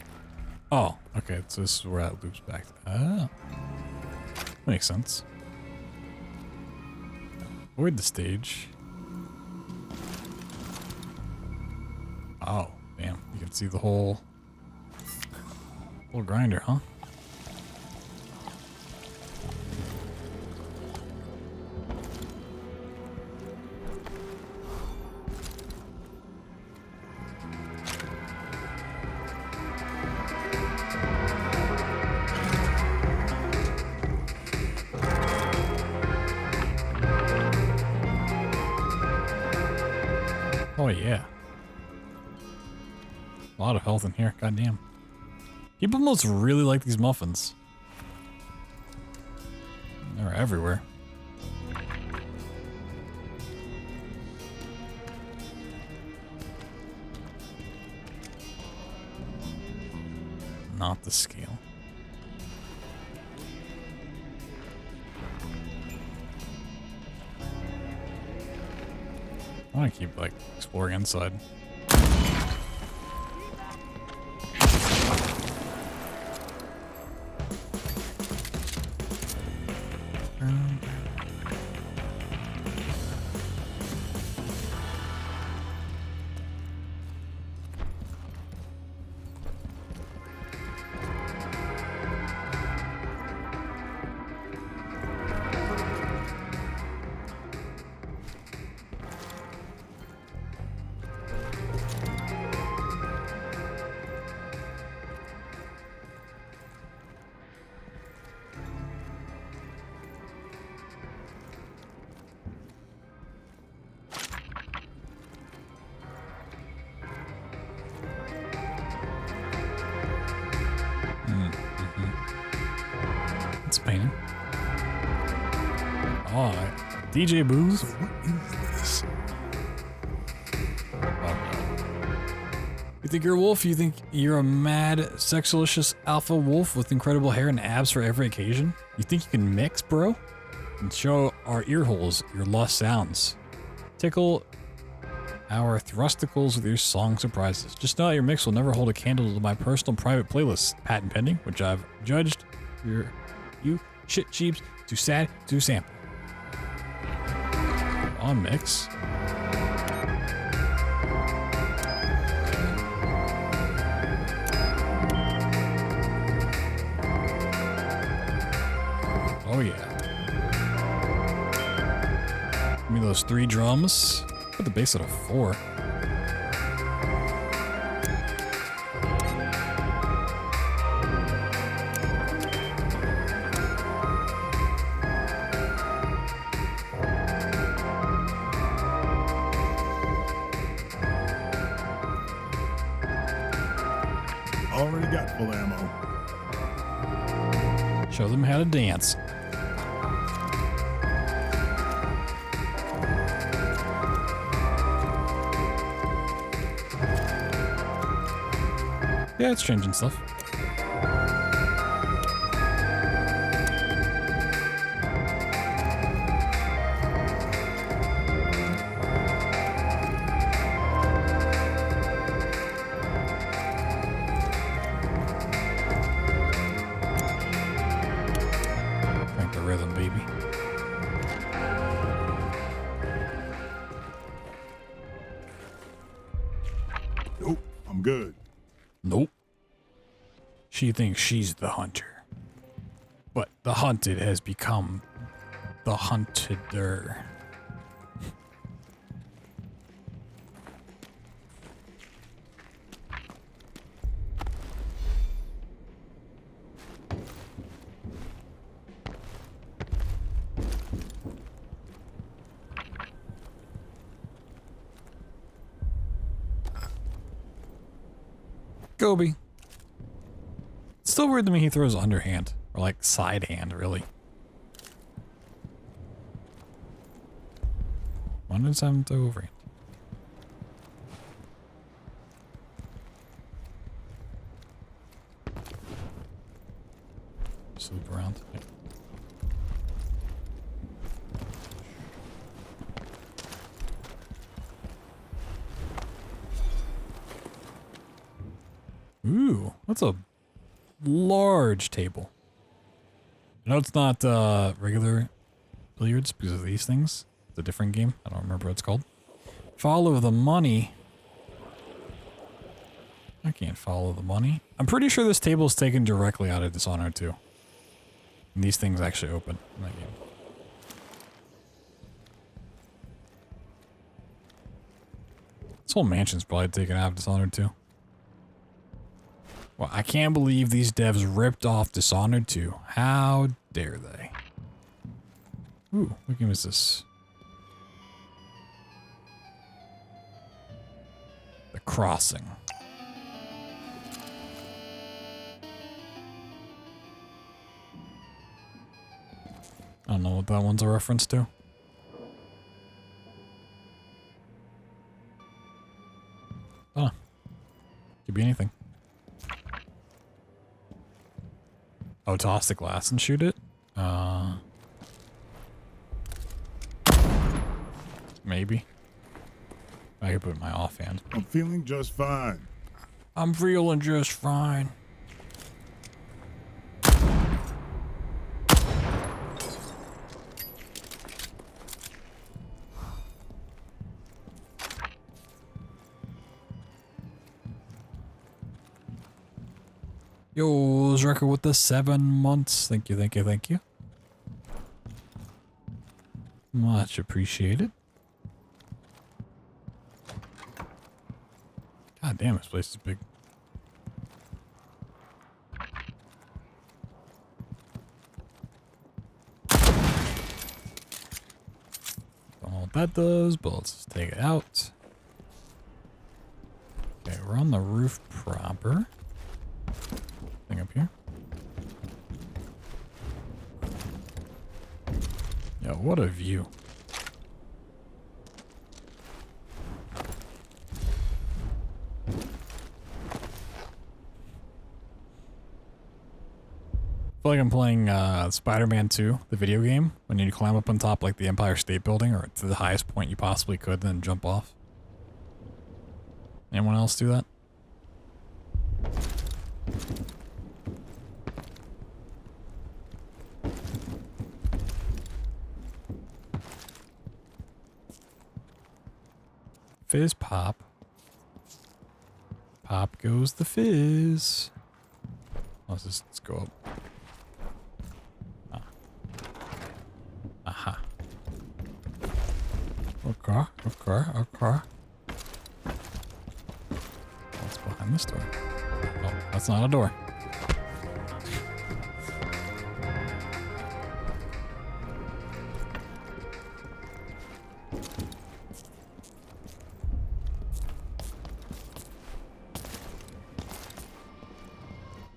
Oh, okay, so this is where that loops back. Ah. Makes sense. Avoid the stage. Oh, damn. You can see the whole grinder, huh? Oh yeah. A lot of health in here, goddamn. People must really like these muffins. They're everywhere. Not the scale. I want to keep like exploring inside. It's painting. Oh, DJ Booze. What is this? You think you're a wolf? You think you're a mad, sexalicious alpha wolf with incredible hair and abs for every occasion? You think you can mix, bro? And show our ear holes your lost sounds. Tickle our thrusticles with your song surprises. Just know that your mix will never hold a candle to my personal private playlist, patent pending, which I've judged you shit cheaps too sad to sample. On mix. Oh yeah. Give me those 3 drums. Put the bass at a 4. Already got full ammo. Show them how to dance. Yeah, it's changing stuff. Crank the rhythm, baby. I'm good. Nope. She thinks she's the hunter. But the hunted has become the hunteder. Gobi. It's still weird to me he throws underhand. Or like side hand, really. Why does him throw overhand? Just loop around. Yeah. Ooh, that's a large table. I know it's not regular billiards because of these things. It's a different game. I don't remember what it's called. Follow the money. I can't follow the money. I'm pretty sure this table is taken directly out of Dishonored 2. And these things actually open in that game. This whole mansion's probably taken out of Dishonored 2. Well, I can't believe these devs ripped off Dishonored 2. How dare they? Ooh, what game is this? The Crossing. I don't know what that one's a reference to. Oh. Could be anything. Oh, toss the glass and shoot it? Maybe. I could put my offhand. I'm feeling just fine. I'm feeling just fine. Yo, Zrecker with the 7 months. Thank you, thank you, thank you. Much appreciated. God damn, this place is big. Don't know what that does, but let's just take it out. Okay, we're on the roof proper. Thing up here. Yo, what a view. I feel like I'm playing Spider-Man 2, the video game, when you climb up on top like the Empire State Building or to the highest point you possibly could, then jump off. Anyone else do that? Fizz pop. Pop goes the fizz. Let's go up. Aha. Okay. What's behind this door? Oh, that's not a door.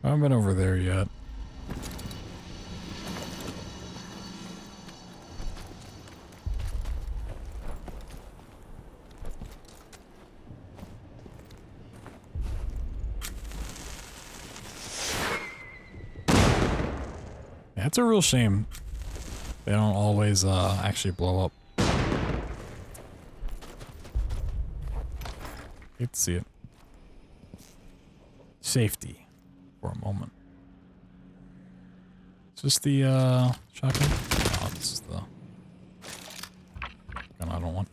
I haven't been over there yet. Yeah, it's a real shame they don't always actually blow up. Hate to see it. Safety. For a moment. Is this the shotgun? Oh, this is the gun I don't want.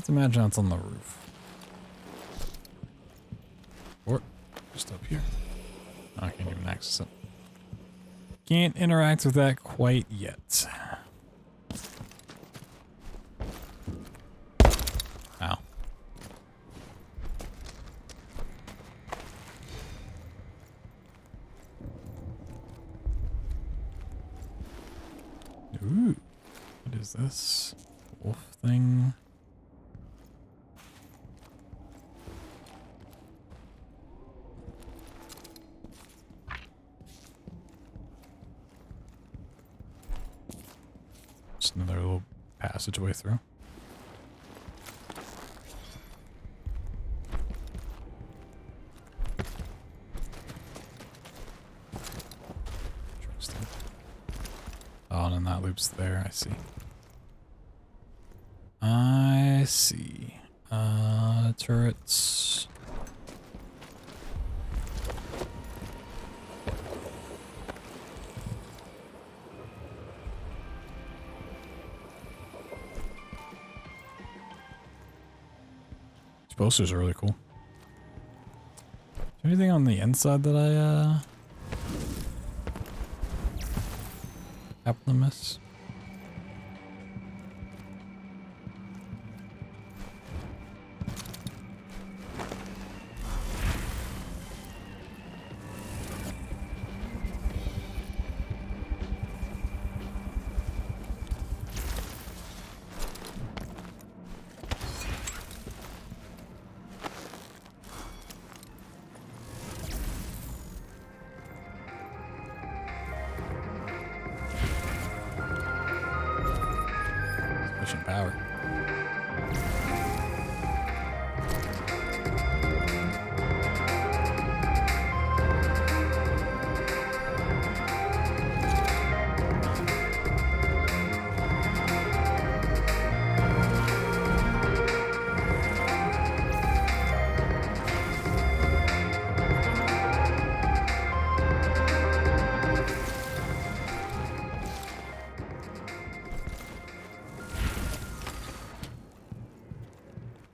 Let's imagine it's on the roof. Or just up here. Oh, I can't even access it. Can't interact with that quite yet. Ow. Ooh. What is this? Wolf thing? Just another little passageway through. Interesting. Oh, and then that loop's there, I see. I see. Turrets. These posters are really cool. Is there anything on the inside that I happen to miss? Sufficient power.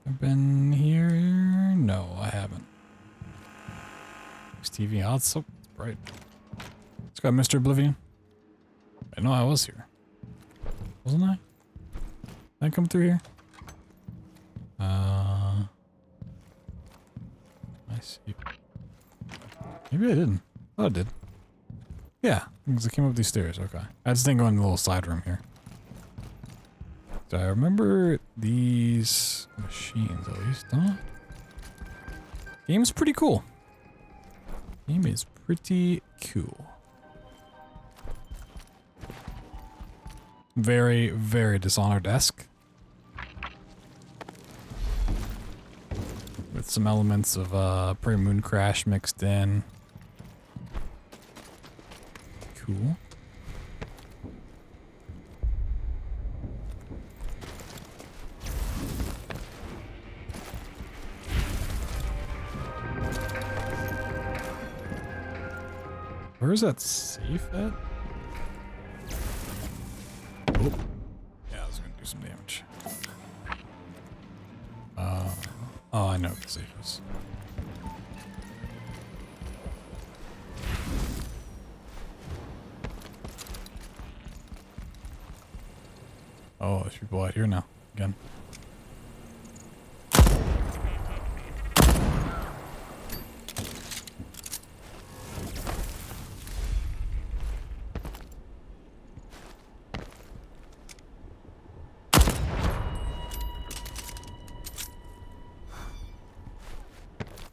I've been here? No, I haven't. This TV, oh, it's so bright. It's got Mr. Oblivion. I know I was here. Wasn't I? Did I come through here? I see. Maybe I didn't. Oh, I did. Yeah, because I came up these stairs. Okay. I just didn't go in the little side room here. Do I remember these machines at least? Huh? Game's pretty cool. Game is pretty cool. Very, very Dishonored-esque. With some elements of pre-Moon Crash mixed in. Cool. Where is that safe at? Oh. Yeah, I was gonna do some damage. Oh, I know what the safe is. Oh, there's people out here now. Again.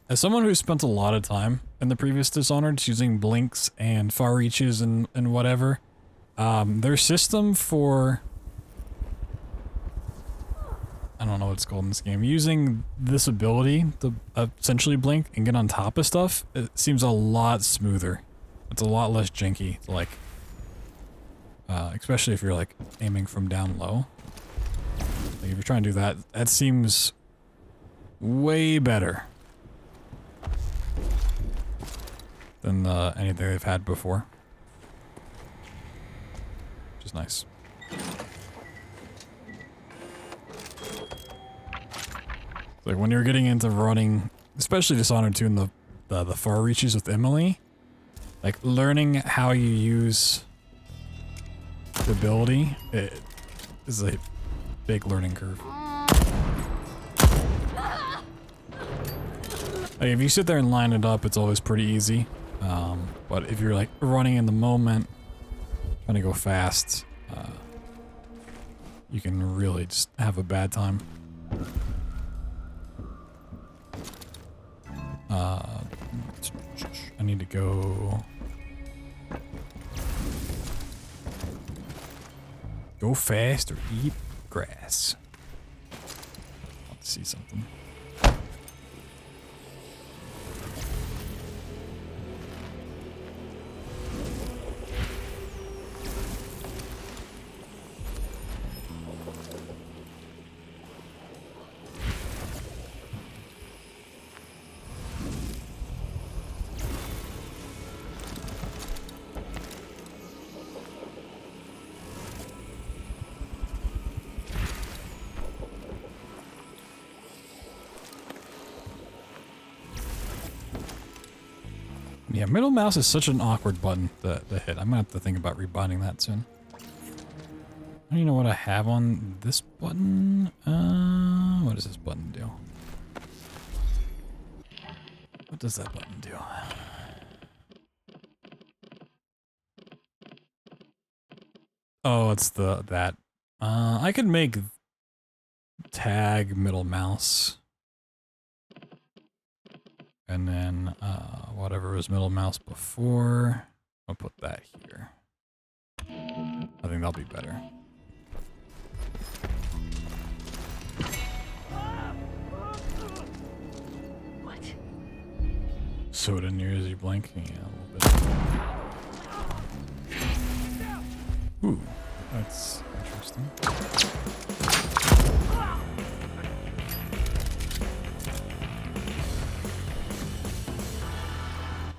As someone who spent a lot of time in the previous Dishonored using blinks and far reaches and whatever, their system for, I don't know what it's called in this game, using this ability to essentially blink and get on top of stuff, it seems a lot smoother. It's a lot less janky, like, especially if you're like aiming from down low. Like if you're trying to do that, that seems way better than anything they've had before. Which is nice. Like when you're getting into running, especially Dishonored 2 and the far reaches with Emily, like learning how you use the ability is a big learning curve. Like if you sit there and line it up, it's always pretty easy. But if you're like running in the moment, trying to go fast, you can really just have a bad time. I need to go fast or eat grass. Let's see something. Yeah, middle mouse is such an awkward button to hit. I'm gonna have to think about rebinding that soon. I don't even know what I have on this button. What does this button do? What does that button do? Oh, it's that. I could make tag middle mouse. And then, whatever was middle mouse before, I'll put that here. I think that'll be better. What? Soda near as you blink? Yeah, a little bit. Ooh, that's interesting.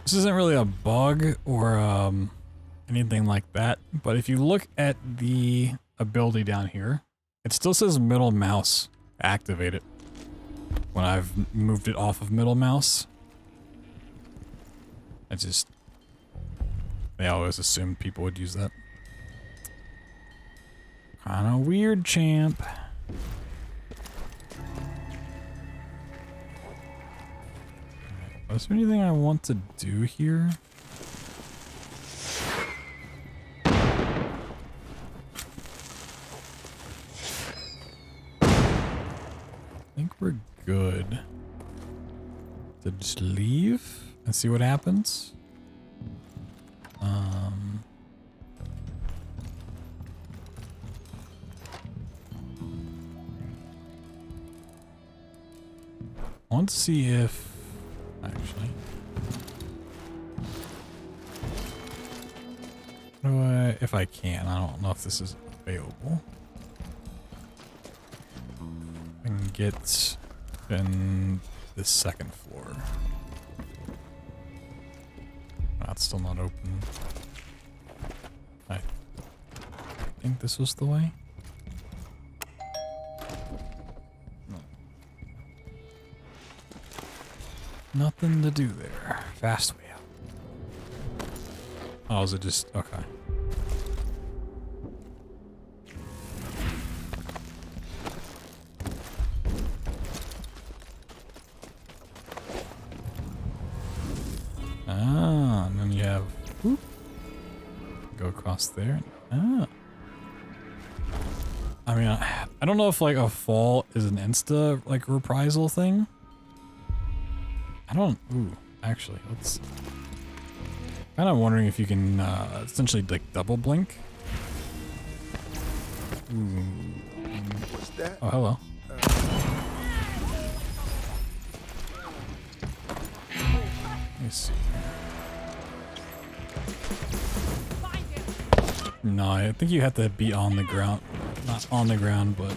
This isn't really a bug or anything like that, but if you look at the ability down here, it still says middle mouse activated when I've moved it off of middle mouse. They always assumed people would use that. Kinda weird, champ. Is there anything I want to do here? I think we're good. To just leave and see what happens. I want to see if actually. If I can, I don't know if this is available. I can get in the second floor. That's still not open. I think this was the way. Nothing to do there. Fast way out. Oh, is it just... okay. Ah, and then you have... whoop, go across there. Ah. I mean, I don't know if like a fall is an insta like reprisal thing. I don't. Ooh, actually, let's. Kind of wondering if you can essentially like double blink. Ooh. What's that? Oh, hello. Let me see. No, I think you have to be on the ground. Not on the ground, but.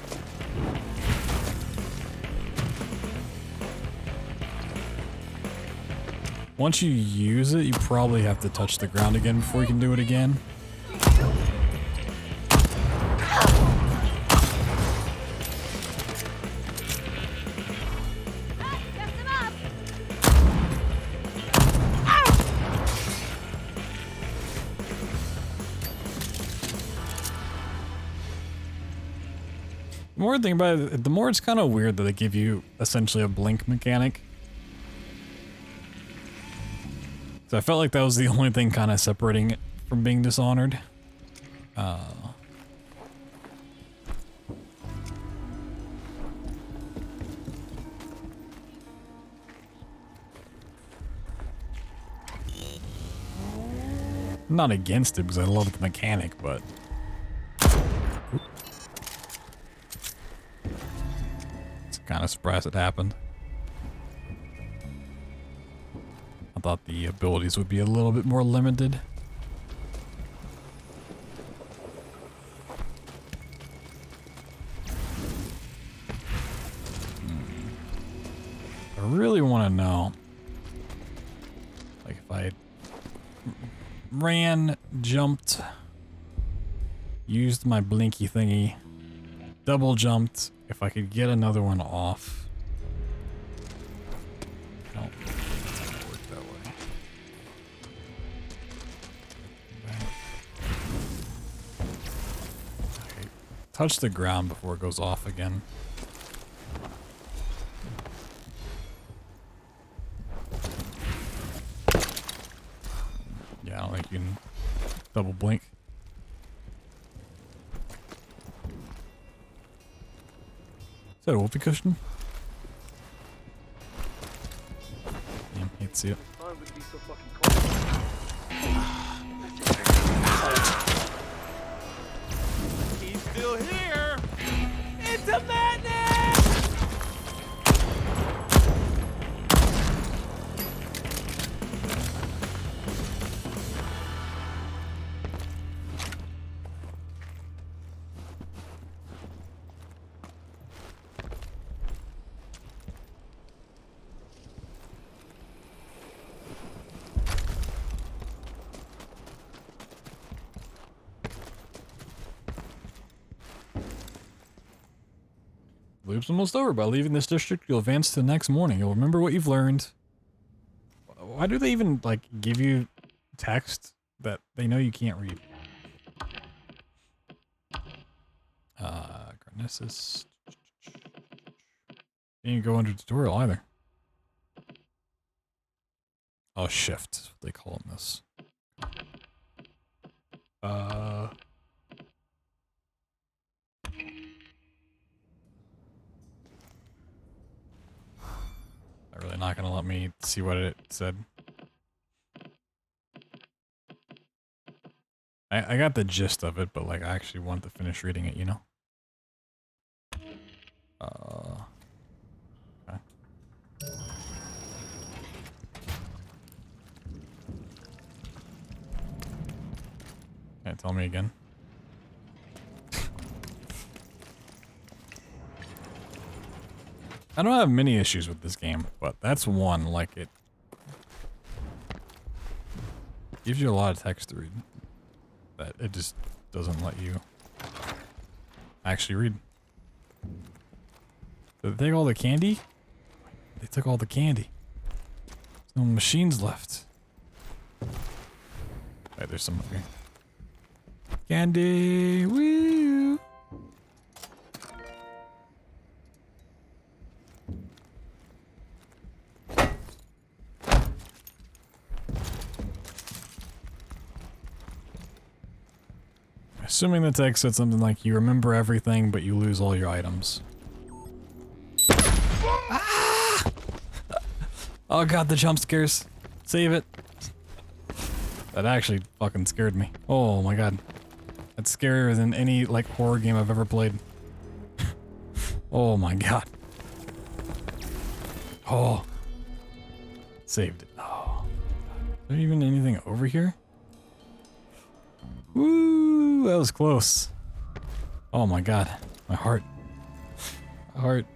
Once you use it, you probably have to touch the ground again before you can do it again. The more I think about it, the more it's kind of weird that they give you essentially a blink mechanic. So I felt like that was the only thing kind of separating it from being Dishonored. I'm not against it because I love the mechanic, but... It's kind of surprised it happened. I thought the abilities would be a little bit more limited. I really want to know, like, if I ran, jumped, used my blinky thingy, double jumped, if I could get another one off. No, it's not gonna work that way. Okay. Touch the ground before it goes off again. Yeah, I don't think you can double blink. Is that a whoopee cushion? Damn, can't see it. He's still here! It's a madness! Loop's almost over. By leaving this district, you'll advance to the next morning. You'll remember what you've learned. Why do they even, like, give you text that they know you can't read? Garnessus. You didn't go under tutorial either. Oh, shift. That's what they call it in this. They're really not gonna let me see what it said. I got the gist of it, but like I actually want to finish reading it, you know? Okay. Can't tell me again. I don't have many issues with this game, but that's one. Like, it gives you a lot of text to read that it just doesn't let you actually read. Did they take all the candy? They took all the candy. There's no machines left. Wait, there's some up here. Candy! Woo! Assuming the text said something like, you remember everything, but you lose all your items. Ah! Oh god, the jump scares. Save it. That actually fucking scared me. Oh my god. That's scarier than any, like, horror game I've ever played. Oh my god. Oh. Saved it. Oh. Is there even anything over here? Woo! That was close. Oh my god. My heart. My heart.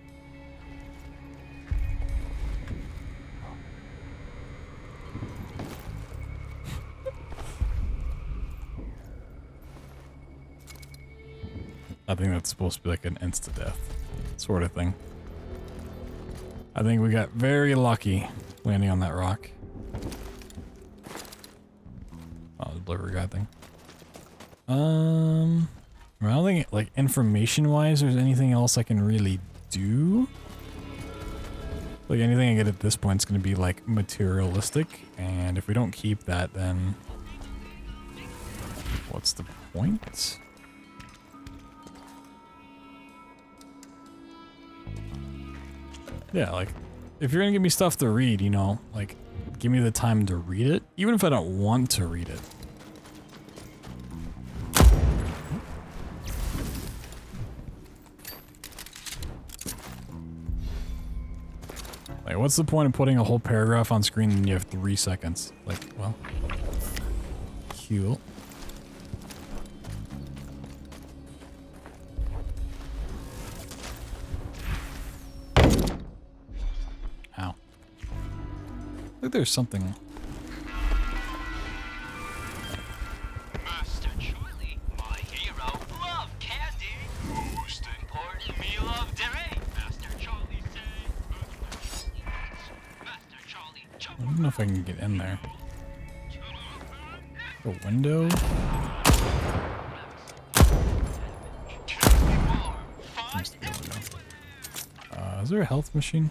I think that's supposed to be like an insta-death sort of thing. I think we got very lucky landing on that rock. Oh, the delivery guy thing. I don't think, like, information-wise, there's anything else I can really do. Like, anything I get at this point is going to be, like, materialistic. And if we don't keep that, then... what's the point? Yeah, like, if you're going to give me stuff to read, you know, like, give me the time to read it. Even if I don't want to read it. Like, what's the point of putting a whole paragraph on screen when you have 3 seconds? Like, well, cool. Ow. Look, there's something. Master Charlie, my hero, love candy. Most important meal of the day. Master Charlie say. I don't know if I can get in there. A window? Is there a health machine?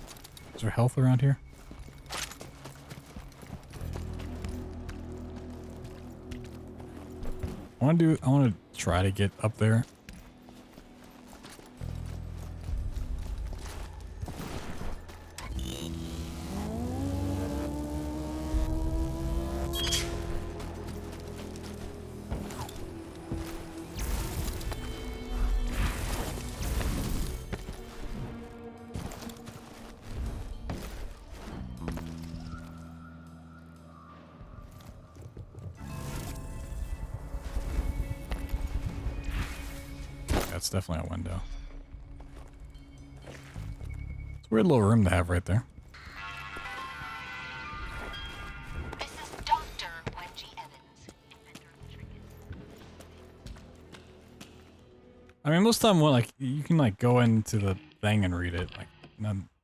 Is there health around here? I want to try to get up there. That's definitely a window. It's a weird little room to have right there. This is Dr. Wendy Evans. I mean, most of the time, like, you can, like, go into the thing and read it, like,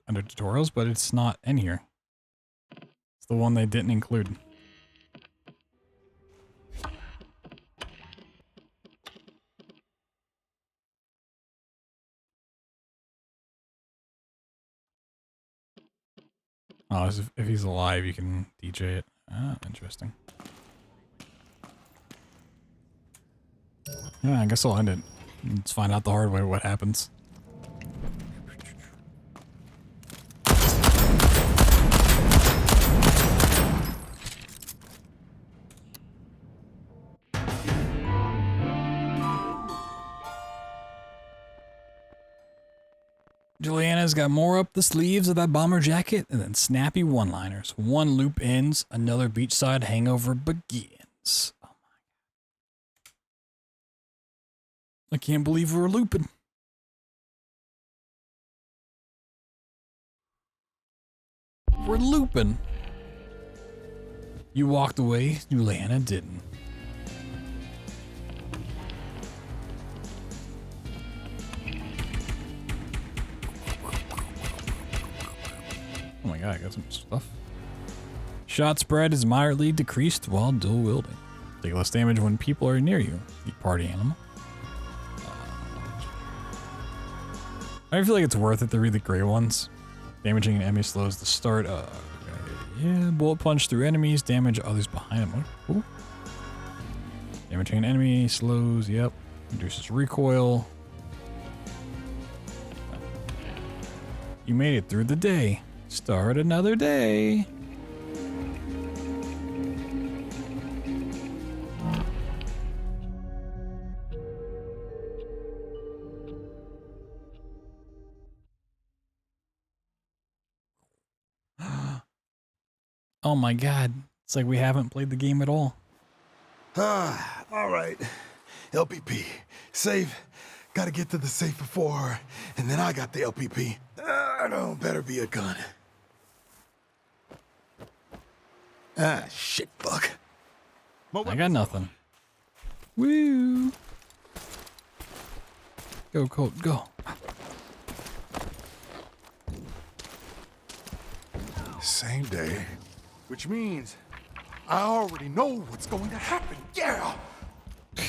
under tutorials, but it's not in here. It's the one they didn't include. Oh, if he's alive, you can DJ it. Ah, interesting. Yeah, I guess I'll end it. Let's find out the hard way what happens. Juliana's got more up the sleeves of that bomber jacket and then snappy one-liners. One loop ends, another beachside hangover begins. Oh my God. I can't believe we're looping. We're looping. You walked away, Juliana didn't. Oh my God, I got some stuff. Shot spread is moderately decreased while dual wielding. Take less damage when people are near you. The party animal. I feel like it's worth it to read the gray ones. Damaging an enemy slows the start. Okay. Yeah, bullet punch through enemies. Damage others behind them. Cool. Damaging an enemy slows. Yep. Reduces recoil. You made it through the day. Start another day. Oh my God. It's like we haven't played the game at all. All right. LPP. Safe. Gotta get to the safe before her. And then I got the LPP. No, better be a gun. Ah, shit, fuck. I got nothing. Woo! Go, Colt, go. Same day. Which means I already know what's going to happen. Yeah!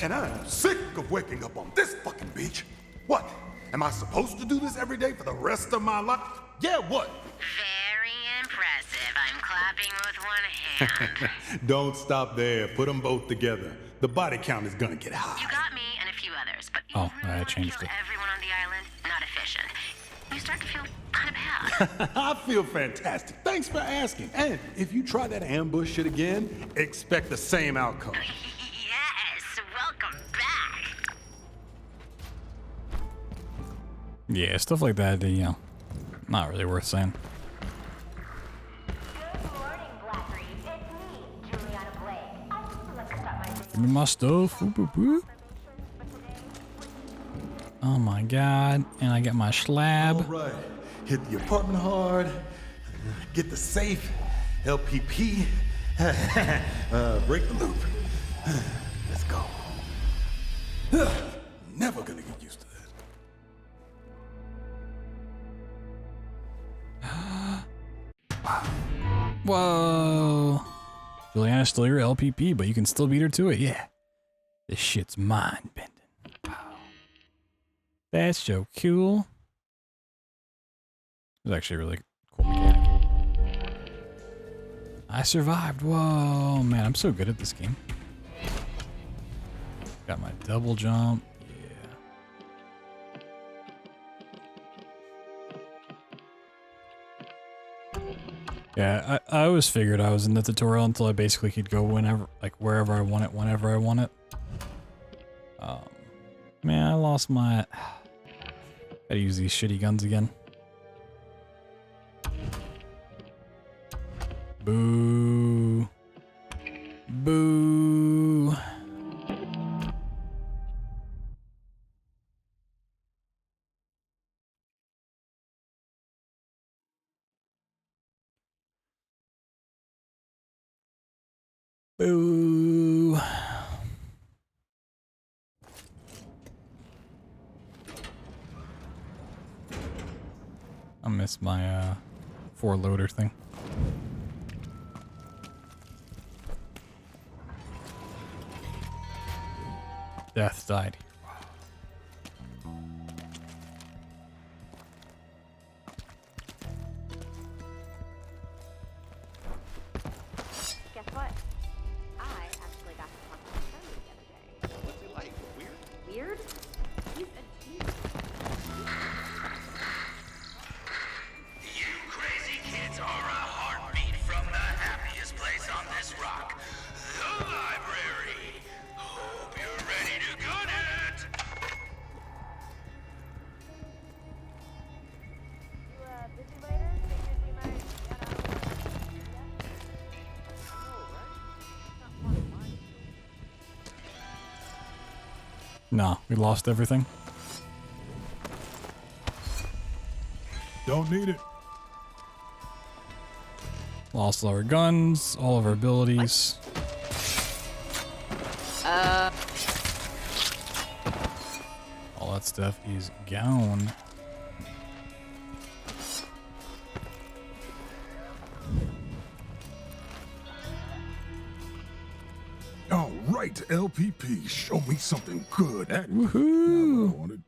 And I'm sick of waking up on this fucking beach. What? Am I supposed to do this every day for the rest of my life? Yeah, what? Very impressive. I'm clapping with one hand. Don't stop there. Put them both together. The body count is gonna get high. You got me and a few others, but Oh, I changed it. everyone on the island, not efficient. You start to feel kind of bad. I feel fantastic. Thanks for asking. And if you try that ambush shit again, expect the same outcome. Yes, welcome back. Yeah, stuff like that, you know, not really worth saying. Give me my stuff. Boop, boop, boop. Oh my god. And I get my slab. All right. Hit the apartment hard. Get the safe. LPP. Break the loop. Let's go. Never gonna get used to that. Whoa. Juliana's still your LPP, but you can still beat her to it. Yeah. This shit's mind-bending. Wow. That's so cool. It was actually a really cool mechanic. I survived. Whoa, man, I'm so good at this game. Got my double jump. Yeah, I always figured I was in the tutorial until I basically could go whenever, like wherever I want it, whenever I want it. Man, I lost my... Gotta use these shitty guns again. Boo. Boo. Boo. I missed my 4-loader thing. Death died. Guess what? I actually got to talk to Charlie the other day. What's it like? Weird? Weird? He's a genius. You crazy kids are a heartbeat from the happiest place on this rock, the library. Hope you're ready to gun it. You busy later? Figured we might get No, we lost everything. Don't need it. Lost all our guns, all of our abilities. All that stuff is gone. All right, LPP, show me something good. Woohoo!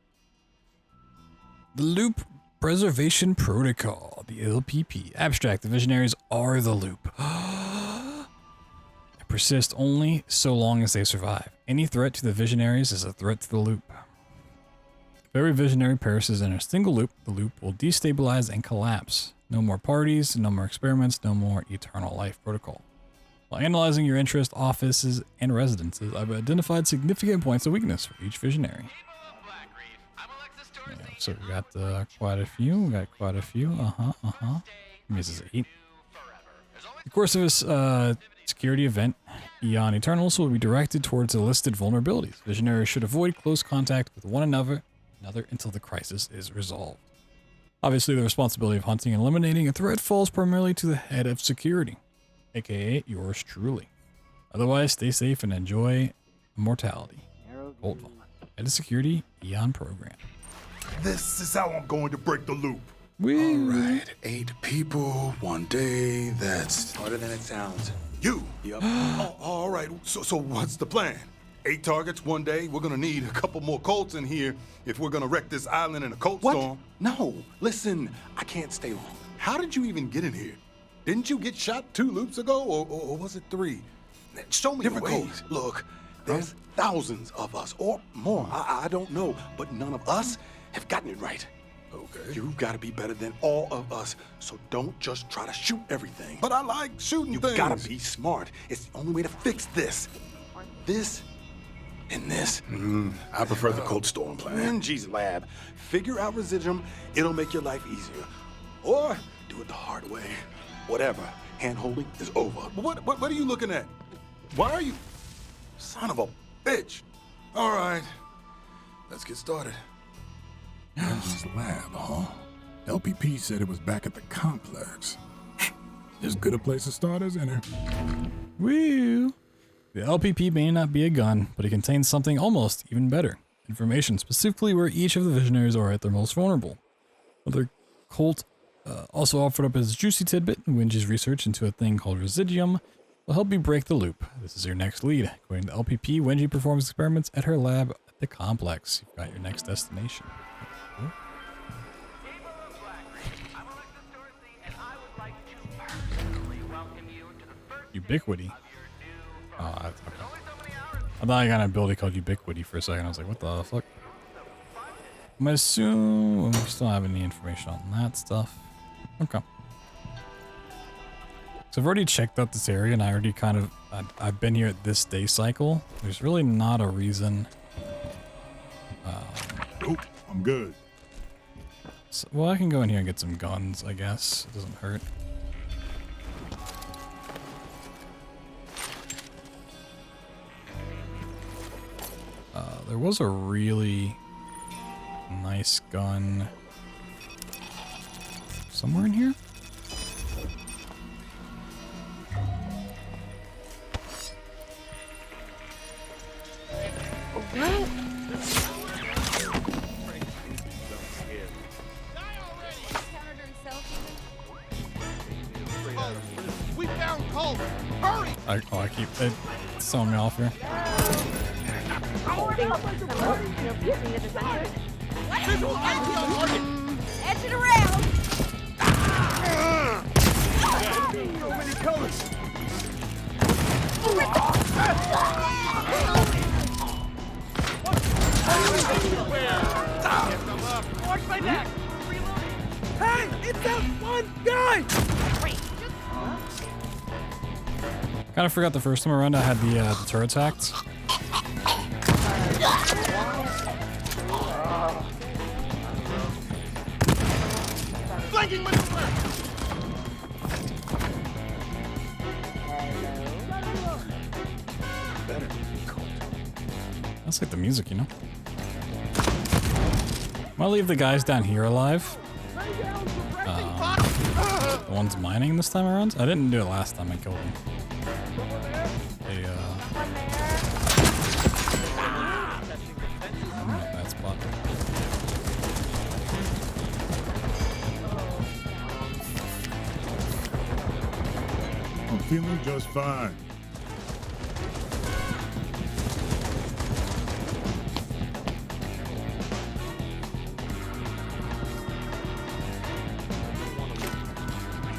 The Loop Preservation Protocol, the LPP. Abstract, the Visionaries are the Loop. They persist only so long as they survive. Any threat to the Visionaries is a threat to the Loop. If every Visionary perishes in a single loop, the loop will destabilize and collapse. No more parties, no more experiments, no more Eternal Life Protocol. While analyzing your interest, offices, and residences, I've identified significant points of weakness for each Visionary. Yeah, so we got quite a few. We got quite a few. This is 8. In the course of this security event, Eon Eternals will be directed towards the listed vulnerabilities. Visionaries should avoid close contact with one another until the crisis is resolved. Obviously, the responsibility of hunting and eliminating a threat falls primarily to the head of security, aka yours truly. Otherwise, stay safe and enjoy immortality. Hold on. Head of security, Eon program. This is how I'm going to break the loop. Woo. All right, 8 people, 1 day. That's harder than it sounds. You? Yep. All right. So what's the plan? 8 targets one day. We're gonna need a couple more Colts in here if we're gonna wreck this island in a Colt storm. No, listen, I can't stay long. How did you even get in here? Didn't you get shot 2 loops ago, or was it 3? Show me different ways. Look, there's thousands of us, or more. I don't know, but none of us have gotten it right. Okay. You've got to be better than all of us, so don't just try to shoot everything. But I like shooting things. You gotta be smart. It's the only way to fix this. This and this. I prefer the Cold Storm plan. Geez, lab. Figure out residuum. It'll make your life easier. Or do it the hard way. Whatever. Hand-holding is over. What are you looking at? Why are you... Son of a bitch. All right. Let's get started. Angie's lab, huh? LPP said it was back at the complex. As good a place to start as any. Woo! The LPP may not be a gun, but it contains something almost even better. Information specifically where each of the visionaries are at their most vulnerable. Another Colt also offered up as juicy tidbit, Wenji's research into a thing called residuum will help you break the loop. This is your next lead. According to LPP, Wenji performs experiments at her lab at the complex. You've got your next destination. Ubiquity. Oh, that's okay. I thought I got an ability called Ubiquity for a second. I was like, what the fuck? I'm gonna assume we still don't have any information on that stuff. Okay. So I've already checked out this area and I already kind of, I've been here at this day cycle. There's really not a reason. Nope, I'm good. So, well, I can go in here and get some guns, I guess. It doesn't hurt. There was a really nice gun somewhere in here. We found Colt! Hurry! I keep throwing me off here. Edge it around! So many colors! Watch my back! Hey! It's that one guy! Kind of forgot the first time around I had the turrets hacked. Flanking maneuver! That's like the music, you know? Might leave the guys down here alive. The ones mining this time around? I didn't do it last time I killed them. They, I'm in a bad spot. I'm feeling just fine.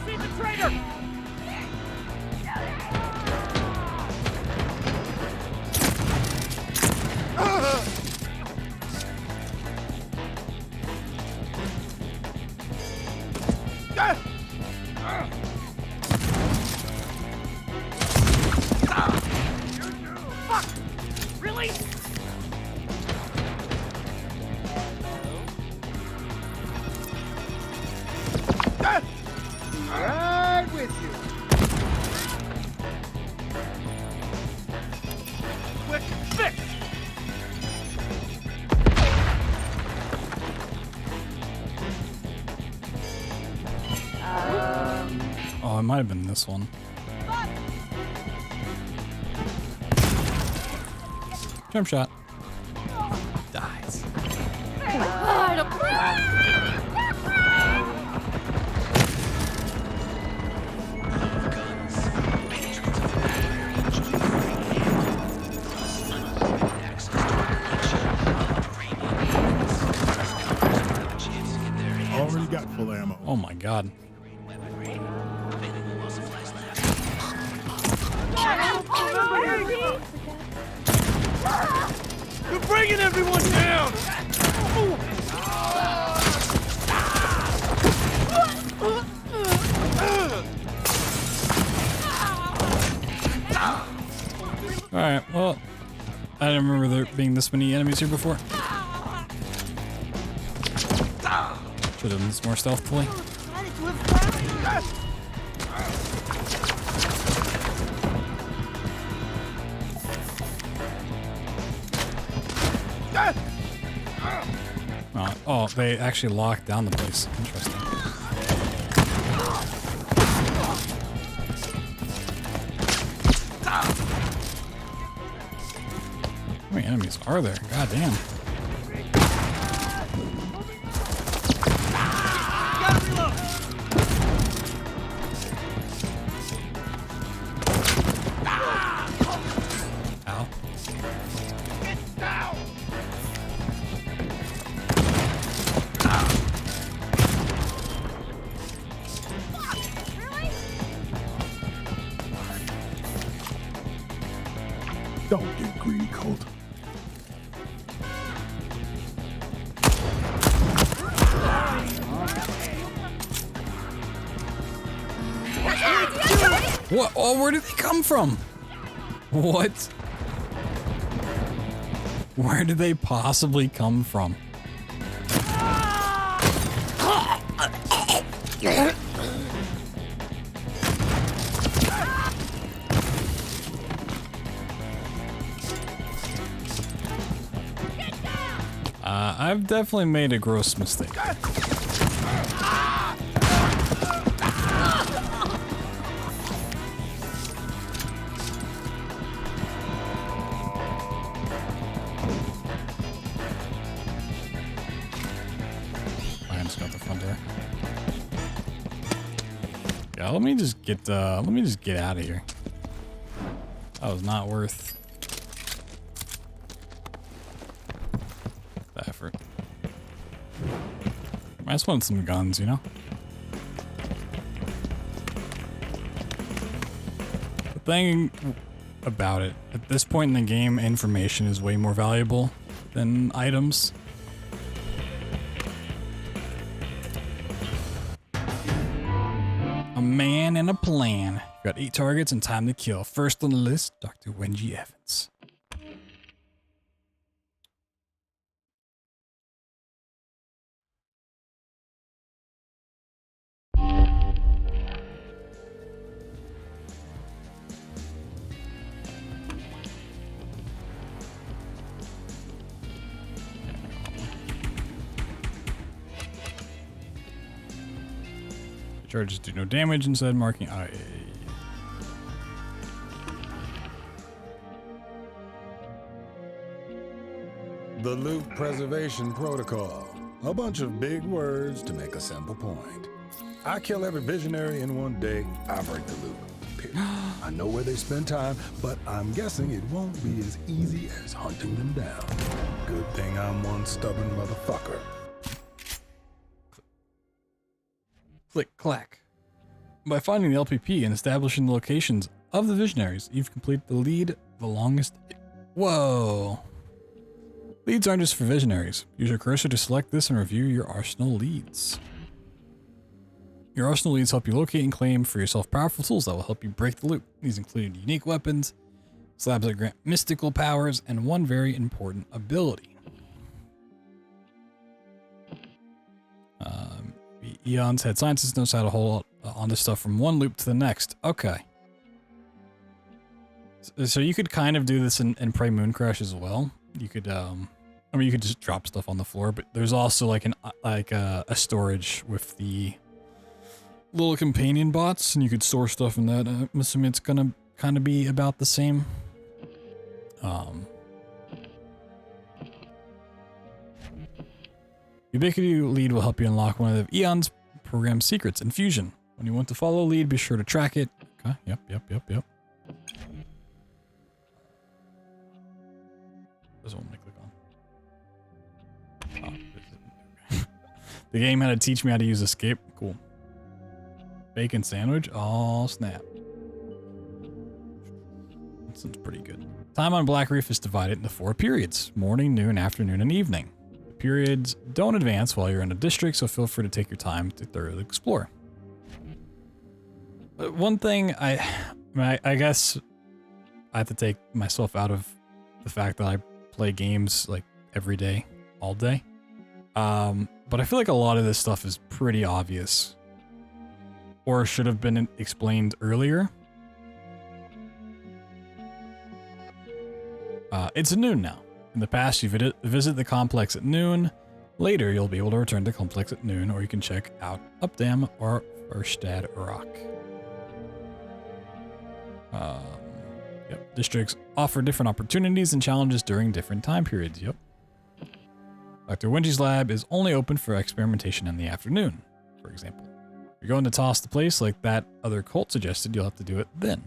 See the traitor! Fuck! Really? Right with you. Quick fix! Oh, it might have been this one. Jump shot. Dies. got full ammo. Oh my god. You're bringing everyone down! Alright, well, I didn't remember there being this many enemies here before. Should have done this more stealthily. Oh, they actually locked down the place. Interesting. How many enemies are there? God damn. Ow. Don't get greedy, Colt. What? Oh, where did they come from? What? Where did they possibly come from? I've definitely made a gross mistake. I just got the front door. Yeah, let me just get out of here. That was not worth the effort. I just wanted some guns, you know? The thing about it, at this point in the game, information is way more valuable than items. A man and a plan. Got 8 targets and time to kill. First on the list, Dr. Wenji Evans. Charges do no damage instead marking IA. The Loop Preservation Protocol. A bunch of big words to make a simple point. I kill every visionary in one day, I break the loop. Period. I know where they spend time, but I'm guessing it won't be as easy as hunting them down. Good thing I'm one stubborn motherfucker. Click, clack. By finding the LPP and establishing the locations of the visionaries, you've completed the lead the longest. Whoa. Leads aren't just for visionaries. Use your cursor to select this and review your arsenal leads. Your arsenal leads help you locate and claim for yourself powerful tools that will help you break the loop. These include unique weapons, slabs that grant mystical powers, and one very important ability. Eon's head scientist knows how to hold on to stuff from one loop to the next. Okay. So you could kind of do this in Prey Moon Crash as well. You could, I mean, you could just drop stuff on the floor, but there's also like a storage with the little companion bots, and you could store stuff in that. I'm assuming it's gonna kind of be about the same. Ubiquity lead will help you unlock one of Eon's program secrets, Infusion. When you want to follow lead, be sure to track it. Okay, yep. This one let me click on. Oh, The game had to teach me how to use escape. Cool. Bacon sandwich. Oh, snap. That sounds pretty good. Time on Black Reef is divided into 4 periods. Morning, noon, afternoon, and evening. The periods don't advance while you're in a district, so feel free to take your time to thoroughly explore. One thing I guess I have to take myself out of the fact that I play games like every day, all day. But I feel like a lot of this stuff is pretty obvious or should have been explained earlier. It's noon now. In the past, you visit the complex at noon. Later, you'll be able to return to the complex at noon, or you can check out Updam or Erstad Rock. Yep. Districts offer different opportunities and challenges during different time periods. Yep. Dr. Wenji's lab is only open for experimentation in the afternoon, for example. If you're going to toss the place like that other cult suggested, you'll have to do it then.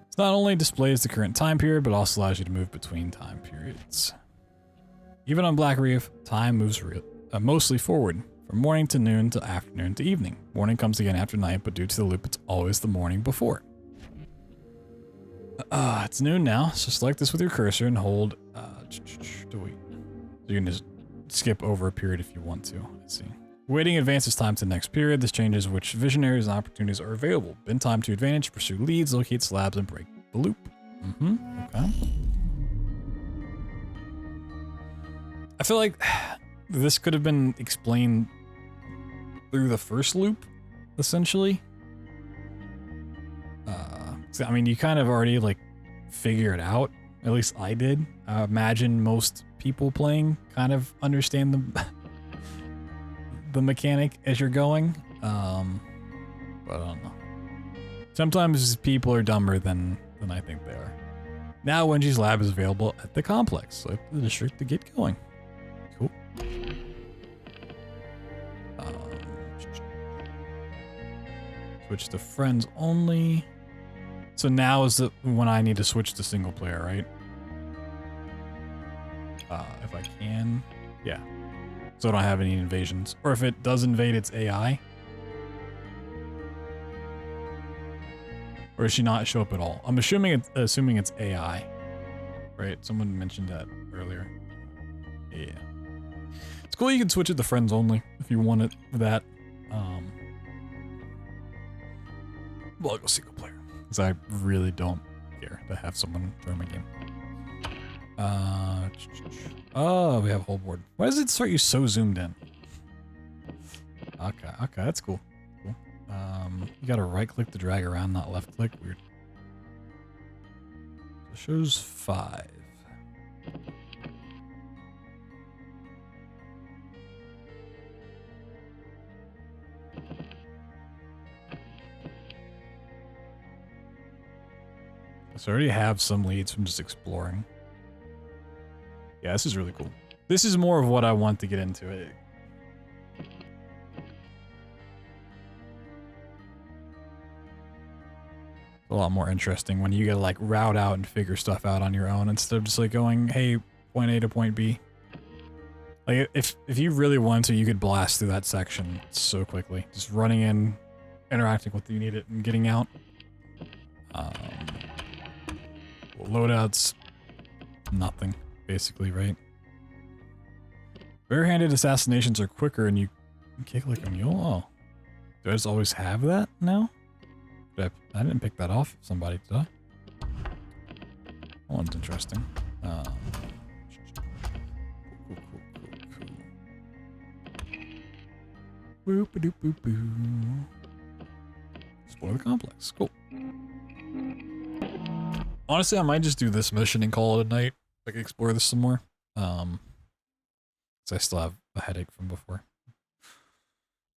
It not only displays the current time period, but also allows you to move between time periods. Even on Black Reef, time moves mostly forward, from morning to noon to afternoon to evening. Morning comes again after night, but due to the loop, it's always the morning before. It's noon now, so select this with your cursor and hold delete. So you can just skip over a period if you want to. Let's see. Waiting advances time to the next period. This changes which visionaries and opportunities are available. Bend time to advantage, pursue leads, locate slabs, and break the loop. Okay. I feel like this could have been explained through the first loop, essentially. I mean, you kind of already like figure it out. At least I did. I imagine most people playing kind of understand the mechanic as you're going. But I don't know. Sometimes people are dumber than I think they are. Now Wenji's lab is available at the complex. Select the district to get going. Cool. Switch to friends only. So now is when I need to switch to single player, right? If I can. Yeah. So I don't have any invasions. Or if it does invade, it's AI. Or does she not show up at all? I'm assuming it's AI. Right? Someone mentioned that earlier. Yeah. It's cool you can switch it to friends only if you want it for that. Well, I'll go single player. Because I really don't care to have someone join my game. Oh, we have a whole board. Why does it start you so zoomed in? Okay, that's cool. Cool. You gotta right click to drag around, not left click. Weird. It shows 5. So I already have some leads from just exploring. Yeah, this is really cool. This is more of what I want to get into. It's a lot more interesting when you gotta like route out and figure stuff out on your own instead of just like going, hey, point A to point B. Like if you really want to, you could blast through that section so quickly. Just running in, interacting with you need it, and getting out. Loadouts, nothing, basically, right? Barehanded assassinations are quicker and you kick like a mule? Oh. Do I just always have that now? I didn't pick that off somebody, did I? That one's interesting. Boop-a-doop-boop-boo. Explore the complex. Cool. Honestly, I might just do this mission and call it a night. I can explore this some more. Because I still have a headache from before.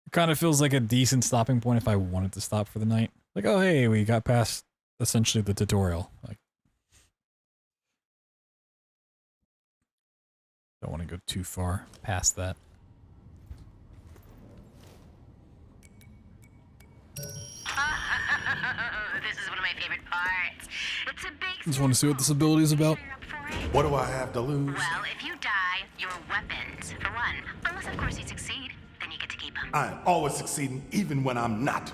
It kind of feels like a decent stopping point if I wanted to stop for the night. Like, oh hey, we got past essentially the tutorial. Like, don't want to go too far past that. This is one of my favorite parts. It's a big Just want to see what this ability is about. Up for story? What do I have to lose? Well, if you die, your weapons, for one. Unless, of course, you succeed, then you get to keep them. I'm always succeeding, even when I'm not.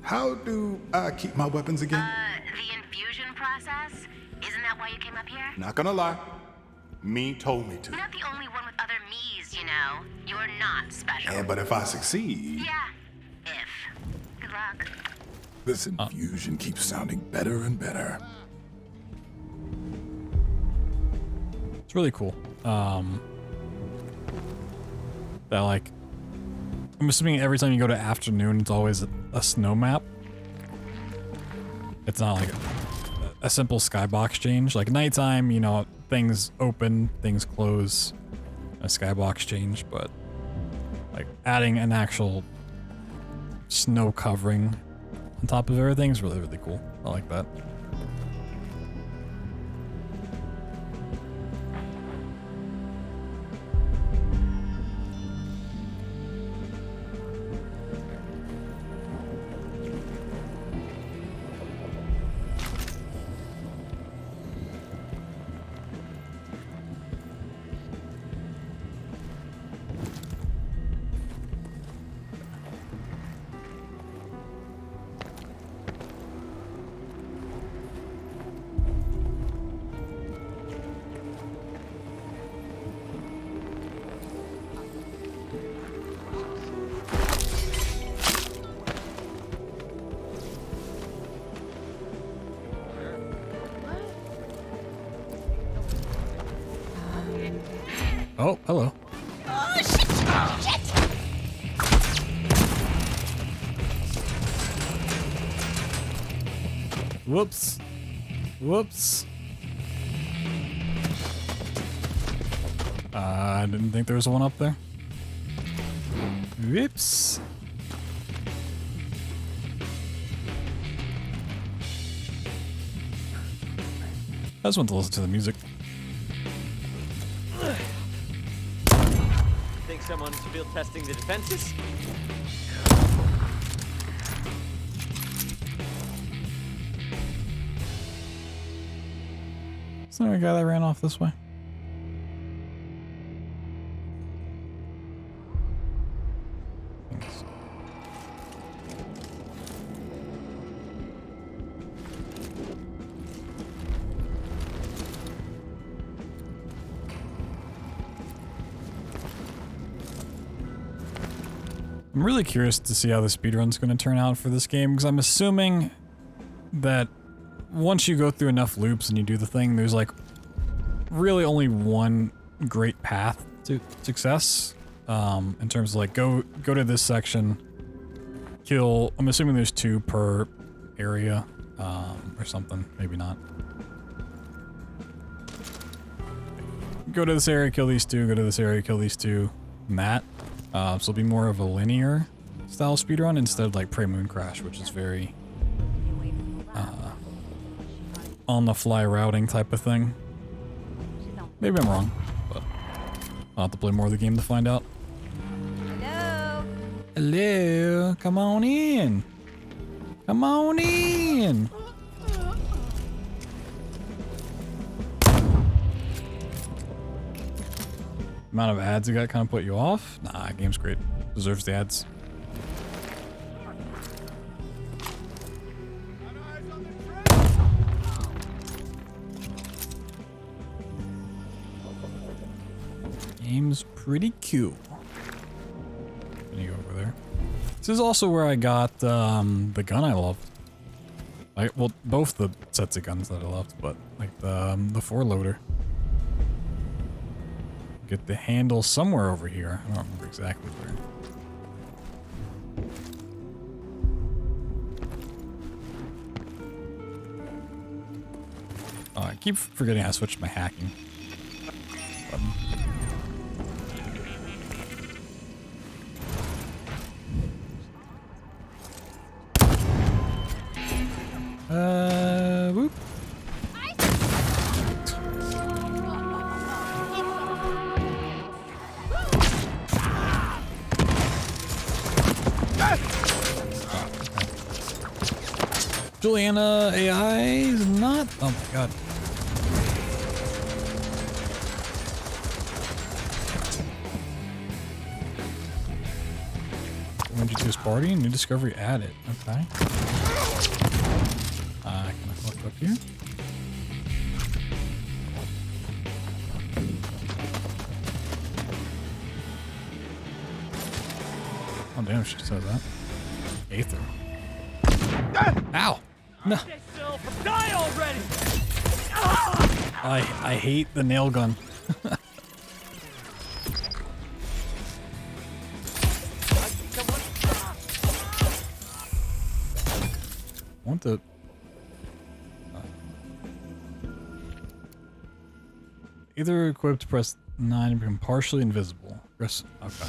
How do I keep my weapons again? The infusion process? Isn't that why you came up here? Not gonna lie. Me told me to. You're not the only one with other me's, you know. You're not special. Yeah, but if I succeed... Yeah, if. Good luck. This infusion keeps sounding better and better. It's really cool. That like, I'm assuming every time you go to afternoon, it's always a snow map. It's not like a simple skybox change. Like nighttime, you know, things open, things close, a skybox change, but like adding an actual snow covering on top of everything is really, really cool. I like that. Oh, hello. Oh, shit! Shit! Whoops. Whoops. I didn't think there was one up there. Whoops. I just want to listen to the music. Think someone's field testing the defenses? Is there a guy that ran off this way? Thanks. I'm really curious to see how the speedrun's going to turn out for this game, because I'm assuming that once you go through enough loops and you do the thing, there's like really only one great path to success. In terms of like go to this section, kill, I'm assuming there's 2 per area, or something, maybe not. Go to this area, kill these 2, go to this area, kill these 2, and that. So it'll be more of a linear style speedrun instead of like Pre-Moon Crash, which is very on the fly routing type of thing. Maybe I'm wrong, but I'll have to play more of the game to find out. Hello? Hello, come on in. Come on in. Amount of ads it got kind of put you off? Nah, game's great. Deserves the ads. Game's pretty cool. Let me go over there. This is also where I got the gun I loved. Well, both the sets of guns that I loved, but like the 4-loader. Get the handle somewhere over here. I don't remember exactly where. Oh, I keep forgetting how to switch my hacking button. Whoop. Juliana AI is not. Oh my god. Join GT's party. New discovery added. Okay. Can I look up here? Oh damn, she says that. Aether. Ow! No. Die already! I hate the nail gun. Want the either equipped, press 9 and become partially invisible. Press okay.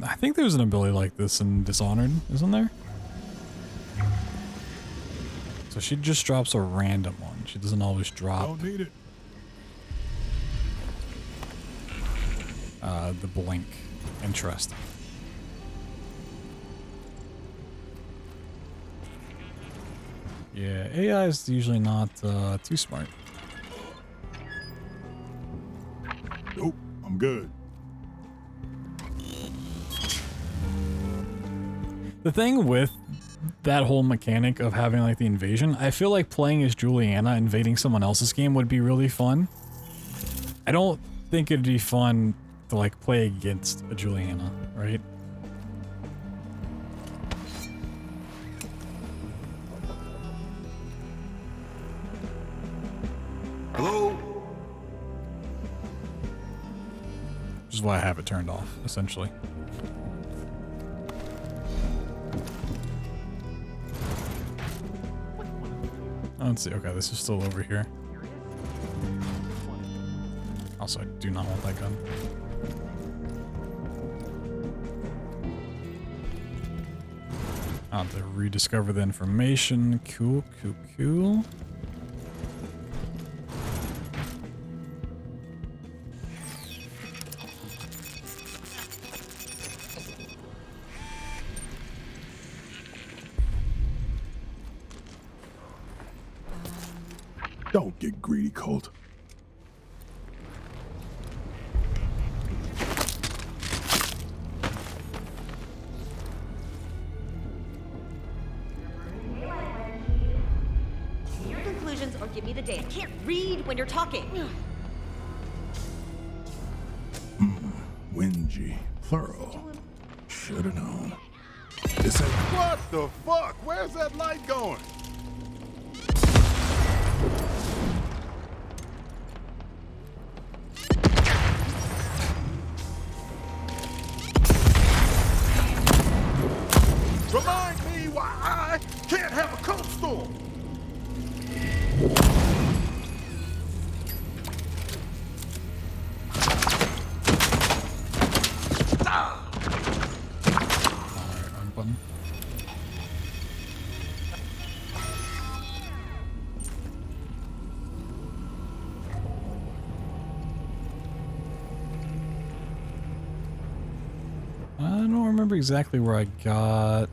I think there's an ability like this in Dishonored, isn't there? So she just drops a random one. She doesn't always drop. Don't need it. The blink. Interesting. Yeah, AI is usually not too smart. Nope, I'm good. The thing with that whole mechanic of having like the invasion, I feel like playing as Juliana invading someone else's game would be really fun. I don't think it'd be fun to like play against a Juliana, right? Hello? Which is why I have it turned off, essentially. Let's see. Okay, this is still over here. Also, I do not want that gun. I'll have to rediscover the information. Cool, cool, cool. Don't get greedy, Colt. Your conclusions or give me the data. I can't read when you're talking. Whingy. Thorough. Should've known. This ain't... What the fuck? Where's that light going? Remind me why I can't have a cold storm. Wrong button. I don't remember exactly where I got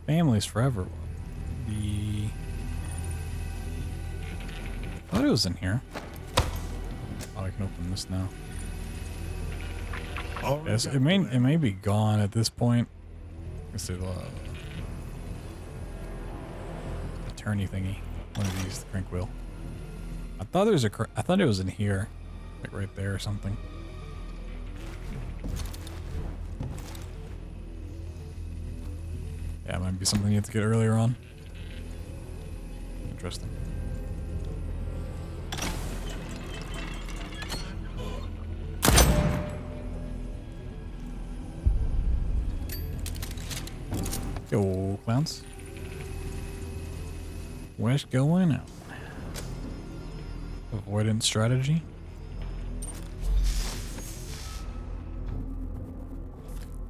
Families Forever. I thought it was in here. Oh, I can open this now. Yes, it may be gone at this point. Let's see the attorney thingy. One of these, the crank wheel. I thought there was I thought it was in here, like right there or something. Yeah, it might be something you have to get earlier on. Interesting. Yo, clowns. Where's going out? Avoidance strategy.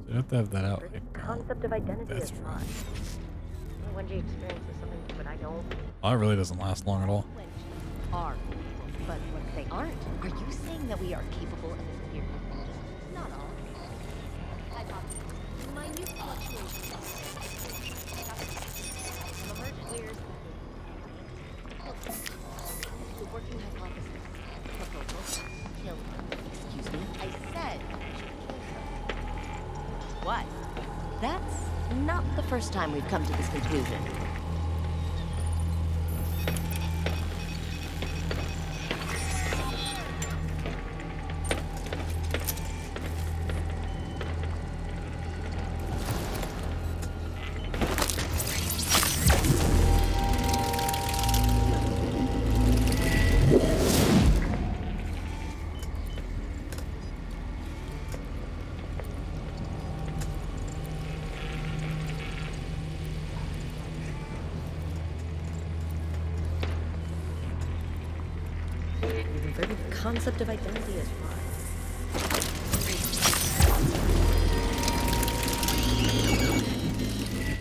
You have to have that out. The concept of identity That's is lost. When she experiences something but I don't. Oh, it really doesn't last long at all. Are people, but what they aren't. Are you saying that we are capable of experience? Not all. Minute fluctuations. The working hypothesis. Proposal. Kill. Excuse me. I said What? What? That's not the first time we've come to this conclusion. The concept of identity is fine.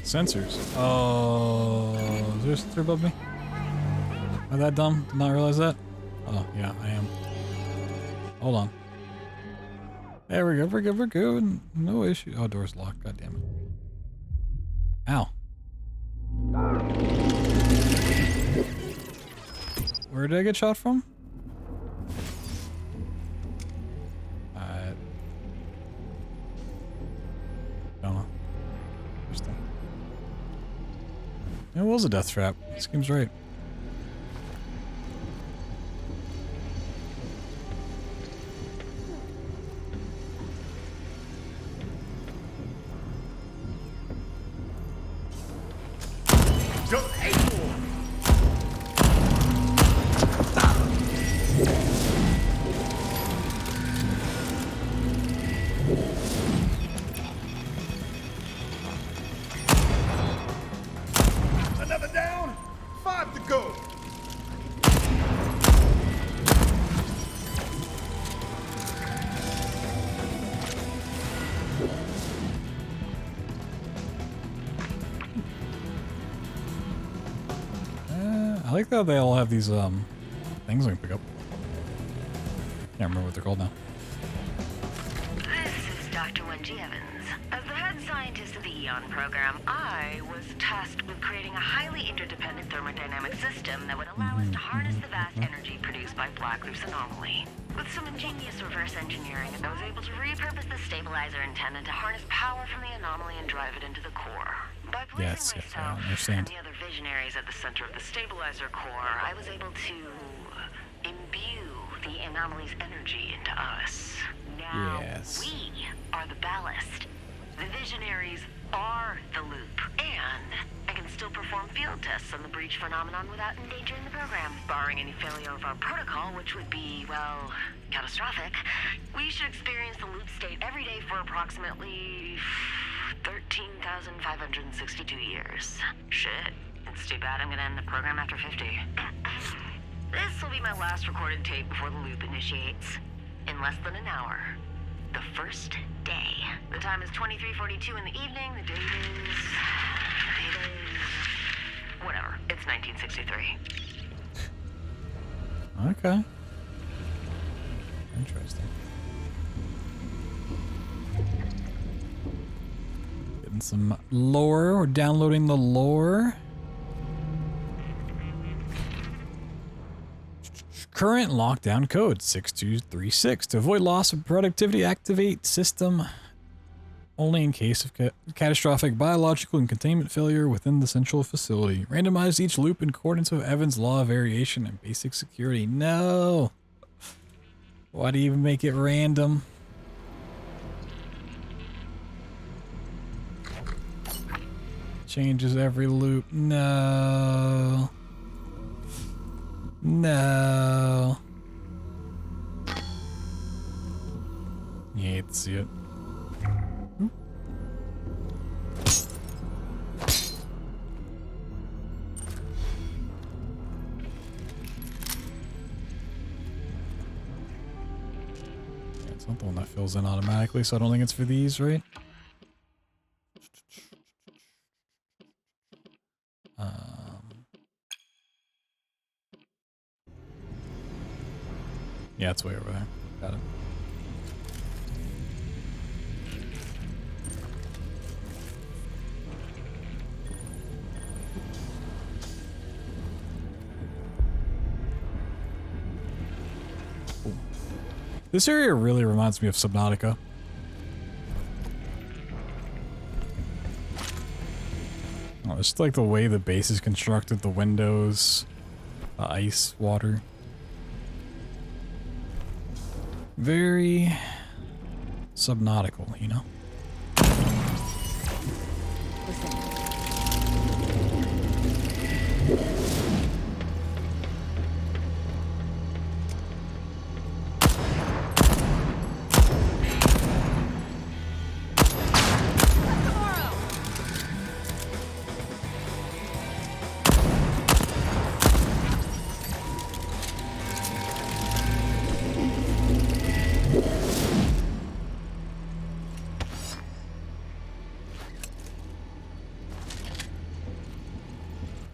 Sensors. Oh, is there a sensor above me? Am I that dumb? Did not realize that? Oh, yeah, I am. Hold on. There we go, we're good. No issue. Oh, door's locked, god damn it. Ow. Where did I get shot from? Don't know. Interesting. It was a death trap. Seems right. Another down. 5 to go. I like how they all have these things we can pick up. Can't remember what they're called now. This is Dr. Wenji Evans. As the head scientist of the EON program, I was tasked with creating a highly interdependent thermodynamic system that would allow us to harness the vast energy produced by Blackloop's anomaly. With some ingenious reverse engineering, I was able to repurpose the stabilizer intended to harness power from the anomaly and drive it into the core. By placing myself and the other visionaries at the center of the stabilizer core, I was able to imbue the anomaly's energy into us. Now we are the ballast. The visionaries are the loop, and I can still perform field tests on the breach phenomenon without endangering the program. Barring any failure of our protocol, which would be, well, catastrophic, we should experience the loop state every day for approximately 13,562 years. Shit, it's too bad I'm gonna end the program after 50. This will be my last recorded tape before the loop initiates. In less than an hour. The first day. The time is 23:42 in the evening. The date is... whatever. It's 1963. Okay. Interesting. Getting some lore. We're downloading the lore. Current lockdown code 6236. To avoid loss of productivity, activate system only in case of catastrophic biological and containment failure within the central facility. Randomize each loop in accordance with Evans' law of variation and basic security. No! Why do you even make it random? Changes every loop. No. No. You hate to see it. It's not the one that fills in automatically, so I don't think it's for these, right? Yeah, it's way over there. Got it. This area really reminds me of Subnautica. Oh, it's like the way the base is constructed, the windows, the ice, water. Very Subnautical, you know?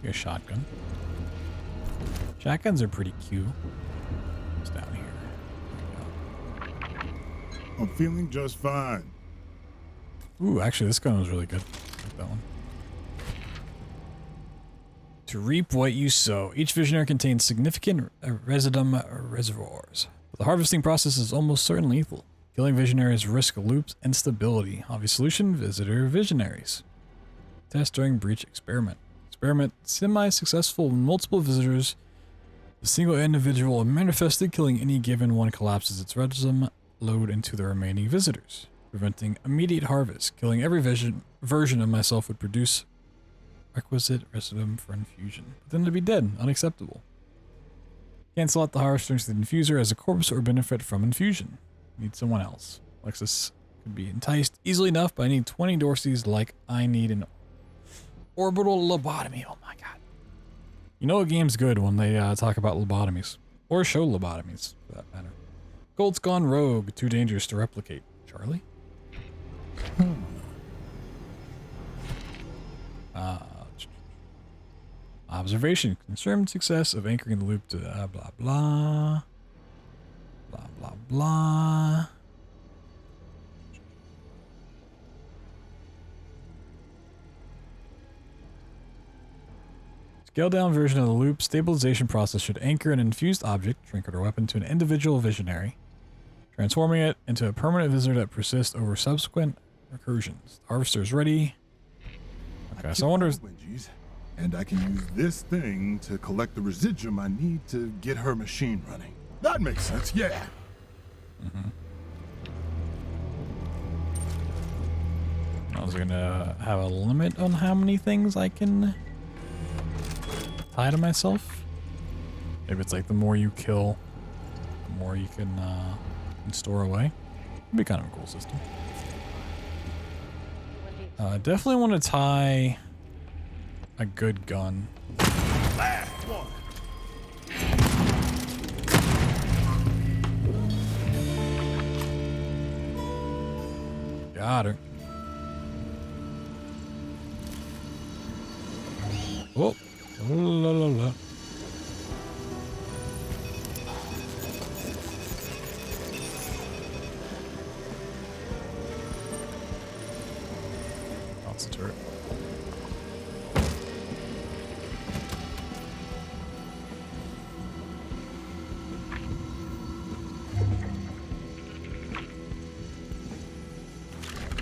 A shotgun. Shotguns are pretty cute. It's down here. I'm feeling just fine. Ooh, actually, this gun was really good. I like that one. To reap what you sow. Each visionary contains significant residuum reservoirs. But the harvesting process is almost certainly lethal. Killing visionaries risk loops and stability. Obvious solution: visitor visionaries. Test during breach experiment. Experiment semi-successful when multiple visitors. A single individual manifested, killing any given one collapses its resin load into the remaining visitors, preventing immediate harvest. Killing every version of myself would produce requisite residum for infusion. But then it'd be dead. Unacceptable. Cancel out the harvester into the infuser as a corpse or benefit from infusion. Need someone else. Lexus could be enticed easily enough, but I need 20 Dorseys like I need an orbital lobotomy. Oh my god. You know a game's good when they talk about lobotomies. Or show lobotomies, for that matter. Gold's gone rogue. Too dangerous to replicate. Charlie? Observation. Confirmed success of anchoring the loop to blah blah. Blah blah blah. Scaled down version of the loop stabilization process should anchor an infused object, trinket, or weapon to an individual visionary, transforming it into a permanent visitor that persists over subsequent recursions. The harvester is ready. Okay, so I wonder. And I can use this thing to collect the residuum I need to get her machine running. That makes sense, yeah. I was gonna have a limit on how many things I can tie to myself. Maybe it's like the more you kill, the more you can store away. It'd be kind of a cool system. I definitely want to tie a good gun. Last one. Got her. Whoa. La, la, la. That's a turret.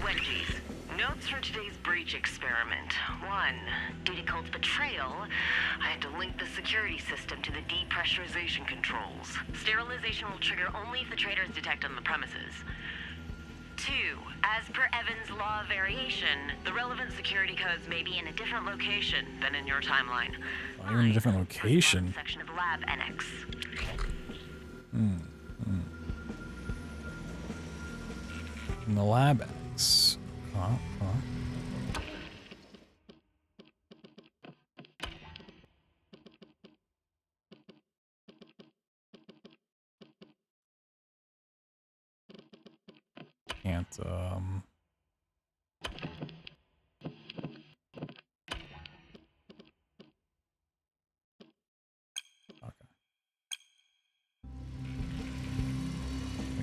Wedgies. Notes for today's breach experiment. 1. Due to Cult's betrayal, I had to link the security system to the depressurization controls. Sterilization will trigger only if the traitor is detected on the premises. 2. As per Evans' law of variation, the relevant security codes may be in a different location than in your timeline. Oh, you're in a different location. Section of Lab Annex. In the lab annex. Can't,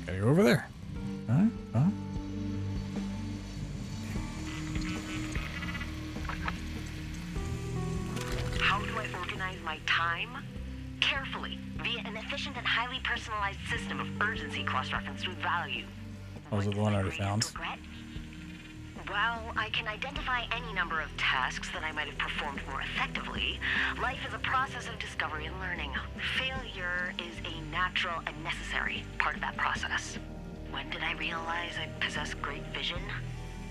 okay, over there. How do I organize my time? Carefully. via an efficient and highly personalized system of urgency cross-referenced with value. Was it the one I already found? While I can identify any number of tasks that I might have performed more effectively, life is a process of discovery and learning. Failure is a natural and necessary part of that process. When did I realize I possess great vision?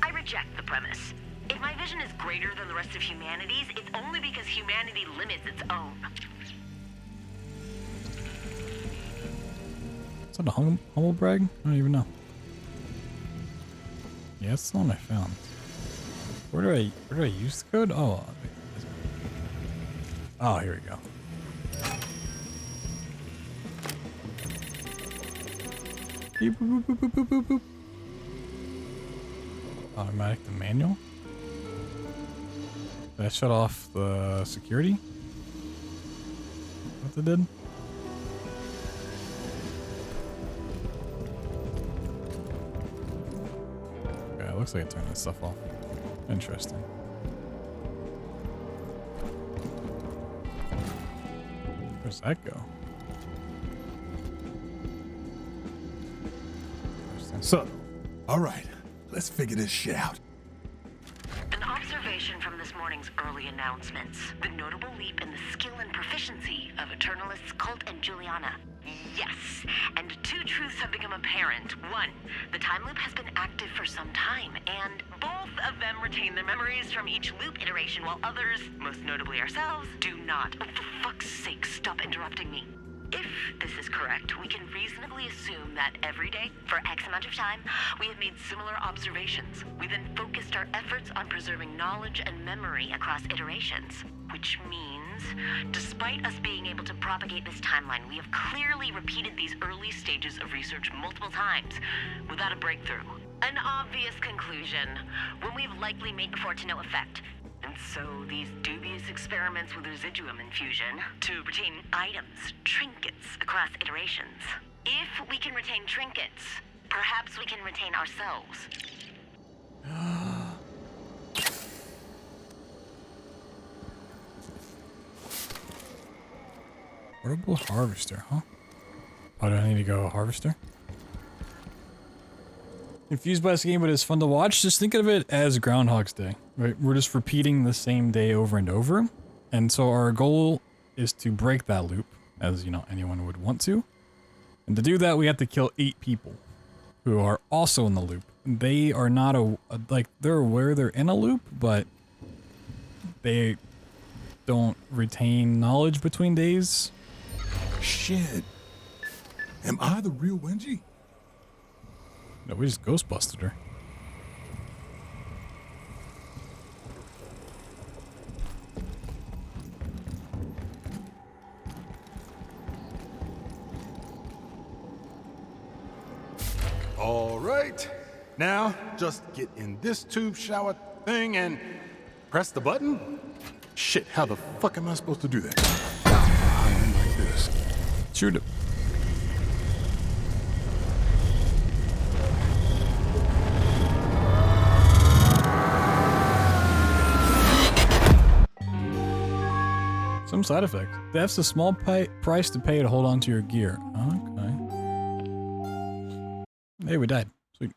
I reject the premise. If my vision is greater than the rest of humanity's, it's only because humanity limits its own. Is that a humble brag? I don't even know. Yeah, that's the one I found. Where do I use the code? Oh, here we go. Beep, boop, boop, boop, boop, boop, boop. Automatic to manual. Did I shut off the security? What they did? Okay, it looks like it turned this stuff off. Interesting. Where's that go? So, all right, let's figure this shit out. An observation from this morning's early announcements. The notable leap in the skill and proficiency of Eternalists Colt and Juliana. Yes, and two truths have become apparent. One, the time loop has been active for some time, and both of them retain their memories from each loop iteration, while others, most notably ourselves, do not. Oh, for fuck's sake, stop interrupting me. If this is correct, we can reasonably assume that every day, for X amount of time, we have made similar observations. We then focused our efforts on preserving knowledge and memory across iterations. Which means, despite us being able to propagate this timeline, we have clearly repeated these early stages of research multiple times, without a breakthrough. An obvious conclusion, one we've likely made before to no effect. And so these dubious experiments with residuum infusion to retain items, trinkets, across iterations. If we can retain trinkets, perhaps we can retain ourselves. Portable harvester, huh? Why do I need to go harvester? Confused by this game, but it's fun to watch. Just think of it as Groundhog's Day, right? We're just repeating the same day over and over. And so our goal is to break that loop, as you know, anyone would want to. And to do that, we have to kill 8 people who are also in the loop. They are not they're aware they're in a loop, but they don't retain knowledge between days. Shit. Am I the real Wenji? No, we just ghostbusted her. All right. Now, just get in this tube shower thing and press the button. Shit, how the fuck am I supposed to do that? Like this. Shoot it. Some side effect. That's a small price to pay to hold on to your gear. Okay. Hey, we died. Sweet.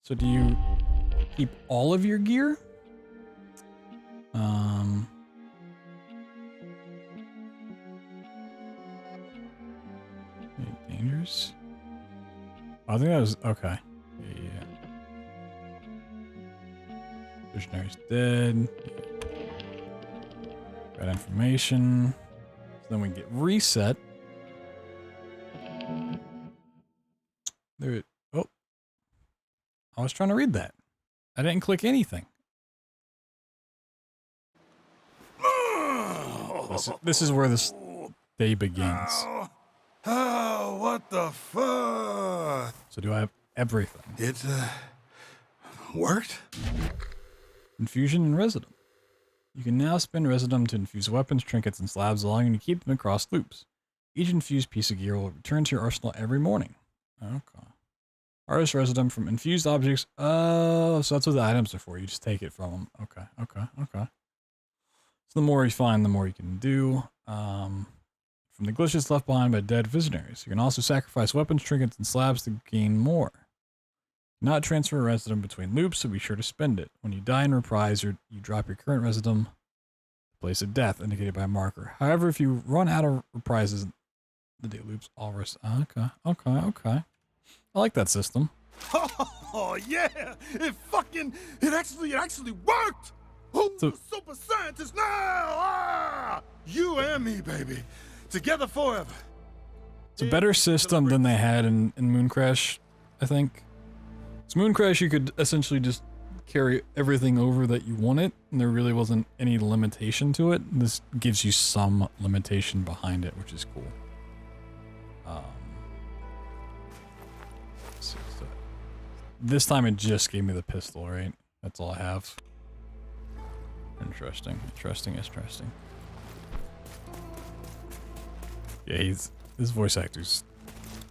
So do you keep all of your gear? Dangerous? I think that was okay. Yeah. Visionary's dead. Got information. So then we get reset. There. Oh. I was trying to read that. I didn't click anything. This is where this day begins. Oh, what the fuck? So do I have everything? It, worked? Infusion and Residum. You can now spend Residum to infuse weapons, trinkets, and slabs, allowing you to keep them across loops. Each infused piece of gear will return to your arsenal every morning. Okay. Harvest Residum from infused objects. Oh, so that's what the items are for. You just take it from them. Okay. So the more you find, the more you can do. From the glitches left behind by dead visionaries. You can also sacrifice weapons, trinkets, and slabs to gain more. Not transfer a residum between loops, so be sure to spend it. When you die in reprise, you drop your current residum, place of death indicated by a marker. However, if you run out of reprises, the day loops all rest. Okay. I like that system. Oh yeah! It actually worked! Who's the super scientist now? Ah! You and me, baby. Together forever. It's a better system than they had in Mooncrash, I think. So Mooncrash, you could essentially just carry everything over that you wanted, and there really wasn't any limitation to it. This gives you some limitation behind it, which is cool. Let's see, so this time it just gave me the pistol, right? That's all I have. Interesting. Yeah, this voice actor's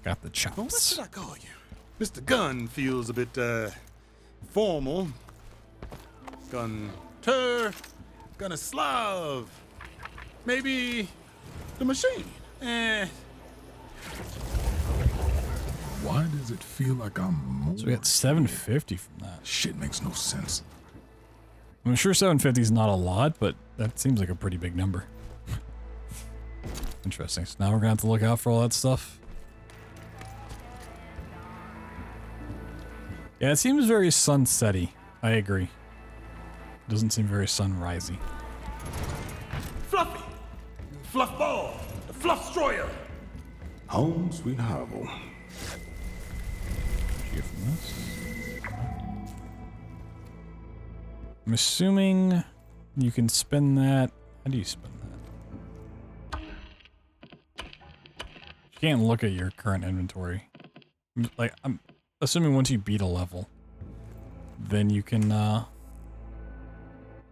got the chops. Well, what should I call you? Mr. Gun feels a bit, formal. Gunter, Gunnislav. Maybe the machine. Why does it feel like I'm more? So we got 750 from that. Shit makes no sense. I'm sure 750 is not a lot, but that seems like a pretty big number. Interesting. So now we're gonna have to look out for all that stuff. Yeah, it seems very sunsetty. I agree. It doesn't seem very sunrisey. Fluffy! Fluff ball! The Fluff Destroyer! Home sweet Hobble. Here from this. I'm assuming you can spin that. How do you spin that? You can't look at your current inventory. Like, I'm assuming once you beat a level, then you can, oh,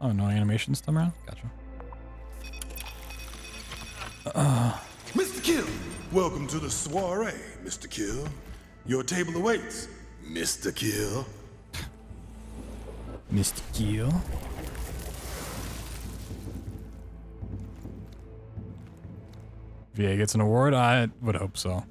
no animations time around? Gotcha. Mr. Kill! Welcome to the soiree, Mr. Kill. Your table awaits, Mr. Kill. Mr. Kill. VA gets an award? I would hope so.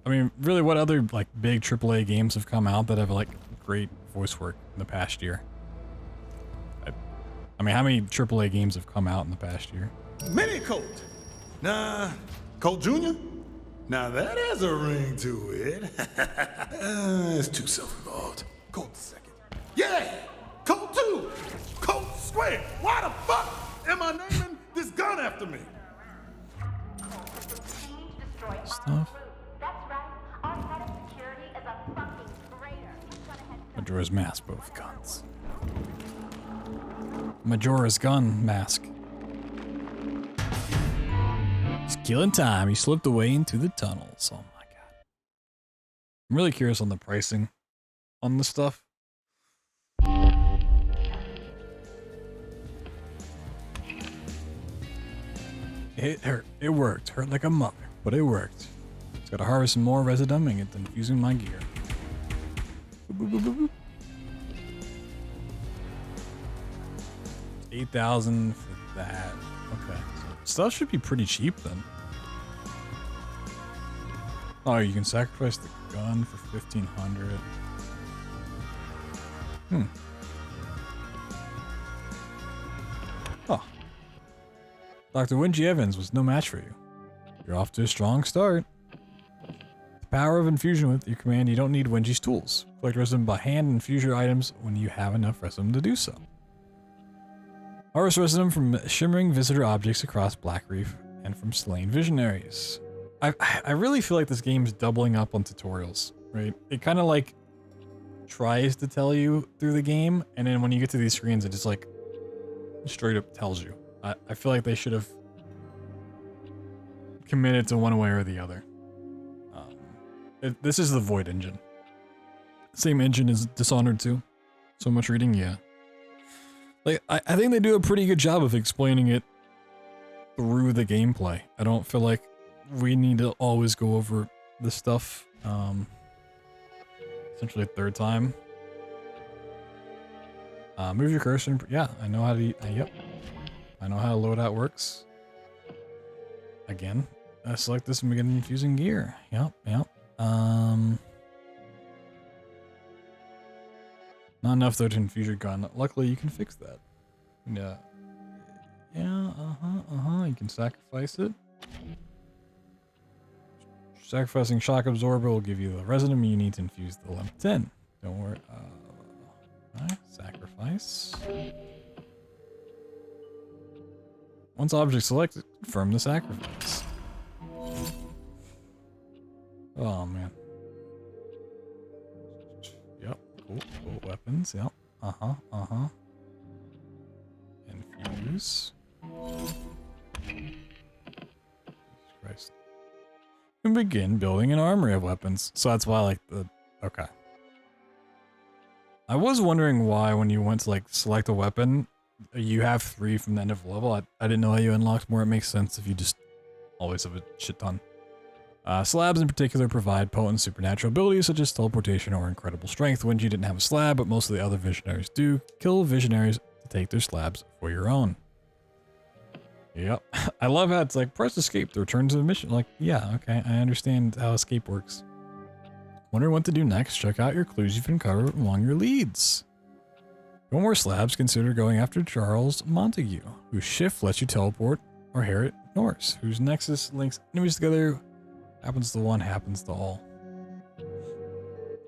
I mean, really, what other, like, big AAA games have come out that have, like, great voice work in the past year? I mean, how many AAA games have come out in the past year? Mini Colt. Nah, Colt Jr.? Now that has a ring to it. It's too self-involved. Colt second. Yeah! Colt 2! Colt squared! Why the fuck am I naming this gun after me? Stuff. Majora's Mask, both guns. Majora's Gun mask. He's killing time. He slipped away into the tunnels. Oh my god. I'm really curious on the pricing on this stuff. It hurt. It worked. Hurt like a mother, but it worked. Just gotta harvest some more residum and get them using my gear. Boop, boop, boop, boop. 8,000 for that. Okay. So stuff should be pretty cheap then. Oh, you can sacrifice the gun for 1,500. Oh. Dr. Wingy Evans was no match for you. You're off to a strong start. The power of infusion with your command, you don't need Wingy's tools. Collect resin by hand and infuse your items when you have enough resin to do so. Harvest resin from shimmering visitor objects across Black Reef and from slain visionaries. I really feel like this game's doubling up on tutorials, right? It kind of like tries to tell you through the game, and then when you get to these screens, it just like straight up tells you. I feel like they should have committed to one way or the other. This is the Void engine. Same engine as Dishonored 2. So much reading, yeah. Like, I think they do a pretty good job of explaining it through the gameplay. I don't feel like we need to always go over this stuff, essentially a third time. Move your cursor. Yeah, I know how to. Yep. I know how loadout works. Again, select this and begin infusing gear. Yep. Not enough though to infuse your gun. Luckily, you can fix that. Yeah. You can sacrifice it. Sacrificing shock absorber will give you the residue you need to infuse the level 10. Don't worry. Alright, sacrifice. Once object selected, confirm the sacrifice. Oh man. Yep, cool weapons, yep. Infuse. Jesus Christ. And begin building an armory of weapons. So that's why, like, okay. I was wondering why when you went to, like, select a weapon, you have 3 from the end of the level. I didn't know how you unlocked more. It makes sense if you just always have a shit ton. Slabs in particular provide potent supernatural abilities such as teleportation or incredible strength. When you didn't have a slab, but most of the other visionaries do, kill visionaries to take their slabs for your own. Yep. I love how it's like, press escape to return to the mission. Like, yeah, okay, I understand how escape works. Wonder what to do next? Check out your clues you've uncovered along your leads. No more slabs, consider going after Charles Montague, whose shift lets you teleport, or Harriet Norris, whose nexus links enemies together. Happens to one, happens to all.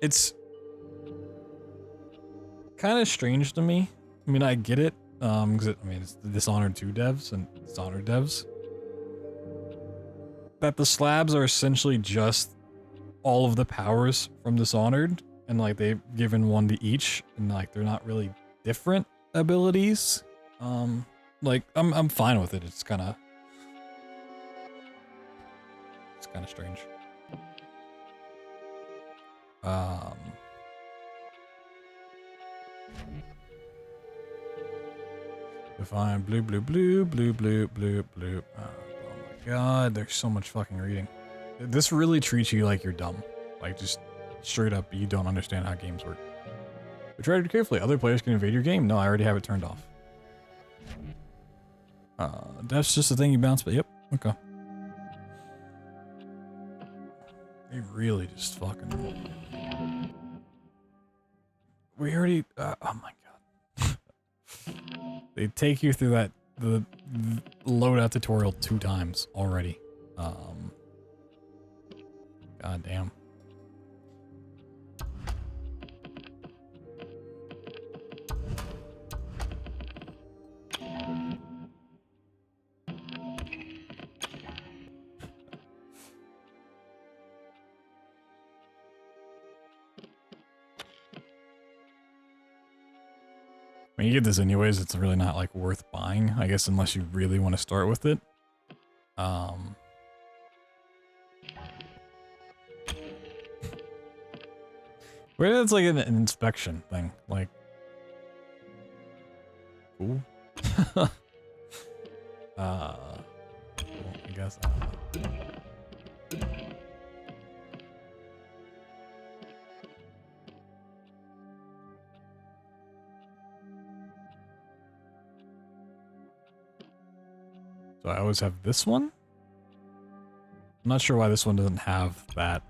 It's kind of strange to me. I mean, I get it. Because it's the Dishonored 2 devs and Dishonored devs. That the slabs are essentially just all of the powers from Dishonored, and like they've given one to each, and like they're not really different abilities. Like I'm fine with it. It's kind of strange. Define blue. Oh my god, there's so much fucking reading. This really treats you like you're dumb. Like just straight up, you don't understand how games work. But tread carefully, other players can invade your game. No, I already have it turned off. That's just the thing you bounce, but yep, okay. They really just fucking... We already... oh my god. They take you through the loadout tutorial 2 times already. God damn. When you get this anyways, it's really not like worth buying, I guess, unless you really want to start with it. Where it's like an inspection thing, like cool. Cool, I guess. So I always have this one? I'm not sure why this one doesn't have that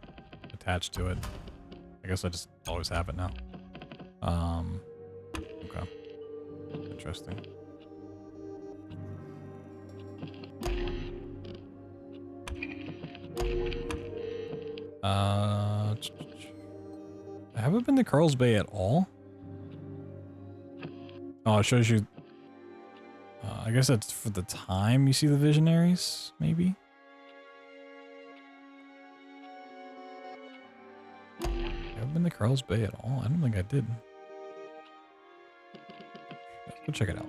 attached to it. I guess I just always have it now. Okay. Interesting. I haven't been to Carl's Bay at all. Oh, it shows you... I guess that's for the time you see the visionaries, maybe? I haven't been to Carl's Bay at all? I don't think I did. Let's go check it out.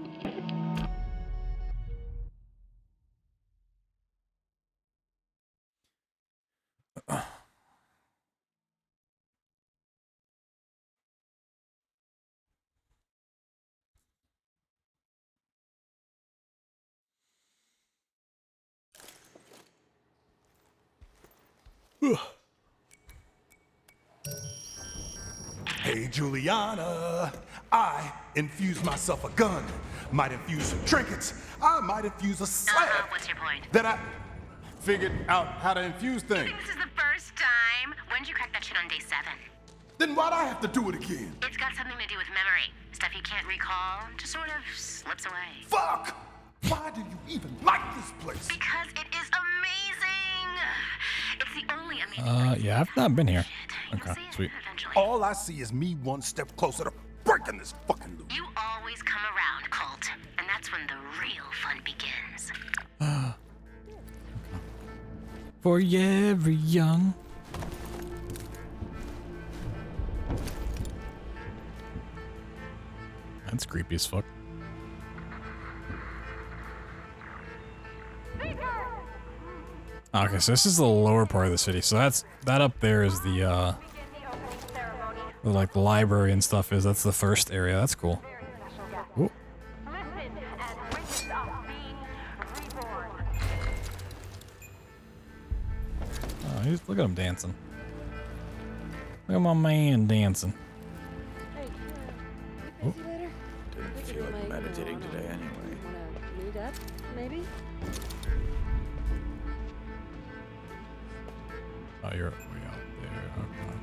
Hey, Hey, Juliana, I infused myself a gun. Might infuse some trinkets. I might infuse a slab. What's your point? That I figured out how to infuse You things. think this is the first time? When did you crack that shit on day 7? Then why'd I have to do it again? It's got something to do with memory. Stuff you can't recall just sort of slips away. Fuck! Why do you even like this place? Because it is amazing! It's the only amazing Yeah, I've not been here. Okay, sweet. All I see is me one step closer to breaking this fucking loop. You always come around, Colt. And that's when the real fun begins. For every young. That's creepy as fuck. Okay, so this is the lower part of the city. So that up there is the like the library and stuff is. That's the first area. That's cool. Ooh. Oh, look at him dancing. Look at my man dancing. Oh. Didn't feel like meditating today anyway. Wanna meet up, maybe? Oh, you're way out there. Okay.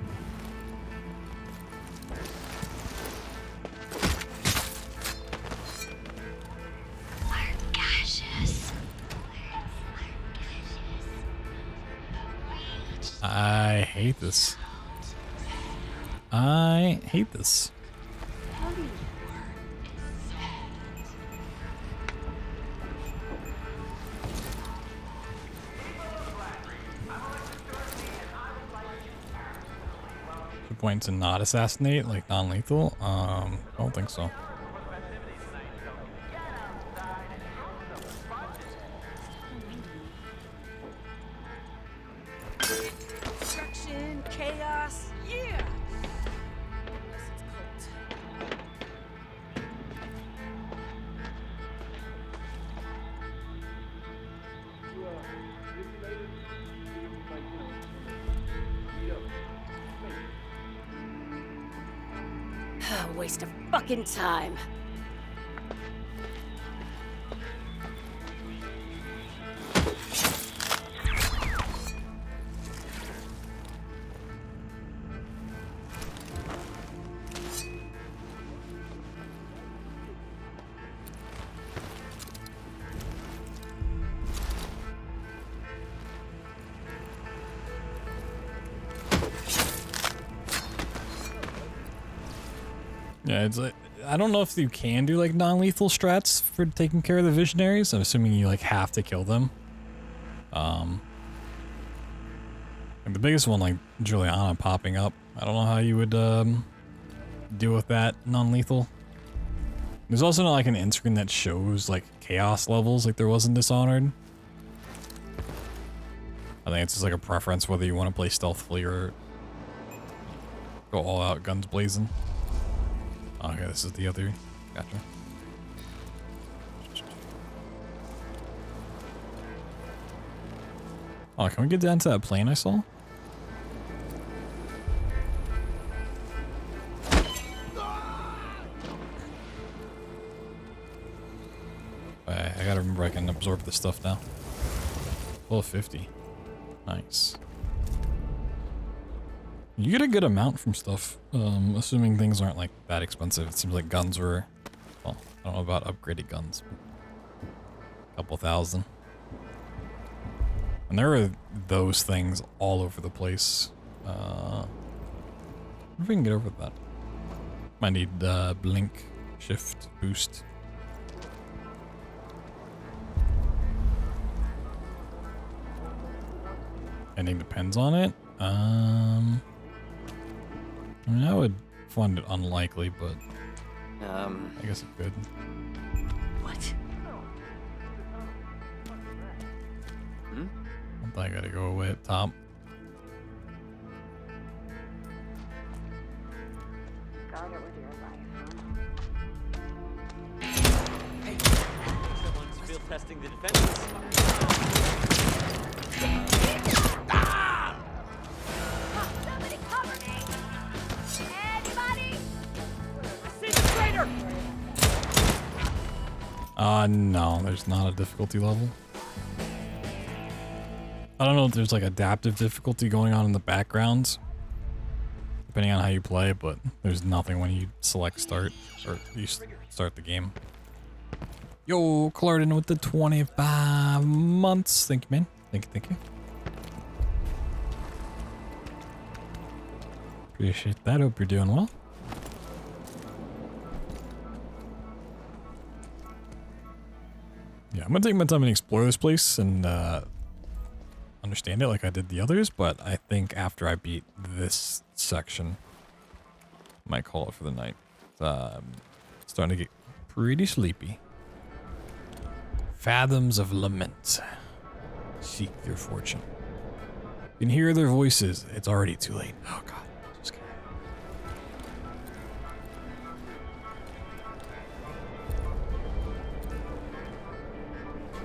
I hate this. I hate this. The point to not assassinate, like non-lethal? I don't think so. Destruction, chaos, yeah! Waste of fucking time. Yeah, it's like, I don't know if you can do like non-lethal strats for taking care of the visionaries. I'm assuming you like have to kill them. Like the biggest one, like Juliana popping up. I don't know how you would deal with that non-lethal. There's also not like an end screen that shows like chaos levels like there was in Dishonored. I think it's just like a preference whether you want to play stealthily or go all out guns blazing. Okay, this is the other. Gotcha. Oh, can we get down to that plane I saw? I gotta remember I can absorb this stuff now. Level 50. Nice. You get a good amount from stuff, assuming things aren't like that expensive. It seems like guns were, well, I don't know about upgraded guns. A couple thousand. And there are those things all over the place. I wonder if we can get over that. Might need blink, shift, boost. Ending depends on it. I mean, I would find it unlikely, but I guess it could. What? I gotta go away at top. Someone's field testing the defenses. Somebody cover me! Anybody? No, there's not a difficulty level. I don't know if there's like adaptive difficulty going on in the background, depending on how you play, but there's nothing when you select start, or you start the game. Yo, Clarden with the 25 months. Thank you, man. Thank you. Appreciate that. Hope you're doing well. Yeah, I'm gonna take my time and explore this place and understand it like I did the others, but I think after I beat this section, I might call it for the night. Starting to get pretty sleepy. Fathoms of Lament. Seek your fortune. You can hear their voices. It's already too late. Oh god. Just kidding.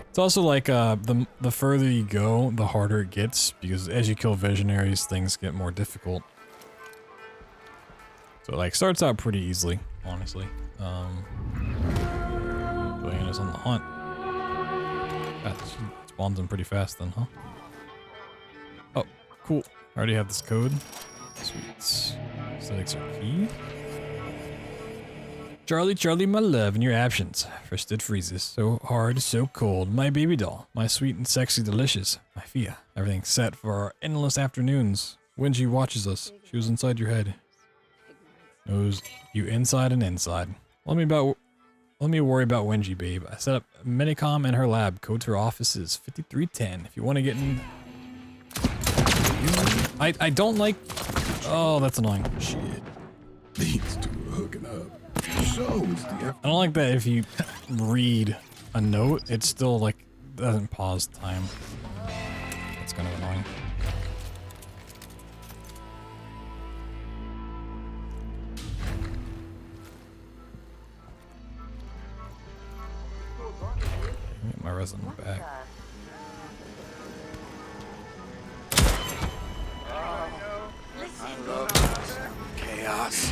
It's also like the further you go, the harder it gets, because as you kill visionaries, things get more difficult. So it like starts out pretty easily, honestly. Juliana's on the hunt. She spawns in pretty fast then, huh? Oh, cool. I already have this code. Sweet. Aesthetics are key. Charlie, my love, in your absence. First it freezes. So hard, so cold. My baby doll. My sweet and sexy delicious. My Fia. Everything's set for our endless afternoons. When she watches us, she was inside your head. Knows you inside and inside. Let me worry about Wenji, babe. I set up Minicom in her lab. Code to her office is 5310. If you want to get in... I don't like... Oh, that's annoying. Shit. These two are hooking up. So is the... I don't like that if you read a note, it still, like, doesn't pause time. It's kind of annoying. Get my resident back. I love chaos.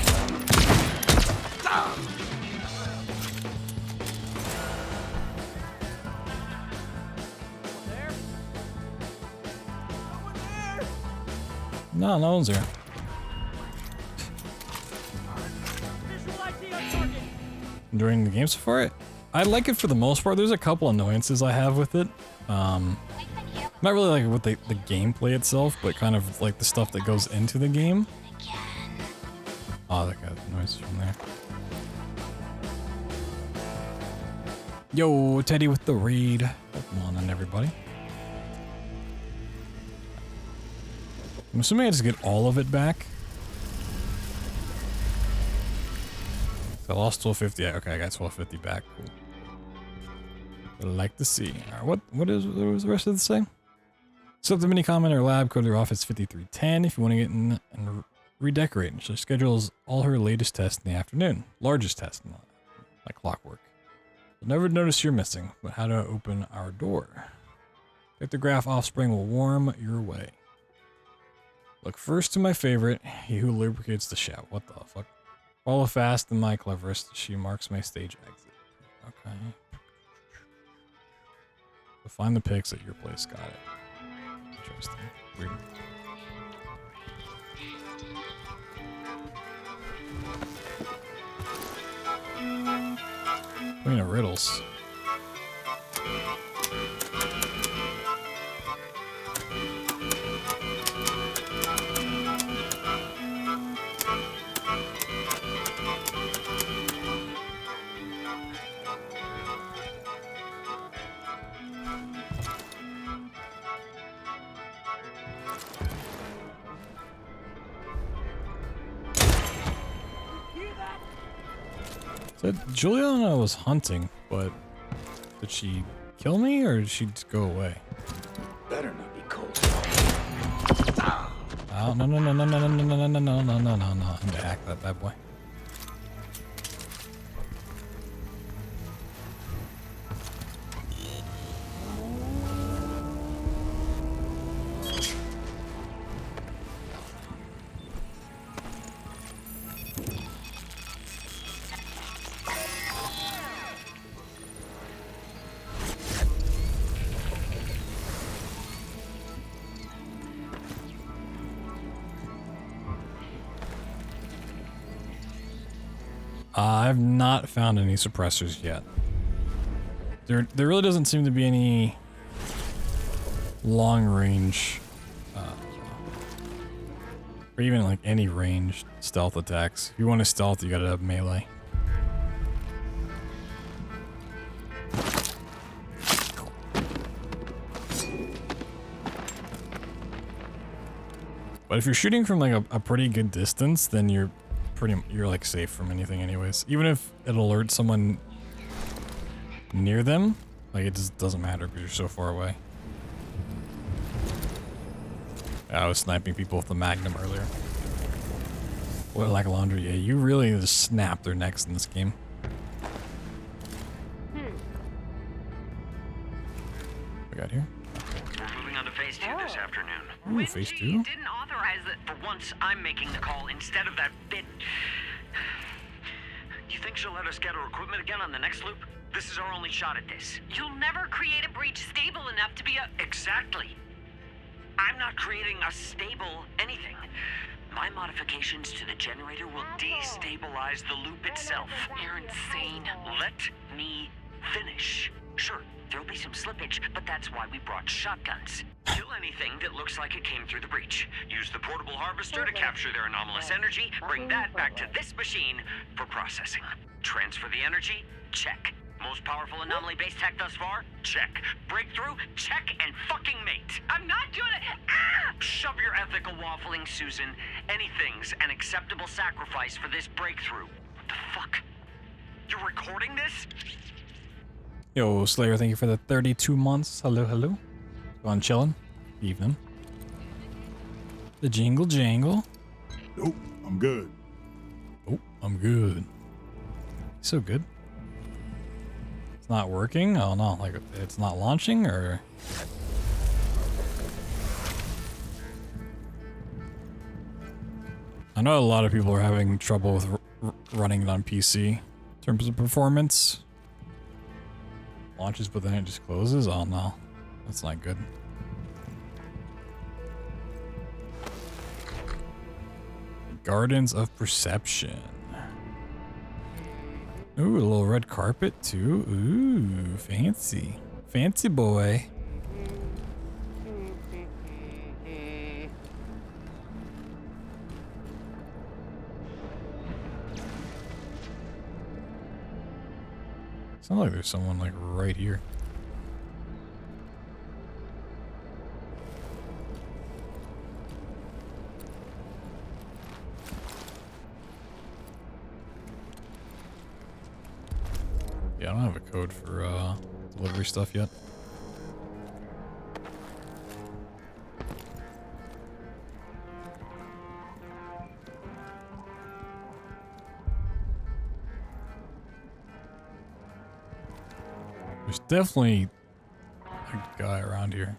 No, no one's here. Enjoying the game so far? I like it for the most part. There's a couple annoyances I have with it. Not really like with the gameplay itself, but kind of like the stuff that goes into the game. Oh, that got noises from there. Yo, Teddy with the raid. Welcome on, everybody. I'm assuming I just get all of it back. I lost 1250. Okay, I got 1250 back. Cool. I'd like to see. What was the rest of this thing? Set up the Minicom in our lab. Go to her office 5310 if you want to get in and redecorate. She schedules all her latest tests in the afternoon. Largest test, like clockwork. You'll never notice you're missing, but how to open our door. Pictograph offspring will warm your way. Look first to my favorite, he who lubricates the shout. What the fuck? Follow fast and my cleverest. She marks my stage exit. Okay. So find the pics at your place. Got it. Interesting. Weird. Queen of Riddles. So Juliana was hunting, but did she kill me or did she just go away? Better not be cold. Oh, no. I'm gonna hack that bad boy. I've not found any suppressors yet. There really doesn't seem to be any long range, or even like any ranged stealth attacks. If you want to stealth, you gotta have melee. But if you're shooting from like a pretty good distance, then you're like safe from anything anyways. Even if it alerts someone near them, like it just doesn't matter because you're so far away. I was sniping people with the Magnum earlier. What, like laundry? Yeah, you really just snap their necks in this game. We got here. We're moving on to phase 2 this afternoon. Ooh, phase 2? Didn't authorize it. For once, I'm making the call instead of that bit. Do you think she'll let us get her equipment again on the next loop? This is our only shot at this. You'll never create a breach stable enough to be a... Exactly. I'm not creating a stable anything. My modifications to the generator will destabilize the loop itself. You're insane. Let me finish. Sure, there'll be some slippage, but that's why we brought shotguns. Kill anything that looks like it came through the breach. Use the portable harvester to capture their anomalous energy. Bring that back to this machine for processing. Transfer the energy? Check. Most powerful anomaly-based tech thus far? Check. Breakthrough? Check and fucking mate. I'm not doing it! Ah! Shove your ethical waffling, Susan. Anything's an acceptable sacrifice for this breakthrough. What the fuck? You're recording this? Yo, Slayer, thank you for the 32 months. Hello, hello. Go on, chillin'. Evening. The jingle jangle. Nope, I'm good. Oh, I'm good. So good. It's not working? Oh no, like it's not launching or... I know a lot of people are having trouble with running it on PC in terms of performance. Launches but then it just closes? Oh no, that's not good. Gardens of Perception. Ooh, a little red carpet too. Ooh, fancy. Fancy boy. Sounds like there's someone like right here. Yeah, I don't have a code for delivery stuff yet. There's definitely a guy around here.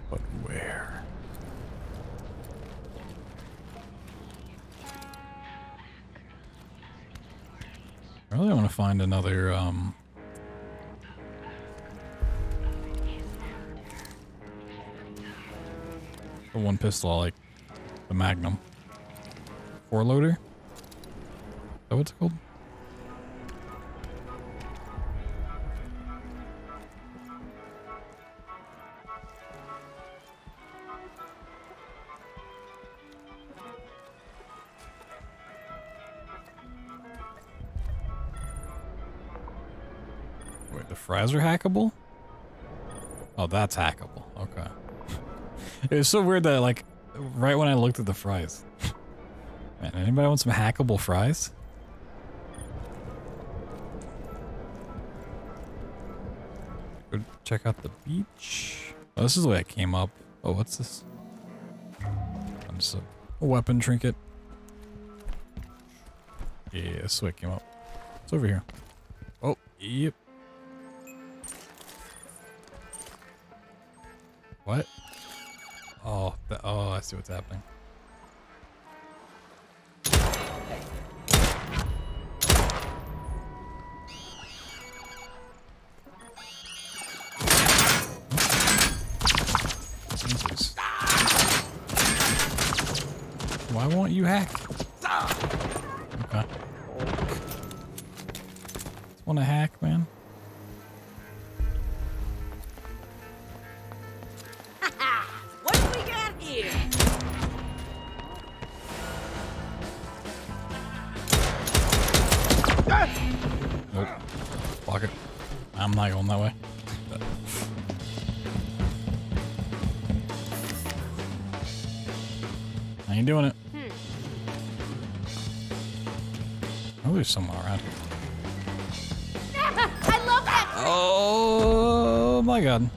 But where? I really want to find another, the one pistol I like, the Magnum. 4-loader? Is that what it's called? Wait, the fries are hackable? Oh, that's hackable. Okay. It was so weird that, like, right when I looked at the fries. Man, anybody want some hackable fries? Go check out the beach. Oh, this is the way it came up. Oh, what's this? Oh, just a weapon trinket. Yeah, this is the way it came up. It's over here. Oh, yep. What? Oh, oh, I see what's happening. Jesus. don't you hack? Okay. Want to hack, man? What do we got here? Nope. Block it. I'm not going that way. I ain't doing it. Oh, there's someone around here. I love that. Oh my god.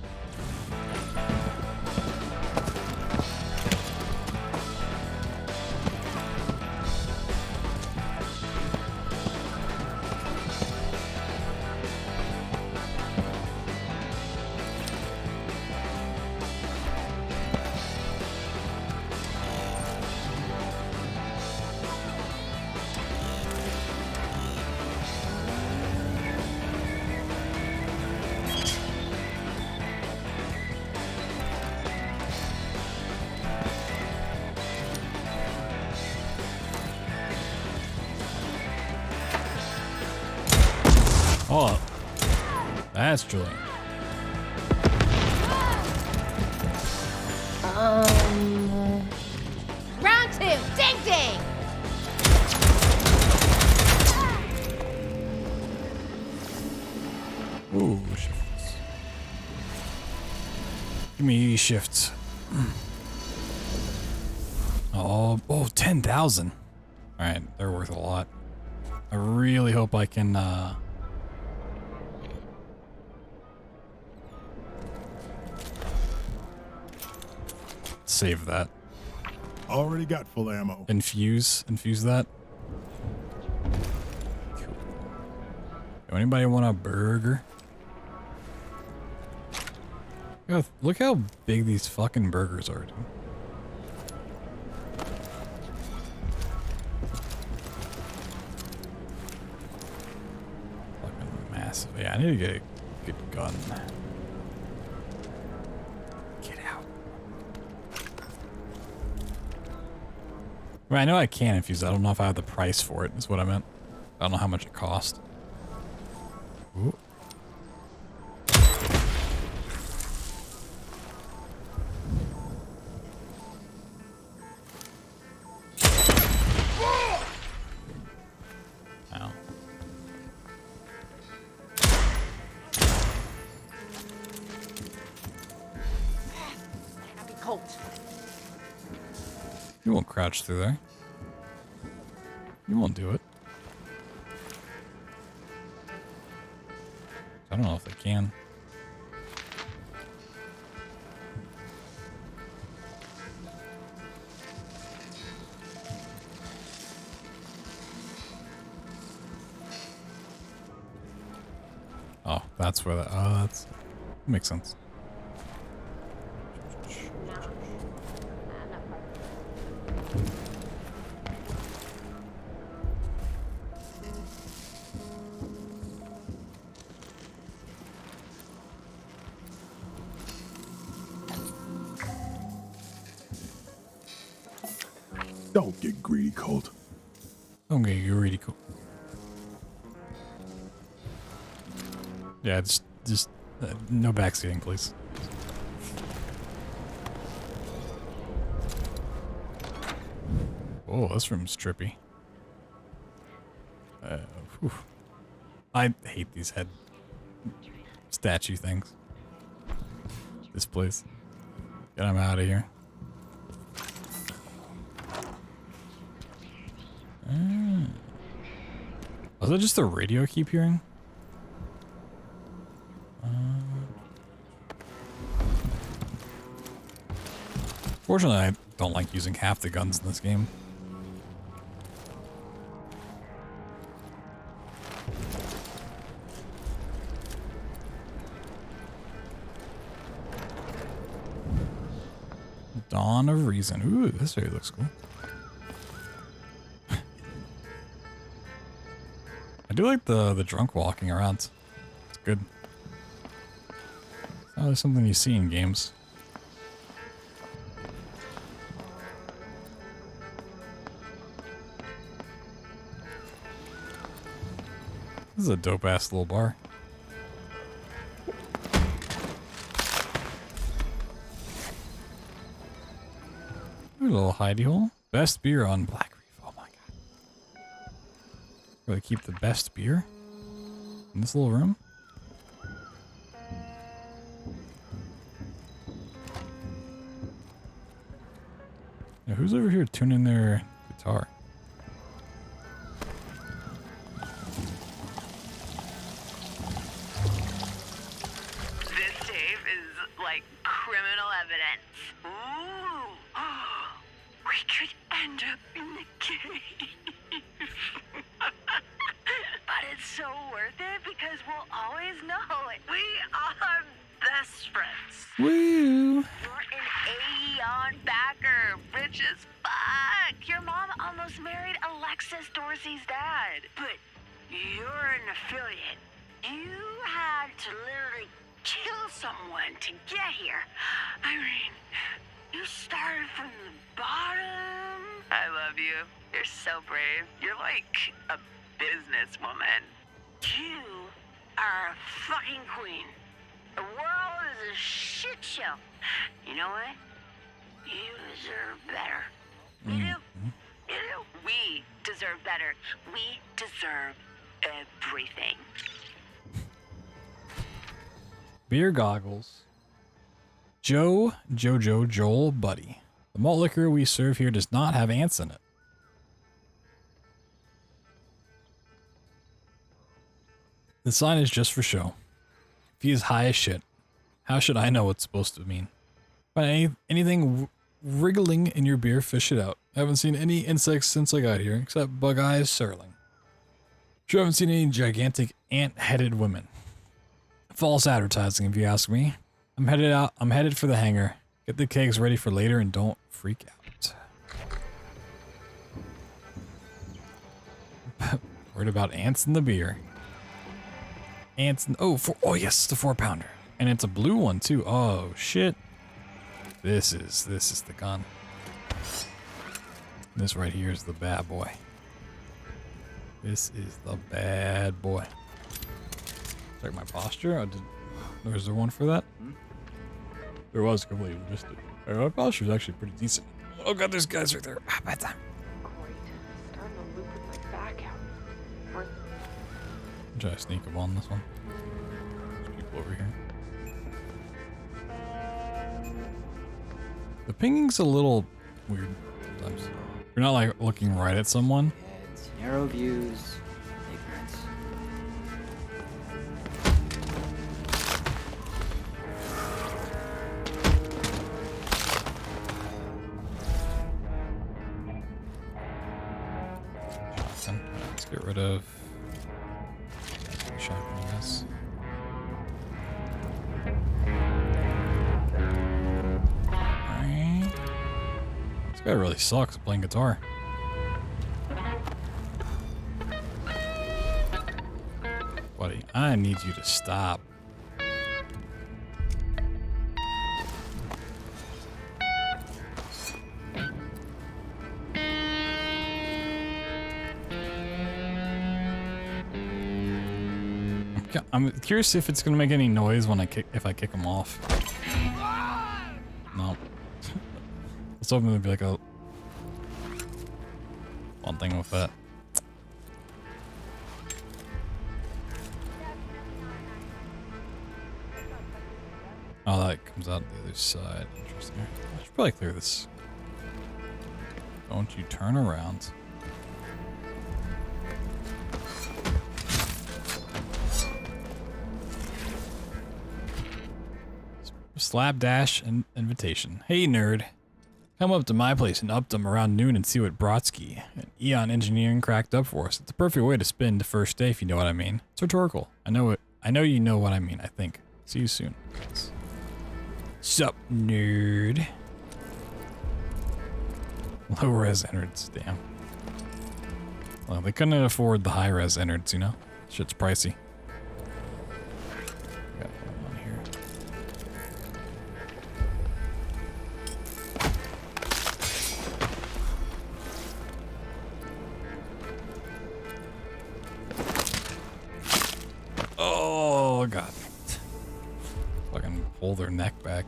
Oh, that's Julian. Round two. Ding ding. Ooh, shifts. Give me shifts. Oh, 10,000. All right, they're worth a lot. I really hope I can, save that. Already got full ammo. Infuse that. Cool. Do anybody want a burger? Yo, look how big these fucking burgers are, dude. Fucking massive. Yeah, I need to get a good gun. I mean, I know I can infuse that. I don't know if I have the price for it, is what I meant. I don't know how much it cost. Ooh. Ow. Happy Colt. You won't crouch through there. You won't do it. I don't know if they can. Oh, that's where that. Oh, that makes sense. Don't get greedy, Colt. Don't get greedy, Colt. Yeah, just no backseating, please. Oh, this room's trippy. Whew. I hate these head statue things. This place. Get them out of here. Was it just the radio I keep hearing? Fortunately, I don't like using half the guns in this game. Dawn of Reason. Ooh, this area looks cool. I do like the drunk walking around. It's good. It's not really something you see in games. This is a dope ass little bar. Ooh, a little hidey hole. Best beer on Black Reef. Oh my god. Really keep the best beer in this little room? Now, who's over here tuning their guitar? This tape is like criminal evidence. Ooh. We could end up in the cave. But it's so worth it because we'll always know it. We are best friends. Woo! You're an Aeon backer, rich as fuck. Your mom almost married Alexis Dorsey's dad. But you're an affiliate. You had to literally kill someone to get here. I mean, you started from the bottom. I love you. You're so brave. You're like a businesswoman. You are a fucking queen. The world is a shit show. You know what? You deserve better. You do. You do. We deserve better. We deserve everything. Beer goggles. Joe, Jojo, Joel, Buddy. The malt liquor we serve here does not have ants in it. The sign is just for show. If he is high as shit, how should I know what's supposed to mean? Find anything wriggling in your beer, fish it out. I haven't seen any insects since I got here, except bug-eyes Serling. Sure haven't seen any gigantic ant-headed women. False advertising, if you ask me. I'm headed for the hangar. Get the kegs ready for later and don't freak out. Worried about ants in the beer. Ants in, oh yes, the 4-pounder. And it's a blue one too. Oh shit. This is the gun. This right here is the bad boy. This is the bad boy. Check my posture. Was there one for that? There was, completely missed it. My posture's actually pretty decent. Oh god, there's guys right there. Ah, bad time. Great. Starting to loop with my back out. Try to sneak up on this one. There's people over here. The pinging's a little weird sometimes. You're not like looking right at someone. It's narrow views, ignorance. Shotgun. Let's get rid of shotgun, I guess. Alright. This guy really sucks at playing guitar. Buddy, I need you to stop. I'm curious if it's gonna make any noise when if I kick him off. No. Let's hope there'll be like a one thing with that. Oh, that comes out the other side. Interesting. I should probably clear this. Don't you turn around. Slapdash and invitation. Hey nerd, come up to my place in Upton around noon and see what Brodsky and Eon Engineering cracked up for us. It's the perfect way to spend the first day, if you know what I mean. It's rhetorical. I know it. I know you know what I mean. I think. See you soon. Sup, nerd. Low res innards. Damn. Well, they couldn't afford the high res innards, you know. Shit's pricey. Oh god. Fucking pull their neck back.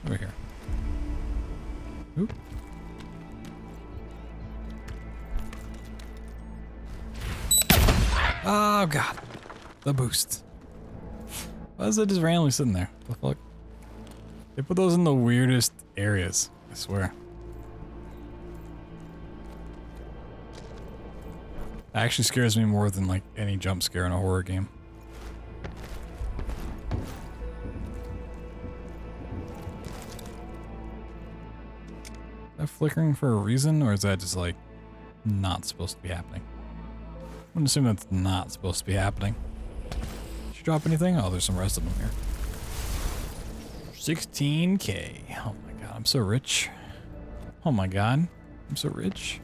Over here. Oop. Oh god. The boost. Why is it just randomly sitting there? What the fuck? They put those in the weirdest areas, I swear. It actually scares me more than like any jump scare in a horror game. Is that flickering for a reason, or is that just like not supposed to be happening? I'm gonna assume that's not supposed to be happening. Did you drop anything? Oh, there's some rest of them here. 16K. Oh my god, I'm so rich. Oh my god, I'm so rich.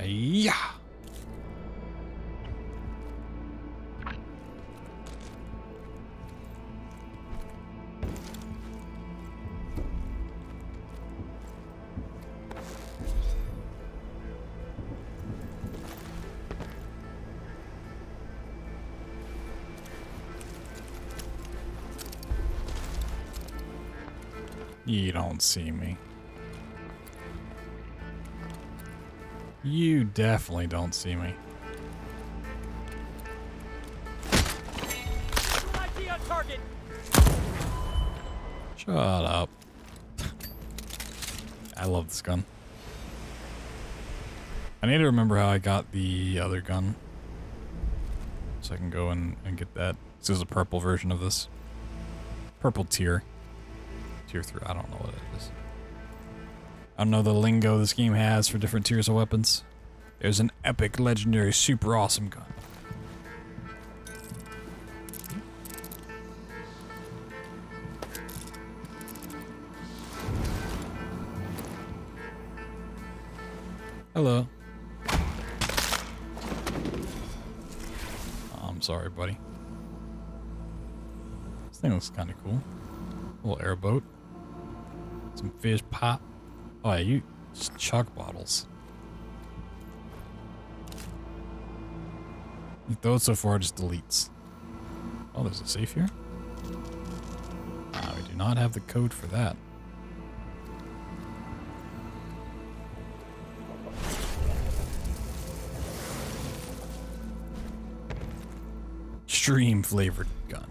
Yeah. You don't see me. You definitely don't see me. ID on target. Shut up. I love this gun. I need to remember how I got the other gun. So I can go and get that. This is a purple version of this. Purple tier. Tier 3, I don't know what it is. I don't know the lingo this game has for different tiers of weapons. There's an epic, legendary, super awesome gun. Hello. Oh, I'm sorry, buddy. This thing looks kind of cool. A little airboat. Some fish pop. Oh yeah, you just chug bottles. You throw it so far, it just deletes. Oh, there's a safe here? We do not have the code for that. Extreme flavored gun.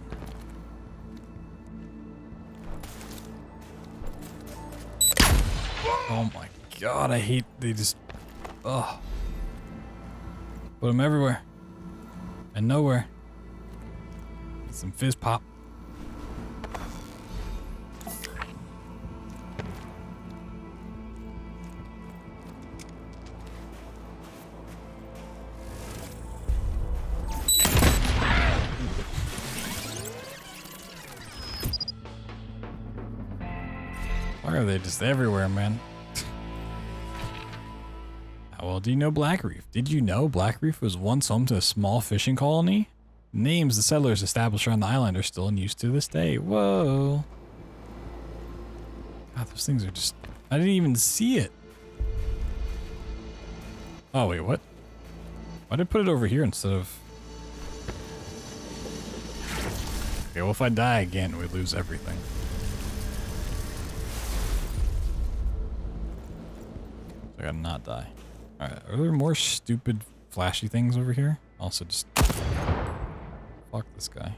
Oh my god, I hate they just. Ugh. Put them everywhere. And nowhere. Get some fizz pop. Why are they just everywhere, man? How well do you know Black Reef? Did you know Black Reef was once home to a small fishing colony? Names the settlers established around the island are still in use to this day. Whoa. God, those things are just... I didn't even see it. Oh, wait, what? Why did I put it over here instead of... Okay, well, if I die again, we lose everything. I gotta not die. Alright, are there more stupid flashy things over here? Also just... Fuck this guy.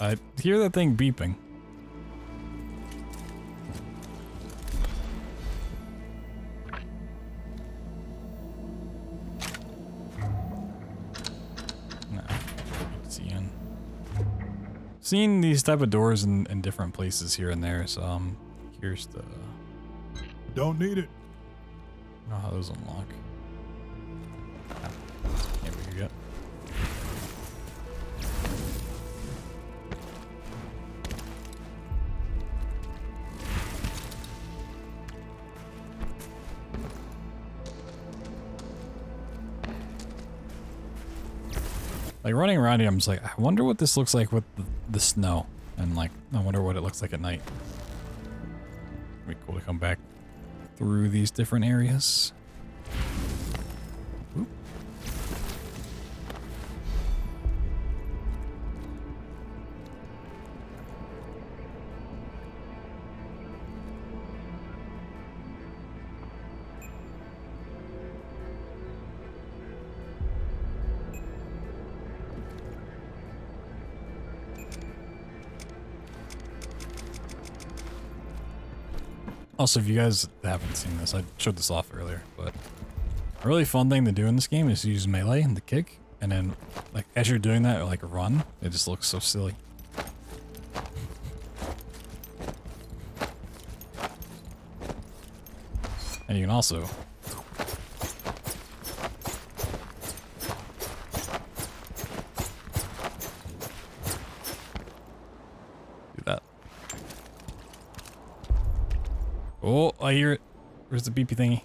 I hear that thing beeping. No. Seeing these type of doors in different places here and there, so here's the... Don't need it. I don't know how those unlock. Can't be here yet. Like running around here, I'm just like, I wonder what this looks like with the snow. And like, I wonder what it looks like at night. It'd be cool to come back through these different areas. Oop. Also, if you guys haven't seen this, I showed this off earlier, but a really fun thing to do in this game is to use melee and the kick, and then like as you're doing that, like run, it just looks so silly. And you can also do that. Oh, I hear it. Where's the beepy thingy?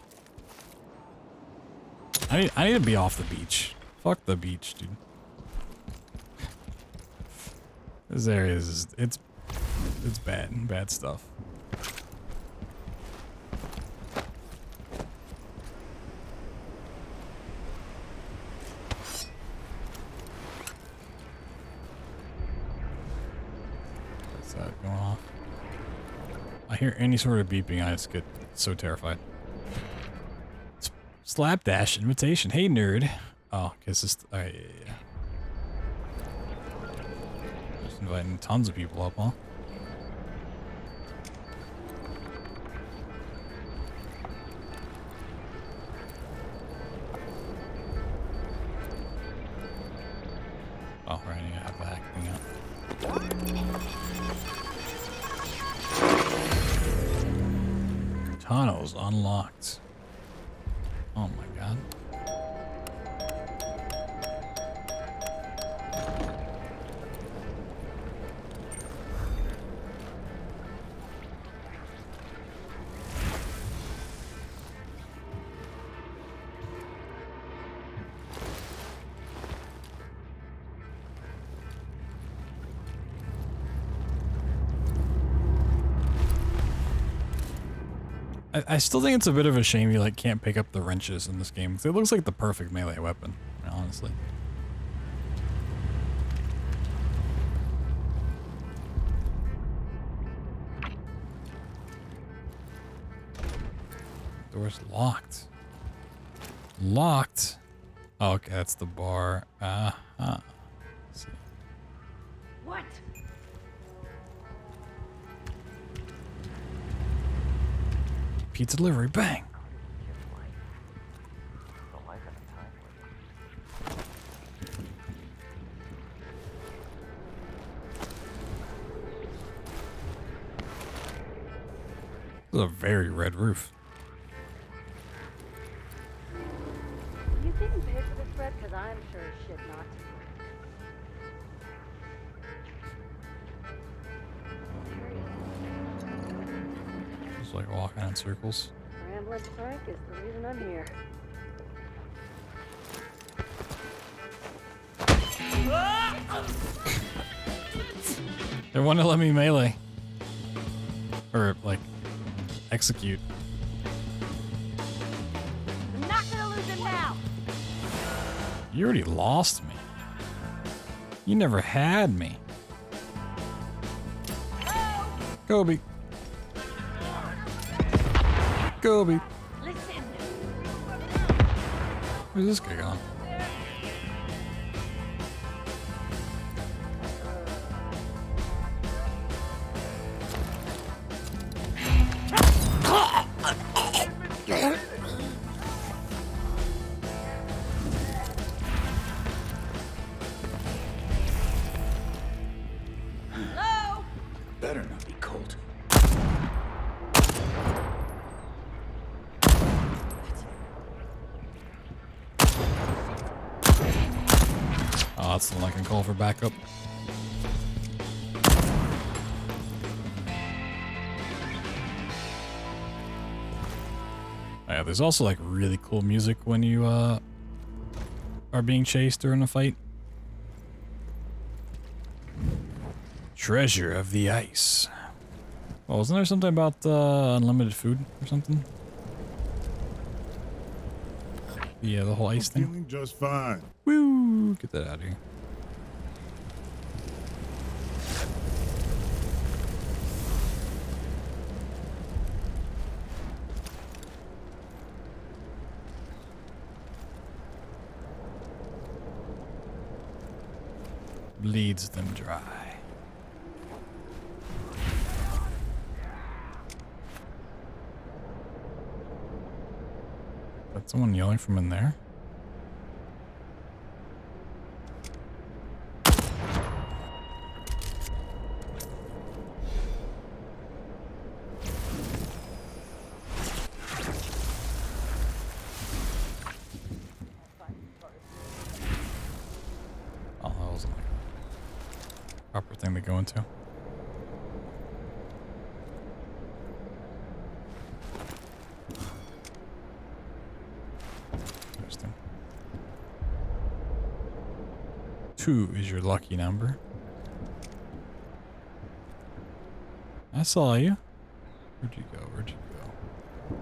I need to be off the beach. Fuck the beach, dude. This area is it's bad stuff. What's that going off? I hear any sort of beeping, I just get so terrified. Slapdash invitation. Hey, nerd. Oh, guess this. Oh, yeah. Just inviting tons of people up, huh? Oh, right. I need to have that thing up. Tunnels unlocked. Oh my god. I still think it's a bit of a shame you like can't pick up the wrenches in this game. It looks like the perfect melee weapon, honestly. Door's locked. Locked? Oh, okay, that's the bar. Let's see. What? Pizza delivery, bang. This is a very red roof. You didn't pay for this bread, because I'm sure as shit not to. Just like walking in circles. Ramblin' Frank is the reason I'm here. They want to let me melee. Or, like, execute. I'm not gonna lose him now! You already lost me. You never had me. Kobe. Kobe. Listen. Where's this guy gone? Oh, that's the one I can call for backup. Yeah, there's also like really cool music when you are being chased during a fight. Treasure of the ice. Oh, wasn't there something about unlimited food or something? Yeah, the whole ice thing. Feeling just fine. Woo! Get that out of here. Bleeds them dry. Is that someone yelling from in there? Oh, that wasn't like a proper thing to go into. Interesting. 2 is your lucky number. I saw you. Where'd you go? Where'd you go?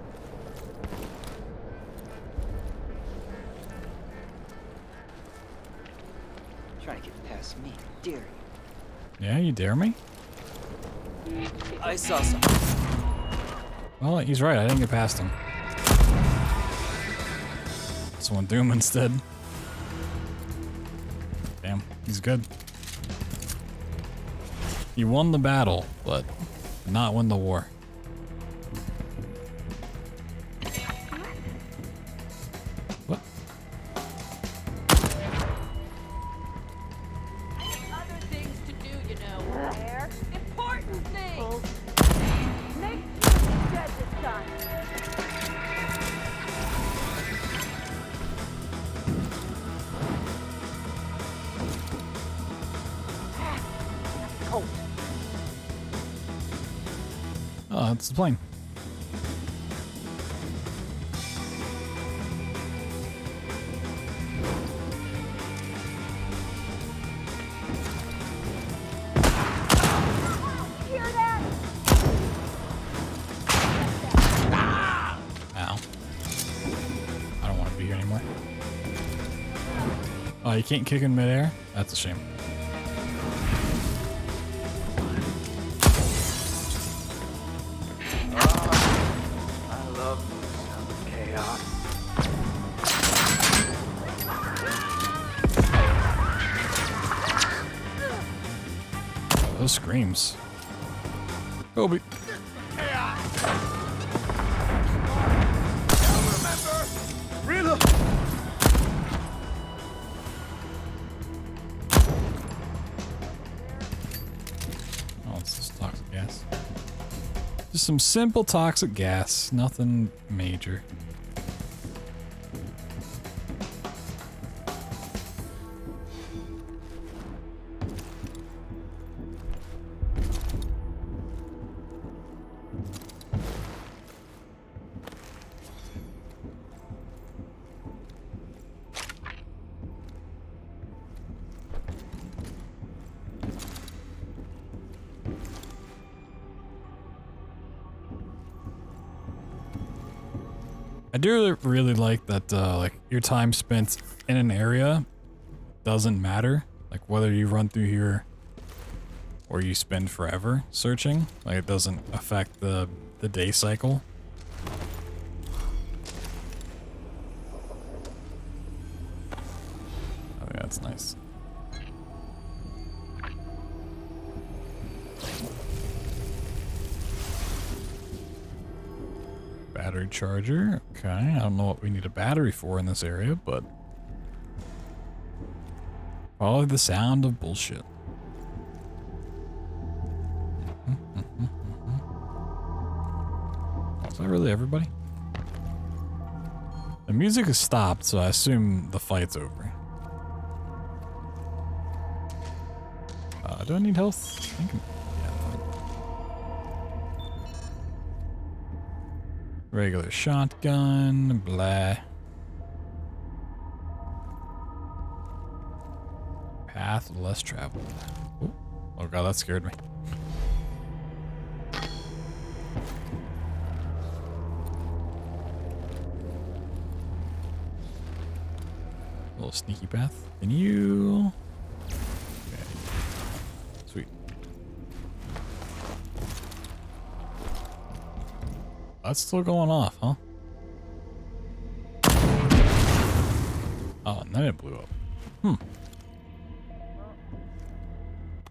Trying to get past me. Dare you? Yeah, you dare me? I saw something. Well, he's right. I didn't get past him. Someone threw him instead. Damn, he's good. He won the battle, but did not win the war. What? Other things to do, you know. There. Important things. Make sure you get this done. Colt. Oh, that's the plane. Hear that? Ow. I don't want to be here anymore. Oh, you can't kick in midair? That's a shame. I love the sound of chaos. Those screams. Kobe. Reload. Oh, it's just toxic gas. Just some simple toxic gas. Nothing major. I do really like that, like, your time spent in an area doesn't matter. Like, whether you run through here or you spend forever searching, like, it doesn't affect the day cycle. Oh, yeah, that's nice. Battery charger. Okay, I don't know what we need a battery for in this area, but follow the sound of bullshit. Is that really everybody? The music has stopped, so I assume the fight's over. Do I need health? I think yeah. Regular shotgun, blah. Path less traveled. Ooh. Oh god, that scared me. Little sneaky path. Can you? Okay. Sweet. That's still going off, huh? Oh, and then it blew up. Hmm.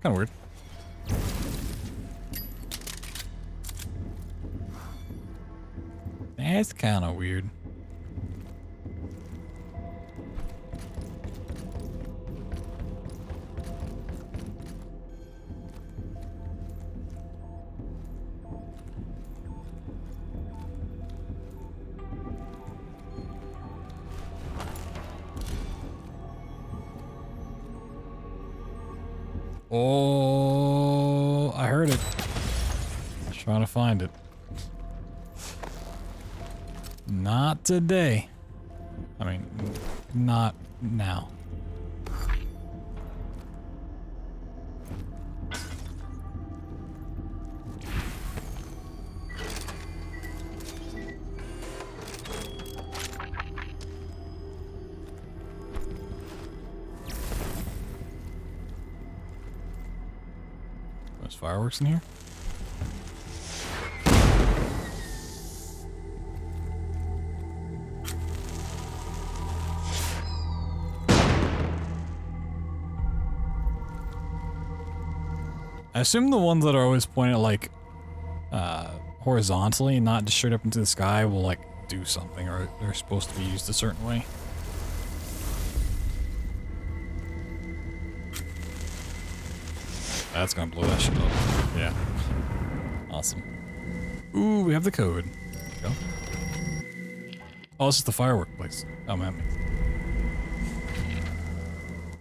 Kind of weird. That's kind of weird. Oh, I heard it. I was trying to find it. Not today. I mean, not now. There's fireworks in here. I assume the ones that are always pointed like horizontally, not just straight up into the sky, will like do something, or they're supposed to be used a certain way. That's gonna blow that shit up. Yeah. Awesome. Ooh, we have the code. There we go. Oh, this is the firework place. Oh man.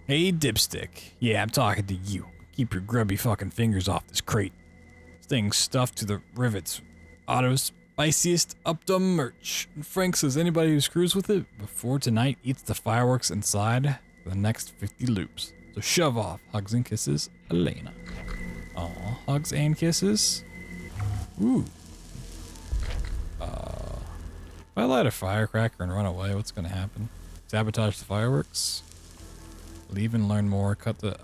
Hey, Dipstick. Yeah, I'm talking to you. Keep your grubby fucking fingers off this crate. This thing's stuffed to the rivets. Otto's spiciest up to merch. And Frank says anybody who screws with it before tonight eats the fireworks inside for the next 50 loops. So shove off. Hugs and kisses, Elena. Aw, hugs and kisses. Ooh. If I light a firecracker and run away, what's gonna happen? Sabotage the fireworks? Leave and learn more. Cut the,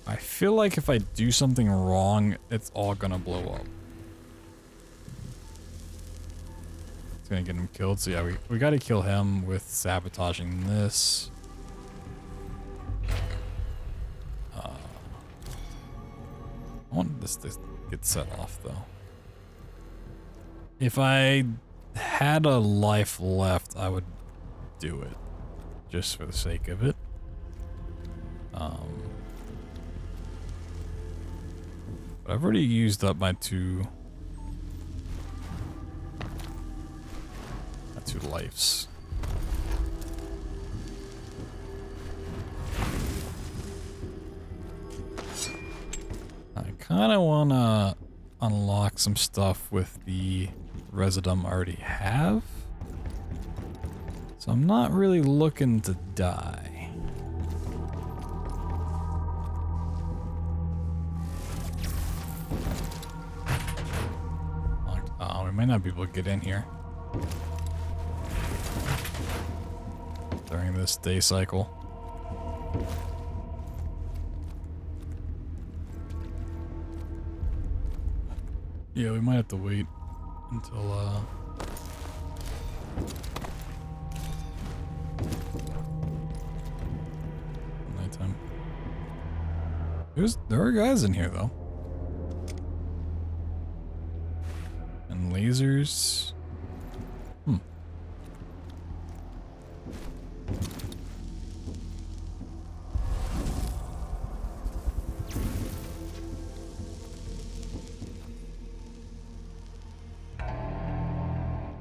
I feel like if I do something wrong, it's all gonna blow up. It's gonna get him killed, so yeah, we gotta kill him with sabotaging this. I want this to get set off, though. If I had a life left, I would do it. Just for the sake of it. But I've already used up my two lives. I kind of want to unlock some stuff with the residum I already have. So I'm not really looking to die. Oh, we might not be able to get in here during this day cycle. Yeah, we might have to wait until nighttime. There are guys in here though. And lasers.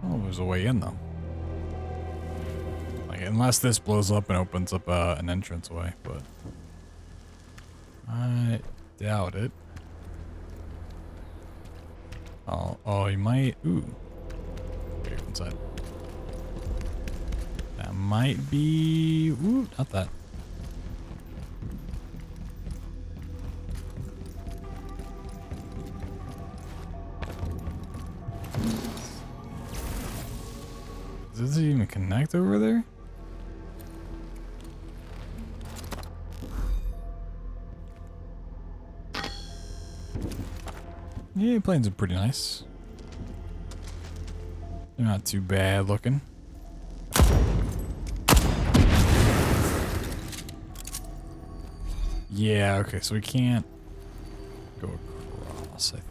Oh, there's a way in though. Like unless this blows up and opens up an entranceway, but I doubt it. Oh, he might. Ooh. Okay, inside. That might be. Ooh, not that. Does it even connect over there? Yeah, planes are pretty nice. They're not too bad looking. Yeah, okay, so we can't go across, I think.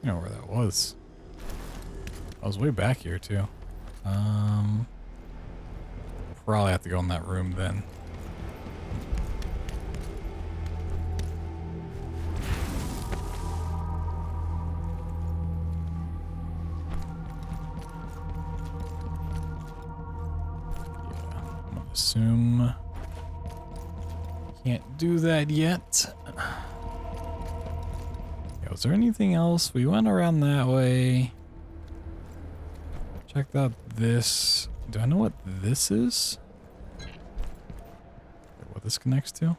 I know where that was. I was way back here too. Probably have to go in that room then. Assume can't do that yet. Yeah, was there anything else? We went around that way. Checked out this. Do I know what this is? What this connects to?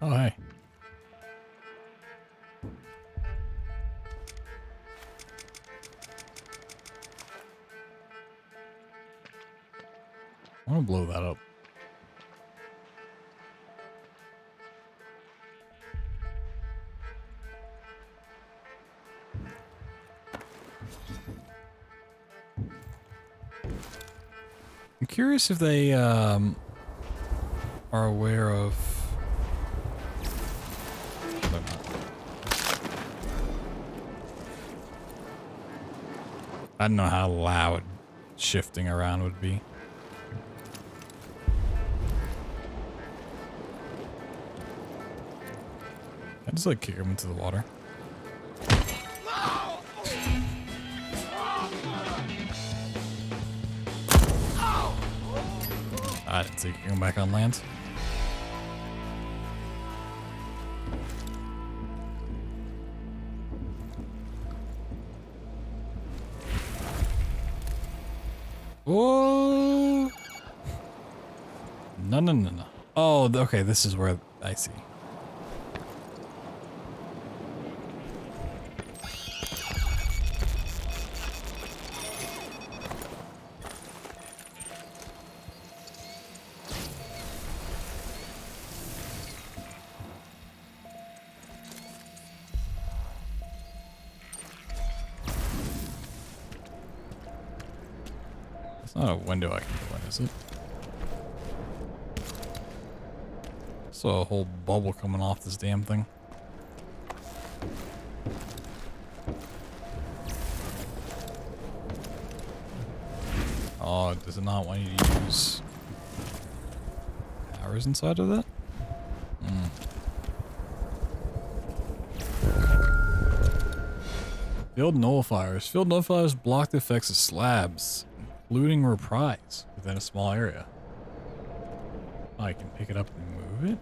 Oh, hey. I want to blow that up. I'm curious if they are aware of. I don't know how loud shifting around would be. I just like kick him into the water. I didn't see him back on land. Oh no. Oh, okay, this is where I see. It's not a window I can go in, is it? Saw a whole bubble coming off this damn thing. Oh, does it not want you to use powers inside of that? Field nullifiers. Field nullifiers block the effects of slabs, including reprise within a small area. Oh, I can pick it up and move it?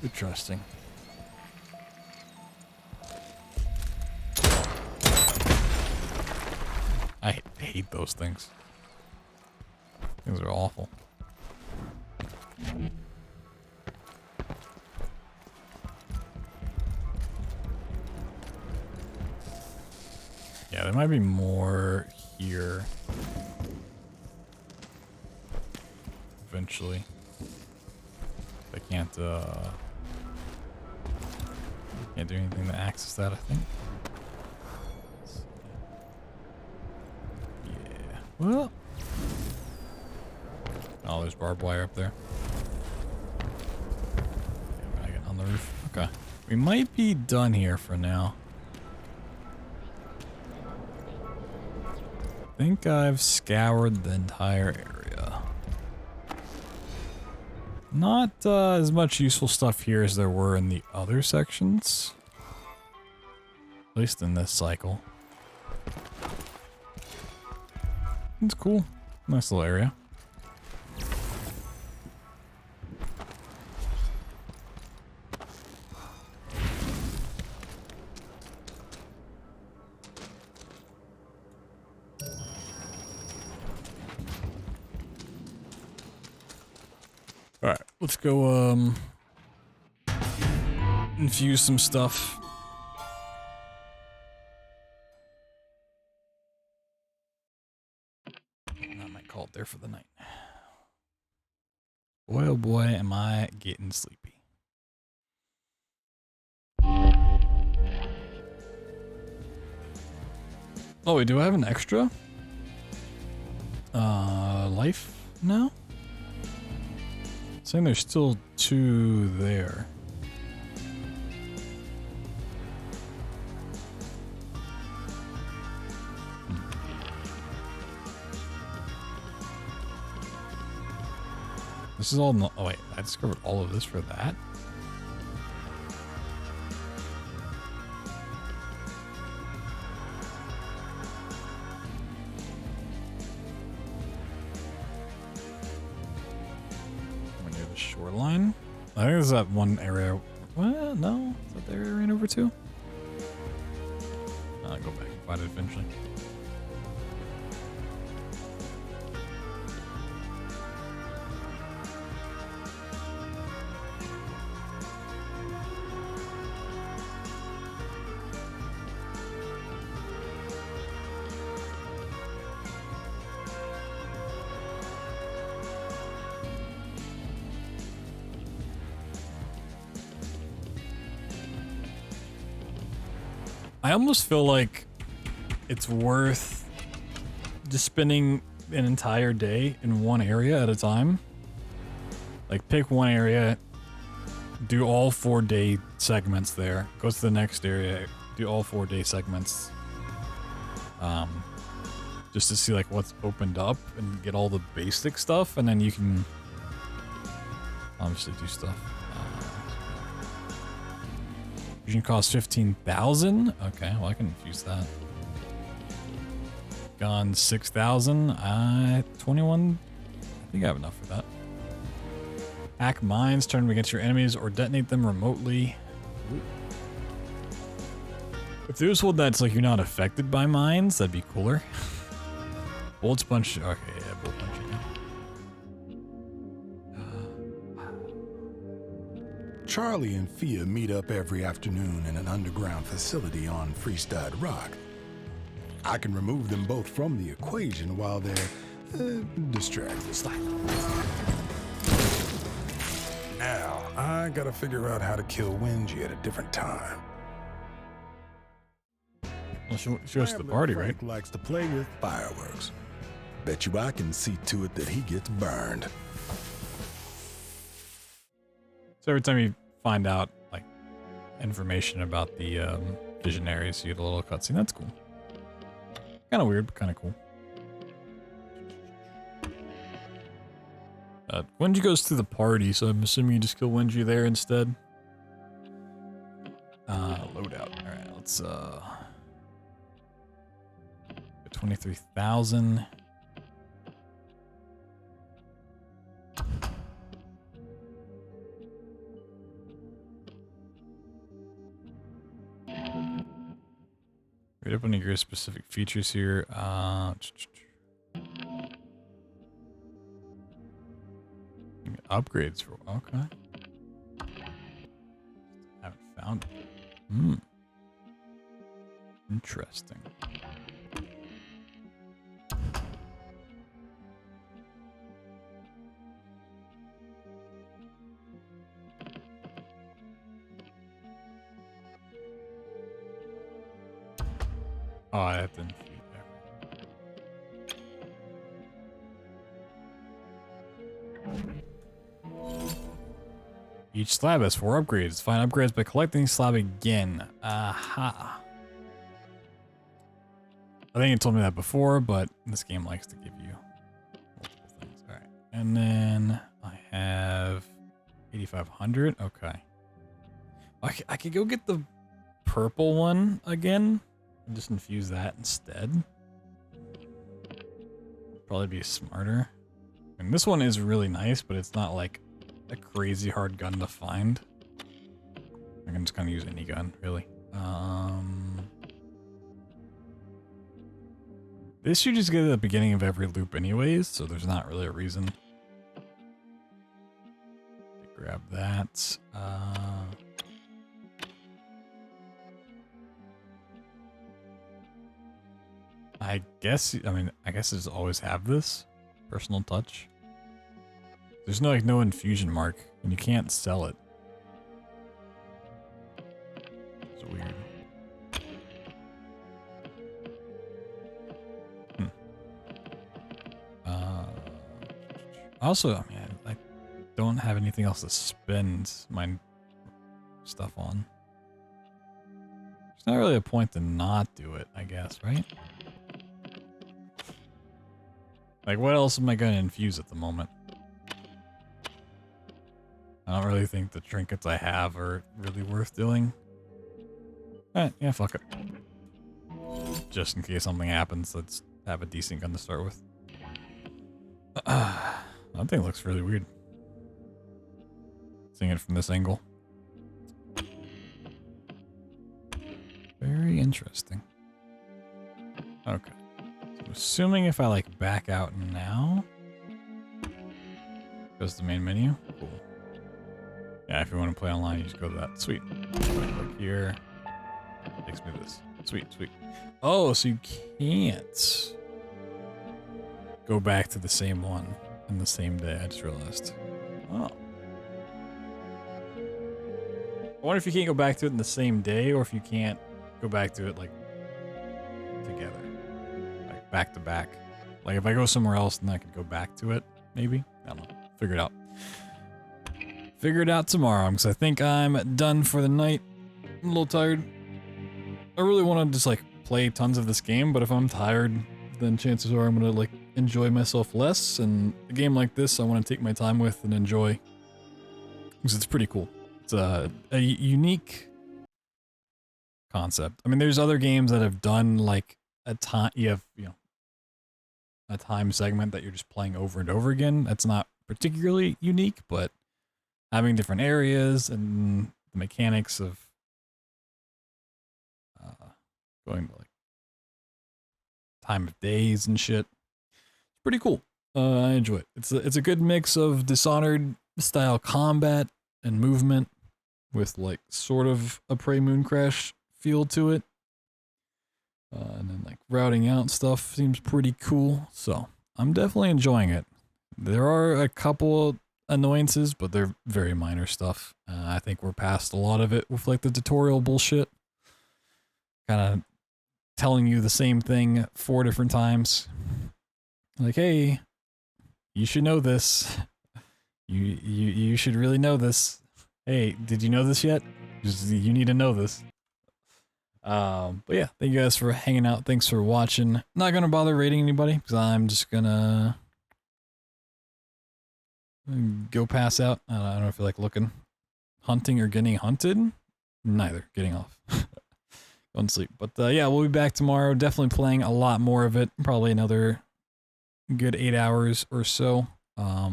Interesting. I hate those things. Things are awful. Yeah, there might be more here. Eventually. I can't do anything to access that, I think. Well. Oh, there's barbed wire up there. Okay, I get on the roof. Okay. We might be done here for now. I think I've scoured the entire area. Not as much useful stuff here as there were in the other sections. At least in this cycle. It's cool. Nice little area. Alright, let's go, infuse some stuff. I might call it there for the night. Boy, oh boy, am I getting sleepy. Oh wait, do I have an extra? Life now? Saying there's still 2 there. This is all no— oh wait, I discovered all of this for that? We're near the shoreline. I think there's that one area. What? No? Is that the area I ran over to? I'll go back and find it eventually. I almost feel like it's worth just spending an entire day in one area at a time. Like, pick one area, do all 4-day segments there, go to the next area, do all 4-day segments. Just to see like what's opened up and get all the basic stuff, and then you can obviously do stuff. Fusion costs 15,000. Okay, well I can infuse that. Gun 6,000. 21. I think I have enough for that. Hack mines, turn them against your enemies, or detonate them remotely. If there's one that's like you're not affected by mines, that'd be cooler. Bullets punch. Okay, yeah, bullet punch again. Charlie and Fia meet up every afternoon in an underground facility on Freestyle Rock. I can remove them both from the equation while they're distracted. Now, I gotta figure out how to kill Wenji at a different time. Well, she goes to the party, right? Frank likes to play with fireworks. Bet you I can see to it that he gets burned. So every time you find out like information about the visionaries, you get a little cutscene. That's cool. Kind of weird, but kind of cool. Wenji goes to the party, so I'm assuming you just kill Wenji there instead. Loadout. All right, let's 23,000. Read up on your specific features here. Upgrades for okay. Haven't found it. Hmm. Interesting. Oh, I have to infuse there. Each slab has 4 upgrades. Find upgrades by collecting slab again. Aha. I think it told me that before, but this game likes to give you multiple things. All right. And then I have 8,500. Okay. I could go get the purple one again and just infuse that instead. Probably be smarter. And this one is really nice, but it's not like a crazy hard gun to find. I can just kind of use any gun, really. This you just get at the beginning of every loop anyways, so there's not really a reason to grab that. I guess it's always have this personal touch. There's no infusion mark, and you can't sell it. It's weird. Also, I don't have anything else to spend my stuff on. There's not really a point to not do it, I guess, right? Like, what else am I going to infuse at the moment? I don't really think the trinkets I have are really worth doing. Alright, yeah, fuck it. Just in case something happens, let's have a decent gun to start with. That thing looks really weird. Seeing it from this angle. Very interesting. Okay. So I'm assuming if I like back out now, goes to the main menu. Cool. Yeah, if you want to play online, you just go to that. Sweet. Click here. Takes me to this. Sweet, sweet. Oh, so you can't go back to the same one in the same day. I just realized. Oh. I wonder if you can't go back to it in the same day, or if you can't go back to it like together, like back to back. Like if I go somewhere else, then I could go back to it. Maybe, I don't know. Figure it out. Figure it out tomorrow, because I think I'm done for the night. I'm a little tired. I really want to just like play tons of this game, but if I'm tired, then chances are I'm gonna like enjoy myself less. And a game like this, I want to take my time with and enjoy, because it's pretty cool. It's a unique concept. I mean, there's other games that have done like a time. You have a time segment that you're just playing over and over again. That's not particularly unique, but having different areas and the mechanics of going to like time of days and shit, it's pretty cool. I enjoy it. It's a good mix of Dishonored style combat and movement with like sort of a Prey Mooncrash feel to it. And then like routing out stuff seems pretty cool. So I'm definitely enjoying it. There are a couple annoyances, but they're very minor stuff. I think we're past a lot of it with like the tutorial bullshit. Kind of telling you the same thing 4 different times. Like, hey, you should know this. You should really know this. Hey, did you know this yet? You need to know this. But yeah, thank you guys for hanging out. Thanks for watching. Not gonna bother rating anybody because I'm just gonna go pass out. I don't feel like looking, hunting or getting hunted. Neither. Getting off. Going to sleep. But yeah, we'll be back tomorrow. Definitely playing a lot more of it. Probably another good 8 hours or so. I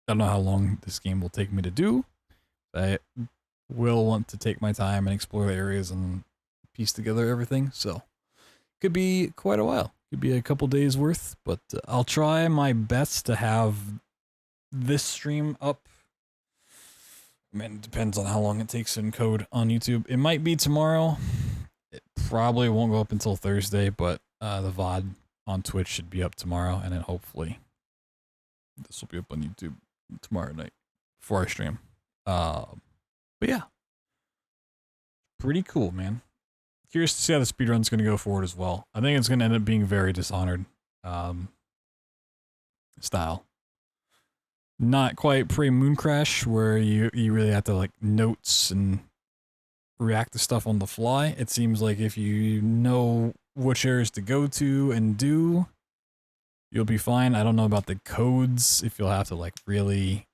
don't know how long this game will take me to do. I will want to take my time and explore the areas and piece together everything. So could be quite a while. Could be a couple days worth. But I'll try my best to have this stream up. I mean, it depends on how long it takes to encode on YouTube. It might be tomorrow. It probably won't go up until Thursday, but the VOD on Twitch should be up tomorrow, and then hopefully this will be up on YouTube tomorrow night before I stream. But yeah, pretty cool, man. Curious to see how the speedrun's going to go forward as well. I think it's going to end up being very Dishonored style. not quite pre-Moon Crash where you really have to like notes and react to stuff on the fly. It seems like if you know which areas to go to and do, you'll be fine. I don't know about the codes, if you'll have to like really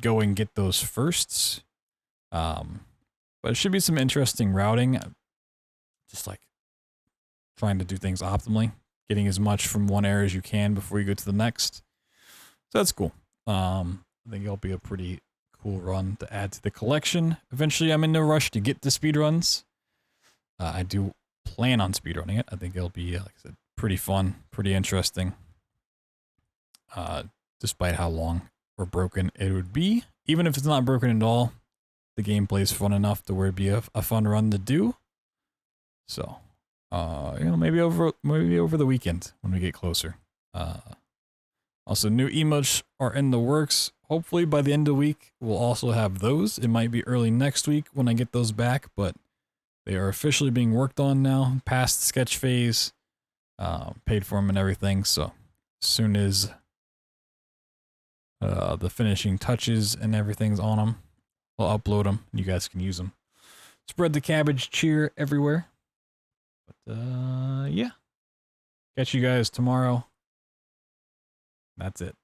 go and get those firsts. But it should be some interesting routing. Just like trying to do things optimally, getting as much from one area as you can before you go to the next. So that's cool. I think it'll be a pretty cool run to add to the collection. Eventually, I'm in no rush to get to speedruns. I do plan on speedrunning it. I think it'll be, like I said, pretty fun, pretty interesting. Despite how long or broken it would be. Even if it's not broken at all, the gameplay is fun enough to where it'd be a fun run to do. So, you know, maybe over the weekend when we get closer. Also, new emotes are in the works. Hopefully by the end of the week, we'll also have those. It might be early next week when I get those back, but they are officially being worked on now, past sketch phase, paid for them and everything. So as soon as the finishing touches and everything's on them, I'll upload them. You guys can use them. Spread the cabbage cheer everywhere. But yeah, catch you guys tomorrow. That's it.